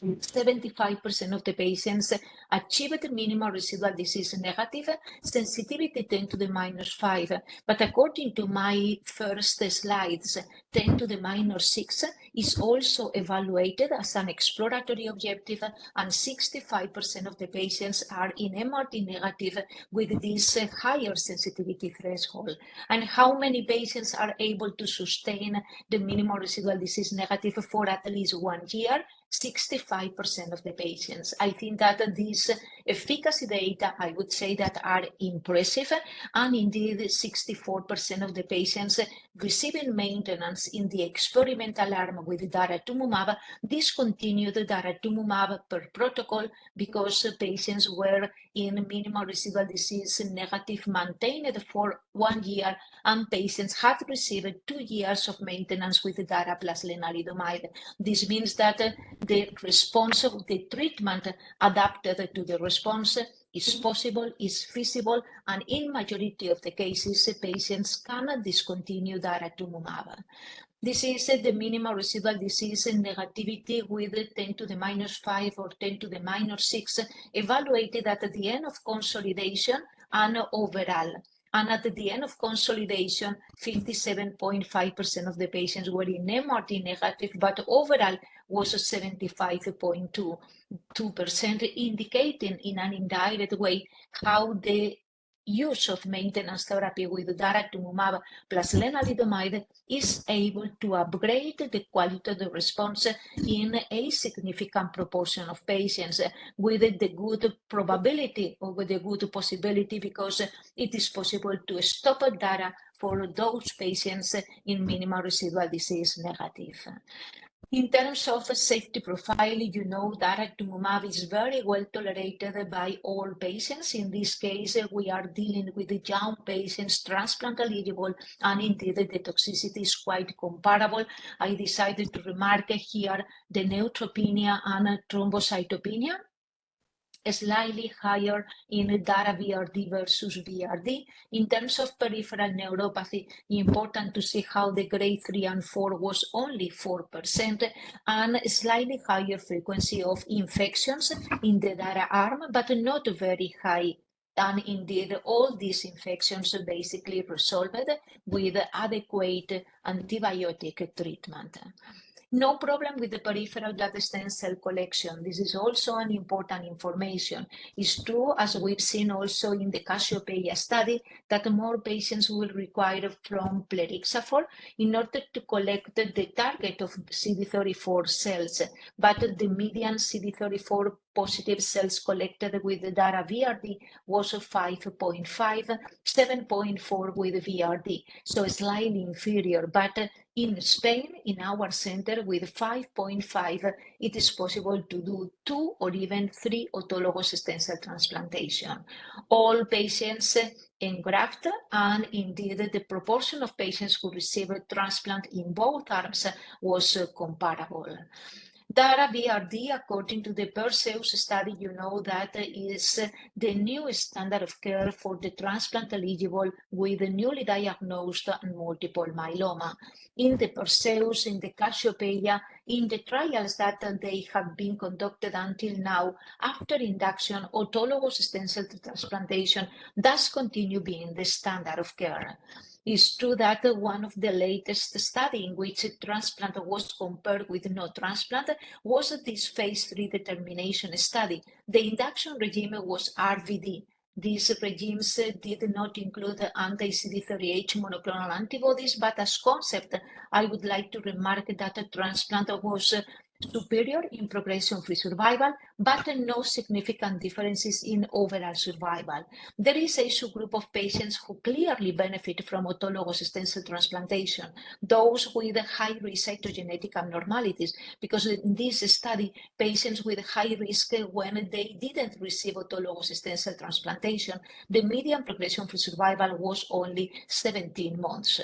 75% of the patients achieved minimal residual disease negative, sensitivity 10 to the minus 5. But according to my first slides, 10 to the minus 6 is also evaluated as an exploratory objective, and 65% of the patients are in MRD negative with this higher sensitivity threshold. And how many patients are able to sustain the minimal residual disease negative for at least 1 year? 65% of the patients. I think that these efficacy data, I would say, that are impressive, and indeed 64% of the patients receiving maintenance in the experimental arm with daratumumab discontinued daratumumab per protocol because patients were in minimal residual disease negative maintained for 1 year, and patients had received 2 years of maintenance with dara plus lenalidomide. This means that the response of the treatment adapted to the response is possible, is feasible, and in majority of the cases, patients cannot discontinue daratumumab. This is the minimal residual disease negativity with 10 to the minus 5 or 10 to the minus 6 evaluated at the end of consolidation and overall. And at the end of consolidation, 57.5% of the patients were in MRD negative, but overall was 75.2%, indicating in an indirect way how the use of maintenance therapy with daratumumab plus lenalidomide is able to upgrade the quality of the response in a significant proportion of patients, with the good probability or with the good possibility, because it is possible to stop dara for those patients in minimal residual disease negative. In terms of safety profile, you know that daratumumab is very well tolerated by all patients. In this case, we are dealing with the young patients, transplant eligible, and indeed the toxicity is quite comparable. I decided to remark here the neutropenia and thrombocytopenia, slightly higher in dara-VRd versus VRd. In terms of peripheral neuropathy, important to see how the grade 3 and 4 was only 4%, and slightly higher frequency of infections in the dara arm, but not very high And indeed, all these infections are basically resolved with adequate antibiotic treatment. No problem with the peripheral blood stem cell collection. This is also an important information. It's true, as we've seen also in the Cassiopeia study, that more patients will require from plerixafor in order to collect the target of CD34 cells, but the median CD34 positive cells collected with the DARA VRD was 5.5, 7.4 with VRD, so slightly inferior, but in Spain, in our center, with 5.5, it is possible to do 2 or even 3 autologous stem cell transplantation. All patients engraft, and indeed the proportion of patients who received transplant in both arms was comparable. DARA VRD, according to the Perseus study, you know that is the new standard of care for the transplant eligible with newly diagnosed and multiple myeloma. In the Perseus, in the Cassiopeia, in the trials that they have been conducted until now, after induction, autologous stem cell transplantation does continue being the standard of care. It's true that one of the latest studies in which transplant was compared with no transplant was this phase 3 determination study. The induction regime was RVD. These regimes did not include anti-CD38 monoclonal antibodies, but as concept, I would like to remark that transplant was superior in progression-free survival, but no significant differences in overall survival. There is a subgroup of patients who clearly benefit from autologous stem cell transplantation, those with high-risk cytogenetic abnormalities, because in this study, patients with high risk, when they didn't receive autologous stem cell transplantation, the median progression-free survival was only 17 months.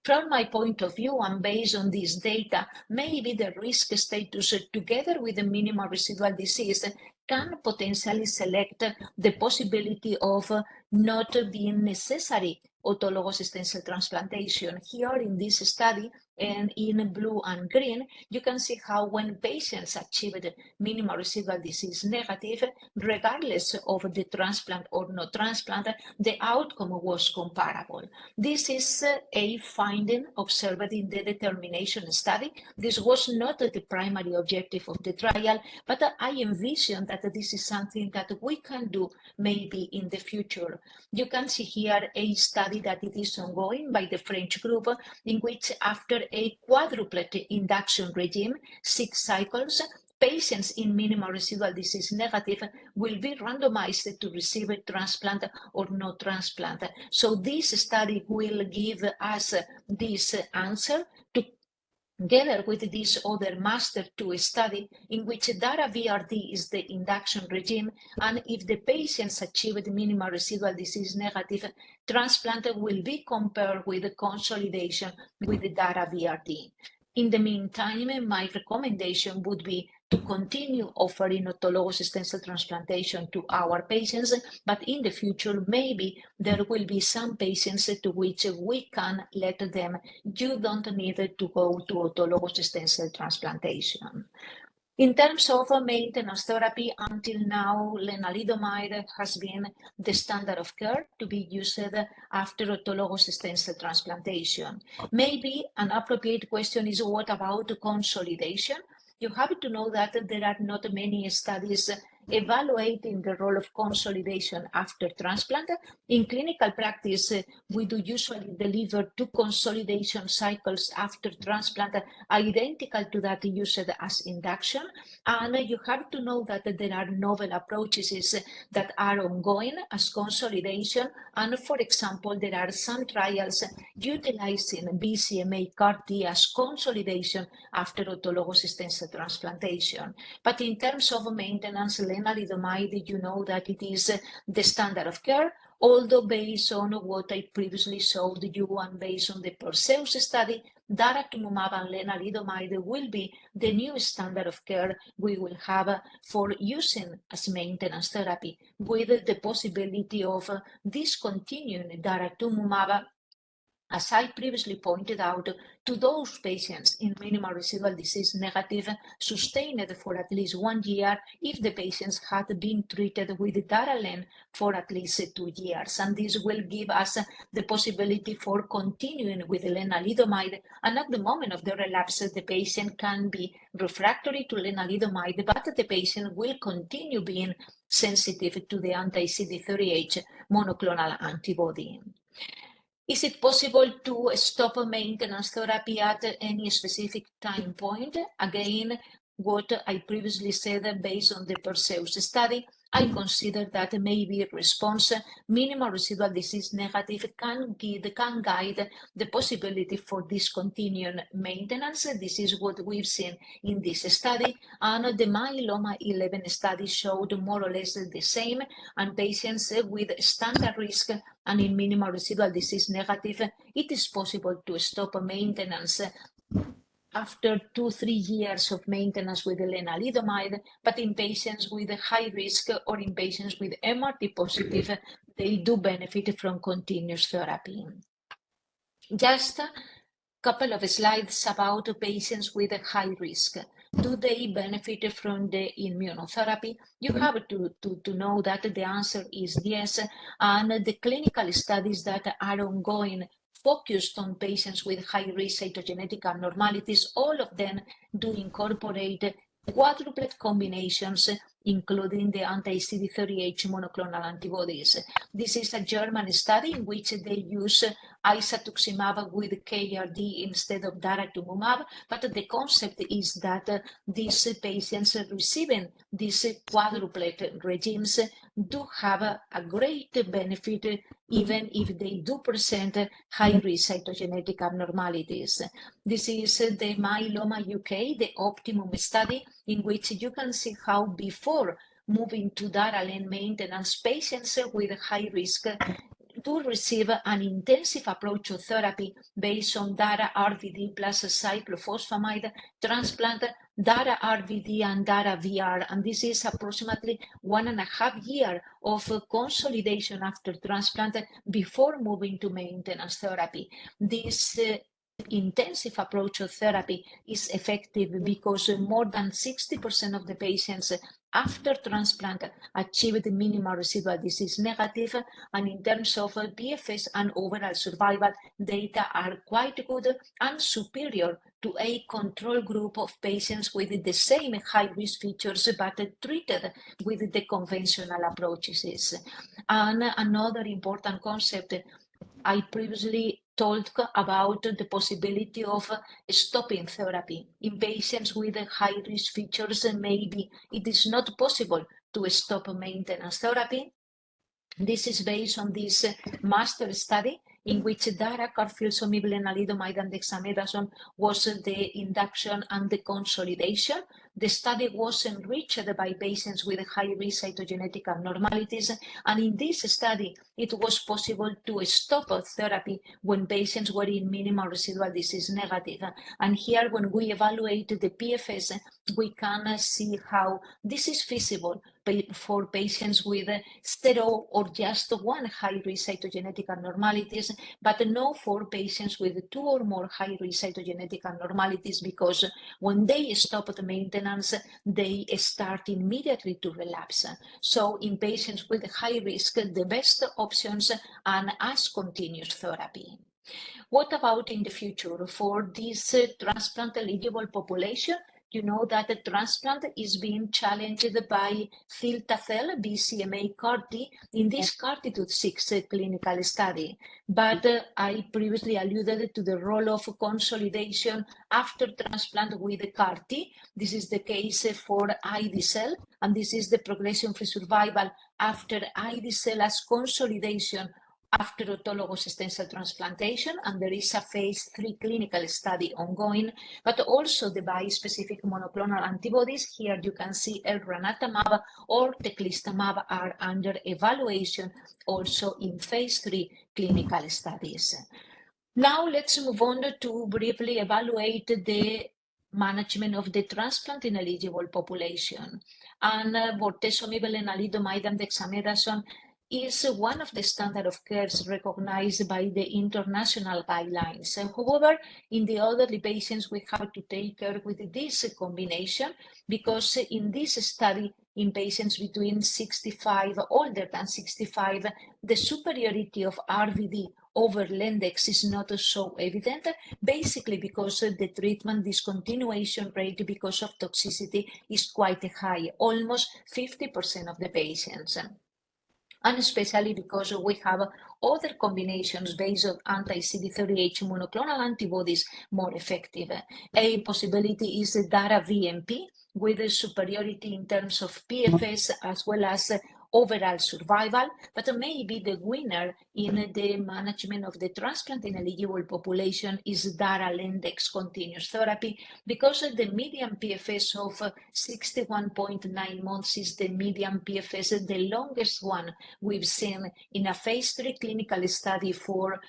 From my point of view, and based on this data, maybe the risk status together with the minimal residual disease can potentially select the possibility of not being necessary autologous stem cell transplantation. Here in this study, and in blue and green, you can see how when patients achieved minimal residual disease negative, regardless of the transplant or no transplant, the outcome was comparable. This is a finding observed in the determination study. This was not the primary objective of the trial, but I envision that this is something that we can do maybe in the future. You can see here a study that it is ongoing by the French group, in which after a quadruplet induction regime, 6 cycles, patients in minimal residual disease negative will be randomized to receive a transplant or no transplant. So this study will give us this answer together with this other Master 2 study in which DARA VRD is the induction regime, and if the patients achieved minimal residual disease negative, transplant will be compared with the consolidation with the DARA VRD. In the meantime, my recommendation would be to continue offering autologous stem cell transplantation to our patients, but in the future, maybe there will be some patients to which we can let them, you don't need to go to autologous stem cell transplantation. In terms of maintenance therapy, until now, lenalidomide has been the standard of care to be used after autologous stem cell transplantation. Maybe an appropriate question is, what about consolidation? You have to know that there are not many studies evaluating the role of consolidation after transplant. In clinical practice, we do usually deliver 2 consolidation cycles after transplant, identical to that used as induction. And you have to know that there are novel approaches that are ongoing as consolidation. And for example, there are some trials utilizing BCMA CAR-T as consolidation after autologous stem cell transplantation. But in terms of maintenance, lenalidomide, you know that it is the standard of care, although based on what I previously showed you and based on the Perseus study, daratumumab and lenalidomide will be the new standard of care we will have for using as maintenance therapy, with the possibility of discontinuing daratumumab As I previously pointed out, to those patients in minimal residual disease negative sustained for at least 1 year if the patients had been treated with Daralen for at least 2 years. And this will give us the possibility for continuing with lenalidomide. And at the moment of the relapse, the patient can be refractory to lenalidomide, but the patient will continue being sensitive to the anti-CD38 monoclonal antibody. Is it possible to stop maintenance therapy at any specific time point? Again, what I previously said based on the Perseus study, I consider that maybe response minimal residual disease negative can guide the possibility for discontinuing maintenance. This is what we've seen in this study, and the myeloma 11 study showed more or less the same, and patients with standard risk and in minimal residual disease negative, it is possible to stop maintenance after 2-3 years of maintenance with lenalidomide, but in patients with high risk or in patients with MRD positive, they do benefit from continuous therapy. Just a couple of slides about patients with high risk. Do they benefit from the immunotherapy? You have to know that the answer is yes, and the clinical studies that are ongoing focused on patients with high-risk cytogenetic abnormalities, all of them do incorporate quadruplet combinations, including the anti-CD38 monoclonal antibodies. This is a German study in which they use isatuximab with KRD instead of daratumumab, but the concept is that these patients receiving these quadruplet regimes do have a great benefit even if they do present high-risk cytogenetic abnormalities. This is the Myeloma UK, the Optimum study, in which you can see how before moving to Daralen maintenance, patients with high risk do receive an intensive approach of therapy based on Dara-RVD plus cyclophosphamide transplant, Dara-RVD and Dara-VR, and this is approximately 1.5 years of consolidation after transplant before moving to maintenance therapy. This intensive approach of therapy is effective because more than 60% of the patients after transplant achieved minimal residual disease negative, and in terms of PFS and overall survival, data are quite good and superior to a control group of patients with the same high-risk features but treated with the conventional approaches. And another important concept, I previously talked about the possibility of stopping therapy. In patients with high-risk features, maybe it is not possible to stop maintenance therapy. This is based on this master study in which Dara, carfilzomib, lenalidomide, and dexamethasone was the induction and the consolidation. The study was enriched by patients with high-risk cytogenetic abnormalities, and in this study, it was possible to stop therapy when patients were in minimal residual disease negative. And here, when we evaluate the PFS, we can see how this is feasible for patients with 0 or just 1 high-risk cytogenetic abnormalities, but no for patients with 2 or more high-risk cytogenetic abnormalities, because when they stop the maintenance, they start immediately to relapse. So in patients with high risk, the best options are as continuous therapy. What about in the future for this transplant-eligible population? You know that the transplant is being challenged by Filtacel BCMA CAR-T in this CARTITUDE-6 clinical study. But I previously alluded to the role of consolidation after transplant with the CAR-T. This is the case for ide-cel, and this is the progression-free survival after ide-cel as consolidation after autologous stem cell transplantation, and there is a phase 3 clinical study ongoing, but also the bispecific monoclonal antibodies. Here you can see elranatamab or teclistamab are under evaluation also in phase 3 clinical studies. Now let's move on to briefly evaluate the management of the transplant-ineligible population. And bortezomib, lenalidomide, and dexamethasone is one of the standard of cares recognized by the international guidelines. However, in the elderly patients, we have to take care with this combination because in this study, in patients between 65, older than 65, the superiority of RVD over Lendex is not so evident, basically because the treatment discontinuation rate because of toxicity is quite high, almost 50% of the patients. And especially because we have other combinations based on anti-CD38 monoclonal antibodies more effective. A possibility is the DARA VMP with a superiority in terms of PFS as well as overall survival, but maybe the winner in the management of the transplant ineligible population is DARA Lendex continuous therapy because the median PFS of 61.9 months is the median PFS, the longest one we've seen in a phase 3 clinical study for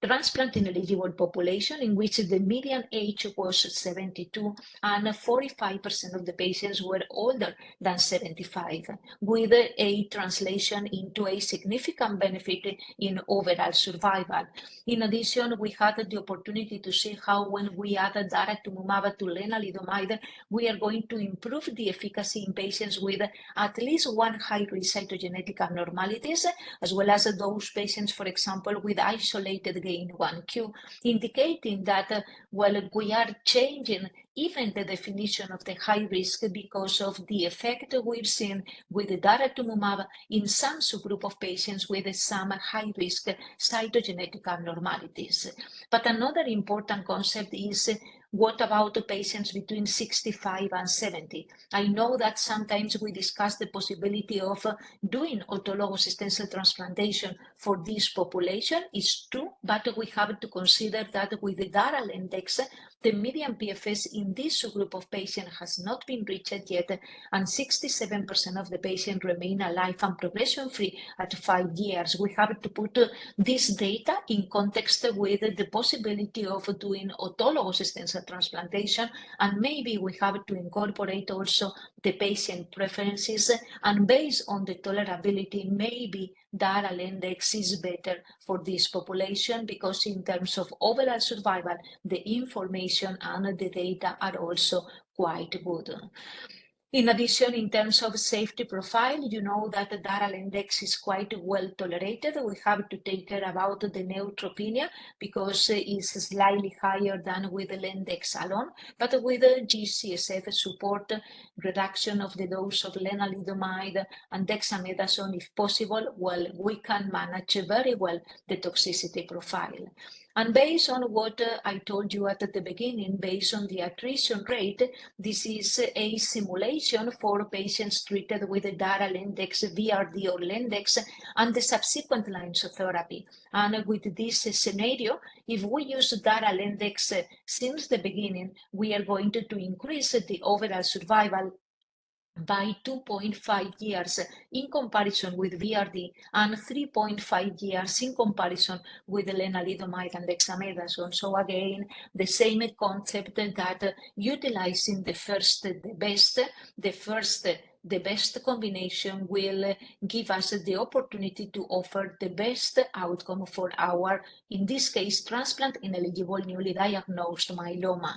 transplant ineligible population in which the median age was 72 and 45% of the patients were older than 75, with a translation into a significant benefit in overall survival. In addition, we had the opportunity to see how when we add daratumumab to lenalidomide, we are going to improve the efficacy in patients with at least one high-risk cytogenetic abnormalities, as well as those patients, for example, with isolated gain1q, indicating that, well, we are changing even the definition of the high risk because of the effect we've seen with the daratumumab in some subgroup of patients with some high risk cytogenetic abnormalities. But another important concept is what about the patients between 65 and 70? I know that sometimes we discuss the possibility of doing autologous stem cell transplantation for this population. It's true, but we have to consider that with the DARA Lendex, the median PFS in this group of patients has not been reached yet, and 67% of the patients remain alive and progression-free at 5 years. We have to put this data in context with the possibility of doing autologous stem cell transplantation, and maybe we have to incorporate also the patient preferences, and based on the tolerability, maybe DARA Lendex is better for this population because in terms of overall survival, the information and the data are also quite good. In addition, in terms of safety profile, you know that the DARA Lendex is quite well tolerated. We have to take care about the neutropenia because it's slightly higher than with the Lendex alone, but with the G-CSF support, reduction of the dose of lenalidomide and dexamethasone if possible, well, we can manage very well the toxicity profile. And based on what I told you at the beginning, based on the attrition rate, this is a simulation for patients treated with the DARA Lendex, VRD or Lendex, and the subsequent lines of therapy. And with this scenario, if we use DARA Lendex since the beginning, we are going to increase the overall survival by 2.5 years in comparison with VRD and 3.5 years in comparison with lenalidomide and dexamethasone. So again, the same concept that utilizing the best combination will give us the opportunity to offer the best outcome for our, in this case, transplant ineligible newly diagnosed myeloma.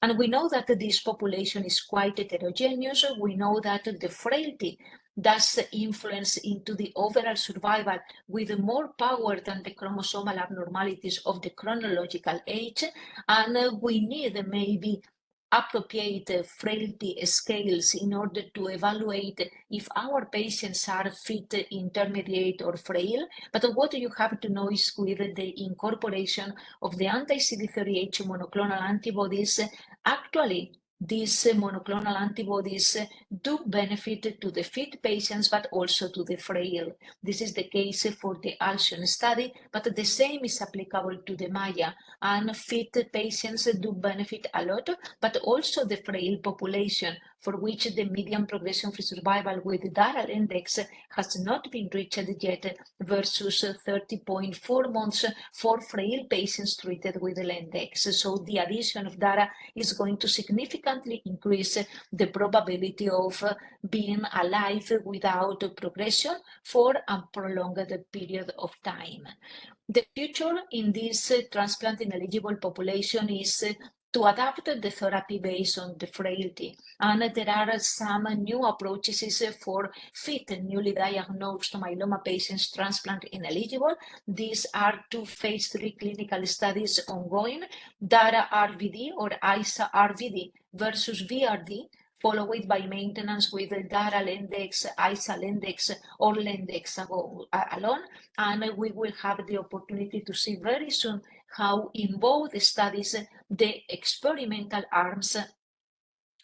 And we know that this population is quite heterogeneous. We know that the frailty does influence into the overall survival with more power than the chromosomal abnormalities of the chronological age. And we need maybe appropriate frailty scales in order to evaluate if our patients are fit, intermediate, or frail. But what you have to know is with the incorporation of the anti-CD38 monoclonal antibodies, actually, these monoclonal antibodies do benefit to the fit patients, but also to the frail. This is the case for the Alcyon study, but the same is applicable to the Maya. And fit patients do benefit a lot, but also the frail population for which the median progression-free survival with DARA index has not been reached yet versus 30.4 months for frail patients treated with Lendex. So the addition of DARA is going to significantly increase the probability of being alive without progression for a prolonged period of time. The future in this transplant-ineligible population is to adapt the therapy based on the frailty. And there are some new approaches for fit newly diagnosed myeloma patients transplant ineligible. These are 2 phase 3 clinical studies ongoing, DARA RVD or ISA RVD versus VRD, followed by maintenance with DARA Lendex, ISA Lendex, or Lendex alone. And we will have the opportunity to see very soon how in both studies the experimental arms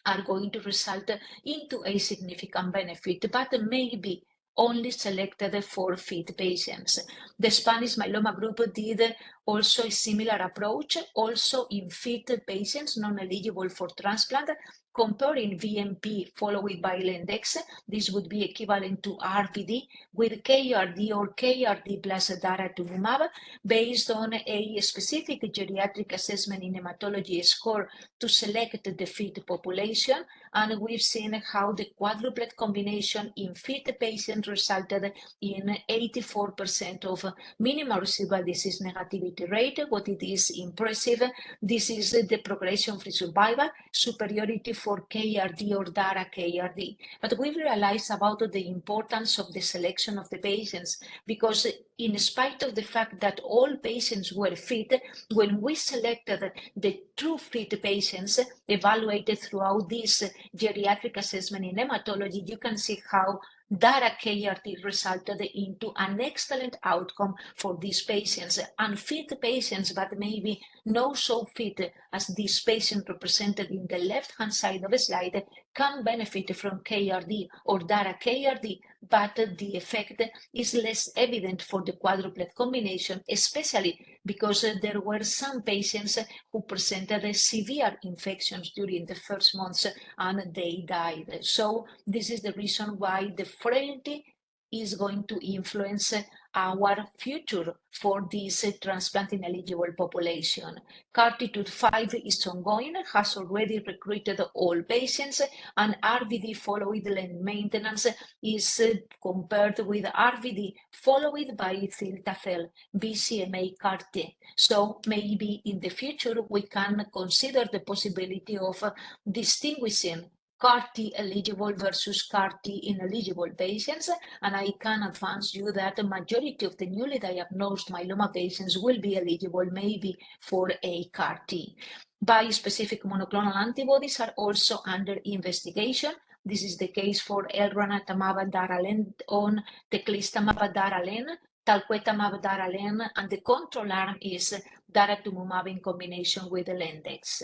are going to result into a significant benefit, but maybe only selected for fit patients. The Spanish myeloma group did also a similar approach, also in fit patients non-eligible for transplant, comparing VMP followed by Lendex. This would be equivalent to RVD with KRD or KRD plus daratumumab based on a specific geriatric assessment in hematology score to select the fit population. And we've seen how the quadruplet combination in fit patients resulted in 84% of minimal residual disease negativity rate. What it is impressive, this is the progression-free survival, superiority for KRD or DARA KRD. But we realized about the importance of the selection of the patients, because in spite of the fact that all patients were fit, when we selected the true fit patients evaluated throughout this geriatric assessment in hematology, you can see how DARA KRT resulted into an excellent outcome for these patients. Unfit patients, but maybe not so fit as this patient represented in the left-hand side of the slide, can benefit from KRD or DARA KRD, but the effect is less evident for the quadruplet combination, especially because there were some patients who presented severe infections during the first months and they died. So this is the reason why the frailty is going to influence our future for this transplant-ineligible population. CARTITUDE-5 is ongoing, has already recruited all patients, and RVD followed maintenance is compared with RVD followed by cilta-cel, BCMA CAR-T. So maybe in the future we can consider the possibility of distinguishing CAR-T eligible versus CAR-T ineligible patients, and I can advance you that the majority of the newly diagnosed myeloma patients will be eligible maybe for a CAR-T. Bispecific monoclonal antibodies are also under investigation. This is the case for elranatamab daralen on teclistamab daralen, talquetamab daralen, and the control arm is daratumumab in combination with Lendex.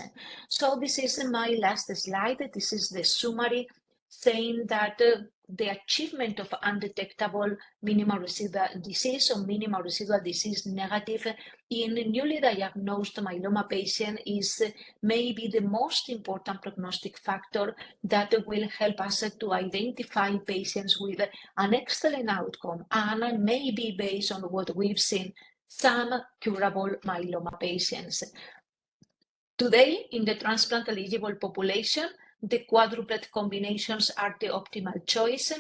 So this is my last slide. This is the summary saying that the achievement of undetectable minimal residual disease or minimal residual disease negative in newly diagnosed myeloma patient is maybe the most important prognostic factor that will help us to identify patients with an excellent outcome and maybe based on what we've seen, some curable myeloma patients. Today, in the transplant-eligible population, the quadruplet combinations are the optimal choice.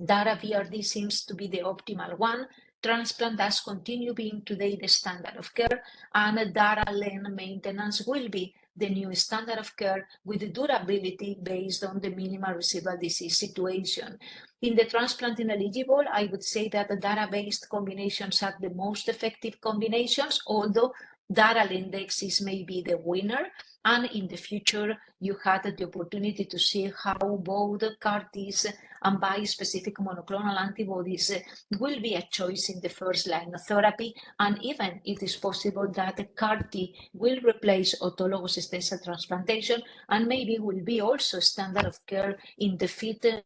DARA-VRD seems to be the optimal one. Transplant does continue being today the standard of care, and DARA-LEN maintenance will be the new standard of care with durability based on the minimal residual disease situation. In the transplant ineligible, I would say that the DARA-based combinations are the most effective combinations, although DARA Lendex is maybe the winner, and in the future you had the opportunity to see how both CAR-Ts and bispecific monoclonal antibodies will be a choice in the first line of therapy, and even it is possible that CAR-T will replace autologous stem cell transplantation and maybe will be also standard of care in the fit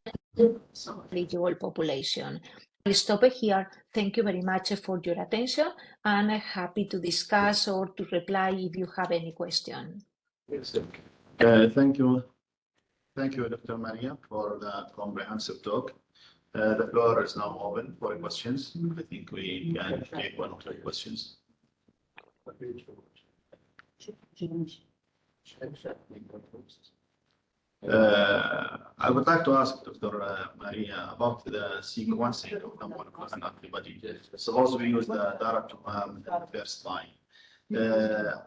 eligible population. I'll stop here. Thank you very much for your attention, and I'm happy to discuss or to reply if you have any question. Thank you. Thank you, Dr. Maria, for the comprehensive talk. The floor is now open for questions. I think we can take one or two questions. I would like to ask Dr. Maria about the sequencing of the monoclonal antibody. Suppose we use the daratumumab in the first line.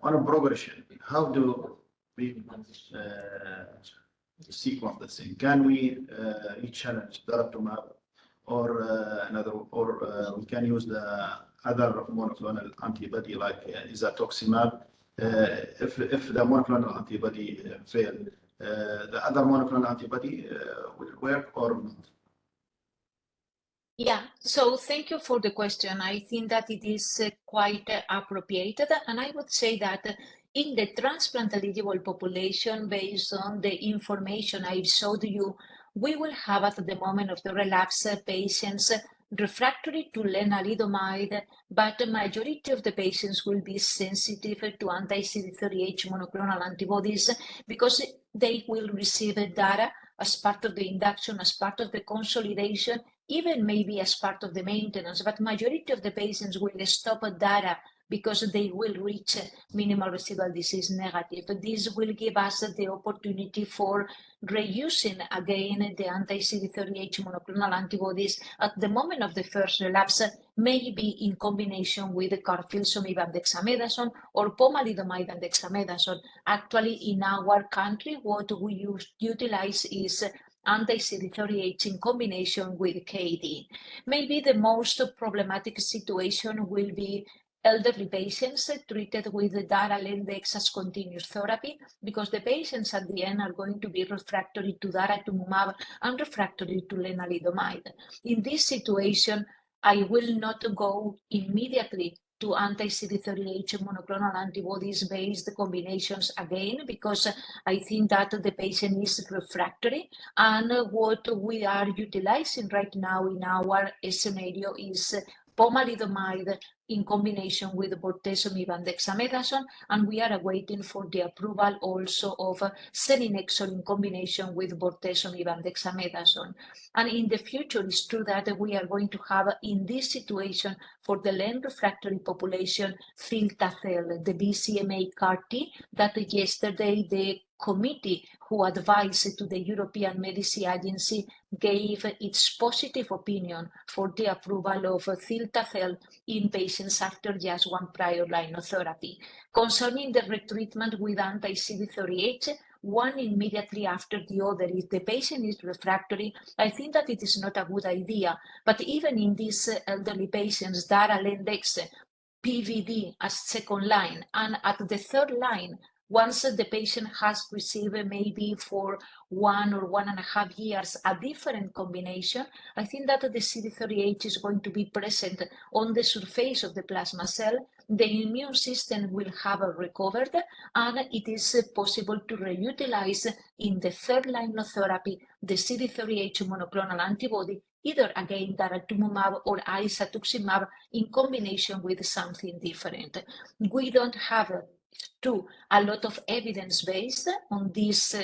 On a progression, how do we sequence the thing? Can we re-challenge daratumumab or we can use the other monoclonal antibody like isatuximab? If the monoclonal antibody fail, the other monoclonal antibody will work or not? Yeah, so thank you for the question. I think that it is quite appropriate, and I would say that in the transplant eligible population, based on the information I showed you, we will have at the moment of the relapse patients refractory to lenalidomide, but the majority of the patients will be sensitive to anti-CD38 monoclonal antibodies because they will receive data as part of the induction, as part of the consolidation, even maybe as part of the maintenance, but majority of the patients will stop data because they will reach minimal residual disease negative. This will give us the opportunity for reusing again the anti-CD38 monoclonal antibodies at the moment of the first relapse, maybe in combination with carfilzomib and dexamethasone or pomalidomide and dexamethasone. Actually, in our country, what we utilize is anti-CD38 in combination with KD. Maybe the most problematic situation will be elderly patients treated with dara-lendex as continuous therapy, because the patients at the end are going to be refractory to daratumumab and refractory to lenalidomide. In this situation, I will not go immediately to anti-CD38 monoclonal antibodies-based combinations again, because I think that the patient is refractory, and what we are utilizing right now in our scenario is pomalidomide in combination with bortezomib and dexamethasone, and we are waiting for the approval also of selinexor in combination with bortezomib and dexamethasone. And in the future, it's true that we are going to have, in this situation, for the LEN refractory population, filtacel, the BCMA CAR-T, that yesterday the committee who advised to the European Medicine Agency gave its positive opinion for the approval of filtacel in patients after just one prior line of therapy. Concerning the retreatment with anti-CD38, one immediately after the other, if the patient is refractory, I think that it is not a good idea. But even in these elderly patients, dara-lendex, PVD as second line, and at the third line, once the patient has received maybe for 1 or 1.5 years a different combination, I think that the CD38 is going to be present on the surface of the plasma cell. The immune system will have recovered, and it is possible to reutilize in the third line of therapy the CD38 monoclonal antibody, either again daratumumab or isatuximab in combination with something different. We don't have a lot of evidence based on this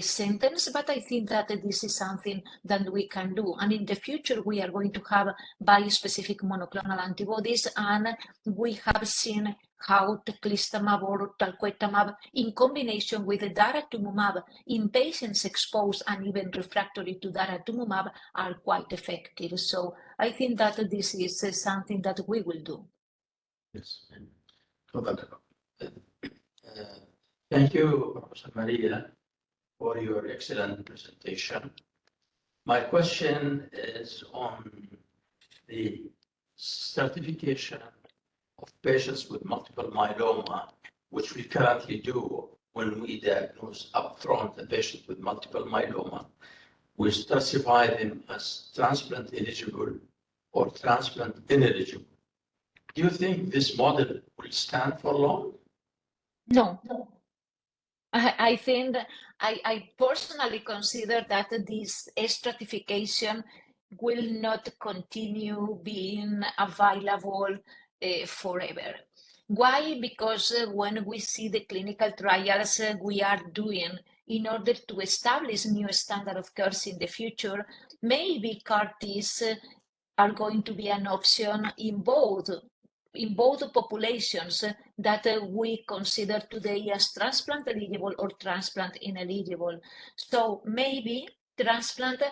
sentence, but I think that this is something that we can do. And in the future, we are going to have bispecific monoclonal antibodies, and we have seen how teclistamab or talquetamab in combination with daratumumab in patients exposed and even refractory to daratumumab are quite effective. So I think that this is something that we will do. Yes. Thank you, Professor Maria, for your excellent presentation. My question is on the certification of patients with multiple myeloma, which we currently do when we diagnose upfront a patient with multiple myeloma. We specify them as transplant eligible or transplant ineligible. Do you think this model will stand for long? No. I think I personally consider that this stratification will not continue being available forever. Why? Because when we see the clinical trials we are doing in order to establish new standard of care in the future, maybe CAR-Ts are going to be an option in both populations that we consider today as transplant eligible or transplant ineligible. So maybe transplant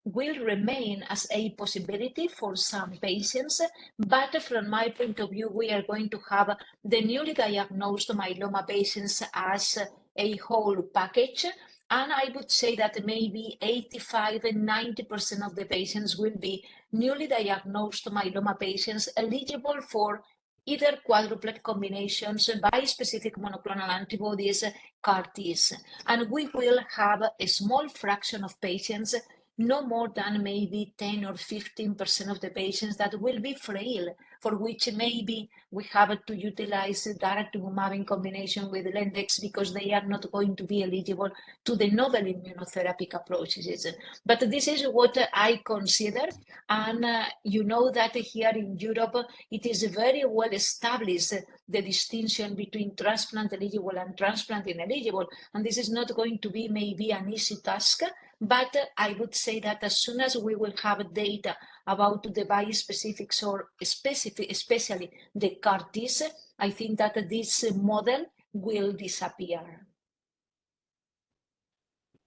will remain as a possibility for some patients, but from my point of view, we are going to have the newly diagnosed myeloma patients as a whole package. And I would say that maybe 85 and 90% of the patients will be newly diagnosed myeloma patients eligible for either quadruplet combinations, bispecific monoclonal antibodies, CAR-Ts. And we will have a small fraction of patients, no more than maybe 10 or 15% of the patients that will be frail, for which maybe we have to utilize daratumumab in combination with Lendex because they are not going to be eligible to the novel immunotherapy approaches. But this is what I consider, and you know that here in Europe it is very well established the distinction between transplant eligible and transplant ineligible, and this is not going to be maybe an easy task, but I would say that as soon as we will have data about the bispecifics or especially the CAR-Ts, I think that this model will disappear.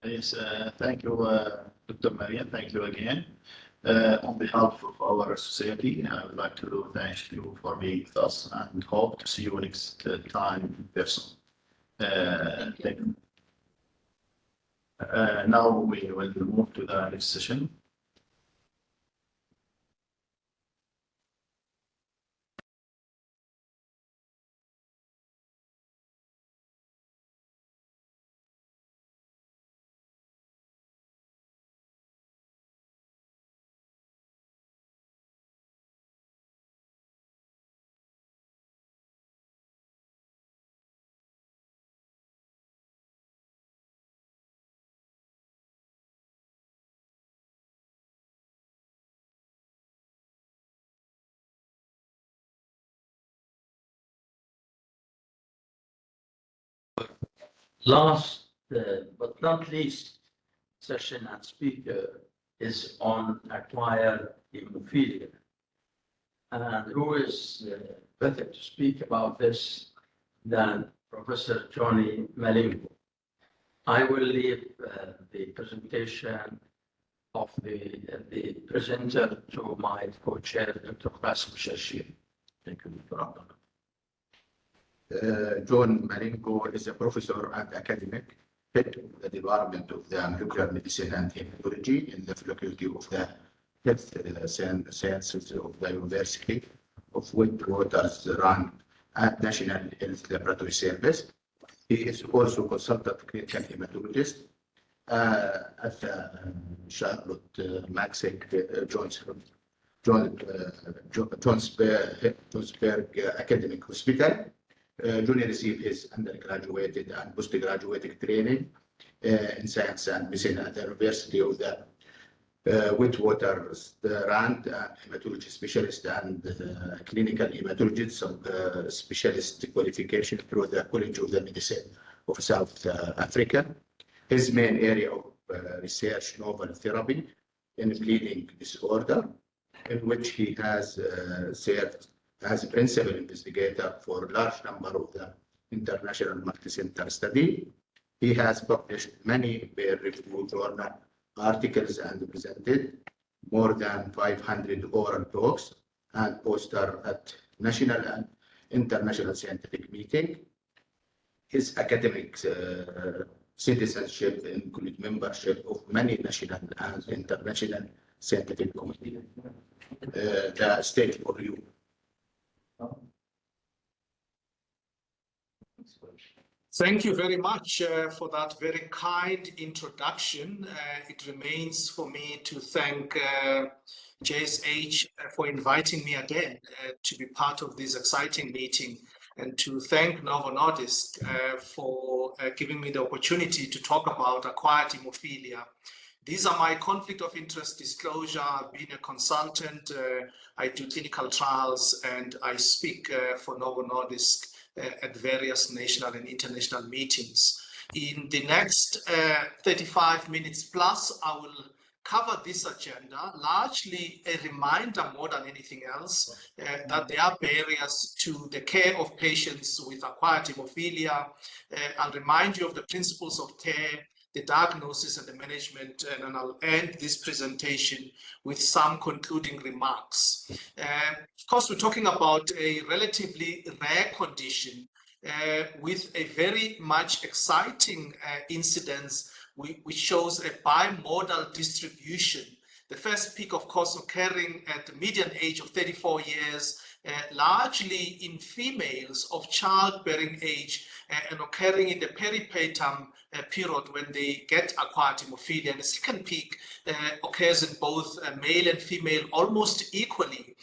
Yes, thank you, Dr. Maria. Thank you again. On behalf of our society, I would like to thank you for being with us and hope to see you next time in person. Thank you. Now we will move to the next session. Last but not least session and speaker is on acquired hemophilia. And who is better to speak about this than Professor Johnny Malingo? I will leave the presentation of the presenter to my co-chair, Dr. Qasim Shashir. Thank you, Dr. Abdullah. John Malingo is a professor and academic, head of the Department of the Molecular Medicine and Hematology in the Faculty of the Health Sciences of the University of Witwatersrand at National Health Laboratory Service. He is also consultant clinical hematologist at the Charlotte Maxick Johnsburg Academic Hospital. Johnny received his undergraduate and postgraduate training in science and medicine at the University of the Witwatersrand, hematology specialist and clinical hematologist specialist qualification through the College of the Medicine of South Africa. His main area of research, novel therapy in bleeding disorder, in which he has served as a principal investigator for a large number of the international multi-center study. He has published many peer-reviewed journal articles and presented more than 500 oral talks and posters at national and international scientific meetings. His academic citizenship includes membership of many national and international scientific committees. The stage for you. Thank you very much for that very kind introduction. It remains for me to thank JSH for inviting me again to be part of this exciting meeting, and to thank Novo Nordisk for giving me the opportunity to talk about acquired hemophilia. These are my conflict of interest disclosure. I've been a consultant, I do clinical trials, and I speak for Novo Nordisk at various national and international meetings. In the next 35 minutes plus, I will cover this agenda, largely a reminder more than anything else that there are barriers to the care of patients with acquired hemophilia. I'll remind you of the principles of care, the diagnosis and the management, and I'll end this presentation with some concluding remarks. Of course, we're talking about a relatively rare condition with a very much exciting incidence which shows a bimodal distribution. The first peak, of course, occurring at the median age of 34 years, largely in females of childbearing age and occurring in the peripartum period when they get acquired hemophilia. And the second peak occurs in both male and female almost equally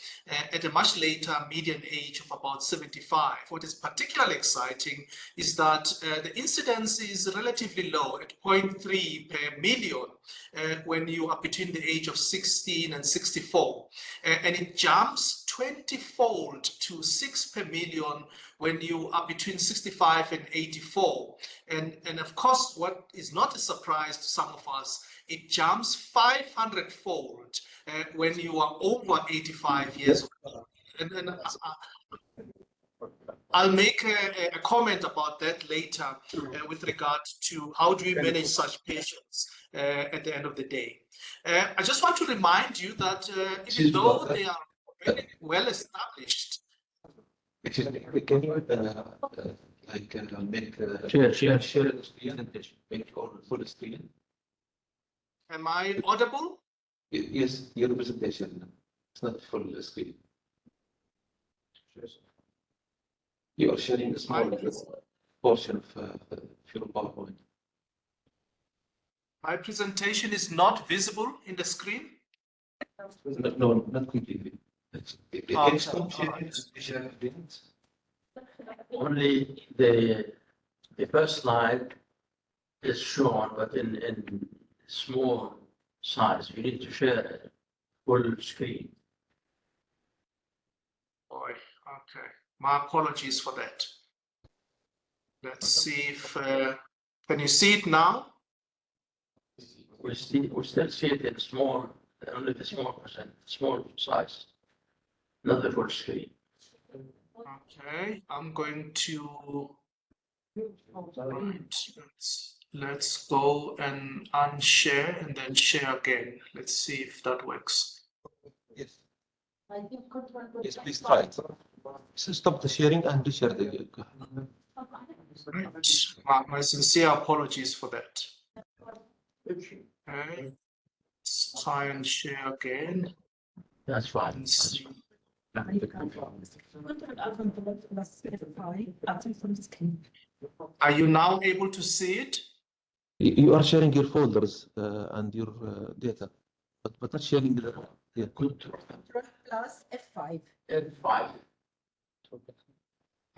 at a much later median age of about 75. What is particularly exciting is that the incidence is relatively low at 0.3 per million when you are between the age of 16 and 64. And it jumps 20-fold to 6 per million when you are between 65 and 84. And of course, what is not a surprise to some of us, it jumps 500-fold when you are over 85 years old. And I'll make a comment about that later with regard to how do we manage such patients at the end of the day. I just want to remind you that even though they are very well established. Can you make share the screen and make it all full screen? Am I audible? Yes, your presentation. It's not full screen. You are sharing a small portion of your PowerPoint. My presentation is not visible in the screen? No, not completely. Okay. Only the first slide is shown, but in small size. You need to share a full screen. Boy, okay. My apologies for that. Let's see if can you see it now? We still see it in small, only the small size, not the full screen. Okay, I'm going to right. Let's go and unshare and then share again. Let's see if that works. Yes. Yes, please try it. So stop the sharing and reshare the. Right. My sincere apologies for that. Okay. Let's try and share again. That's fine. And see. Are you now able to see it? You are sharing your folders and your data, but not sharing the. Yeah. Plus F5. F5.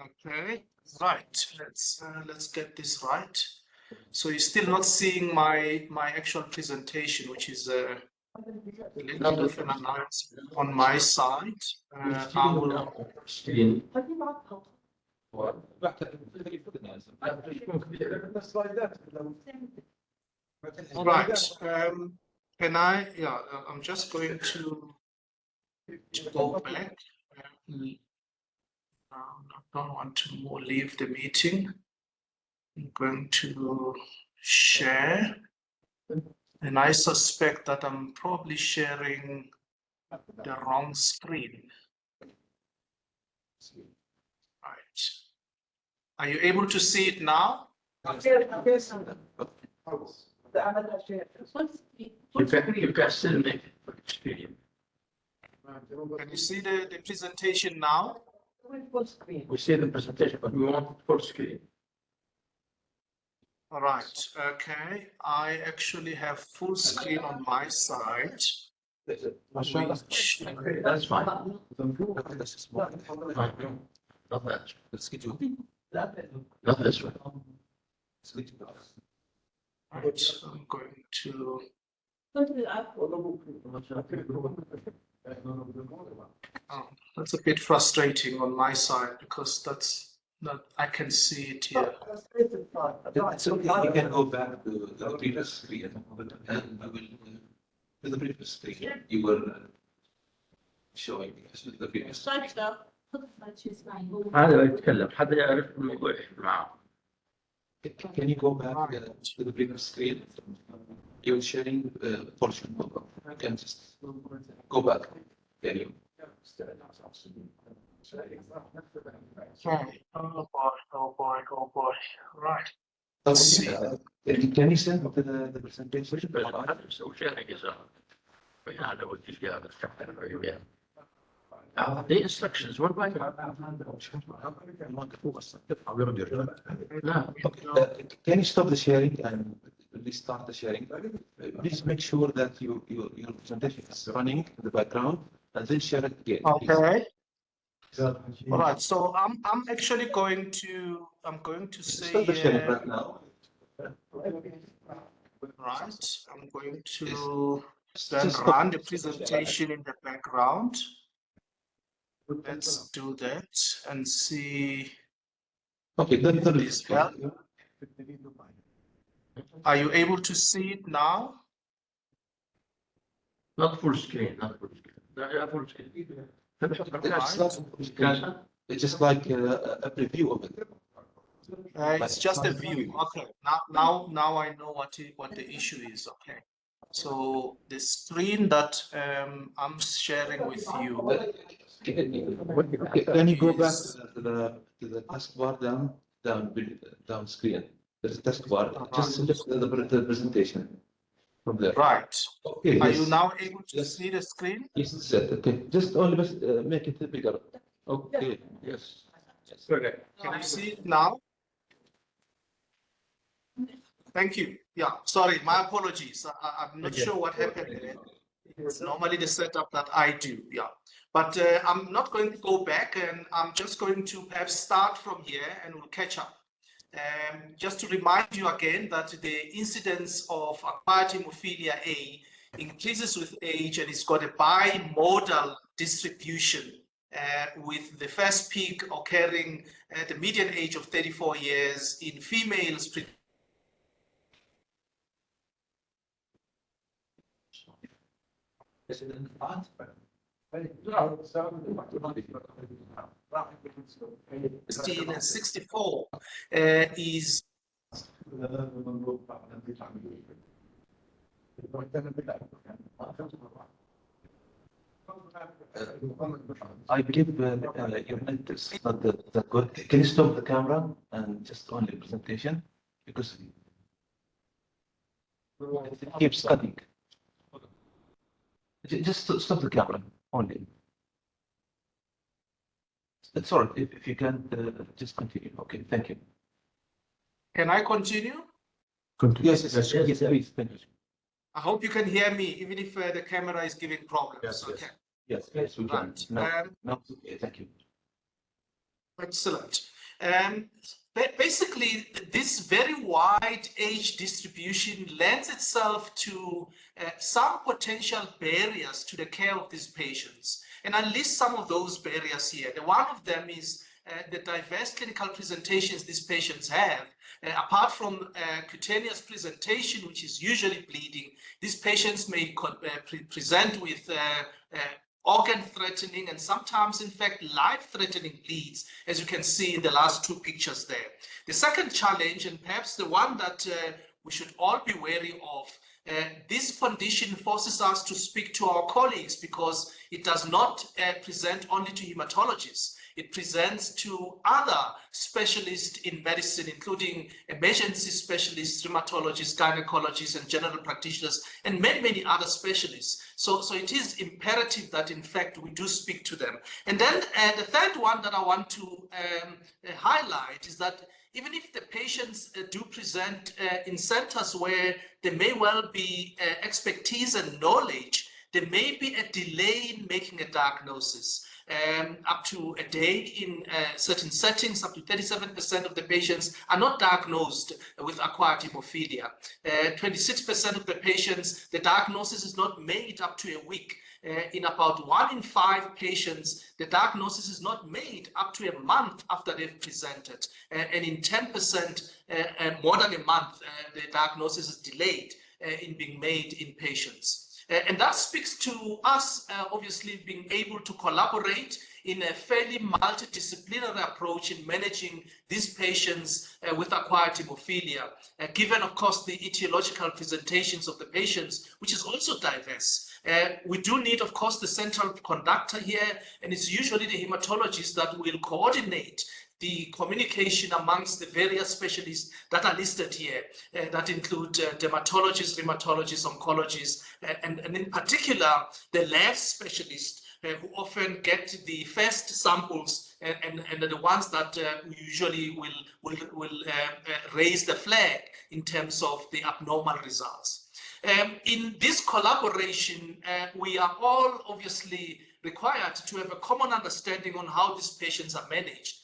Okay. Right. Let's get this right. So you're still not seeing my actual presentation, which is a little bit of an announcement on my side. I will. Right. Can I? Yeah. I'm just going to go back. I don't want to leave the meeting. I'm going to share, and I suspect that I'm probably sharing the wrong screen. Right. Are you able to see it now? You can still make it screen. Can you see the presentation now? We see the presentation, but we want full screen. All right. Okay. I actually have full screen on my side. That's fine. Not that. Not this one. Right. I'm going to. Oh, that's a bit frustrating on my side because that's No, I can see it here. It's okay. You can go back to the previous screen. And I will, to the previous screen. You were showing the previous. هذا يتكلم حدا يعرف الموضوع معه. Can you go back to the previous screen? You're sharing portion. You can just go back. Can you? Okay. Oh boy, oh boy, oh boy. Right. Let's see. Can you send the presentation? The instructions one by one. Can you stop the sharing and restart the sharing? Please make sure that your presentation is running in the background and then share it again. Okay. All right. So I'm actually going to say Stop the sharing right now. Right. I'm going to then run the presentation in the background. Let's do that and see Okay, if this helps. Are you able to see it now? Not full screen, not full screen. Not full screen. It's just like a preview of it. It's just a view. Okay. Now I know what the issue is. Okay. So the screen that I'm sharing with you. Can you go back to the taskbar down screen? There's a taskbar. Just select the presentation from there. Right. Okay. Are you now able to see the screen? Yes, set. Okay. Just only make it bigger. Okay. Yes. Okay. Can you see it now? Thank you. Yeah. Sorry. My apologies. I'm not sure what happened there. It's normally the setup that I do. Yeah. But I'm not going to go back, and I'm just going to perhaps start from here and we'll catch up. Just to remind you again that the incidence of acquired hemophilia A increases with age, and it's got a bimodal distribution, with the first peak occurring at the median age of 34 years in females. And 64 is I believe your net is not that good. Can you stop the camera and just only the presentation? Because it keeps cutting. Just stop the camera only. It's all right. If you can just continue. Okay, thank you. Can I continue? Yes, please. Thank you. I hope you can hear me, even if the camera is giving problems. Yes, okay. Yes, we can. No, okay, thank you. Excellent. Basically, this very wide age distribution lends itself to some potential barriers to the care of these patients. And I'll list some of those barriers here. One of them is the diverse clinical presentations these patients have. Apart from cutaneous presentation, which is usually bleeding, these patients may present with organ-threatening and sometimes, in fact, life-threatening bleeds, as you can see in the last two pictures there. The second challenge, and perhaps the one that we should all be wary of, this condition forces us to speak to our colleagues because it does not present only to hematologists. It presents to other specialists in medicine, including emergency specialists, rheumatologists, gynecologists, and general practitioners, and many other specialists. So it is imperative that, in fact, we do speak to them. And then the third one that I want to highlight is that even if the patients do present in centers where there may well be expertise and knowledge, there may be a delay in making a diagnosis. up to a day in certain settings. Up to 37% of the patients are not diagnosed with acquired hemophilia. 26% of the patients, the diagnosis is not made up to a week. In about 1 in 5 patients, the diagnosis is not made up to a month after they've presented. And in 10%, more than a month, the diagnosis is delayed in being made in patients. And that speaks to us, obviously, being able to collaborate in a fairly multidisciplinary approach in managing these patients with acquired hemophilia, given, of course, the etiological presentations of the patients, which is also diverse. We do need, of course, the central conductor here, and it's usually the hematologist that will coordinate the communication amongst the various specialists that are listed here, that include dermatologists, rheumatologists, oncologists, and in particular, the lab specialists who often get the first samples and are the ones that usually will raise the flag in terms of the abnormal results. In this collaboration, we are all obviously required to have a common understanding on how these patients are managed.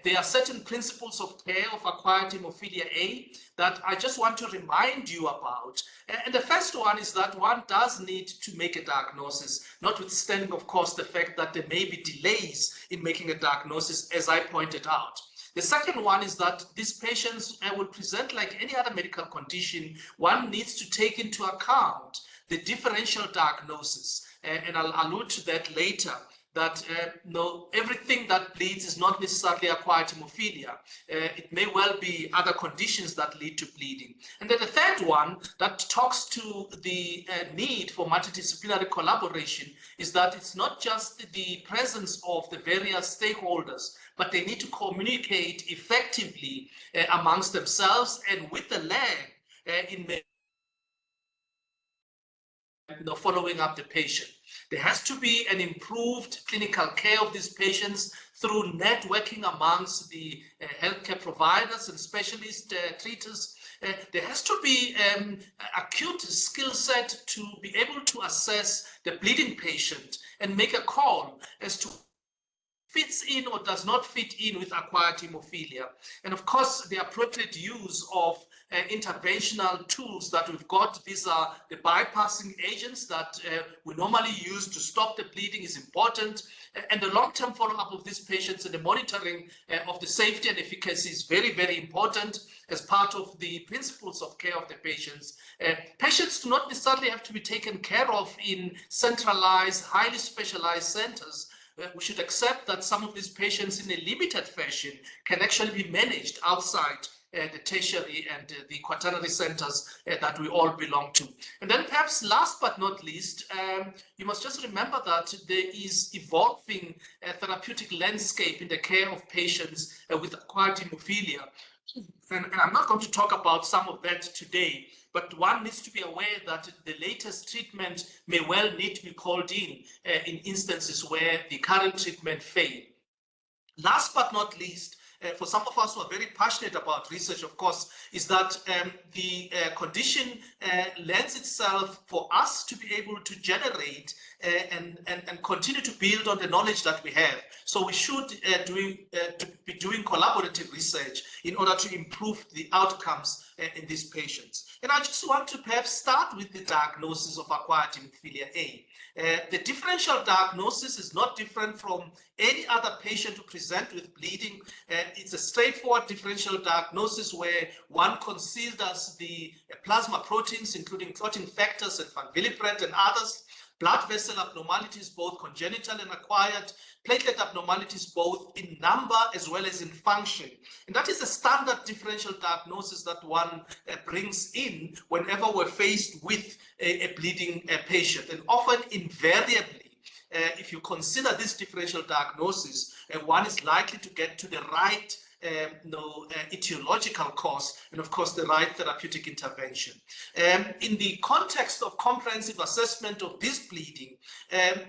There are certain principles of care of acquired hemophilia A that I just want to remind you about. And the first one is that one does need to make a diagnosis, notwithstanding, of course, the fact that there may be delays in making a diagnosis, as I pointed out. The second one is that these patients will present like any other medical condition. One needs to take into account the differential diagnosis, and I'll allude to that later. That no, everything that bleeds is not necessarily acquired hemophilia. It may well be other conditions that lead to bleeding. And then the third one that talks to the need for multidisciplinary collaboration is that it's not just the presence of the various stakeholders, but they need to communicate effectively amongst themselves and with the lab in following up the patient. There has to be an improved clinical care of these patients through networking amongst the healthcare providers and specialist treaters. There has to be acute skill set to be able to assess the bleeding patient and make a call as to fits in or does not fit in with acquired hemophilia. And of course, the appropriate use of interventional tools that we've got. These are the bypassing agents that we normally use to stop the bleeding is important. And the long-term follow-up of these patients and the monitoring of the safety and efficacy is very, very important as part of the principles of care of the patients. Patients do not necessarily have to be taken care of in centralized, highly specialized centers. We should accept that some of these patients in a limited fashion can actually be managed outside the tertiary and the quaternary centers that we all belong to. And then perhaps last but not least, you must just remember that there is evolving therapeutic landscape in the care of patients with acquired hemophilia. And I'm not going to talk about some of that today, but one needs to be aware that the latest treatment may well need to be called in instances where the current treatment failed. Last but not least, for some of us who are very passionate about research, of course, is that the condition lends itself for us to be able to generate and continue to build on the knowledge that we have. So we should be doing collaborative research in order to improve the outcomes in these patients. And I just want to perhaps start with the diagnosis of acquired hemophilia A. The differential diagnosis is not different from any other patient who present with bleeding. It's a straightforward differential diagnosis where one considers the plasma proteins, including clotting factors and van Willebrand and others, blood vessel abnormalities, both congenital and acquired, platelet abnormalities, both in number as well as in function. And that is a standard differential diagnosis that one brings in whenever we're faced with a bleeding patient. And often, invariably, if you consider this differential diagnosis, one is likely to get to the right etiological cause and of course the right therapeutic intervention. In the context of comprehensive assessment of this bleeding,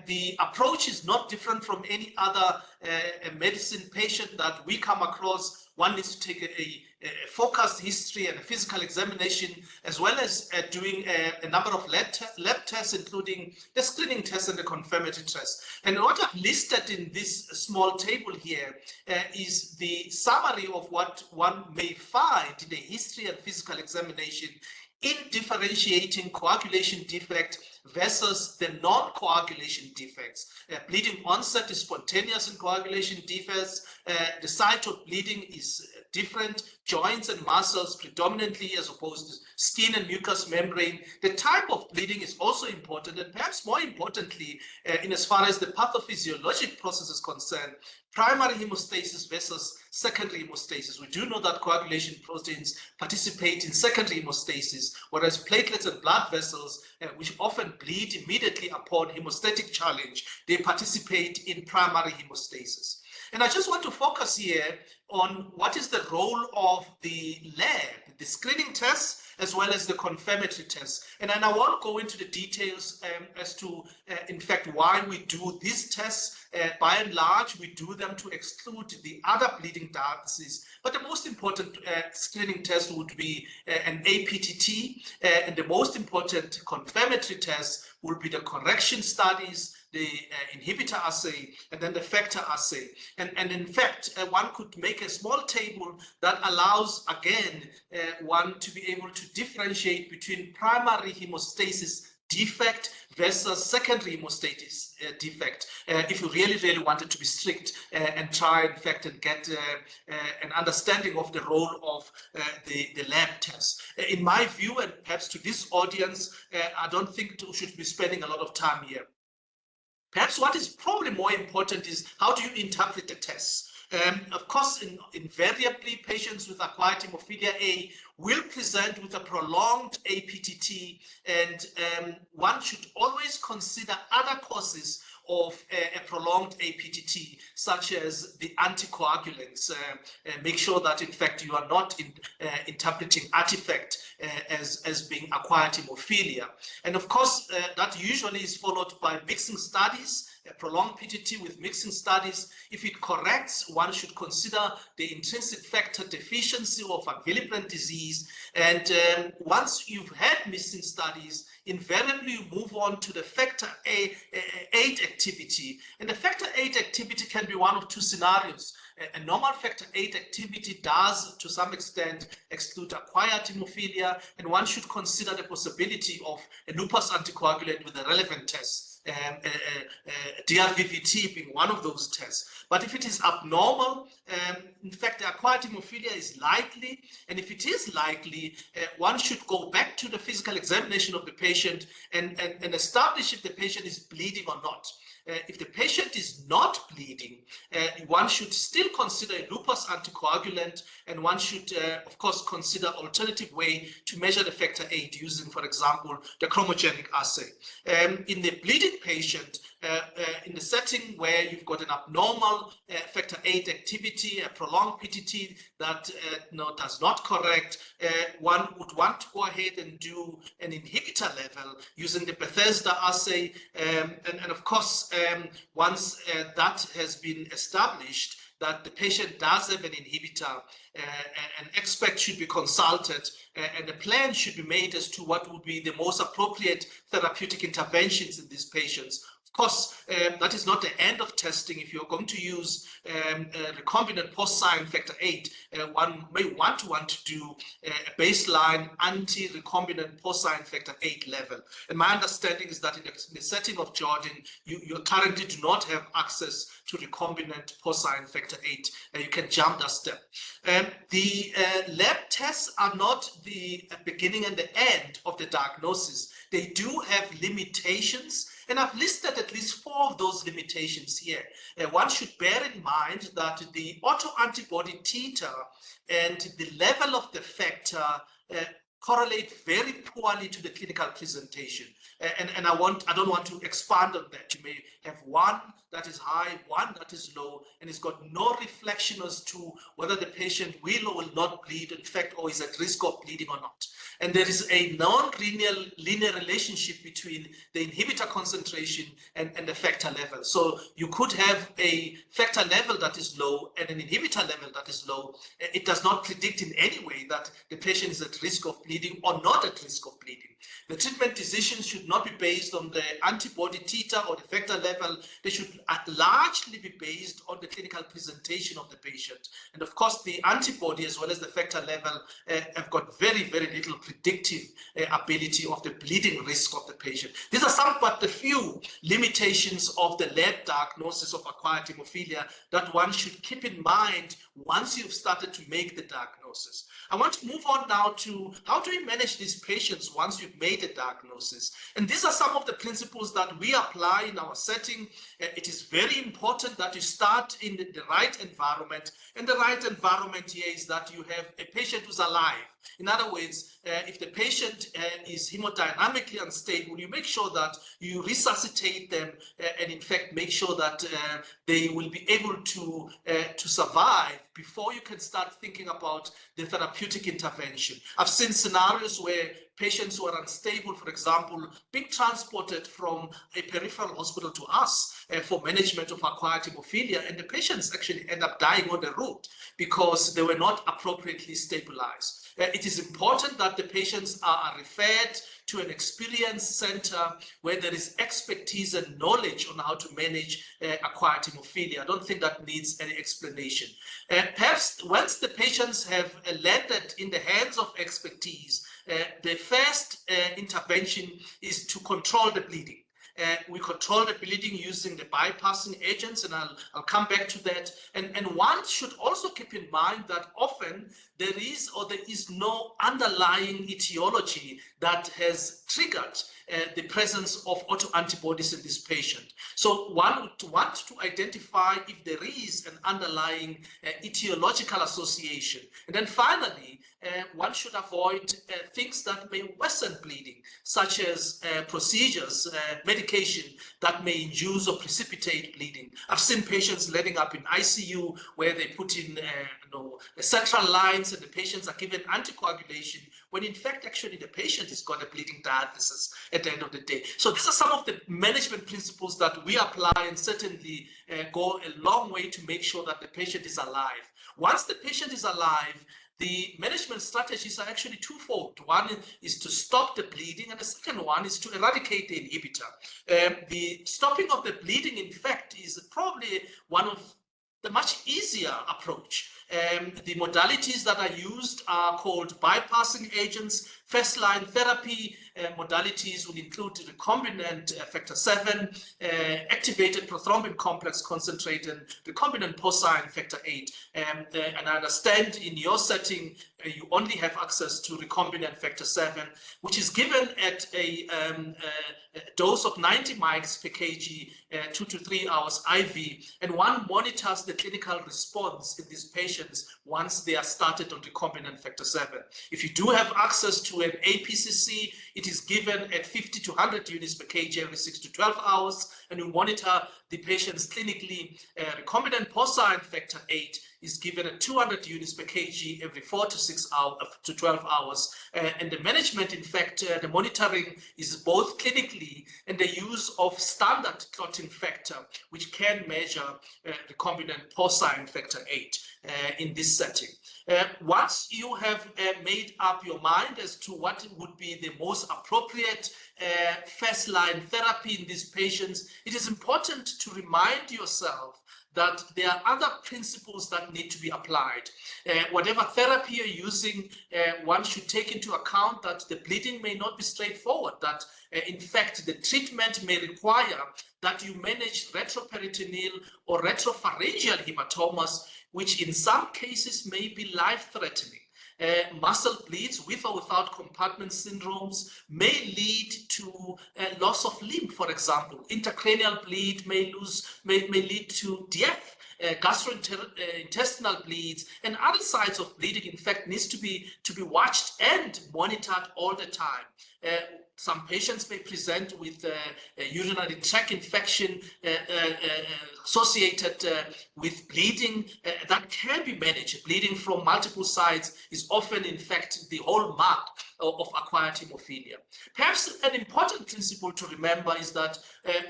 the approach is not different from any other medicine patient that we come across. One needs to take focused history and a physical examination, as well as doing a number of lab tests, including the screening test and the confirmatory test. And what I've listed in this small table here is the summary of what one may find in the history and physical examination in differentiating coagulation defect versus the non-coagulation defects. Bleeding onset is spontaneous in coagulation defects. The site of bleeding is different, joints and muscles predominantly, as opposed to skin and mucous membrane. The type of bleeding is also important, and perhaps more importantly, in as far as the pathophysiologic process is concerned, primary hemostasis versus secondary hemostasis. We do know that coagulation proteins participate in secondary hemostasis, whereas platelets and blood vessels, which often bleed immediately upon hemostatic challenge, they participate in primary hemostasis. And I just want to focus here on what is the role of the lab, the screening tests, as well as the confirmatory tests. And I won't go into the details as to, in fact, why we do these tests. By and large, we do them to exclude the other bleeding diagnoses. But the most important screening test would be an APTT, and the most important confirmatory test will be the correction studies, the inhibitor assay, and then the factor assay. And in fact, one could make a small table that allows, again, one to be able to differentiate between primary hemostasis defect versus secondary hemostasis defect, if you really wanted to be strict and try, in fact, and get an understanding of the role of the lab tests. In my view, and perhaps to this audience, I don't think we should be spending a lot of time here. Perhaps what is probably more important is how do you interpret the tests? Of course, invariably, patients with acquired hemophilia A will present with a prolonged APTT, and one should always consider other causes of a prolonged APTT, such as the anticoagulants. Make sure that, in fact, you are not interpreting artifact as being acquired hemophilia. And of course, that usually is followed by mixing studies, a prolonged PTT with mixing studies. If it corrects, one should consider the intrinsic factor deficiency of a Willebrand disease. And once you've had mixing studies, invariably you move on to the factor VIII activity. And the factor VIII activity can be one of two scenarios. A normal factor VIII activity does, to some extent, exclude acquired hemophilia, and one should consider the possibility of a lupus anticoagulant with a relevant test. DRVVT being one of those tests. But if it is abnormal, in fact, the acquired hemophilia is likely, and if it is likely, one should go back to the physical examination of the patient and establish if the patient is bleeding or not. If the patient is not bleeding, one should still consider a lupus anticoagulant, and one should, of course, consider alternative way to measure the factor VIII using, for example, the chromogenic assay. In the bleeding patient, in the setting where you've got an abnormal factor VIII activity, a prolonged PTT that does not correct, one would want to go ahead and do an inhibitor level using the Bethesda assay, and of course, once that has been established, that the patient does have an inhibitor, an expert should be consulted, and a plan should be made as to what would be the most appropriate therapeutic interventions in these patients. Of course, that is not the end of testing. If you're going to use recombinant post-sign factor VIII, one may want to do a baseline anti-recombinant post-sign factor VIII level. And my understanding is that in the setting of Jordan, you currently do not have access to recombinant post-sign factor VIII. You can jump that step. The lab tests are not the beginning and the end of the diagnosis. They do have limitations, and I've listed at least 4 of those limitations here. One should bear in mind that the autoantibody titer and the level of the factor correlate very poorly to the clinical presentation. And I don't want to expand on that. You may have one that is high, one that is low, and it's got no reflection as to whether the patient will or will not bleed, in fact, or is at risk of bleeding or not. And there is a non-linear relationship between the inhibitor concentration and the factor level. So you could have a factor level that is low and an inhibitor level that is low. It does not predict in any way that the patient is at risk of bleeding or not at risk of bleeding. The treatment decisions should not be based on the antibody titer or the factor level. They should largely be based on the clinical presentation of the patient. And of course, the antibody as well as the factor level have got very, very little predictive ability of the bleeding risk of the patient. These are some but the few limitations of the lab diagnosis of acquired hemophilia that one should keep in mind once you've started to make the diagnosis. I want to move on now to how do we manage these patients once you've made a diagnosis. And these are some of the principles that we apply in our setting. It is very important that you start in the right environment. And the right environment here is that you have a patient who's alive. In other words, if the patient is hemodynamically unstable, you make sure that you resuscitate them and in fact make sure that they will be able to survive before you can start thinking about the therapeutic intervention. I've seen scenarios where patients who are unstable, for example, being transported from a peripheral hospital to us for management of acquired hemophilia, and the patients actually end up dying on the route because they were not appropriately stabilized. It is important that the patients are referred to an experienced center where there is expertise and knowledge on how to manage acquired hemophilia. I don't think that needs any explanation. Perhaps once the patients have landed in the hands of expertise, the first intervention is to control the bleeding. We control the bleeding using the bypassing agents, and I'll come back to that. And one should also keep in mind that often there is no underlying etiology that has triggered the presence of autoantibodies in this patient. So one would want to identify if there is an underlying etiological association. And then finally, one should avoid things that may worsen bleeding, such as procedures, medication that may induce or precipitate bleeding. I've seen patients landing up in ICU where they put in central lines and the patients are given anticoagulation when in fact actually the patient has got a bleeding diathesis at the end of the day. So these are some of the management principles that we apply and certainly go a long way to make sure that the patient is alive. Once the patient is alive, the management strategies are actually twofold. One is to stop the bleeding, and the second one is to eradicate the inhibitor. The stopping of the bleeding, in fact, is probably one of the much easier approach. The modalities that are used are called bypassing agents. First-line therapy modalities will include recombinant factor 7, activated prothrombin complex concentrate, and recombinant porcine factor 8. And I understand in your setting, you only have access to recombinant factor 7, which is given at a dose of 90 mics per kg, 2 to 3 hours IV, and one monitors the clinical response in these patients once they are started on recombinant factor 7. If you do have access to an APCC, it is given at 50 to 100 units per kg every 6 to 12 hours, and you monitor the patients clinically. Recombinant porcine factor 8 is given at 200 units per kg every 4 to 6 hours to 12 hours. And the management, in fact, the monitoring is both clinically and the use of standard clotting factor, which can measure recombinant porcine factor 8 in this setting. Once you have made up your mind as to what would be the most appropriate first-line therapy in these patients, it is important to remind yourself that there are other principles that need to be applied. Whatever therapy you're using, one should take into account that the bleeding may not be straightforward, that in fact the treatment may require that you manage retroperitoneal or retropharyngeal hematomas, which in some cases may be life-threatening. Muscle bleeds with or without compartment syndromes may lead to loss of limb, for example. Intracranial bleed may lead to death gastrointestinal bleeds, and other sites of bleeding, in fact, needs to be watched and monitored all the time. Some patients may present with a urinary tract infection associated with bleeding that can be managed. Bleeding from multiple sides is often, in fact, the hallmark of acquired hemophilia. Perhaps an important principle to remember is that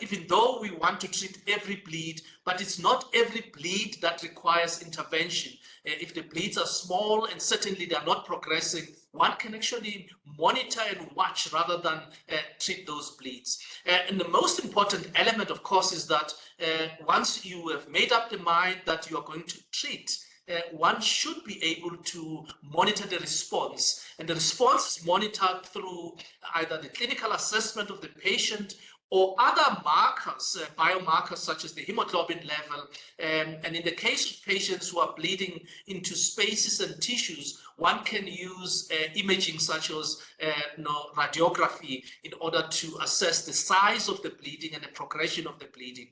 even though we want to treat every bleed, but it's not every bleed that requires intervention. If the bleeds are small and certainly they are not progressing, one can actually monitor and watch rather than treat those bleeds. And the most important element, of course, is that once you have made up the mind that you are going to treat, one should be able to monitor the response. And the response is monitored through either the clinical assessment of the patient or other markers, biomarkers such as the hemoglobin level. And in the case of patients who are bleeding into spaces and tissues, one can use imaging such as radiography in order to assess the size of the bleeding and the progression of the bleeding.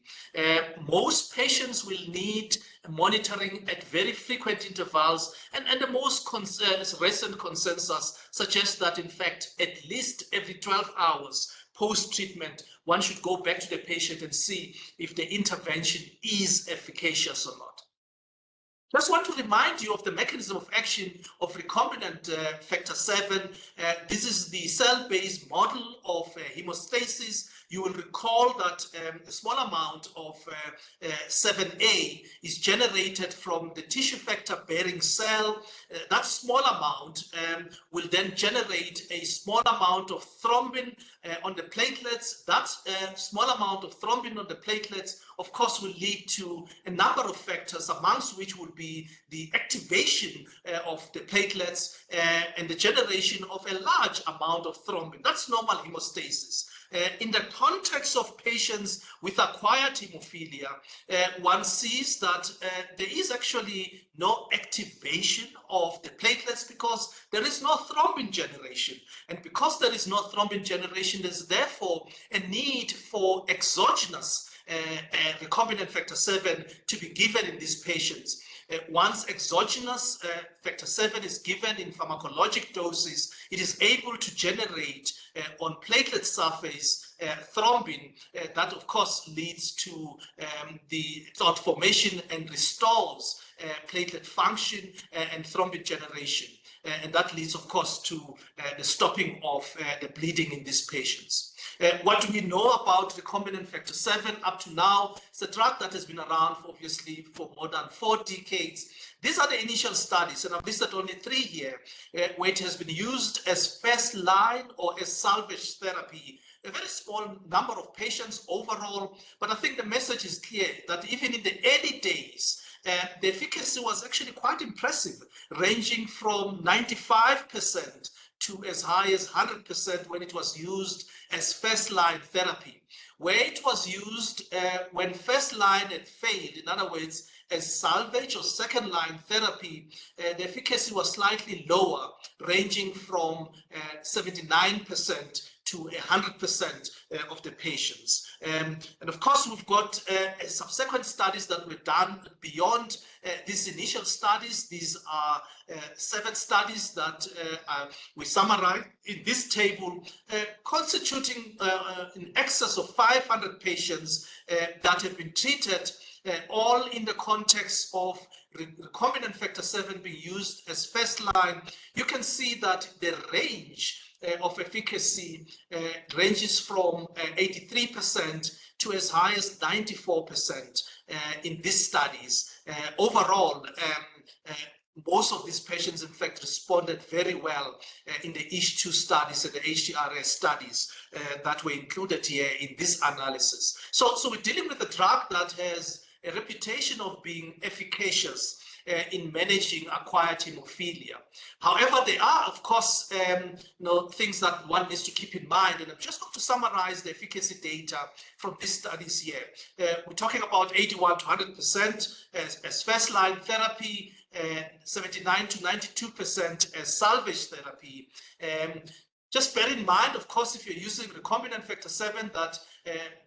Most patients will need monitoring at very frequent intervals, and the most recent consensus suggests that, in fact, at least every 12 hours post-treatment, one should go back to the patient and see if the intervention is efficacious or not. Just want to remind you of the mechanism of action of recombinant factor 7. This is the cell-based model of hemostasis. You will recall that a small amount of 7A is generated from the tissue factor bearing cell. That small amount will then generate a small amount of thrombin on the platelets. That small amount of thrombin on the platelets, of course, will lead to a number of factors, amongst which will be the activation of the platelets and the generation of a large amount of thrombin. That's normal hemostasis. In the context of patients with acquired hemophilia, one sees that there is actually no activation of the platelets because there is no thrombin generation. And because there is no thrombin generation, there's therefore a need for exogenous recombinant factor 7 to be given in these patients. Once exogenous factor 7 is given in pharmacologic doses, it is able to generate on platelet surface thrombin that, of course, leads to the clot formation and restores platelet function and thrombin generation. And that leads, of course, to the stopping of the bleeding in these patients. What do we know about recombinant factor 7 up to now? It's a drug that has been around, obviously, for more than 4 decades. These are the initial studies, and I've listed only 3 here, where it has been used as first line or as salvage therapy. A very small number of patients overall, but I think the message is clear that even in the early days, the efficacy was actually quite impressive, ranging from 95% to as high as 100% when it was used as first-line therapy. Where it was used when first line had failed, in other words, as salvage or second-line therapy, the efficacy was slightly lower, ranging from 79% to 100% of the patients. And of course, we've got subsequent studies that were done beyond these initial studies. These are 7 studies that we summarize in this table, constituting in excess of 500 patients that have been treated, all in the context of recombinant factor 7 being used as first line. You can see that the range of efficacy ranges from 83% to as high as 94% in these studies. Overall, most of these patients, in fact, responded very well in the ISH2 studies and the HTRS studies that were included here in this analysis. So we're dealing with a drug that has a reputation of being efficacious in managing acquired hemophilia. However, there are, of course, things that one needs to keep in mind, and I'm just going to summarize the efficacy data from these studies here. We're talking about 81 to 100% as first-line therapy, 79 to 92% as salvage therapy. Just bear in mind, of course, if you're using recombinant factor 7, that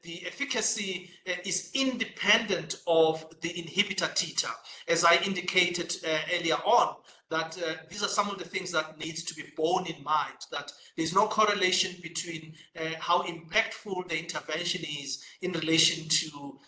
the efficacy is independent of the inhibitor theta. As I indicated earlier on, that these are some of the things that needs to be borne in mind, that there's no correlation between how impactful the intervention is in relation to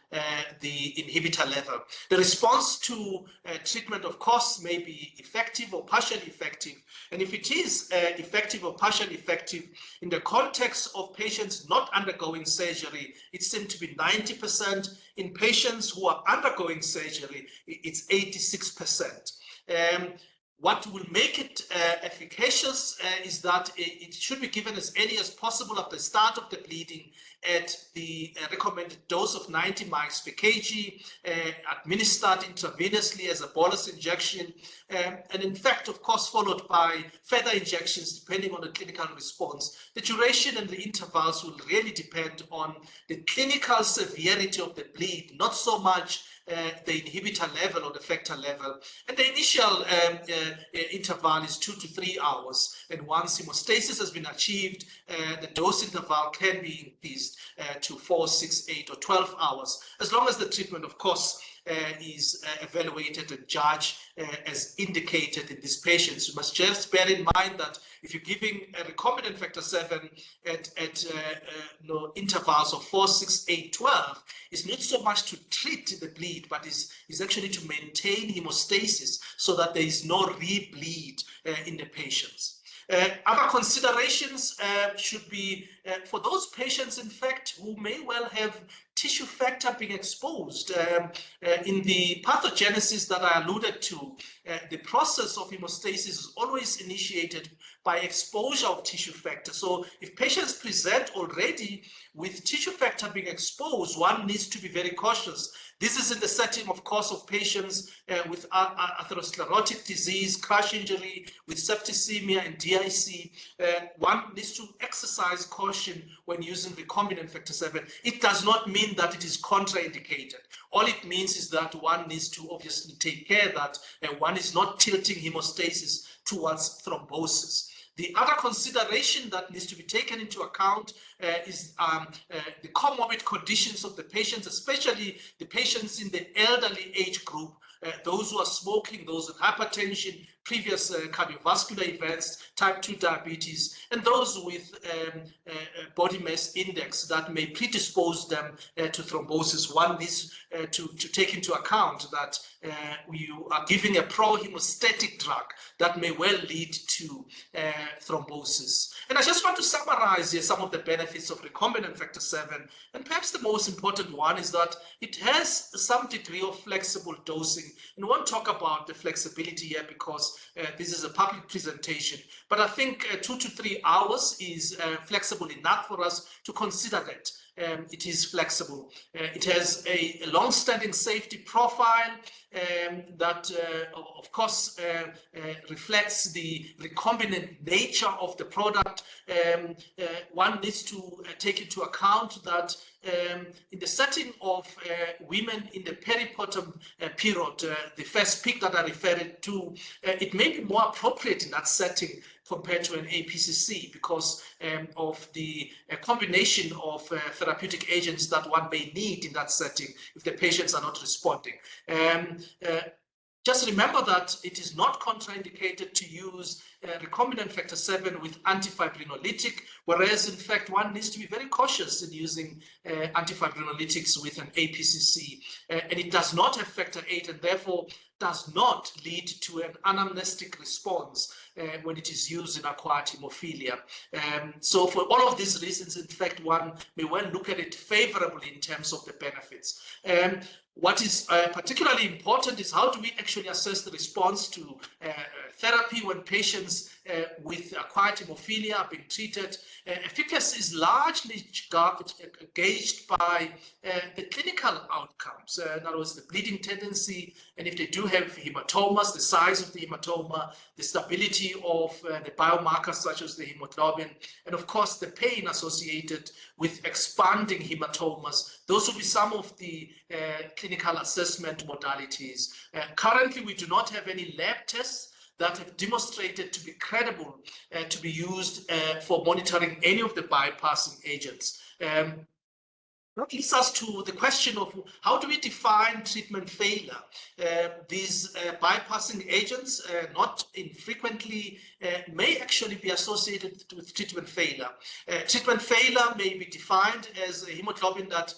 the inhibitor level. The response to treatment, of course, may be effective or partially effective. And if it is effective or partially effective, in the context of patients not undergoing surgery, it seems to be 90%. In patients who are undergoing surgery, it's 86%. What will make it efficacious is that it should be given as early as possible at the start of the bleeding at the recommended dose of 90 mics per kg, administered intravenously as a bolus injection, and in fact, of course, followed by further injections depending on the clinical response. The duration and the intervals will really depend on the clinical severity of the bleed, not so much the inhibitor level or the factor level. And the initial interval is 2 to 3 hours. And once hemostasis has been achieved, the dose interval can be increased to 4, 6, 8, or 12 hours, as long as the treatment, of course, is evaluated and judged as indicated in these patients. You must just bear in mind that if you're giving a recombinant factor 7 at intervals of 4, 6, 8, 12, it's not so much to treat the bleed, but is actually to maintain hemostasis so that there is no re-bleed in the patients. Other considerations should be for those patients, in fact, who may well have tissue factor being exposed. In the pathogenesis that I alluded to, the process of hemostasis is always initiated by exposure of tissue factor. So if patients present already with tissue factor being exposed, one needs to be very cautious. This is in the setting, of course, of patients with atherosclerotic disease, crash injury, with septicemia and DIC. One needs to exercise caution when using recombinant factor 7. It does not mean that it is contraindicated. All it means is that one needs to obviously take care that one is not tilting hemostasis towards thrombosis. The other consideration that needs to be taken into account is the comorbid conditions of the patients, especially the patients in the elderly age group, those who are smoking, those with hypertension, previous cardiovascular events, type 2 diabetes, and those with body mass index that may predispose them to thrombosis. One needs to take into account that you are giving a pro-hemostatic drug that may well lead to thrombosis. And I just want to summarize here some of the benefits of recombinant factor 7. And perhaps the most important one is that it has some degree of flexible dosing. And we won't talk about the flexibility here because this is a public presentation. But I think 2 to 3 hours is flexible enough for us to consider that. It is flexible. It has a long-standing safety profile that, of course, reflects the recombinant nature of the product. One needs to take into account that in the setting of women in the peripartum period, the first peak that I referred to, it may be more appropriate in that setting compared to an APCC because of the combination of therapeutic agents that one may need in that setting if the patients are not responding. Just remember that it is not contraindicated to use recombinant factor 7 with antifibrinolytic, whereas in fact one needs to be very cautious in using antifibrinolytics with an APCC, and it does not have factor 8 and therefore does not lead to an anamnestic response when it is used in acquired hemophilia. So for all of these reasons, in fact, one may well look at it favorably in terms of the benefits. What is particularly important is how do we actually assess the response to therapy when patients with acquired hemophilia are being treated. Efficacy is largely gauged by the clinical outcomes, in other words, the bleeding tendency, and if they do have hematomas, the size of the hematoma, the stability of the biomarkers such as the hemoglobin, and of course the pain associated with expanding hematomas. Those will be some of the clinical assessment modalities. Currently, we do not have any lab tests that have demonstrated to be credible to be used for monitoring any of the bypassing agents. That leads us to the question of how do we define treatment failure? These bypassing agents, not infrequently, may actually be associated with treatment failure. Treatment failure may be defined as a hemoglobin that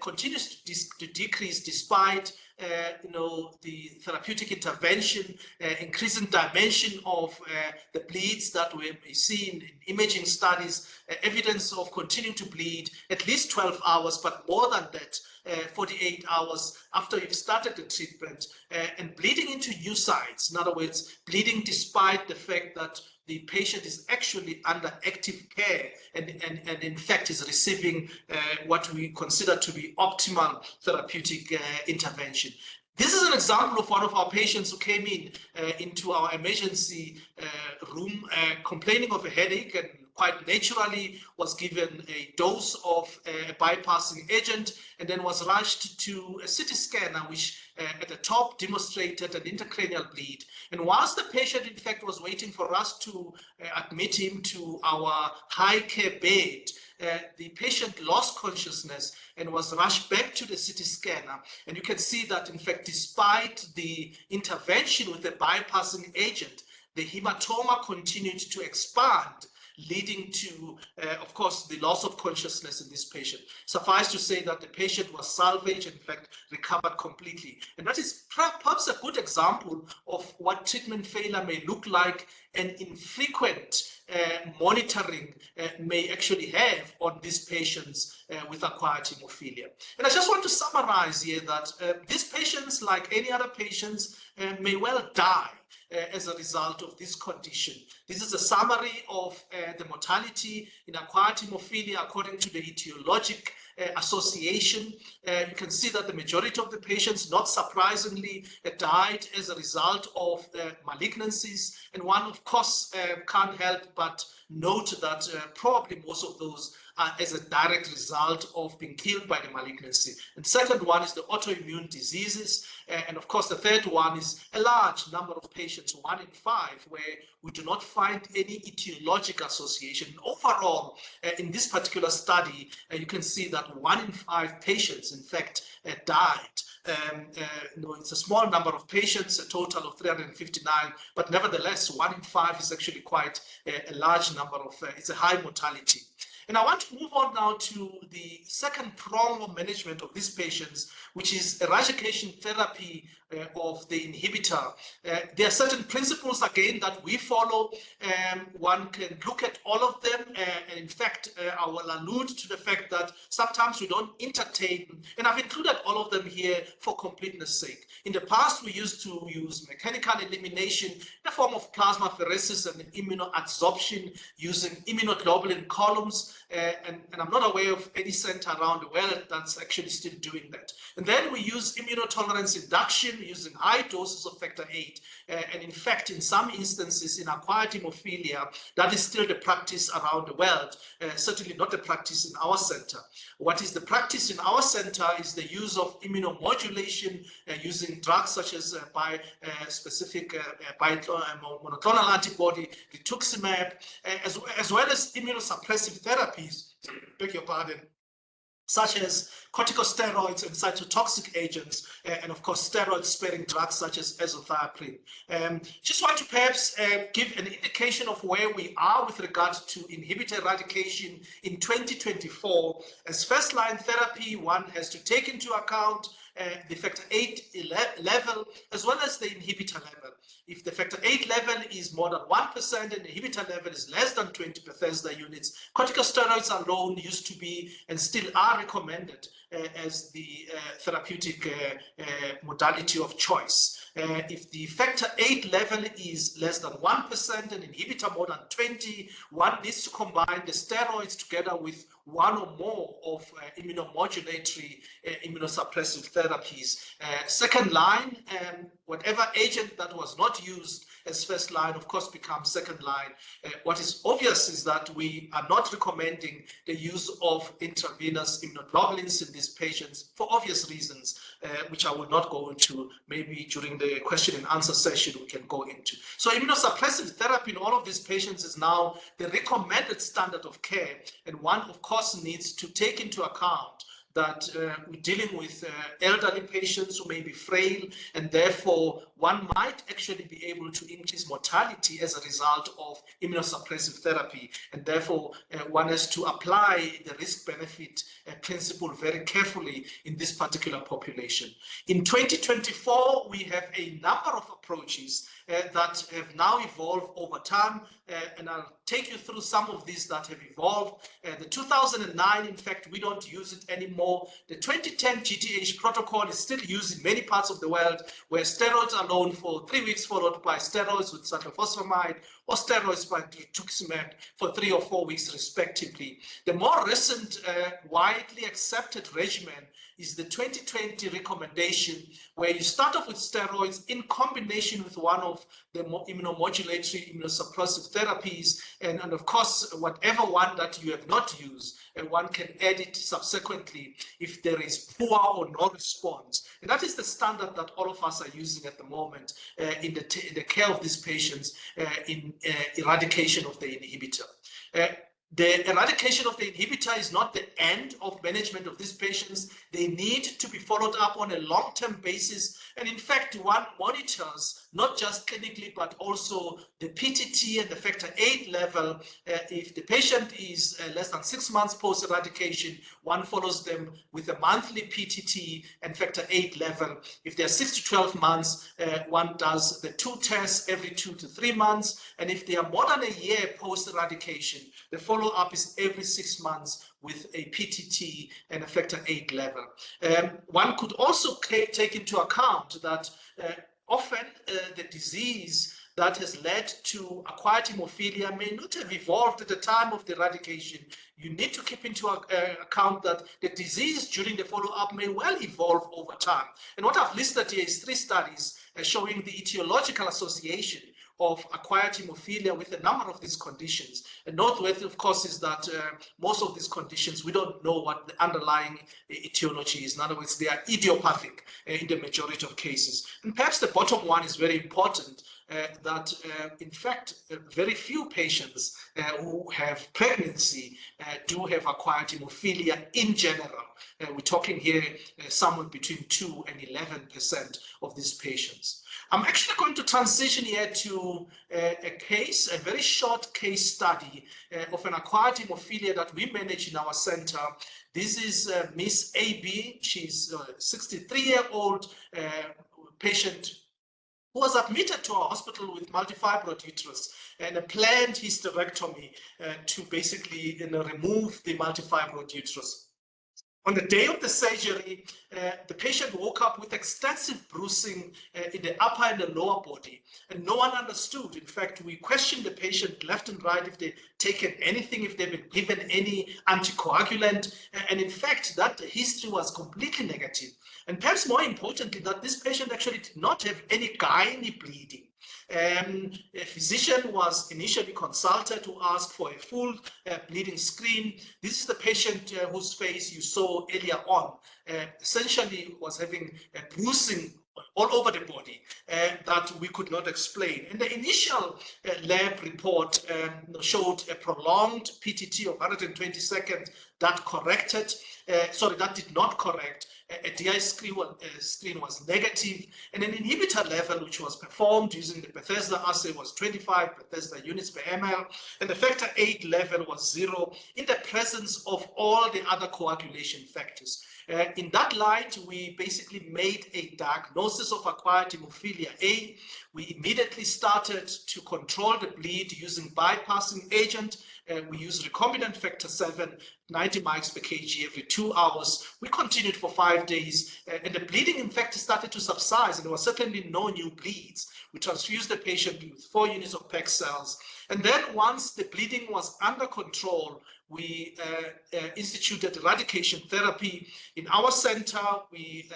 continues to decrease despite the therapeutic intervention, increasing dimension of the bleeds that we see in imaging studies, evidence of continuing to bleed at least 12 hours, but more than that, 48 hours after you've started the treatment, and bleeding into new sites. In other words, bleeding despite the fact that the patient is actually under active care and in fact is receiving what we consider to be optimal therapeutic intervention. This is an example of one of our patients who came into our emergency room complaining of a headache, and quite naturally was given a dose of a bypassing agent and then was rushed to a CT scanner, which at the top demonstrated an intracranial bleed. And whilst the patient, in fact, was waiting for us to admit him to our high care bed, the patient lost consciousness and was rushed back to the CT scanner. And you can see that, in fact, despite the intervention with the bypassing agent, the hematoma continued to expand, leading to, of course, the loss of consciousness in this patient. Suffice to say that the patient was salvaged, in fact, recovered completely. And that is perhaps a good example of what treatment failure may look like, and infrequent monitoring may actually have on these patients with acquired hemophilia. And I just want to summarize here that these patients, like any other patients, may well die as a result of this condition. This is a summary of the mortality in acquired hemophilia according to the etiologic association. You can see that the majority of the patients, not surprisingly, died as a result of malignancies. And one, of course, can't help but note that probably most of those are as a direct result of being killed by the malignancy. And second one is the autoimmune diseases. And of course, the third one is a large number of patients, 1 in 5, where we do not find any etiologic association. Overall, in this particular study, you can see that 1 in 5 patients, in fact, died. It's a small number of patients, a total of 359, but nevertheless, 1 in 5 is actually quite a large number of, it's a high mortality. And I want to move on now to the second prong of management of these patients, which is eradication therapy of the inhibitor. There are certain principles, again, that we follow. One can look at all of them. And in fact, I will allude to the fact that sometimes we don't entertain, and I've included all of them here for completeness sake. In the past, we used to use mechanical elimination in the form of plasmapheresis and immunoadsorption using immunoglobulin columns. And I'm not aware of any center around the world that's actually still doing that. And then we use immunotolerance induction using high doses of factor VIII. And in fact, in some instances in acquired hemophilia, that is still the practice around the world, certainly not the practice in our center. What is the practice in our center is the use of immunomodulation using drugs such as specific monoclonal antibody, rituximab, as well as immunosuppressive therapies, beg your pardon, such as corticosteroids and cytotoxic agents, and of course steroid-sparing drugs such as azathioprine. Just want to perhaps give an indication of where we are with regard to inhibitor eradication in 2024. As first-line therapy, one has to take into account the factor VIII level as well as the inhibitor level. If the factor VIII level is more than 1% and the inhibitor level is less than 20 Bethesda units, corticosteroids alone used to be and still are recommended as the therapeutic modality of choice. If the factor VIII level is less than 1% and inhibitor more than 20, one needs to combine the steroids together with one or more of immunomodulatory immunosuppressive therapies. Second line, whatever agent that was not used as first line, of course, becomes second line. What is obvious is that we are not recommending the use of intravenous immunoglobulins in these patients for obvious reasons, which I will not go into. Maybe during the question and answer session we can go into. So immunosuppressive therapy in all of these patients is now the recommended standard of care, and one, of course, needs to take into account that we're dealing with elderly patients who may be frail, and therefore one might actually be able to increase mortality as a result of immunosuppressive therapy. And therefore one has to apply the risk-benefit principle very carefully in this particular population. In 2024, we have a number of approaches that have now evolved over time, and I'll take you through some of these that have evolved. The 2009, in fact, we don't use it anymore. The 2010 GTH protocol is still used in many parts of the world, where steroids alone for 3 weeks followed by steroids with cyclophosphamide, or steroids by rituximab for 3 or 4 weeks respectively. The more recent widely accepted regimen is the 2020 recommendation, where you start off with steroids in combination with one of the immunomodulatory immunosuppressive therapies, and of course, whatever one that you have not used, one can add it subsequently if there is poor or no response. And that is the standard that all of us are using at the moment in the care of these patients in eradication of the inhibitor. The eradication of the inhibitor is not the end of management of these patients. They need to be followed up on a long-term basis. And in fact, one monitors not just clinically, but also the PTT and the factor VIII level. If the patient is less than 6 months post-eradication, one follows them with a monthly PTT and factor VIII level. If they're 6 to 12 months, one does the 2 tests every 2 to 3 months. And if they are more than a year post-eradication, the follow-up is every 6 months with a PTT and a factor VIII level. One could also take into account that often the disease that has led to acquired hemophilia may not have evolved at the time of the eradication. You need to keep into account that the disease during the follow-up may well evolve over time. And what I've listed here is 3 studies showing the etiological association of acquired hemophilia with a number of these conditions. And noteworthy, of course, is that most of these conditions, we don't know what the underlying etiology is. In other words, they are idiopathic in the majority of cases. And perhaps the bottom one is very important, that in fact, very few patients who have pregnancy do have acquired hemophilia in general. We're talking here somewhere between 2 and 11% of these patients. I'm actually going to transition here to a case, a very short case study of an acquired hemophilia that we manage in our center. This is Miss AB. She's a 63-year-old patient who was admitted to our hospital with multifibroid uterus and a planned hysterectomy to basically remove the multifibroid uterus. On the day of the surgery, the patient woke up with extensive bruising in the upper and the lower body, and no one understood. In fact, we questioned the patient left and right if they'd taken anything, if they'd been given any anticoagulant, and in fact, that history was completely negative. And perhaps more importantly, that this patient actually did not have any gynae bleeding. A physician was initially consulted to ask for a full bleeding screen. This is the patient whose face you saw earlier on. Essentially was having a bruising all over the body that we could not explain. And the initial lab report showed a prolonged PTT of 120 seconds that corrected, that did not correct. A DI screen was negative, and an inhibitor level, which was performed using the Bethesda assay, was 25 Bethesda units per ml, and the factor VIII level was 0 in the presence of all the other coagulation factors. In that light, we basically made a diagnosis of acquired hemophilia A. We immediately started to control the bleed using bypassing agent. We used recombinant factor 7, 90 mics per kg every 2 hours. We continued for 5 days, and the bleeding, in fact, started to subside, and there was certainly no new bleeds. We transfused the patient with 4 units of PEG cells. And then once the bleeding was under control, we instituted eradication therapy. In our center, we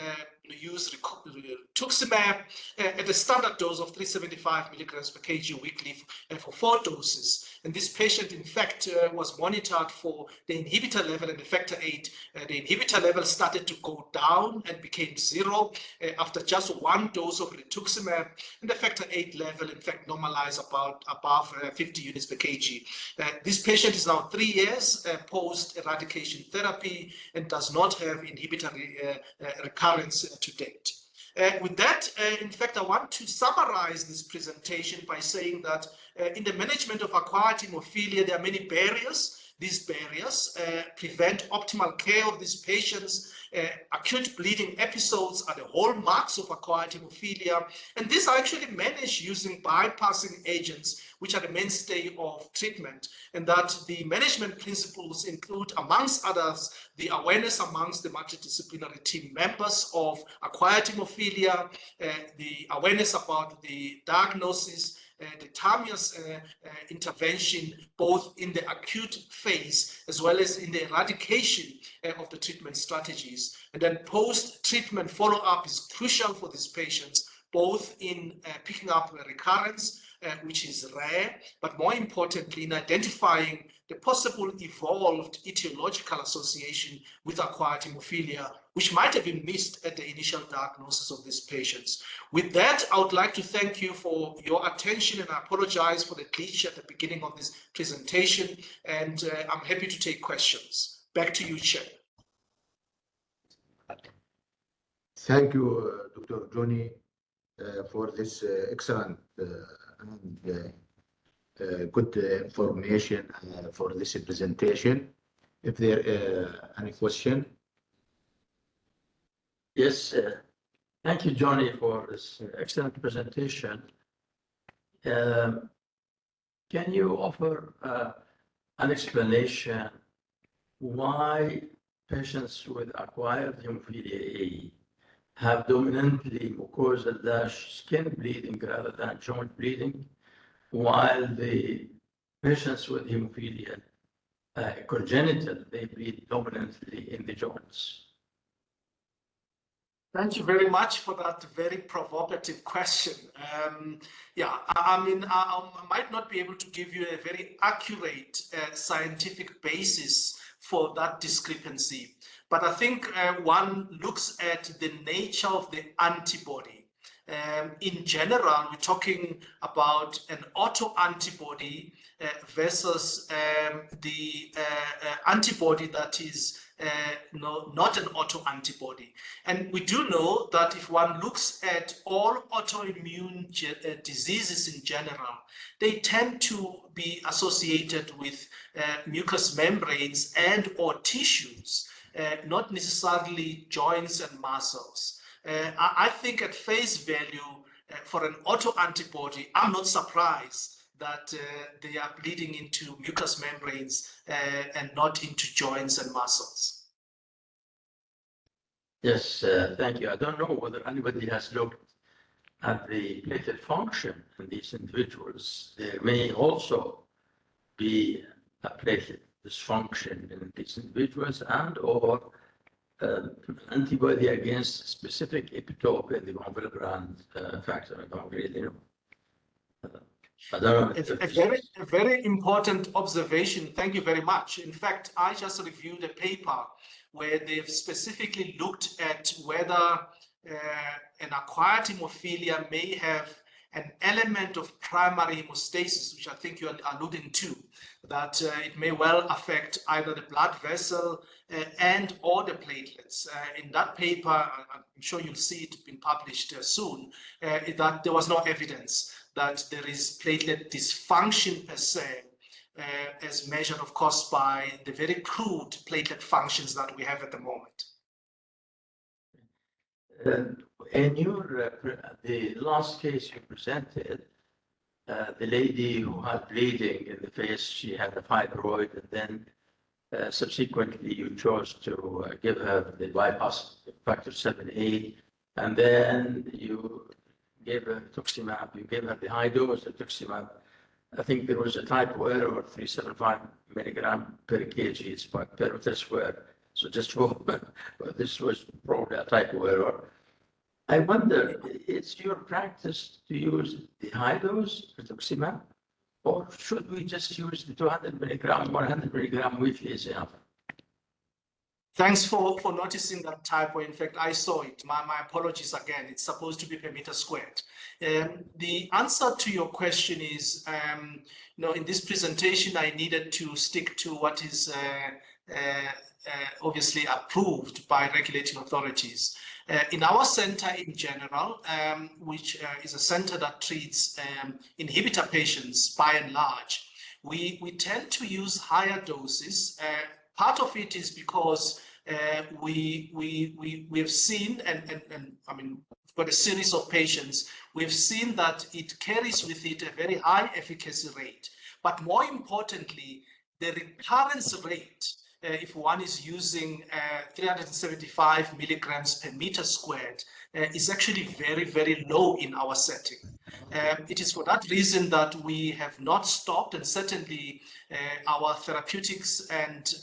use rituximab at a standard dose of 375 milligrams per kg weekly for 4 doses. And this patient, in fact, was monitored for the inhibitor level and the factor VIII. The inhibitor level started to go down and became 0 after just 1 dose of rituximab, and the factor VIII level, in fact, normalized about above 50 units per kg. This patient is now 3 years post-eradication therapy and does not have inhibitor recurrence to date. With that, in fact, I want to summarize this presentation by saying that in the management of acquired hemophilia, there are many barriers. These barriers prevent optimal care of these patients. Acute bleeding episodes are the hallmarks of acquired hemophilia, and these are actually managed using bypassing agents, which are the mainstay of treatment, and that the management principles include, amongst others, the awareness amongst the multidisciplinary team members of acquired hemophilia, the awareness about the diagnosis, the TAMIA's intervention, both in the acute phase as well as in the eradication of the treatment strategies. And then post-treatment follow-up is crucial for these patients, both in picking up a recurrence, which is rare, but more importantly, in identifying the possible evolved etiological association with acquired hemophilia, which might have been missed at the initial diagnosis of these patients. With that, I would like to thank you for your attention, and I apologize for the glitch at the beginning of this presentation, and I'm happy to take questions. Back to you, Chair. Thank you, Dr. Johnny, for this excellent and good information for this presentation. If there any question? Yes, thank you, Johnny, for this excellent presentation. Can you offer an explanation why patients with acquired hemophilia A have dominantly mucosal skin bleeding rather than joint bleeding, while the patients with hemophilia congenital, they bleed dominantly in the joints? Thank you very much for that very provocative question. Yeah, I mean, I might not be able to give you a very accurate scientific basis for that discrepancy, but I think one looks at the nature of the antibody. In general, we're talking about an autoantibody versus the antibody that is not an autoantibody. And we do know that if one looks at all autoimmune diseases in general, they tend to be associated with mucous membranes and or tissues, not necessarily joints and muscles. I think at face value, for an autoantibody, I'm not surprised that they are bleeding into mucous membranes and not into joints and muscles. Yes, thank you. I don't know whether anybody has looked at the platelet function in these individuals. There may also be a platelet dysfunction in these individuals and or antibody against specific epitope in the von Willebrand factor. I don't really know. I don't know. A very important observation. Thank you very much. In fact, I just reviewed a paper where they've specifically looked at whether an acquired hemophilia may have an element of primary hemostasis, which I think you're alluding to, that it may well affect either the blood vessel and or the platelets. In that paper, I'm sure you'll see it being published soon, that there was no evidence that there is platelet dysfunction per se, as measured, of course, by the very crude platelet functions that we have at the moment. In your the last case you presented, the lady who had bleeding in the face, she had a fibroid, and then subsequently you chose to give her the bypass factor 7A, and then you gave her rituximab. You gave her the high dose rituximab I think there was a typo error of 375 milligram per kg is per meter square. So just hope this was probably a typo error. I wonder, is your practice to use the high dose rituximab, or should we just use the 200 milligram, 100 milligram weekly is enough? Thanks for noticing that typo. In fact, I saw it. My apologies again. It's supposed to be per meter squared. The answer to your question is, in this presentation, I needed to stick to what is obviously approved by regulating authorities. In our center in general, which is a center that treats inhibitor patients by and large, we tend to use higher doses. Part of it is because we have seen, and I mean, for a series of patients, we've seen that it carries with it a very high efficacy rate. But more importantly, the recurrence rate, if one is using 375 milligrams per meter squared, is actually very, very low in our setting. It is for that reason that we have not stopped, and certainly our therapeutics and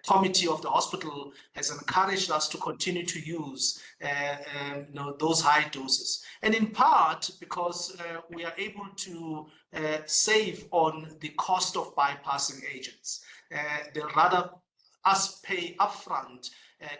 committee of the hospital has encouraged us to continue to use those high doses. And in part because we are able to save on the cost of bypassing agents. They'll rather us pay upfront,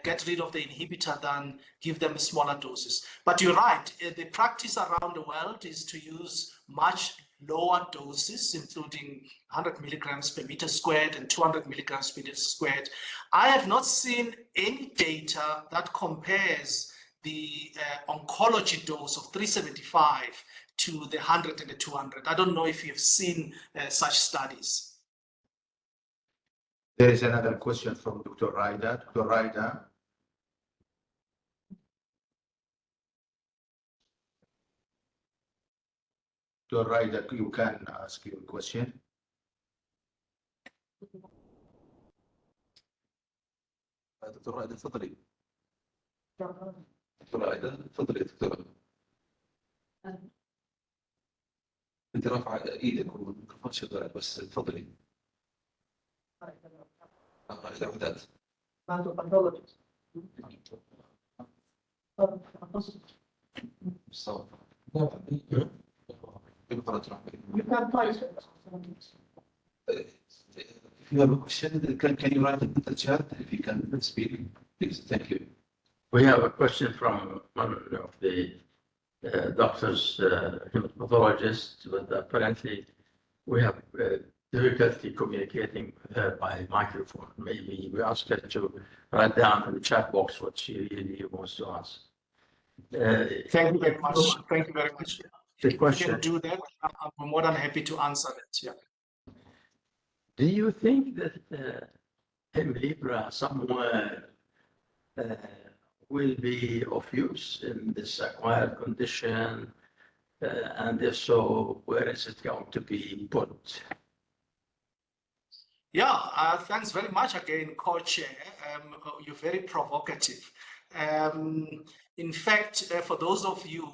get rid of the inhibitor than give them smaller doses. But you're right, the practice around the world is to use much lower doses, including 100 milligrams per meter squared and 200 milligrams per meter squared. I have not seen any data that compares the oncology dose of 375 to the 100 and the 200. I don't know if you've seen such studies. There is another question from Dr. Raida. Dr. Raida. Dr. Raida, you can ask your question. دكتور رائدة تفضلي. دكتور رائدة تفضلي دكتور. انت رافعة ايدك والميكروفون شغال بس تفضلي. رائدة عودات. You can type it. If you have a question, can you write it in the chat? If you can speak, please. Thank you. We have a question from one of the doctors, hematologists, but apparently we have difficulty communicating with her by microphone. Maybe we ask her to write down in the chat box what she really wants to ask. Thank you very much. Thank you very much. The question. If you can do that, I'm more than happy to answer it. Yeah. Do you think that Hemlibra somewhere will be of use in this acquired condition? And if so, where is it going to be put? Yeah, thanks very much again, co-chair. You're very provocative. In fact, for those of you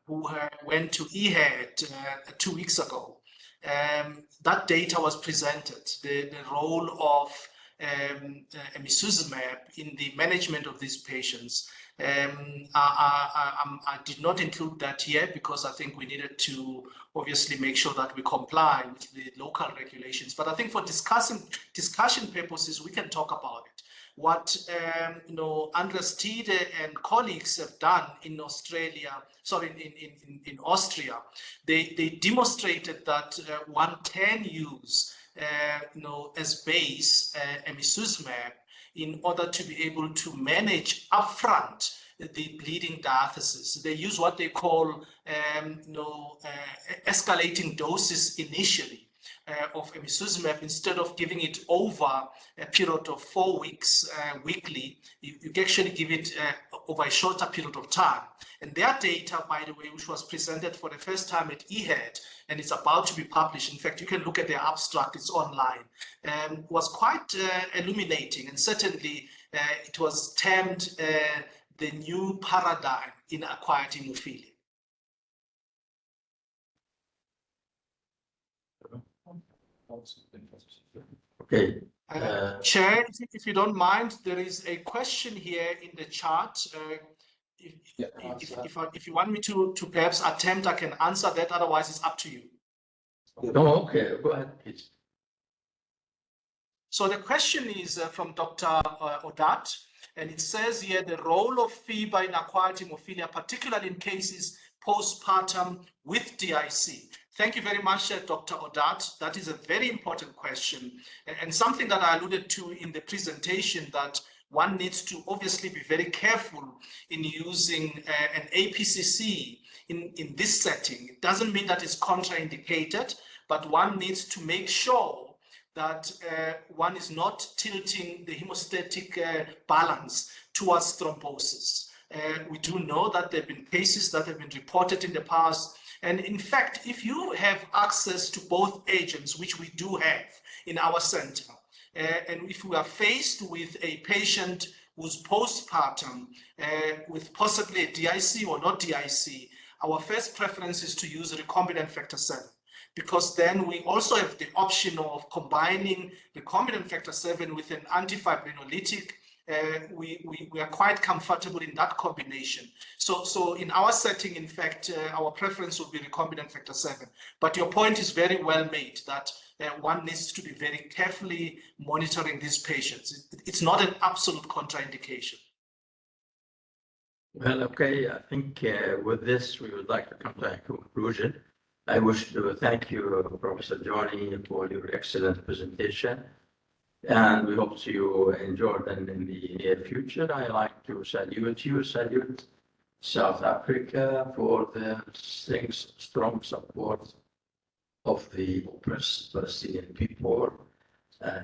who went to EHED 2 weeks ago, that data was presented, the role of emicizumab in the management of these patients. I did not include that here because I think we needed to obviously make sure that we comply with the local regulations. But I think for discussion purposes, we can talk about it. What Andres Tide and colleagues have done in Australia, sorry, in Austria, they demonstrated that one can use as base emicizumab in order to be able to manage upfront the bleeding diathesis. They use what they call escalating doses initially of emicizumab. Instead of giving it over a period of 4 weeks weekly, you can actually give it over a shorter period of time. And their data, by the way, which was presented for the first time at EHED, and it's about to be published. In fact, you can look at their abstract, it's online, was quite illuminating. And certainly it was termed the new paradigm in acquired hemophilia. Okay. Chair, if you don't mind, there is a question here in the chat. If you want me to perhaps attempt, I can answer that. Otherwise, it's up to you. No, okay, go ahead, please. So the question is from Dr. Odat, and it says here the role of FIBA in acquired hemophilia, particularly in cases postpartum with DIC. Thank you very much, Dr. Odat. That is a very important question, and something that I alluded to in the presentation, that one needs to obviously be very careful in using an APCC in this setting. It doesn't mean that it's contraindicated, but one needs to make sure that one is not tilting the hemostatic balance towards thrombosis. We do know that there have been cases that have been reported in the past. And in fact, if you have access to both agents, which we do have in our center, and if we are faced with a patient who's postpartum with possibly a DIC or not DIC, our first preference is to use recombinant factor 7. Because then we also have the option of combining recombinant factor 7 with an antifibrinolytic. We are quite comfortable in that combination. So in our setting, in fact, our preference would be recombinant factor 7. But your point is very well made, that one needs to be very carefully monitoring these patients. It's not an absolute contraindication. Well, okay, I think with this, we would like to come to a conclusion. I wish to thank you, Professor Johnny, for your excellent presentation. And we hope to see you in Jordan in the near future. I like to salute you, salute South Africa for the strong support of the oppressed Palestinian people.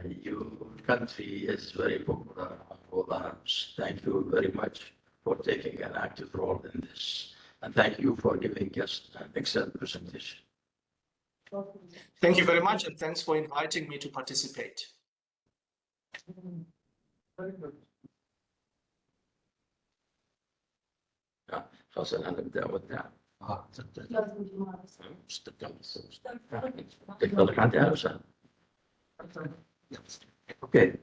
Your country is very popular on all arms. Thank you very much for taking an active role in this. And thank you for giving us an excellent presentation. Thank you very much, and thanks for inviting me to participate. خلاص الآن نبدأ والدعم. تفضلك عندي أهلا وسهلا. Okay.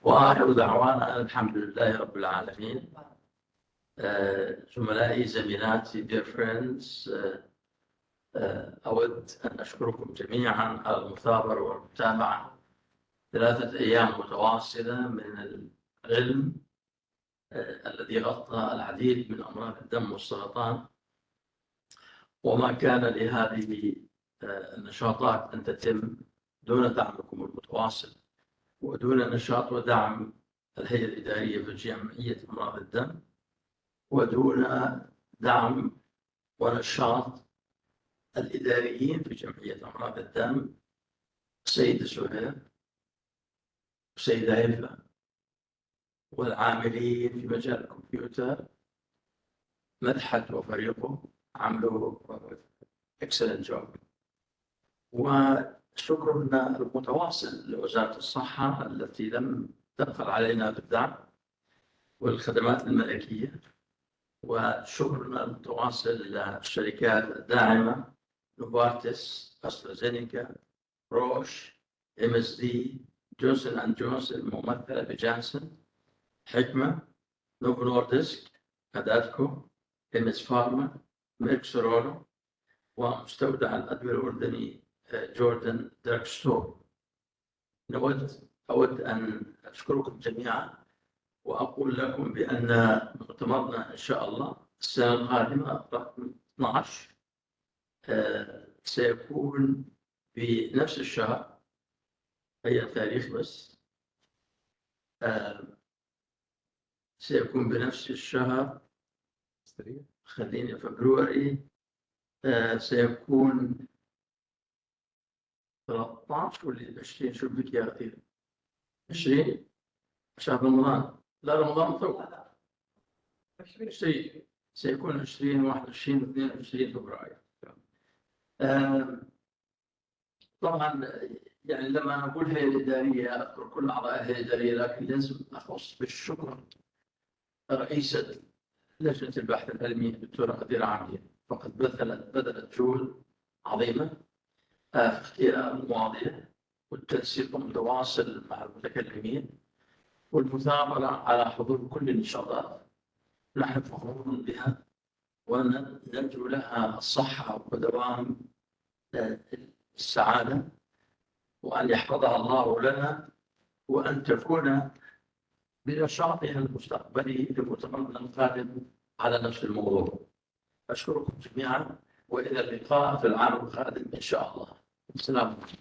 وآخر دعوانا الحمد لله رب العالمين. زملائي زميلاتي dear friends, أود أن أشكركم جميعا على المثابرة والمتابعة 3 أيام متواصلة من العلم الذي غطى العديد من أمراض الدم والسرطان، وما كان لهذه النشاطات أن تتم دون دعمكم المتواصل ودون نشاط ودعم الهيئة الإدارية في جمعية أمراض الدم، ودون دعم ونشاط الإداريين في جمعية أمراض الدم، السيد سهيل والسيدة هيفا، والعاملين في مجال الكمبيوتر، مدحت وفريقه عملوا excellent job. وشكرنا المتواصل لوزارة الصحة التي لم تبخل علينا بالدعم والخدمات الملكية، وشكرنا المتواصل للشركات الداعمة نوفارتس، أسترازينيكا، روش، MSD، جونسون أند جونسون الممثلة بجانسون، حكمة، نوفو نوردسك، أداتكو، MS فارما، ميرك سرولو، ومستودع الأدوية الأردني جوردن دراج ستور. أود أن أشكركم جميعا وأقول لكم بأن مؤتمرنا إن شاء الله السنة القادمة رقم 12 سيكون بنفس الشهر، أي تاريخ بس، سيكون بنفس الشهر، خليني فبراير، سيكون 13 ولا 20 شو بك يا أخي؟ 20 شهر رمضان، لا رمضان مطول، 20 سيكون 20 21 22 فبراير. طبعا يعني لما أقول هيئة الإدارية أذكر كل أعضاء الهيئة الإدارية، لكن لازم أخص بالشكر رئيسة لجنة البحث العلمي الدكتورة غدير عامية، فقد بذلت جهود عظيمة في اختيار المواضيع والتنسيق المتواصل مع المتكلمين والمثابرة على حضور كل النشاطات. نحن فخورون بها ونرجو لها الصحة ودوام السعادة، وأن يحفظها الله لنا، وأن تكون بنشاطها المستقبلي لمؤتمرنا القادم على نفس الموضوع. أشكركم جميعا، وإلى اللقاء في العام القادم إن شاء الله. السلام عليكم.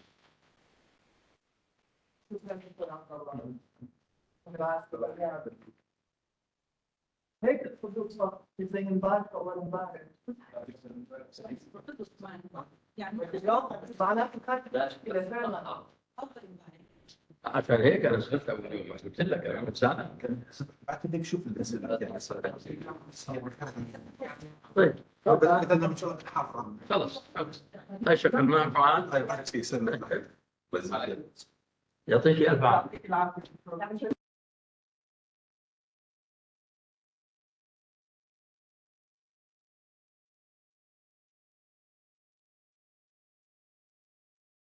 هيك الحدود صار زي امبارح اول امبارح. يعني معناته كانت مشكله فعلا. عشان هيك انا سالت اول يوم، قلت لك انا متساءل. بعد بدك شوف الاسئله. طيب بدنا نشوف الحفره. خلص لا شكرا معكم عاد. طيب في سنه يعطيك الف عافيه.